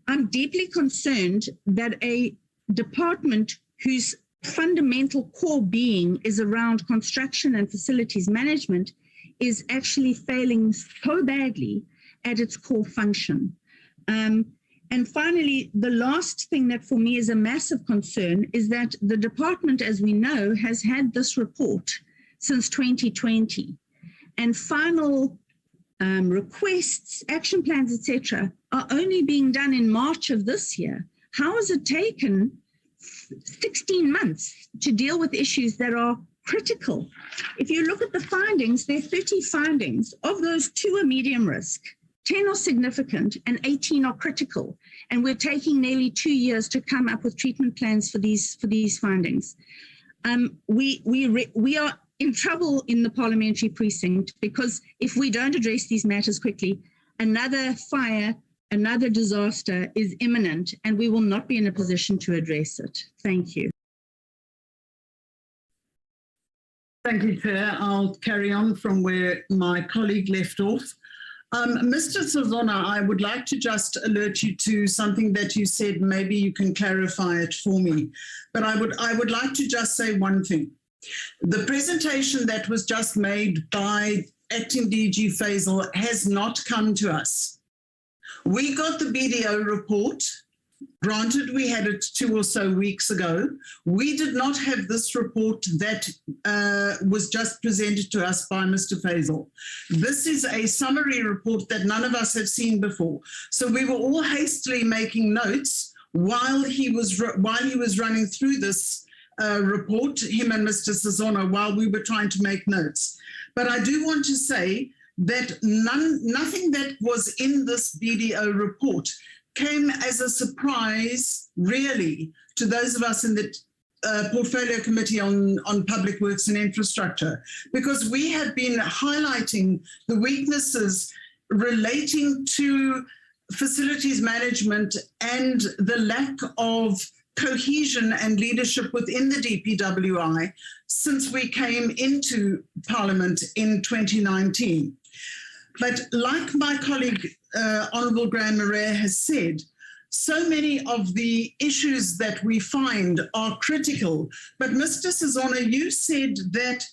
I'm deeply concerned that a department whose fundamental core being is around construction and facilities management is actually failing so badly at its core function. And finally, the last thing that for me is a massive concern is that the department, as we know, has had this report since 2020, and final requests, action plans, etc., are only being done in March of this year. How has it taken 16 months to deal with issues that are critical? If you look at the findings, there are 30 findings. Of those, 2 are medium risk, 10 are significant, and 18 are critical. And we're taking nearly 2 years to come up with treatment plans for these findings. We are in trouble in the parliamentary precinct, because if we don't address these matters quickly, another fire, another disaster is imminent, and we will not be in a position to address it. Thank you. Thank you, Chair. I'll carry on from where my colleague left off. Mr. Sazona, I would like to just alert you to something that you said. Maybe you can clarify it for me. But I would like to just say one thing. The presentation that was just made by Acting DG Faisal has not come to us. We got the BDO report. Granted, we had it 2 or so weeks ago. We did not have this report that was just presented to us by Mr. Faisal. This is a summary report that none of us have seen before. So we were all hastily making notes while he was running through this report, him and Mr. Sazona, while we were trying to make notes. But I do want to say that nothing that was in this BDO report came as a surprise, really, to those of us in the Portfolio Committee on Public Works and Infrastructure, because we have been highlighting the weaknesses relating to facilities management and the lack of cohesion and leadership within the DPWI since we came into Parliament in 2019. But like my colleague, Honourable Graham Morais has said, so many of the issues that we find are critical. But Mr. Sazona, you said that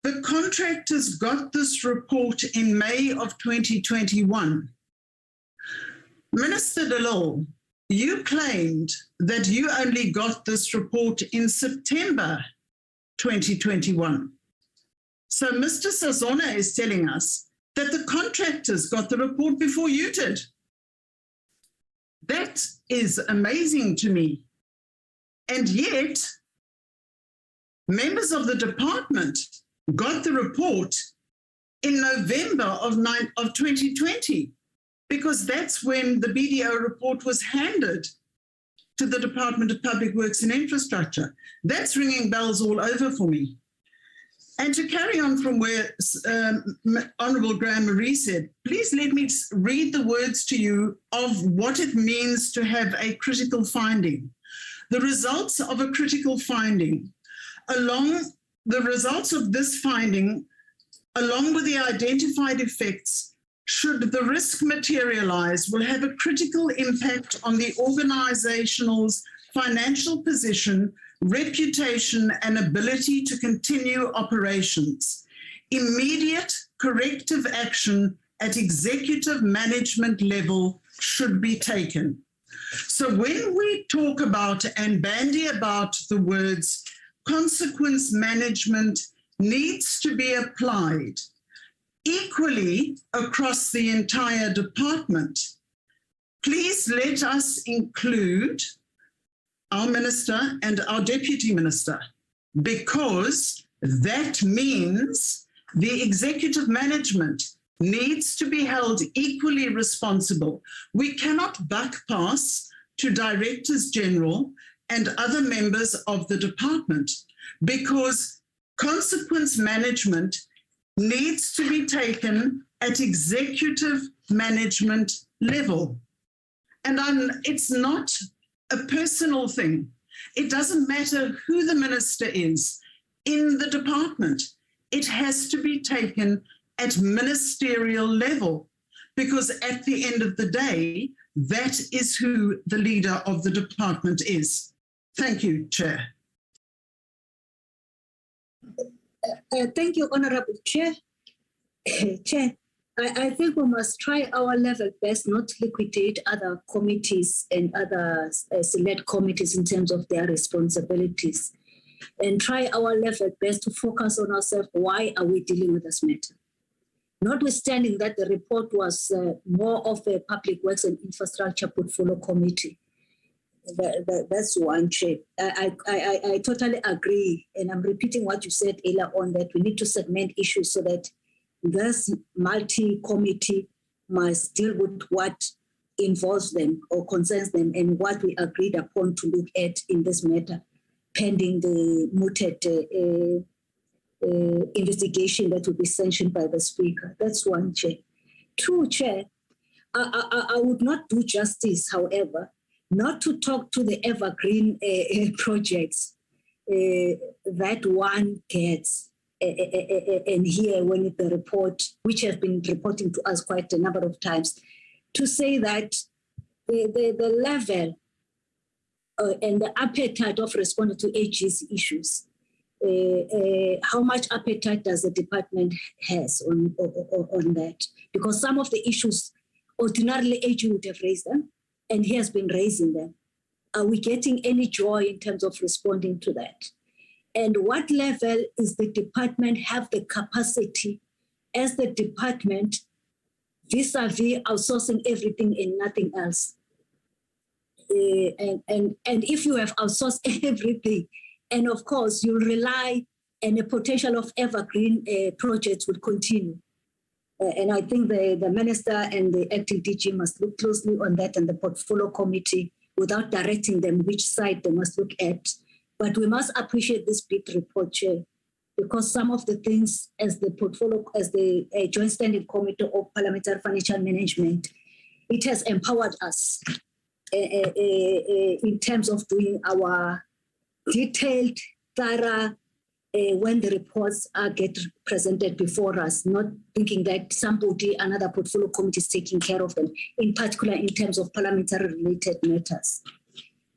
the contractors got this report in May of 2021. Minister DeLille, you claimed that you only got this report in September 2021. So Mr. Sazona is telling us that the contractors got the report before you did. That is amazing to me. And yet, members of the department got the report in November of 2020, because that's when the BDO report was handed to the Department of Public Works and Infrastructure. That's ringing bells all over for me. And to carry on from where Honourable Graham Marie said, please let me read the words to you of what it means to have a critical finding. The results of a critical finding, the results of this finding, along with the identified effects, should the risk materialize, will have a critical impact on the organizational's financial position, reputation, and ability to continue operations. Immediate corrective action at executive management level should be taken. So when we talk about and bandy about the words consequence management needs to be applied equally across the entire department, please let us include our minister and our deputy minister, because that means the executive management needs to be held equally responsible. We cannot buck pass to directors general and other members of the department, because consequence management needs to be taken at executive management level. And it's not a personal thing. It doesn't matter who the minister is in the department. It has to be taken at ministerial level, because at the end of the day, that is who the leader of the department is. Thank you, Chair. Thank you, Honourable Chair. Chair, I think we must try our level best not to liquidate other committees and other select committees in terms of their responsibilities, and try our level best to focus on ourselves. Why are we dealing with this matter? Notwithstanding that the report was more of a public works and infrastructure portfolio committee. That's one, Chair. I totally agree, and I'm repeating what you said earlier on, that we need to segment issues so that this multi-committee must deal with what involves them or concerns them and what we agreed upon to look at in this matter, pending the mooted investigation that will be sanctioned by the Speaker. That's one, Chair. Two, Chair, I would not do justice, however, not to talk to the evergreen projects that one gets and here when the report, which has been reporting to us quite a number of times, to say that the level and the appetite of responding to AG's issues, how much appetite does the department has on that? Because some of the issues, ordinarily AG would have raised them, and he has been raising them. Are we getting any joy in terms of responding to that? And what level is the department have the capacity as the department vis-a-vis outsourcing everything and nothing else? And if you have outsourced everything, and of course you rely and the potential of evergreen projects will continue. And I think the minister and the acting DG must look closely on that, and the portfolio committee, without directing them which side they must look at. But we must appreciate this big report, Chair, because some of the things as the portfolio, as the Joint Standing Committee of Parliamentary Financial Management, it has empowered us in terms of doing our detailed, thorough, when the reports get presented before us, not thinking that somebody, another portfolio committee is taking care of them, in particular in terms of parliamentary related matters.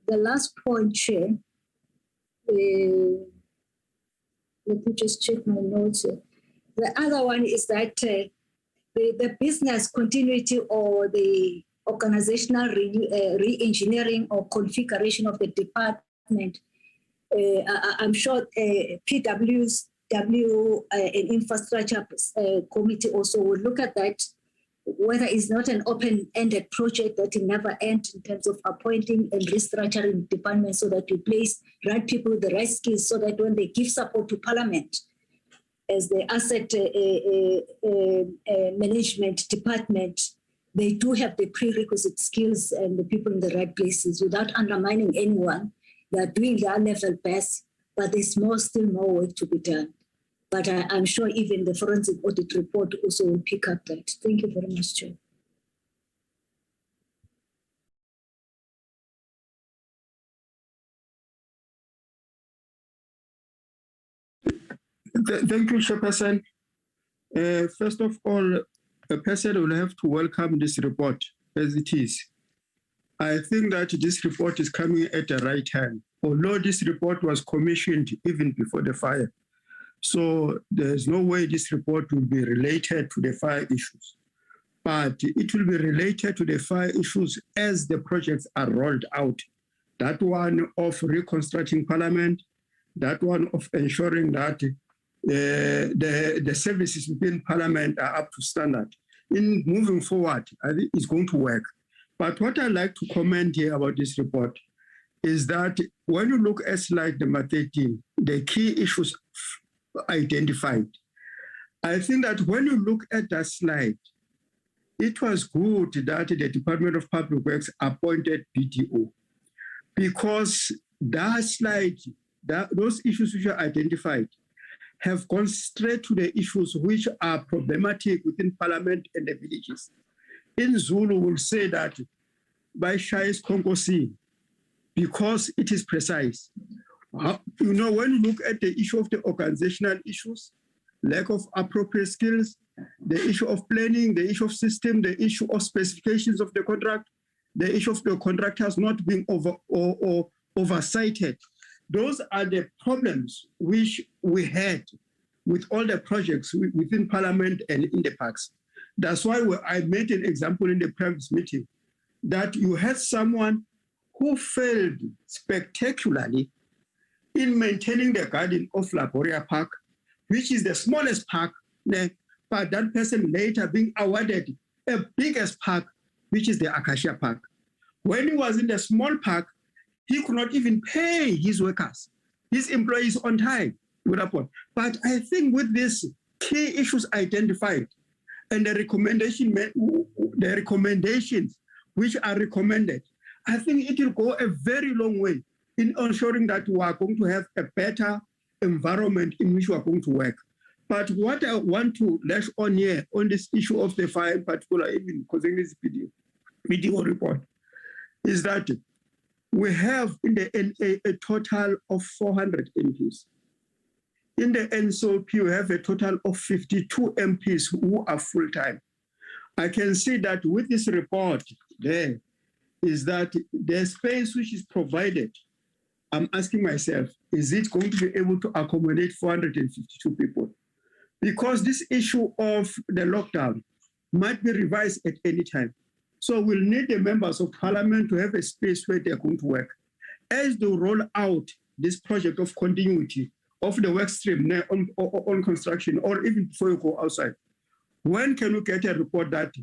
The last point, Chair, let me just check my notes here. The other one is that the business continuity or the organizational re-engineering or configuration of the department, I'm sure PW's and Infrastructure Committee also will look at that whether it's not an open-ended project that will never end in terms of appointing and restructuring departments so that we place right people with the right skills so that when they give support to Parliament as the asset management department, they do have the prerequisite skills and the people in the right places without undermining anyone. They are doing their level best, but there's still more work to be done. But I'm sure even the forensic audit report also will pick up that. Thank you very much, Chair. Thank you, Chairperson. First of all, a person will have to welcome this report as it is. I think that this report is coming at the right time, although this report was commissioned even before the fire. So there's no way this report will be related to the fire issues, but it will be related to the fire issues as the projects are rolled out. That one of reconstructing Parliament, that one of ensuring that the services within Parliament are up to standard. In moving forward, I think it's going to work. But what I'd like to comment here about this report is that when you look at slide number 13, the key issues identified, I think that when you look at that slide, it was good that the Department of Public Works appointed BDO, because that slide, those issues which are identified have gone straight to the issues which are problematic within Parliament and the villages. In Zulu, we'll say that by Shais Konkosi, because it is precise. You know, when you look at the issue of the organizational issues, lack of appropriate skills, the issue of planning, the issue of system, the issue of specifications of the contract, the issue of the contractors not being oversighted. Those are the problems which we had with all the projects within Parliament and in the parks. That's why I made an example in the previous meeting, that you had someone who failed spectacularly in maintaining the garden of Laboria Park, which is the smallest park, but that person later being awarded a biggest park, which is the Acacia Park. When he was in the small park, he could not even pay his workers, his employees on time. But I think with these key issues identified and the recommendations which are recommended, I think it will go a very long way in ensuring that we are going to have a better environment in which we are going to work. But what I want to lash on here on this issue of the fire in particular, even concerning this video report, is that we have in the NA a total of 400 MPs. In the NSOP, we have a total of 52 MPs who are full-time. I can see that with this report there is that the space which is provided, I'm asking myself, is it going to be able to accommodate 452 people? Because this issue of the lockdown might be revised at any time. So we'll need the members of Parliament to have a space where they're going to work. As they roll out this project of continuity of the work stream on construction, or even before you go outside, when can you get a report that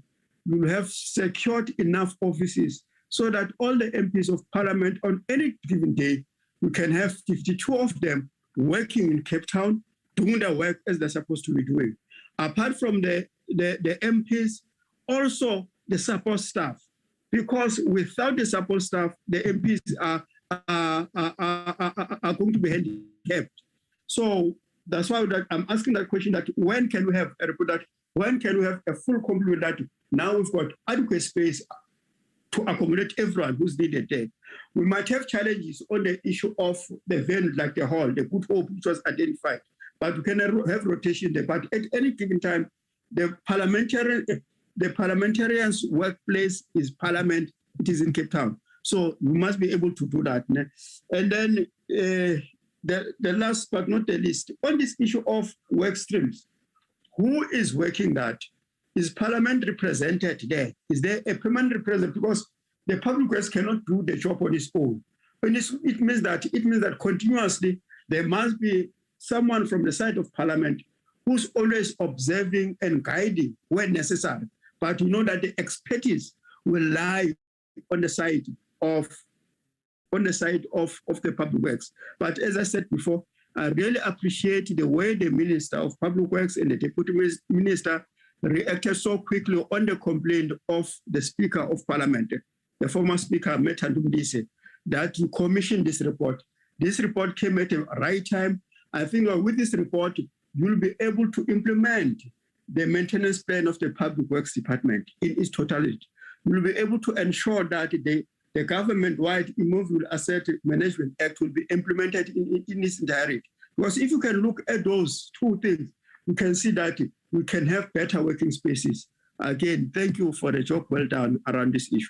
you have secured enough offices so that all the MPs of Parliament on any given day, you can have 52 of them working in Cape Town, doing their work as they're supposed to be doing. Apart from the MPs, also the support staff, because without the support staff, the MPs are going to be handicapped. So that's why I'm asking that question, that when can we have a report, that when can we have a full complement that now we've got adequate space to accommodate everyone who's needed there. We might have challenges on the issue of the venue, like the hall, the Good Hope, which was identified, but we can have rotation there. But at any given time, the parliamentarians' workplace is Parliament, it is in Cape Town. So we must be able to do that. And then the last but not the least, on this issue of work streams, who is working that? Is Parliament represented there? Is there a permanent representative? Because the public works cannot do the job on its own. And it means that continuously there must be someone from the side of Parliament who's always observing and guiding when necessary. but we know that the expertise will lie on the side of the public works. But as I said before, I really appreciate the way the Minister of Public Works and the Deputy Minister reacted so quickly on the complaint of the Speaker of Parliament, the former Speaker, Methandumdise, that you commissioned this report. This report came at the right time. I think with this report, you'll be able to implement the maintenance plan of the Public Works Department in its totality. You'll be able to ensure that the government-wide Immovable Asset Management Act will be implemented in its entirety. Because if you can look at those two things, you can see that we can have better working spaces. Again, thank you for the job well done around this issue.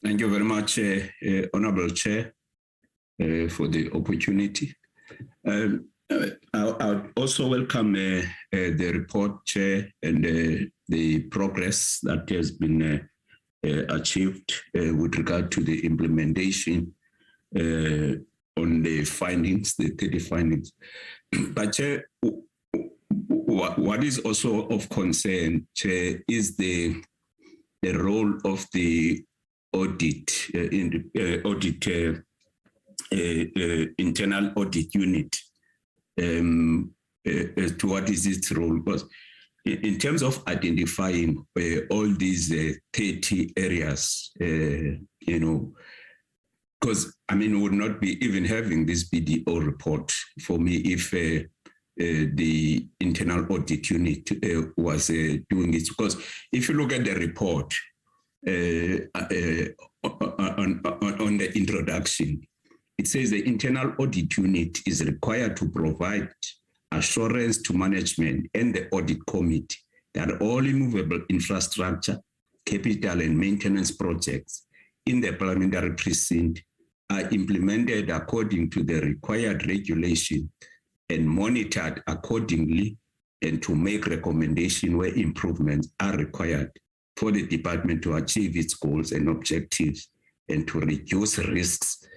Thank you very much, Honorable Chair, for the opportunity. I also welcome the report, Chair, and the progress that has been achieved with regard to the implementation on the findings, the 30 findings. But Chair, what is also of concern, Chair, is the role of the audit internal audit unit. As to what is its role, because in terms of identifying all these 30 areas, because I mean, we would not be even having this BDO report for me if the internal audit unit was doing it. Because if you look at the report on the introduction, it says the internal audit unit is required to provide assurance to management and the audit committee that all immovable infrastructure, capital and maintenance projects in the parliamentary precinct are implemented according to the required regulation and monitored accordingly, and to make recommendations where improvements are required for the department to achieve its goals and objectives and to reduce risks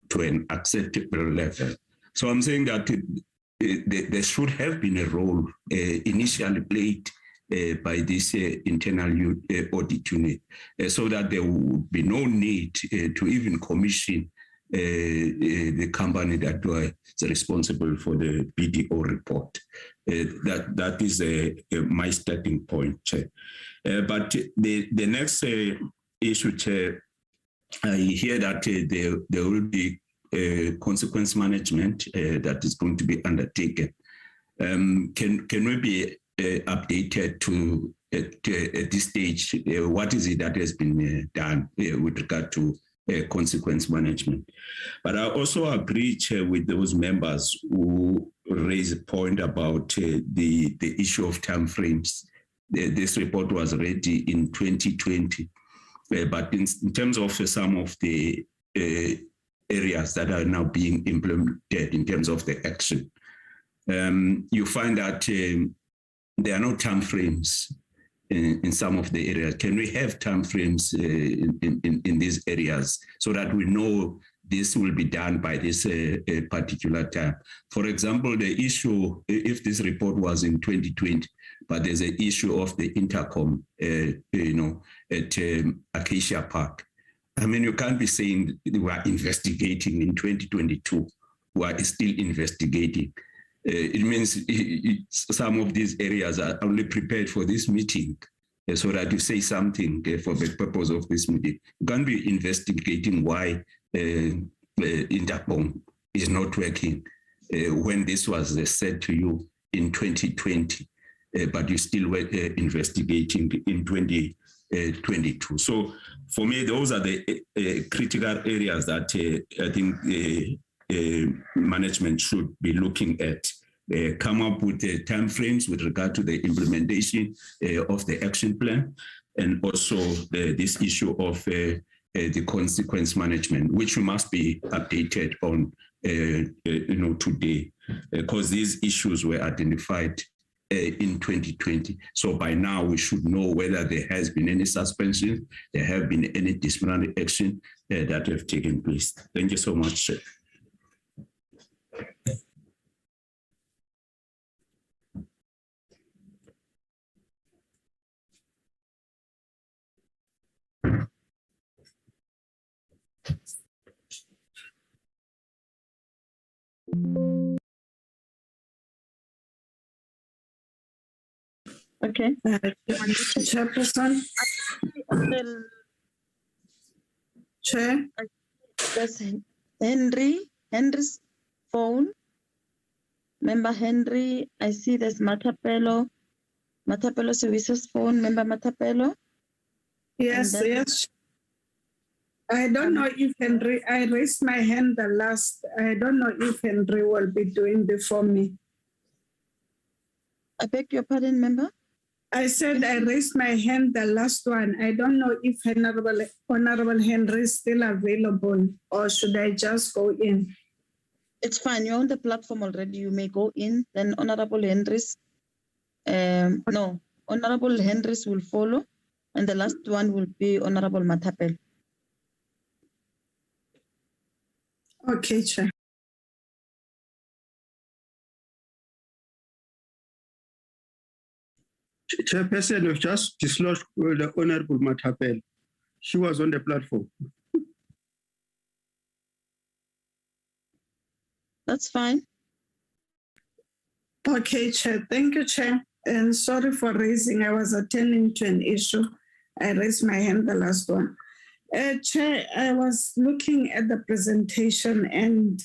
to an acceptable level. So I'm saying that there should have been a role initially played by this internal audit unit so that there would be no need to even commission the company that was responsible for the BDO report. That is my starting point, Chair. But the next issue, Chair, I hear that there will be consequence management that is going to be undertaken. Can we be updated to at this stage? What is it that has been done with regard to consequence management? But I also agree, Chair, with those members who raise a point about the issue of time frames. This report was ready in 2020, but in terms of some of the areas that are now being implemented in terms of the action, you find that there are no time frames in some of the areas. Can we have time frames in these areas so that we know this will be done by this particular time? For example, the issue, if this report was in 2020, but there's an issue of the intercom, at Acacia Park. I mean, you can't be saying we are investigating in 2022. We are still investigating. It means some of these areas are only prepared for this meeting so that you say something for the purpose of this meeting. You can't be investigating why intercom is not working when this was said to you in 2020, but you still were investigating in 2022. So for me, those are the critical areas that I think management should be looking at. Come up with time frames with regard to the implementation of the action plan, and also this issue of the consequence management, which must be updated on today, because these issues were identified in 2020. So by now we should know whether there has been any suspension, there have been any disciplinary action that have taken place. Thank you so much, Chair. Okay. Chairperson. Chair. That's Henry's phone. Member Henry, I see there's Matapelo Services phone. Member Matapelo. Yes, yes. I don't know if Henry, I raised my hand the last. I don't know if Henry will be doing before me. I beg your pardon, member? I said I raised my hand the last one. I don't know if Honorable Henry is still available, or should I just go in? It's fine. You're on the platform already. You may go in. Then Honorable Henry's. Honorable Henry's will follow, and the last one will be Honorable Matapel. Okay, Chair. Chairperson, you've just dislodged the Honorable Matapel. She was on the platform. That's fine. Okay, Chair. Thank you, Chair. And sorry for raising. I was attending to an issue. I raised my hand the last one. Chair, I was looking at the presentation, and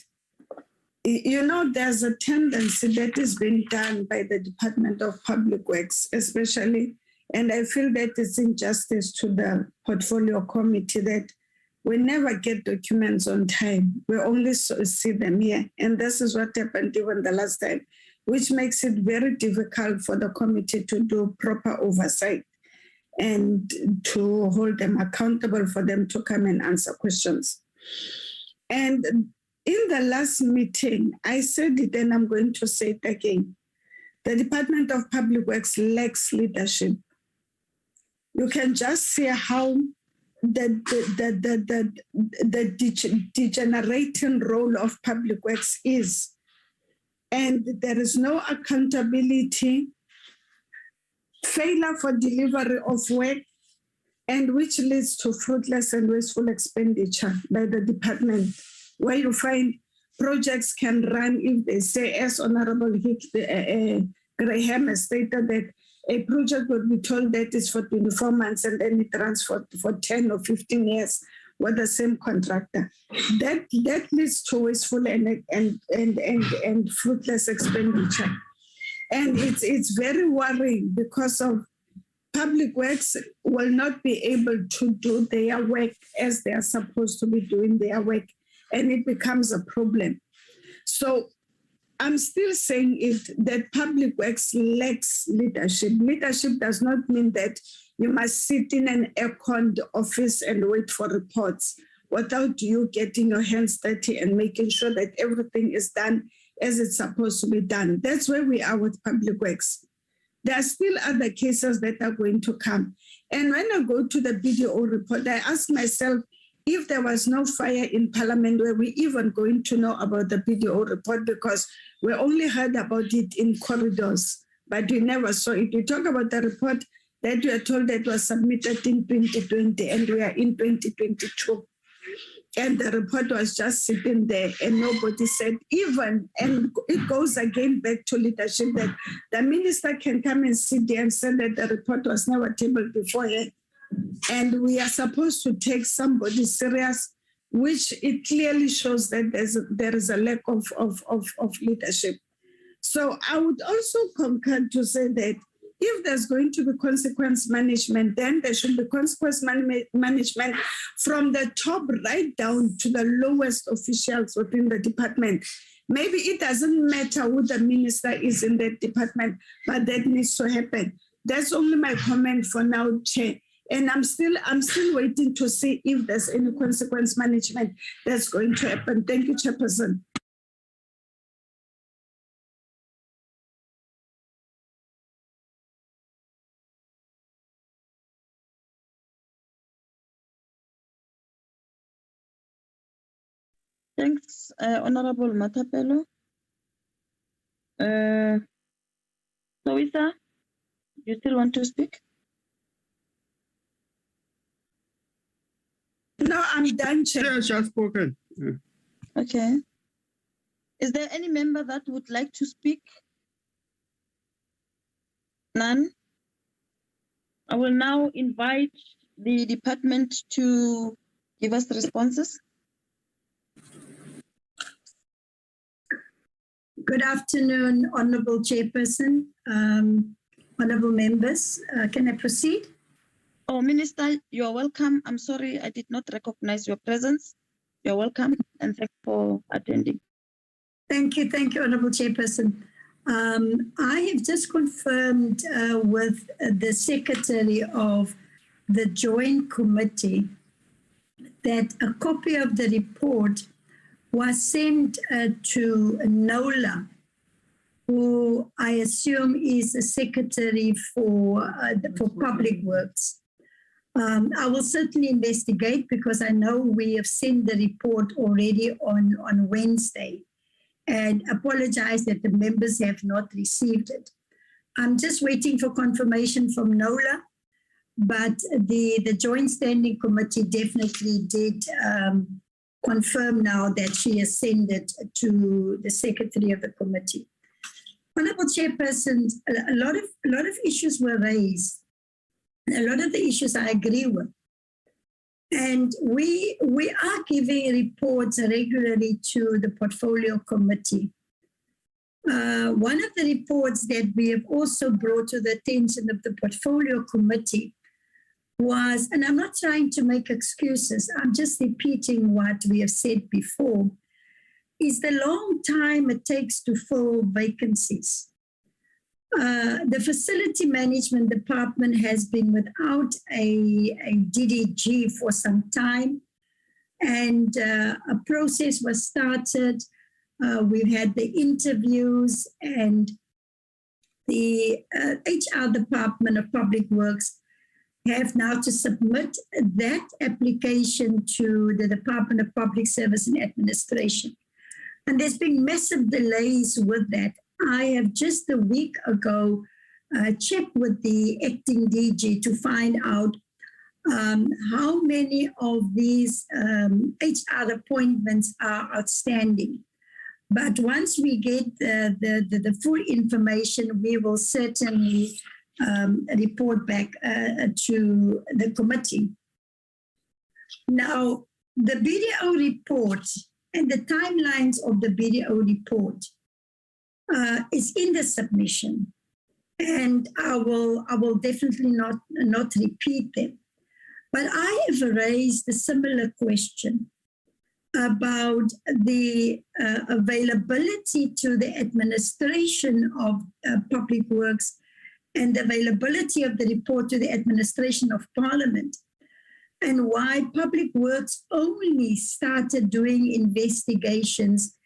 you know, there's a tendency that is being done by the Department of Public Works, especially, and I feel that it's injustice to the Portfolio Committee that we never get documents on time. We only see them here. And this is what happened even the last time, which makes it very difficult for the committee to do proper oversight and to hold them accountable for them to come and answer questions. And in the last meeting, I said it and I'm going to say it again. The Department of Public Works lacks leadership. You can just see how the degenerating role of Public Works is. And there is no accountability, failure for delivery of work, and which leads to fruitless and wasteful expenditure by the department, where you find projects can run if they say, as Honorable Graham has stated, that a project would be told that it's for 24 months and then it runs for 10 or 15 years with the same contractor. That leads to wasteful and fruitless expenditure. And it's very worrying because of Public Works will not be able to do their work as they are supposed to be doing their work, and it becomes a problem. So I'm still saying that Public Works lacks leadership. Leadership does not mean that you must sit in an air-conned office and wait for reports without you getting your hands dirty and making sure that everything is done as it's supposed to be done. That's where we are with Public Works. There are still other cases that are going to come. And when I go to the BDO report, I ask myself, if there was no fire in Parliament, were we even going to know about the BDO report? Because we only heard about it in corridors, but we never saw it. We talk about the report that we are told that was submitted in 2020, and we are in 2022. And the report was just sitting there and nobody said even, and it goes again back to leadership, that the minister can come and sit there and say that the report was never tabled beforehand. And we are supposed to take somebody serious, which it clearly shows that there is a lack of leadership. So I would also concur to say that if there's going to be consequence management, then there should be consequence management from the top right down to the lowest officials within the department. Maybe it doesn't matter who the minister is in that department, but that needs to happen. That's only my comment for now, Chair. And I'm still waiting to see if there's any consequence management that's going to happen. Thank you, Chairperson. Thanks, Honorable Matapelo. Louisa, you still want to speak? No, I'm done, Chair. Yes, I've spoken. Okay. Is there any member that would like to speak? None? I will now invite the department to give us the responses. Good afternoon, Honourable Chairperson, Honourable members. Can I proceed? Oh, Minister, you are welcome. I'm sorry, I did not recognize your presence. You're welcome, and thanks for attending. Thank you, Honourable Chairperson. I have just confirmed with the Secretary of the Joint Committee that a copy of the report was sent to Nola, who I assume is the Secretary for Public Works. I will certainly investigate because I know we have sent the report already on Wednesday, and apologize that the members have not received it. I'm just waiting for confirmation from Nola, but the Joint Standing Committee definitely did confirm now that she has sent it to the Secretary of the Committee. Honourable Chairperson, a lot of issues were raised. A lot of the issues I agree with. And we are giving reports regularly to the Portfolio Committee. One of the reports that we have also brought to the attention of the Portfolio Committee was, and I'm not trying to make excuses, I'm just repeating what we have said before, is the long time it takes to fill vacancies. The Facility Management Department has been without a DDG for some time, and a process was started. We've had the interviews, and the HR Department of Public Works have now to submit that application to the Department of Public Service and Administration. And there's been massive delays with that. I have just a week ago checked with the acting DG to find out how many of these HR appointments are outstanding. But once we get the full information, we will certainly report back to the committee. Now, the BDO report and the timelines of the BDO report is in the submission, and I will definitely not repeat them. But I have raised a similar question about the availability to the administration of Public Works and the availability of the report to the administration of Parliament, and why Public Works only started doing investigations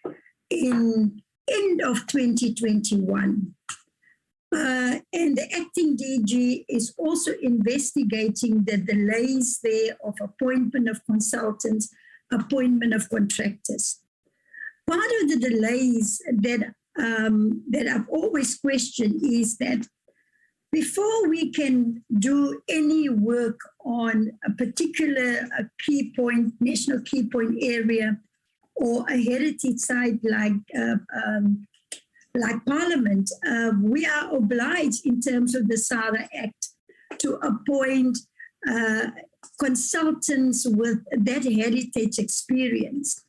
in end of 2021. And the acting DG is also investigating the delays there of appointment of consultants, appointment of contractors. Part of the delays that I've always questioned is that before we can do any work on a particular key point, national key point area, or a heritage site like Parliament, we are obliged in terms of the SARA Act to appoint consultants with that heritage experience.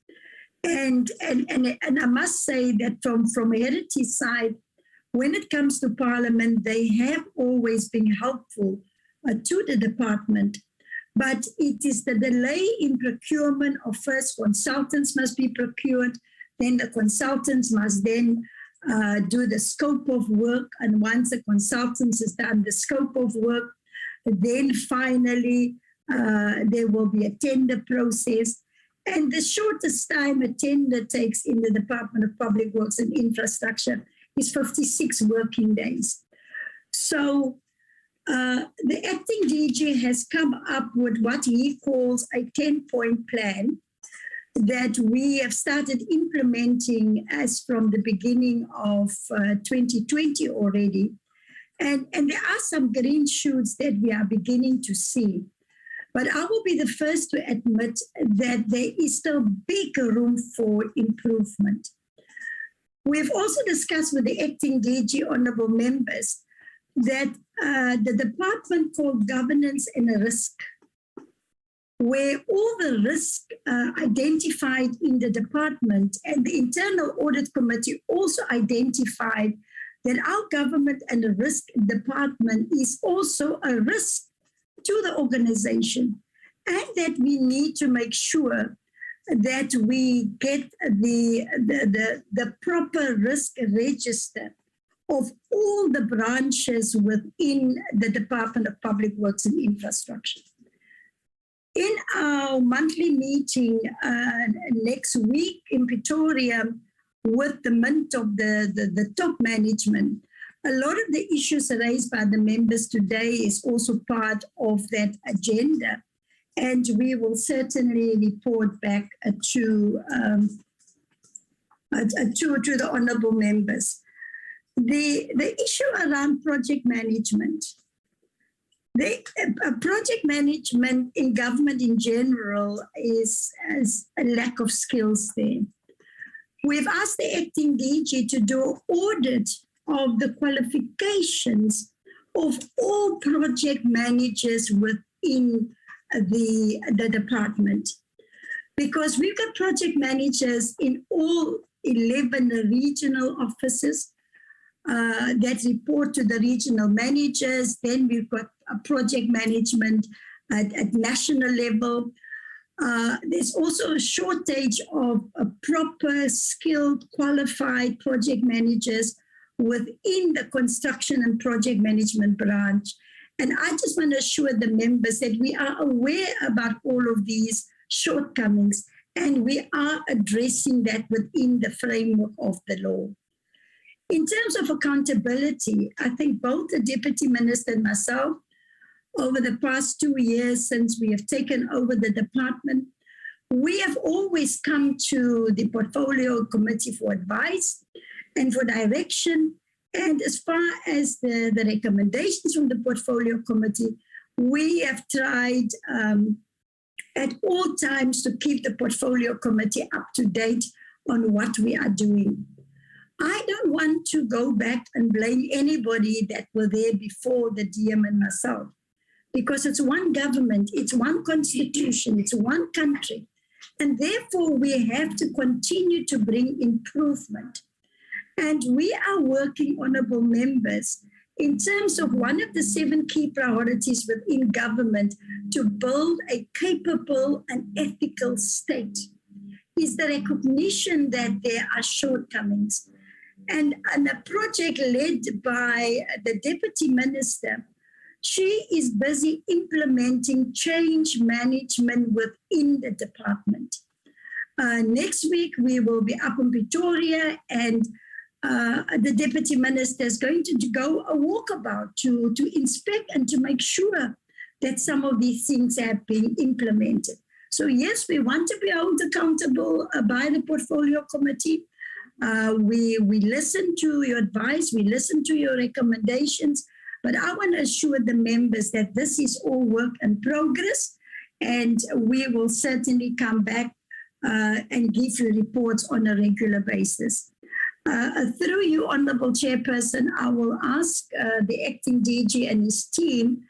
And I must say that from a heritage side, when it comes to Parliament, they have always been helpful to the department. But it is the delay in procurement of first consultants must be procured, then the consultants must then do the scope of work. And once the consultants has done the scope of work, then finally there will be a tender process. And the shortest time a tender takes in the Department of Public Works and Infrastructure is 56 working days. So the acting DG has come up with what he calls a 10-point plan that we have started implementing as from the beginning of 2020 already. And there are some green shoots that we are beginning to see. But I will be the first to admit that there is still big room for improvement. We've also discussed with the acting DG, honourable members, that the department called Governance and Risk, where all the risk identified in the department and the Internal Audit Committee also identified that our government and the risk department is also a risk to the organization, and that we need to make sure that we get the proper risk register of all the branches within the Department of Public Works and Infrastructure. In our monthly meeting next week in Pretoria with the mint of the top management, a lot of the issues raised by the members today is also part of that agenda. And we will certainly report back to the honourable members. The issue around project management. Project management in government in general has a lack of skills there. We've asked the acting DG to do an audit of the qualifications of all project managers within the department, because we've got project managers in all 11 regional offices that report to the regional managers. Then we've got a project management at national level. There's also a shortage of proper, skilled, qualified project managers within the construction and project management branch. And I just want to assure the members that we are aware about all of these shortcomings, and we are addressing that within the framework of the law. In terms of accountability, I think both the Deputy Minister and myself, over the past 2 years since we have taken over the department, we have always come to the Portfolio Committee for advice and for direction. And as far as the recommendations from the Portfolio Committee, we have tried at all times to keep the Portfolio Committee up to date on what we are doing. I don't want to go back and blame anybody that were there before the DM and myself, because it's one government, it's one constitution, it's one country. And therefore, we have to continue to bring improvement. And we are working, honourable members, in terms of one of the 7 key priorities within government to build a capable and ethical state, is the recognition that there are shortcomings. And a project led by the Deputy Minister, she is busy implementing change management within the department. Next week, we will be up in Pretoria, and the Deputy Minister is going to go a walkabout to inspect and to make sure that some of these things have been implemented. So yes, we want to be held accountable by the Portfolio Committee. We listen to your advice, we listen to your recommendations, but I want to assure the members that this is all work in progress, and we will certainly come back and give you reports on a regular basis. Through you, Honourable Chairperson, I will ask the acting DG and his team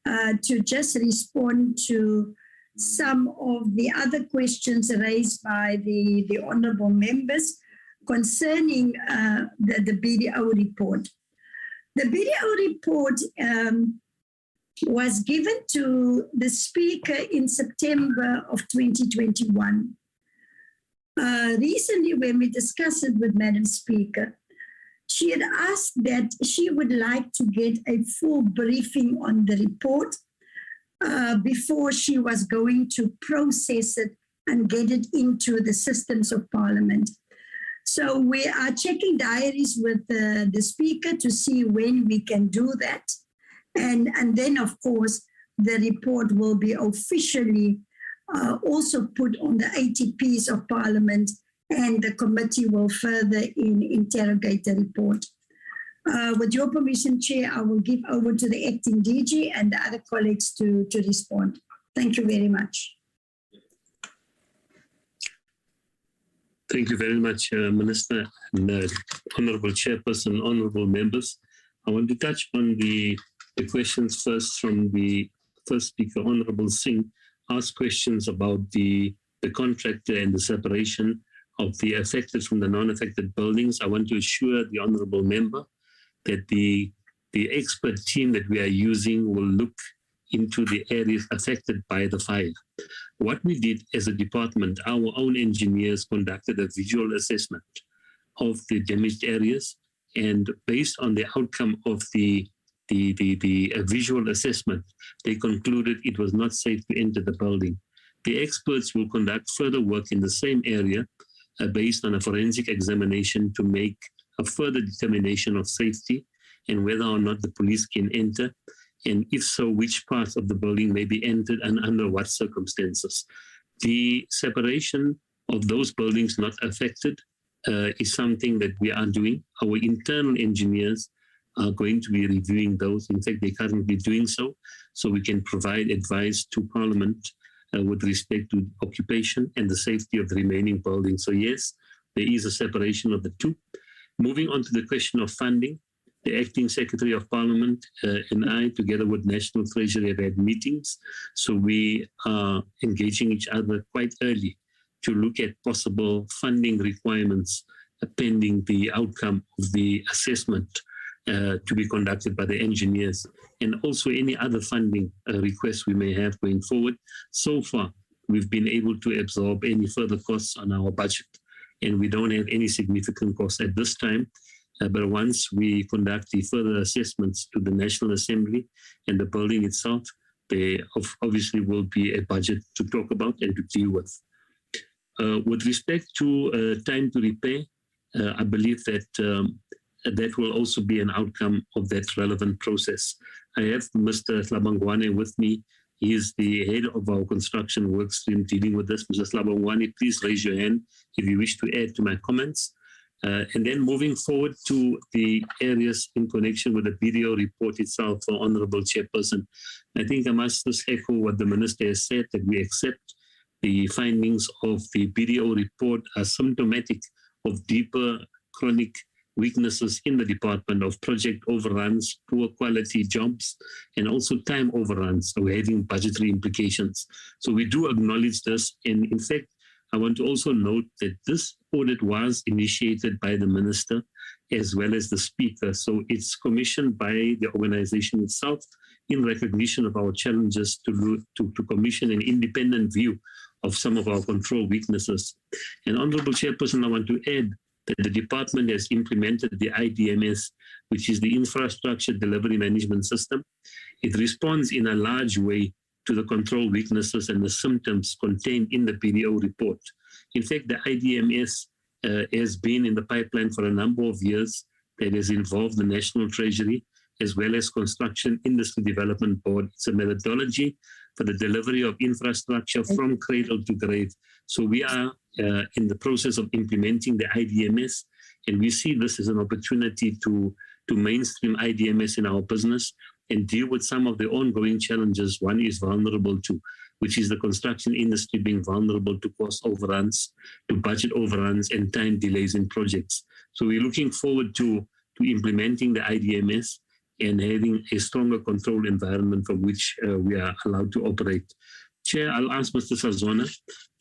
to just respond to some of the other questions raised by the honourable members concerning the BDO report. The BDO report was given to the Speaker in September of 2021. Recently, when we discussed it with Madam Speaker, she had asked that she would like to get a full briefing on the report before she was going to process it and get it into the systems of Parliament. So we are checking diaries with the Speaker to see when we can do that. And then, of course, the report will be officially also put on the ATPs of Parliament, and the committee will further interrogate the report. With your permission, Chair, I will give over to the acting DG and the other colleagues to respond. Thank you very much. Thank you very much, Minister, and Honourable Chairperson, honourable members. I want to touch on the questions first from the first speaker, Honorable Singh, asked questions about the contractor and the separation of the affected from the non-affected buildings. I want to assure the Honorable Member that the expert team that we are using will look into the areas affected by the fire. What we did as a department, our own engineers conducted a visual assessment of the damaged areas, and based on the outcome of the visual assessment, they concluded it was not safe to enter the building. The experts will conduct further work in the same area based on a forensic examination to make a further determination of safety and whether or not the police can enter, and if so, which parts of the building may be entered and under what circumstances. The separation of those buildings not affected is something that we are doing. Our internal engineers are going to be reviewing those. In fact, they're currently doing so we can provide advice to Parliament with respect to occupation and the safety of the remaining buildings. So yes, there is a separation of the two. Moving on to the question of funding, the Acting Secretary of Parliament and I, together with National Treasury, have had meetings. So we are engaging each other quite early to look at possible funding requirements pending the outcome of the assessment to be conducted by the engineers, and also any other funding requests we may have going forward. So far, we've been able to absorb any further costs on our budget, and we don't have any significant costs at this time. But once we conduct the further assessments to the National Assembly and the building itself, there obviously will be a budget to talk about and to deal with. With respect to time to repair, I believe that that will also be an outcome of that relevant process. I have Mr. Slabangwane with me. He is the head of our construction work stream dealing with this. Mr. Slabangwane, please raise your hand if you wish to add to my comments. And then moving forward to the areas in connection with the BDO report itself, for Honorable Chairperson, I think I must just echo what the Minister has said, that we accept the findings of the BDO report as symptomatic of deeper chronic weaknesses in the department, of project overruns, poor quality jobs, and also time overruns, so having budgetary implications. So we do acknowledge this. And in fact, I want to also note that this audit was initiated by the Minister as well as the Speaker. So it's commissioned by the organization itself in recognition of our challenges to commission an independent view of some of our control weaknesses. And Honorable Chairperson, I want to add that the department has implemented the IDMS, which is the Infrastructure Delivery Management System. It responds in a large way to the control weaknesses and the symptoms contained in the BDO report. In fact, the IDMS has been in the pipeline for a number of years. That has involved the National Treasury as well as Construction Industry Development Board. It's a methodology for the delivery of infrastructure from cradle to grave. So we are in the process of implementing the IDMS, and we see this as an opportunity to mainstream IDMS in our business and deal with some of the ongoing challenges one is vulnerable to, which is the construction industry being vulnerable to cost overruns, to budget overruns, and time delays in projects. So we're looking forward to implementing the IDMS and having a stronger control environment from which we are allowed to operate. Chair, I'll ask Mr. Sazona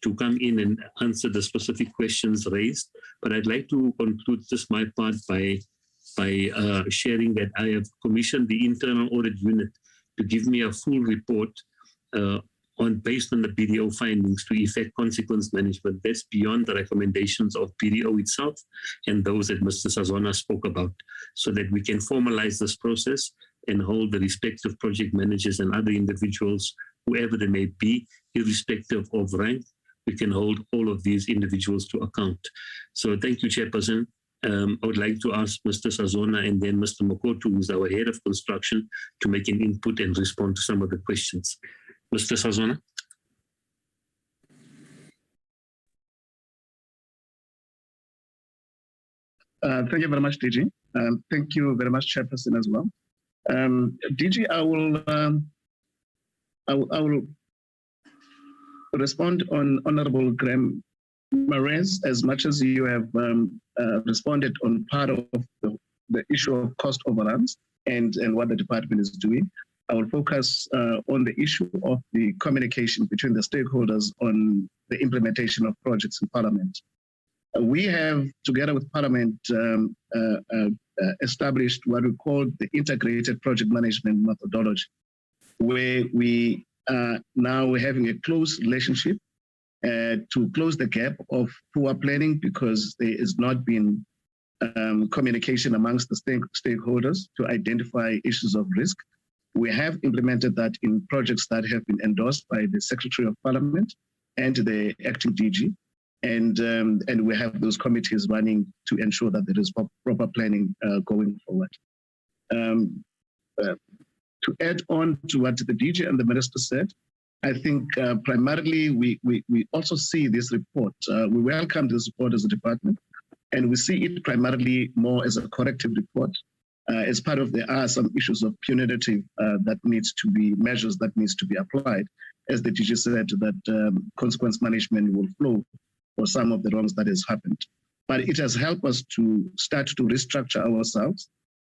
to come in and answer the specific questions raised, but I'd like to conclude just my part by sharing that I have commissioned the internal audit unit to give me a full report based on the BDO findings to effect consequence management. That's beyond the recommendations of BDO itself and those that Mr. Sazona spoke about, so that we can formalize this process and hold the respective project managers and other individuals, whoever they may be, irrespective of rank, we can hold all of these individuals to account. So thank you, Chairperson. I would like to ask Mr. Sazona and then Mr. Mokotu, who's our head of construction, to make an input and respond to some of the questions. Mr. Sazona. Thank you very much, DG. Thank you very much, Chairperson, as well. DG, I will respond on Honorable Graham Marais, as much as you have responded on part of the issue of cost overruns. and what the department is doing. I will focus on the issue of the communication between the stakeholders on the implementation of projects in Parliament. We have, together with Parliament, established what we call the integrated project management methodology, where we are now having a close relationship to close the gap of poor planning, because there has not been communication amongst the stakeholders to identify issues of risk. We have implemented that in projects that have been endorsed by the Secretary of Parliament and the acting DG. And we have those committees running to ensure that there is proper planning going forward. To add on to what the DG and the Minister said, I think primarily we also see this report. We welcome this report as a department, and we see it primarily more as a corrective report. As part of, there are some issues of punitive that needs to be, measures that needs to be applied. As the DG said, that consequence management will flow for some of the wrongs that has happened. But it has helped us to start to restructure ourselves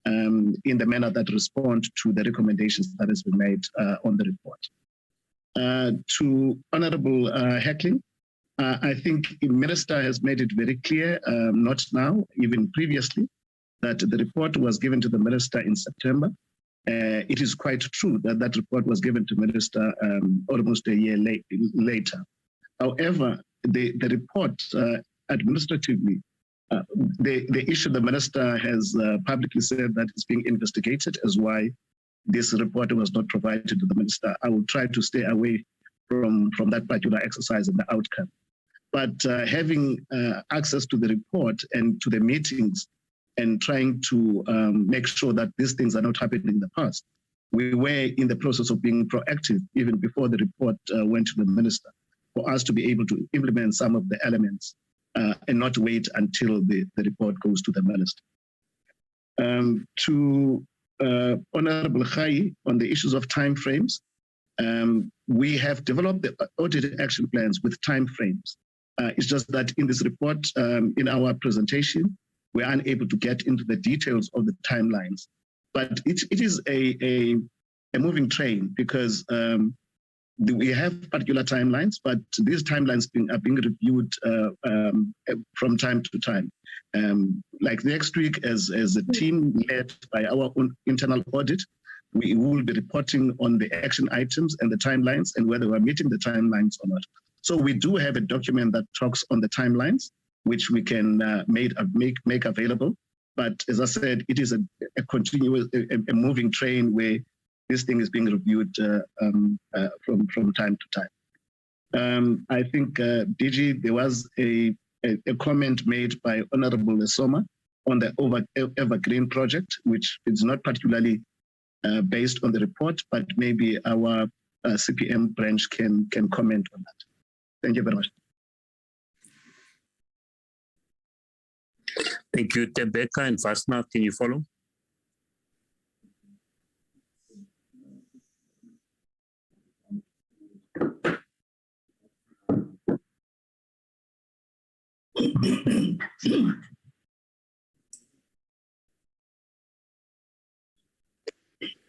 in the manner that respond to the recommendations that has been made on the report. To Honorable Heckling, I think the Minister has made it very clear, not now, even previously, that the report was given to the Minister in September. It is quite true that that report was given to Minister almost a year later. However, the report administratively, the issue the Minister has publicly said that is being investigated as why this report was not provided to the Minister. I will try to stay away from that particular exercise and the outcome. But having access to the report and to the meetings and trying to make sure that these things are not happening in the past, we were in the process of being proactive even before the report went to the Minister, for us to be able to implement some of the elements and not wait until the report goes to the Minister. To Honorable Khai, on the issues of timeframes, we have developed the audited action plans with timeframes. It's just that in this report, in our presentation, we're unable to get into the details of the timelines. But it is a moving train, because we have particular timelines, but these timelines are being reviewed from time to time. Like next week, as a team led by our own internal audit, we will be reporting on the action items and the timelines and whether we're meeting the timelines or not. So we do have a document that talks on the timelines, which we can make available. But as I said, it is a continuous, a moving train where this thing is being reviewed from time to time. I think, DG, there was a comment made by Honorable Lesoma on the Evergreen project, which is not particularly based on the report, but maybe our CPM branch can comment on that. Thank you very much. Thank you, Tembeka and Vasna. Can you follow?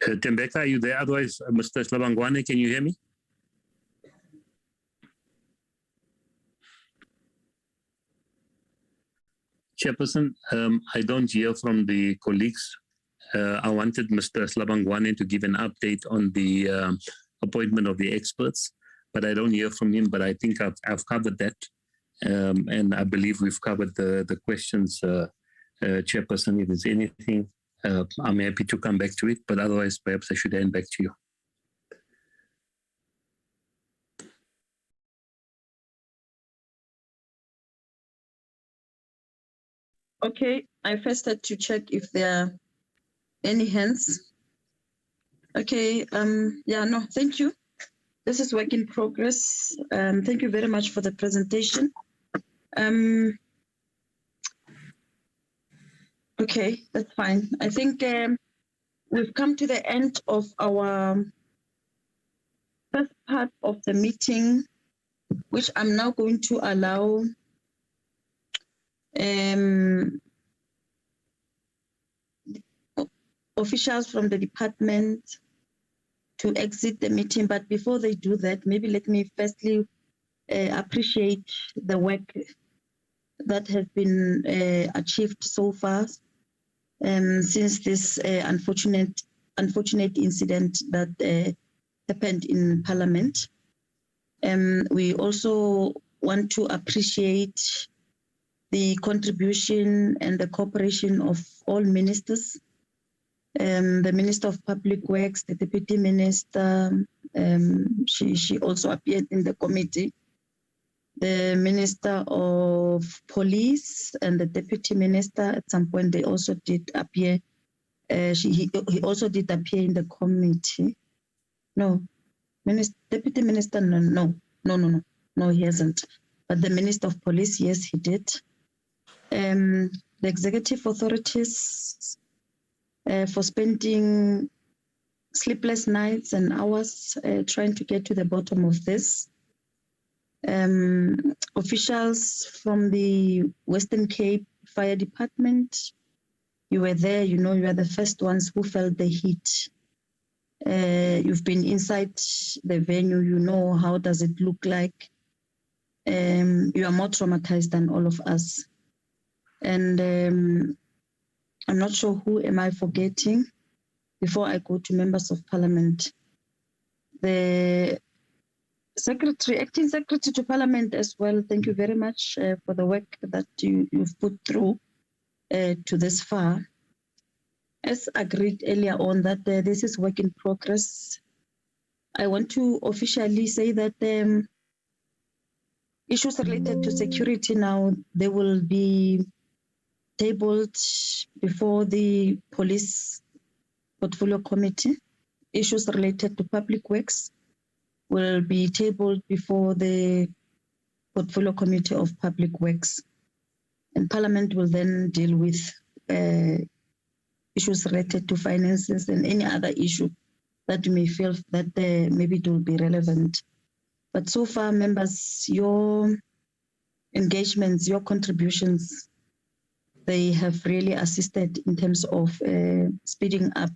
Tembeka, are you there? Otherwise, Mr. Slabangwane, can you hear me? Chairperson, I don't hear from the colleagues. I wanted Mr. Slabangwane to give an update on the appointment of the experts, but I don't hear from him. But I think I've covered that, and I believe we've covered the questions, Chairperson. If there's anything, I'm happy to come back to it, but otherwise, perhaps I should hand back to you. Okay, I first had to check if there are any hands. Okay, yeah, no, thank you. This is work in progress. Thank you very much for the presentation. Okay, that's fine. I think we've come to the end of our first part of the meeting, which I'm now going to allow officials from the department to exit the meeting. But before they do that, maybe let me firstly appreciate the work that has been achieved so far since this unfortunate incident that happened in Parliament. We also want to appreciate the contribution and the cooperation of all ministers, the Minister of Public Works, the Deputy Minister, she also appeared in the committee, the Minister of Police and the Deputy Minister. At some point, they also did appear. He also did appear in the committee. No, Deputy Minister, no, he hasn't. But the Minister of Police, yes, he did. The executive authorities for spending sleepless nights and hours trying to get to the bottom of this. Officials from the Western Cape Fire Department, you were there, you know, you are the first ones who felt the heat. You've been inside the venue, you know how does it look like. You are more traumatized than all of us. And I'm not sure who am I forgetting before I go to members of parliament. The acting secretary to parliament as well, thank you very much for the work that you've put through to this far. As agreed earlier on that this is work in progress, I want to officially say that issues related to security now, they will be tabled before the police portfolio committee. Issues related to public works will be tabled before the portfolio committee of public works. And Parliament will then deal with issues related to finances and any other issue that you may feel that maybe it will be relevant. But so far, members, your engagements, your contributions, they have really assisted in terms of speeding up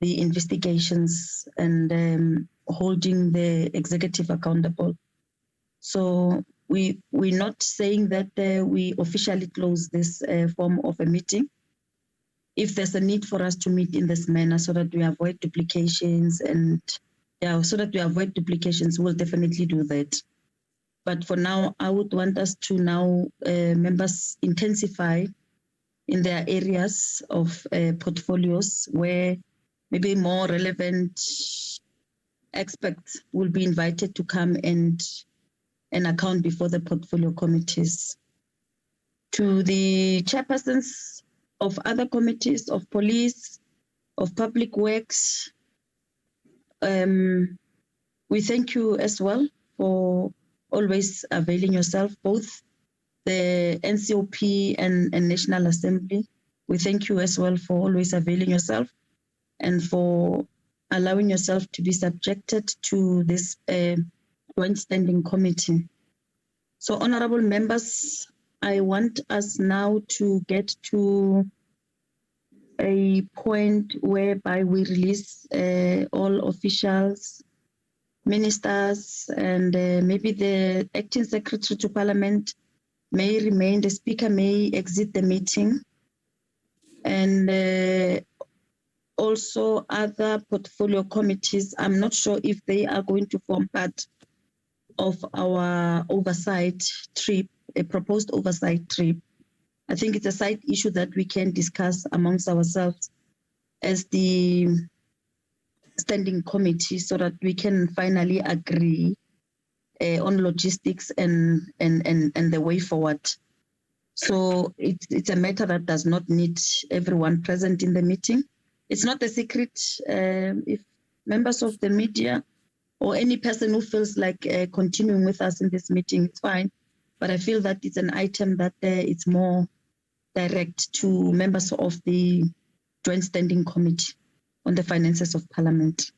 the investigations and holding the executive accountable. So we're not saying that we officially close this form of a meeting. If there's a need for us to meet in this manner so that we avoid duplications we'll definitely do that. But for now, I would want us to now, members intensify in their areas of portfolios where maybe more relevant experts will be invited to come and account before the portfolio committees. To the chairpersons of other committees, of police, of public works, we thank you as well for always availing yourself, both the NCOP and National Assembly. We thank you as well for always availing yourself and for allowing yourself to be subjected to this joint standing committee. So, honorable members, I want us now to get to a point whereby we release all officials, ministers, and maybe the acting secretary to parliament may remain, the speaker may exit the meeting, and also other portfolio committees. I'm not sure if they are going to form part of our oversight trip, a proposed oversight trip. I think it's a side issue that we can discuss amongst ourselves as the standing committee so that we can finally agree on logistics and the way forward. So it's a matter that does not need everyone present in the meeting. It's not a secret. If members of the media or any person who feels like continuing with us in this meeting, it's fine. But I feel that it's an item that it's more direct to members of the Joint Standing Committee on the Finances of Parliament.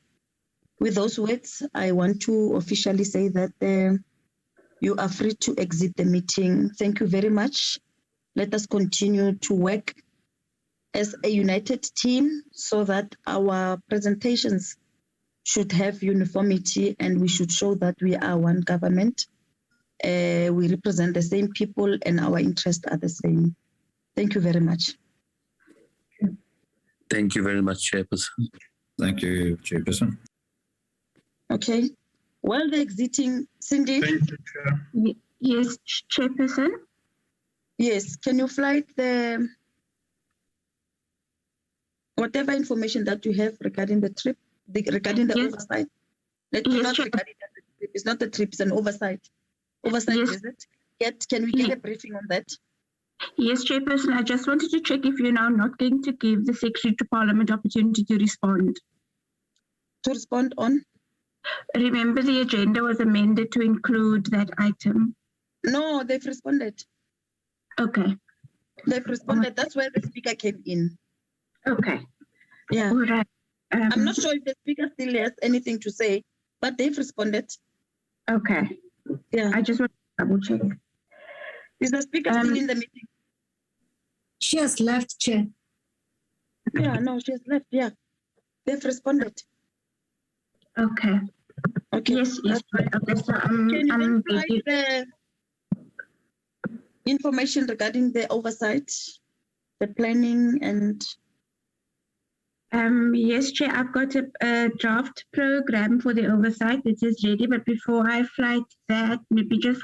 With those words, I want to officially say that you are free to exit the meeting. Thank you very much. Let us continue to work as a united team so that our presentations should have uniformity and we should show that we are one government. We represent the same people and our interests are the same. Thank you very much. Thank you very much, Chairperson. Thank you, Chairperson. Okay. While they're exiting, Cindy? Thank you, Chair. Yes, Chairperson. Yes, can you flight the whatever information that you have regarding the trip, regarding the oversight? Let me not regarding the trip. It's not a trip, it's an oversight. Oversight visit. Can we get a briefing on that? Yes, Chairperson, I just wanted to check if you're now not going to give the Secretary to Parliament opportunity to respond. To respond on? Remember, the agenda was amended to include that item. No, they've responded. Okay. They've responded. That's where the speaker came in. Okay. Yeah. All right. I'm not sure if the speaker still has anything to say, but they've responded. Okay. Yeah. I just want to double check. Is the speaker still in the meeting? She has left, Chair. Yeah, no, she has left. Yeah. They've responded. Okay. Okay. Yes, yes. Okay, so can you provide the information regarding the oversight, the planning and... Yes, Chair, I've got a draft program for the oversight that is ready, but before I flight that, maybe just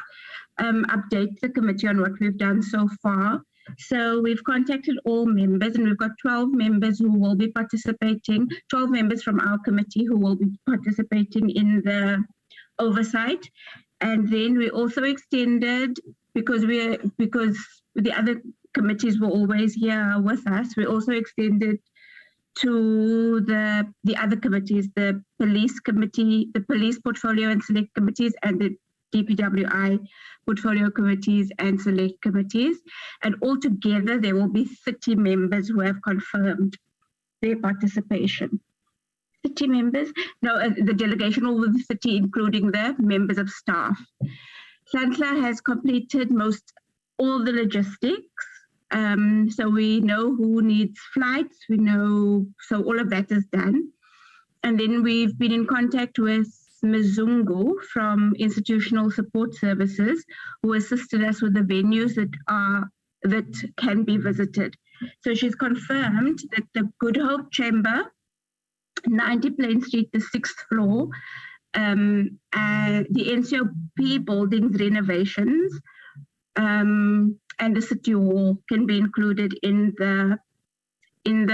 update the committee on what we've done so far. So we've contacted all members and we've got 12 members who will be participating, 12 members from our committee who will be participating in the oversight. And then we also extended, because the other committees were always here with us, we also extended to the other committees, the police committee, the police portfolio and select committees, and the DPWI portfolio committees and select committees. And altogether, there will be 30 members who have confirmed their participation. 30 members? No, the delegation will be 30, including the members of staff. Sansla has completed all the logistics. So we know who needs flights, so all of that is done. And then we've been in contact with Mzungu from Institutional Support Services, who assisted us with the venues that can be visited. So she's confirmed that the Good Hope Chamber, 90 Plain Street, the 6th floor, and the NCOP buildings renovations, and the City Hall can be included in the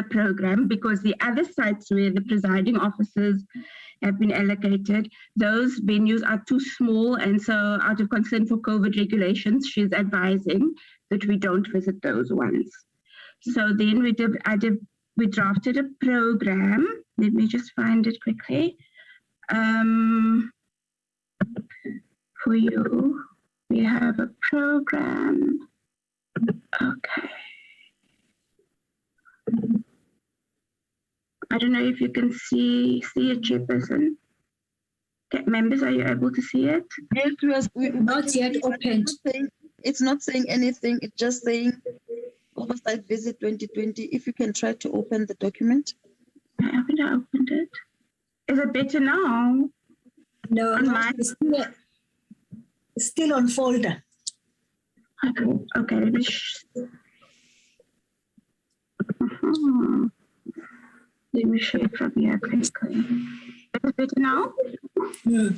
program, because the other sites where the presiding officers have been allocated, those venues are too small, and so out of concern for COVID regulations, she's advising that we don't visit those ones. So then we drafted a program. Let me just find it quickly. For you, we have a program. Okay. I don't know if you can see it, Chairperson. Okay, members, are you able to see it? Yes, not yet opened. It's not saying anything. It's just saying oversight visit 2020. If you can try to open the document. I haven't opened it. Is it better now? No, it's still on folder. Okay, let me let me share it from here quickly. Is it better now? No.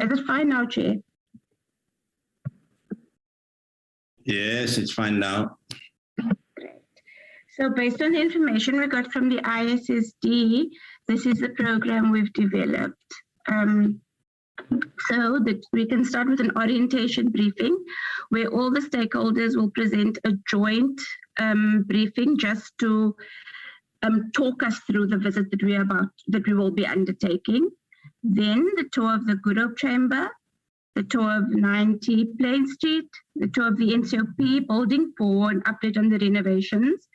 Is it fine now, Chair? Yes, it's fine now. Great. So based on the information we got from the ISSD, this is the program we've developed. So that we can start with an orientation briefing where all the stakeholders will present a joint briefing just to talk us through the visit that we will be undertaking. Then the tour of the Good Hope Chamber, the tour of 90 Plain Street, the tour of the NCOP building for an update on the renovations,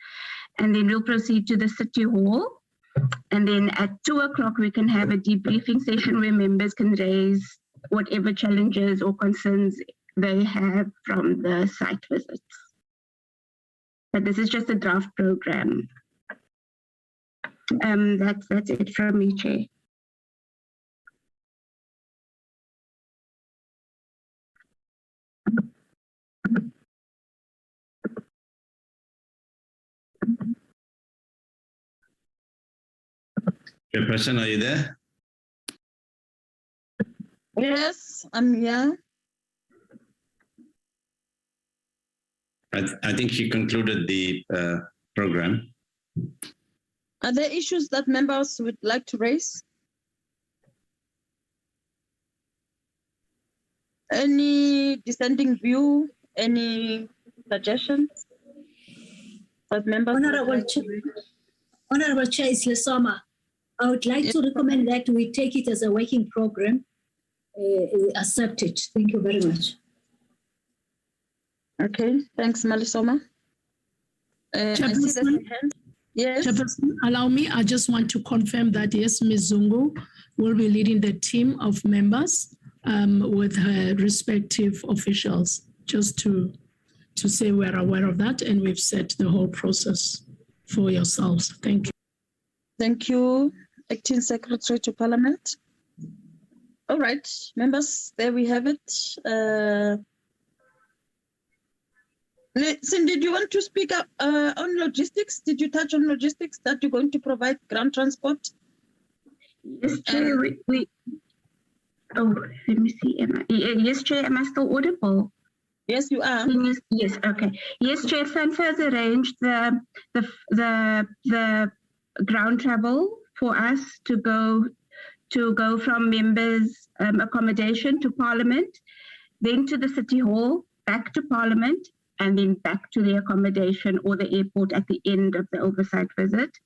and then we'll proceed to the City Hall. And then at 2 o'clock, we can have a debriefing session where members can raise whatever challenges or concerns they have from the site visits. but this is just a draft program. That's it from me, Chair. Chairperson, are you there? Yes, I'm here. I think she concluded the program. Are there issues that members would like to raise? Any dissenting view? Any suggestions? But members Honorable Chair Islesoma, I would like to recommend that we take it as a working program. Accept it. Thank you very much. Okay, thanks, Malisoma. I see there's a hand. Yes. Chairperson, allow me, I just want to confirm that yes, Ms. Zungu will be leading the team of members with her respective officials, just to say we're aware of that and we've set the whole process for yourselves. Thank you. Thank you, Acting Secretary to Parliament. All right, members, there we have it. Cindy, do you want to speak up on logistics? Did you touch on logistics that you're going to provide ground transport? Yes, Chair. Let me see. Yes, Chair. Am I still audible? Yes, you are. Yes. Okay. Yes, Chair. SAPS has arranged the ground travel for us to go from members' accommodation to Parliament, then to the City Hall, back to Parliament, and then back to the accommodation or the airport at the end of the oversight visit.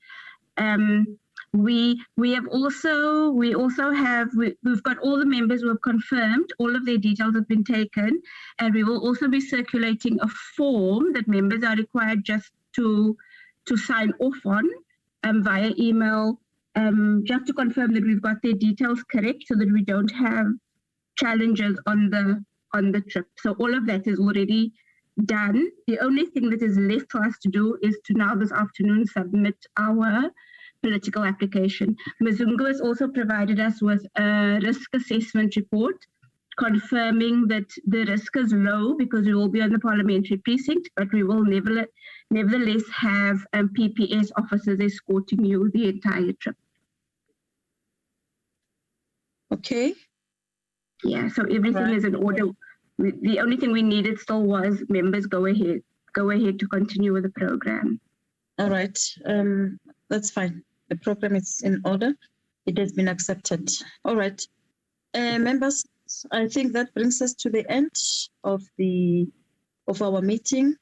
We've got all the members who have confirmed, all of their details have been taken, and we will also be circulating a form that members are required just to sign off on via email, just to confirm that we've got their details correct so that we don't have challenges on the trip. So all of that is already done. The only thing that is left for us to do is to now this afternoon submit our political application. Mzungu has also provided us with a risk assessment report confirming that the risk is low because we will be on the parliamentary precinct, but we will nevertheless have PPS officers escorting you the entire trip. Okay. Yeah, so everything is in order. The only thing we needed still was members go ahead to continue with the program. All right, that's fine. The program is in order. It has been accepted. All right, members, I think that brings us to the end of our meeting.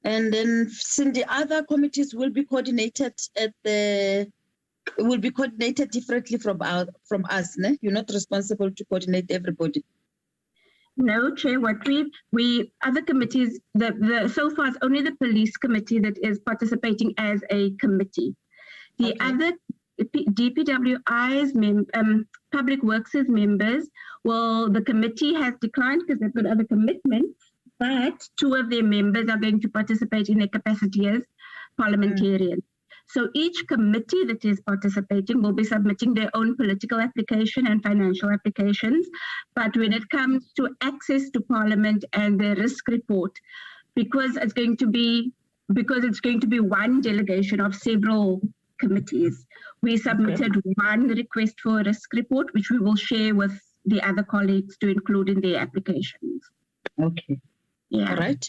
And then since the other committees will be coordinated differently from us. Ne? You're not responsible to coordinate everybody. No, Chair, what we other committees, so far it's only the police committee that is participating as a committee. The other DPWI's Public Works' members, well, the committee has declined because they've got other commitments, but 2 of their members are going to participate in their capacity as parliamentarians. So each committee that is participating will be submitting their own political application and financial applications. But when it comes to access to Parliament and the risk report, because it's going to be one delegation of several committees, we submitted one request for a risk report, which we will share with the other colleagues to include in their applications. Okay. Yeah. All right.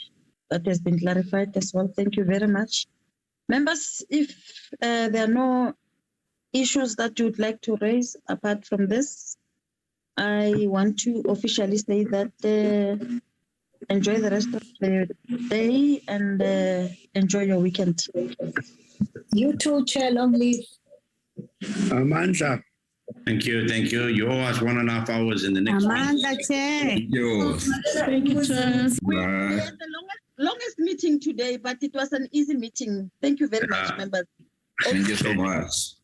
That has been clarified as well. Thank you very much. Members, if there are no issues that you would like to raise apart from this, I want to officially say that enjoy the rest of the day and enjoy your weekend. You too, Chair. Long live. Amanda. Thank you. You owe us 1.5 hours in the next Amanda, Chair. Thank you. Thank you, Chair. We had the longest meeting today, but it was an easy meeting. Thank you very much, members. Thank you so much.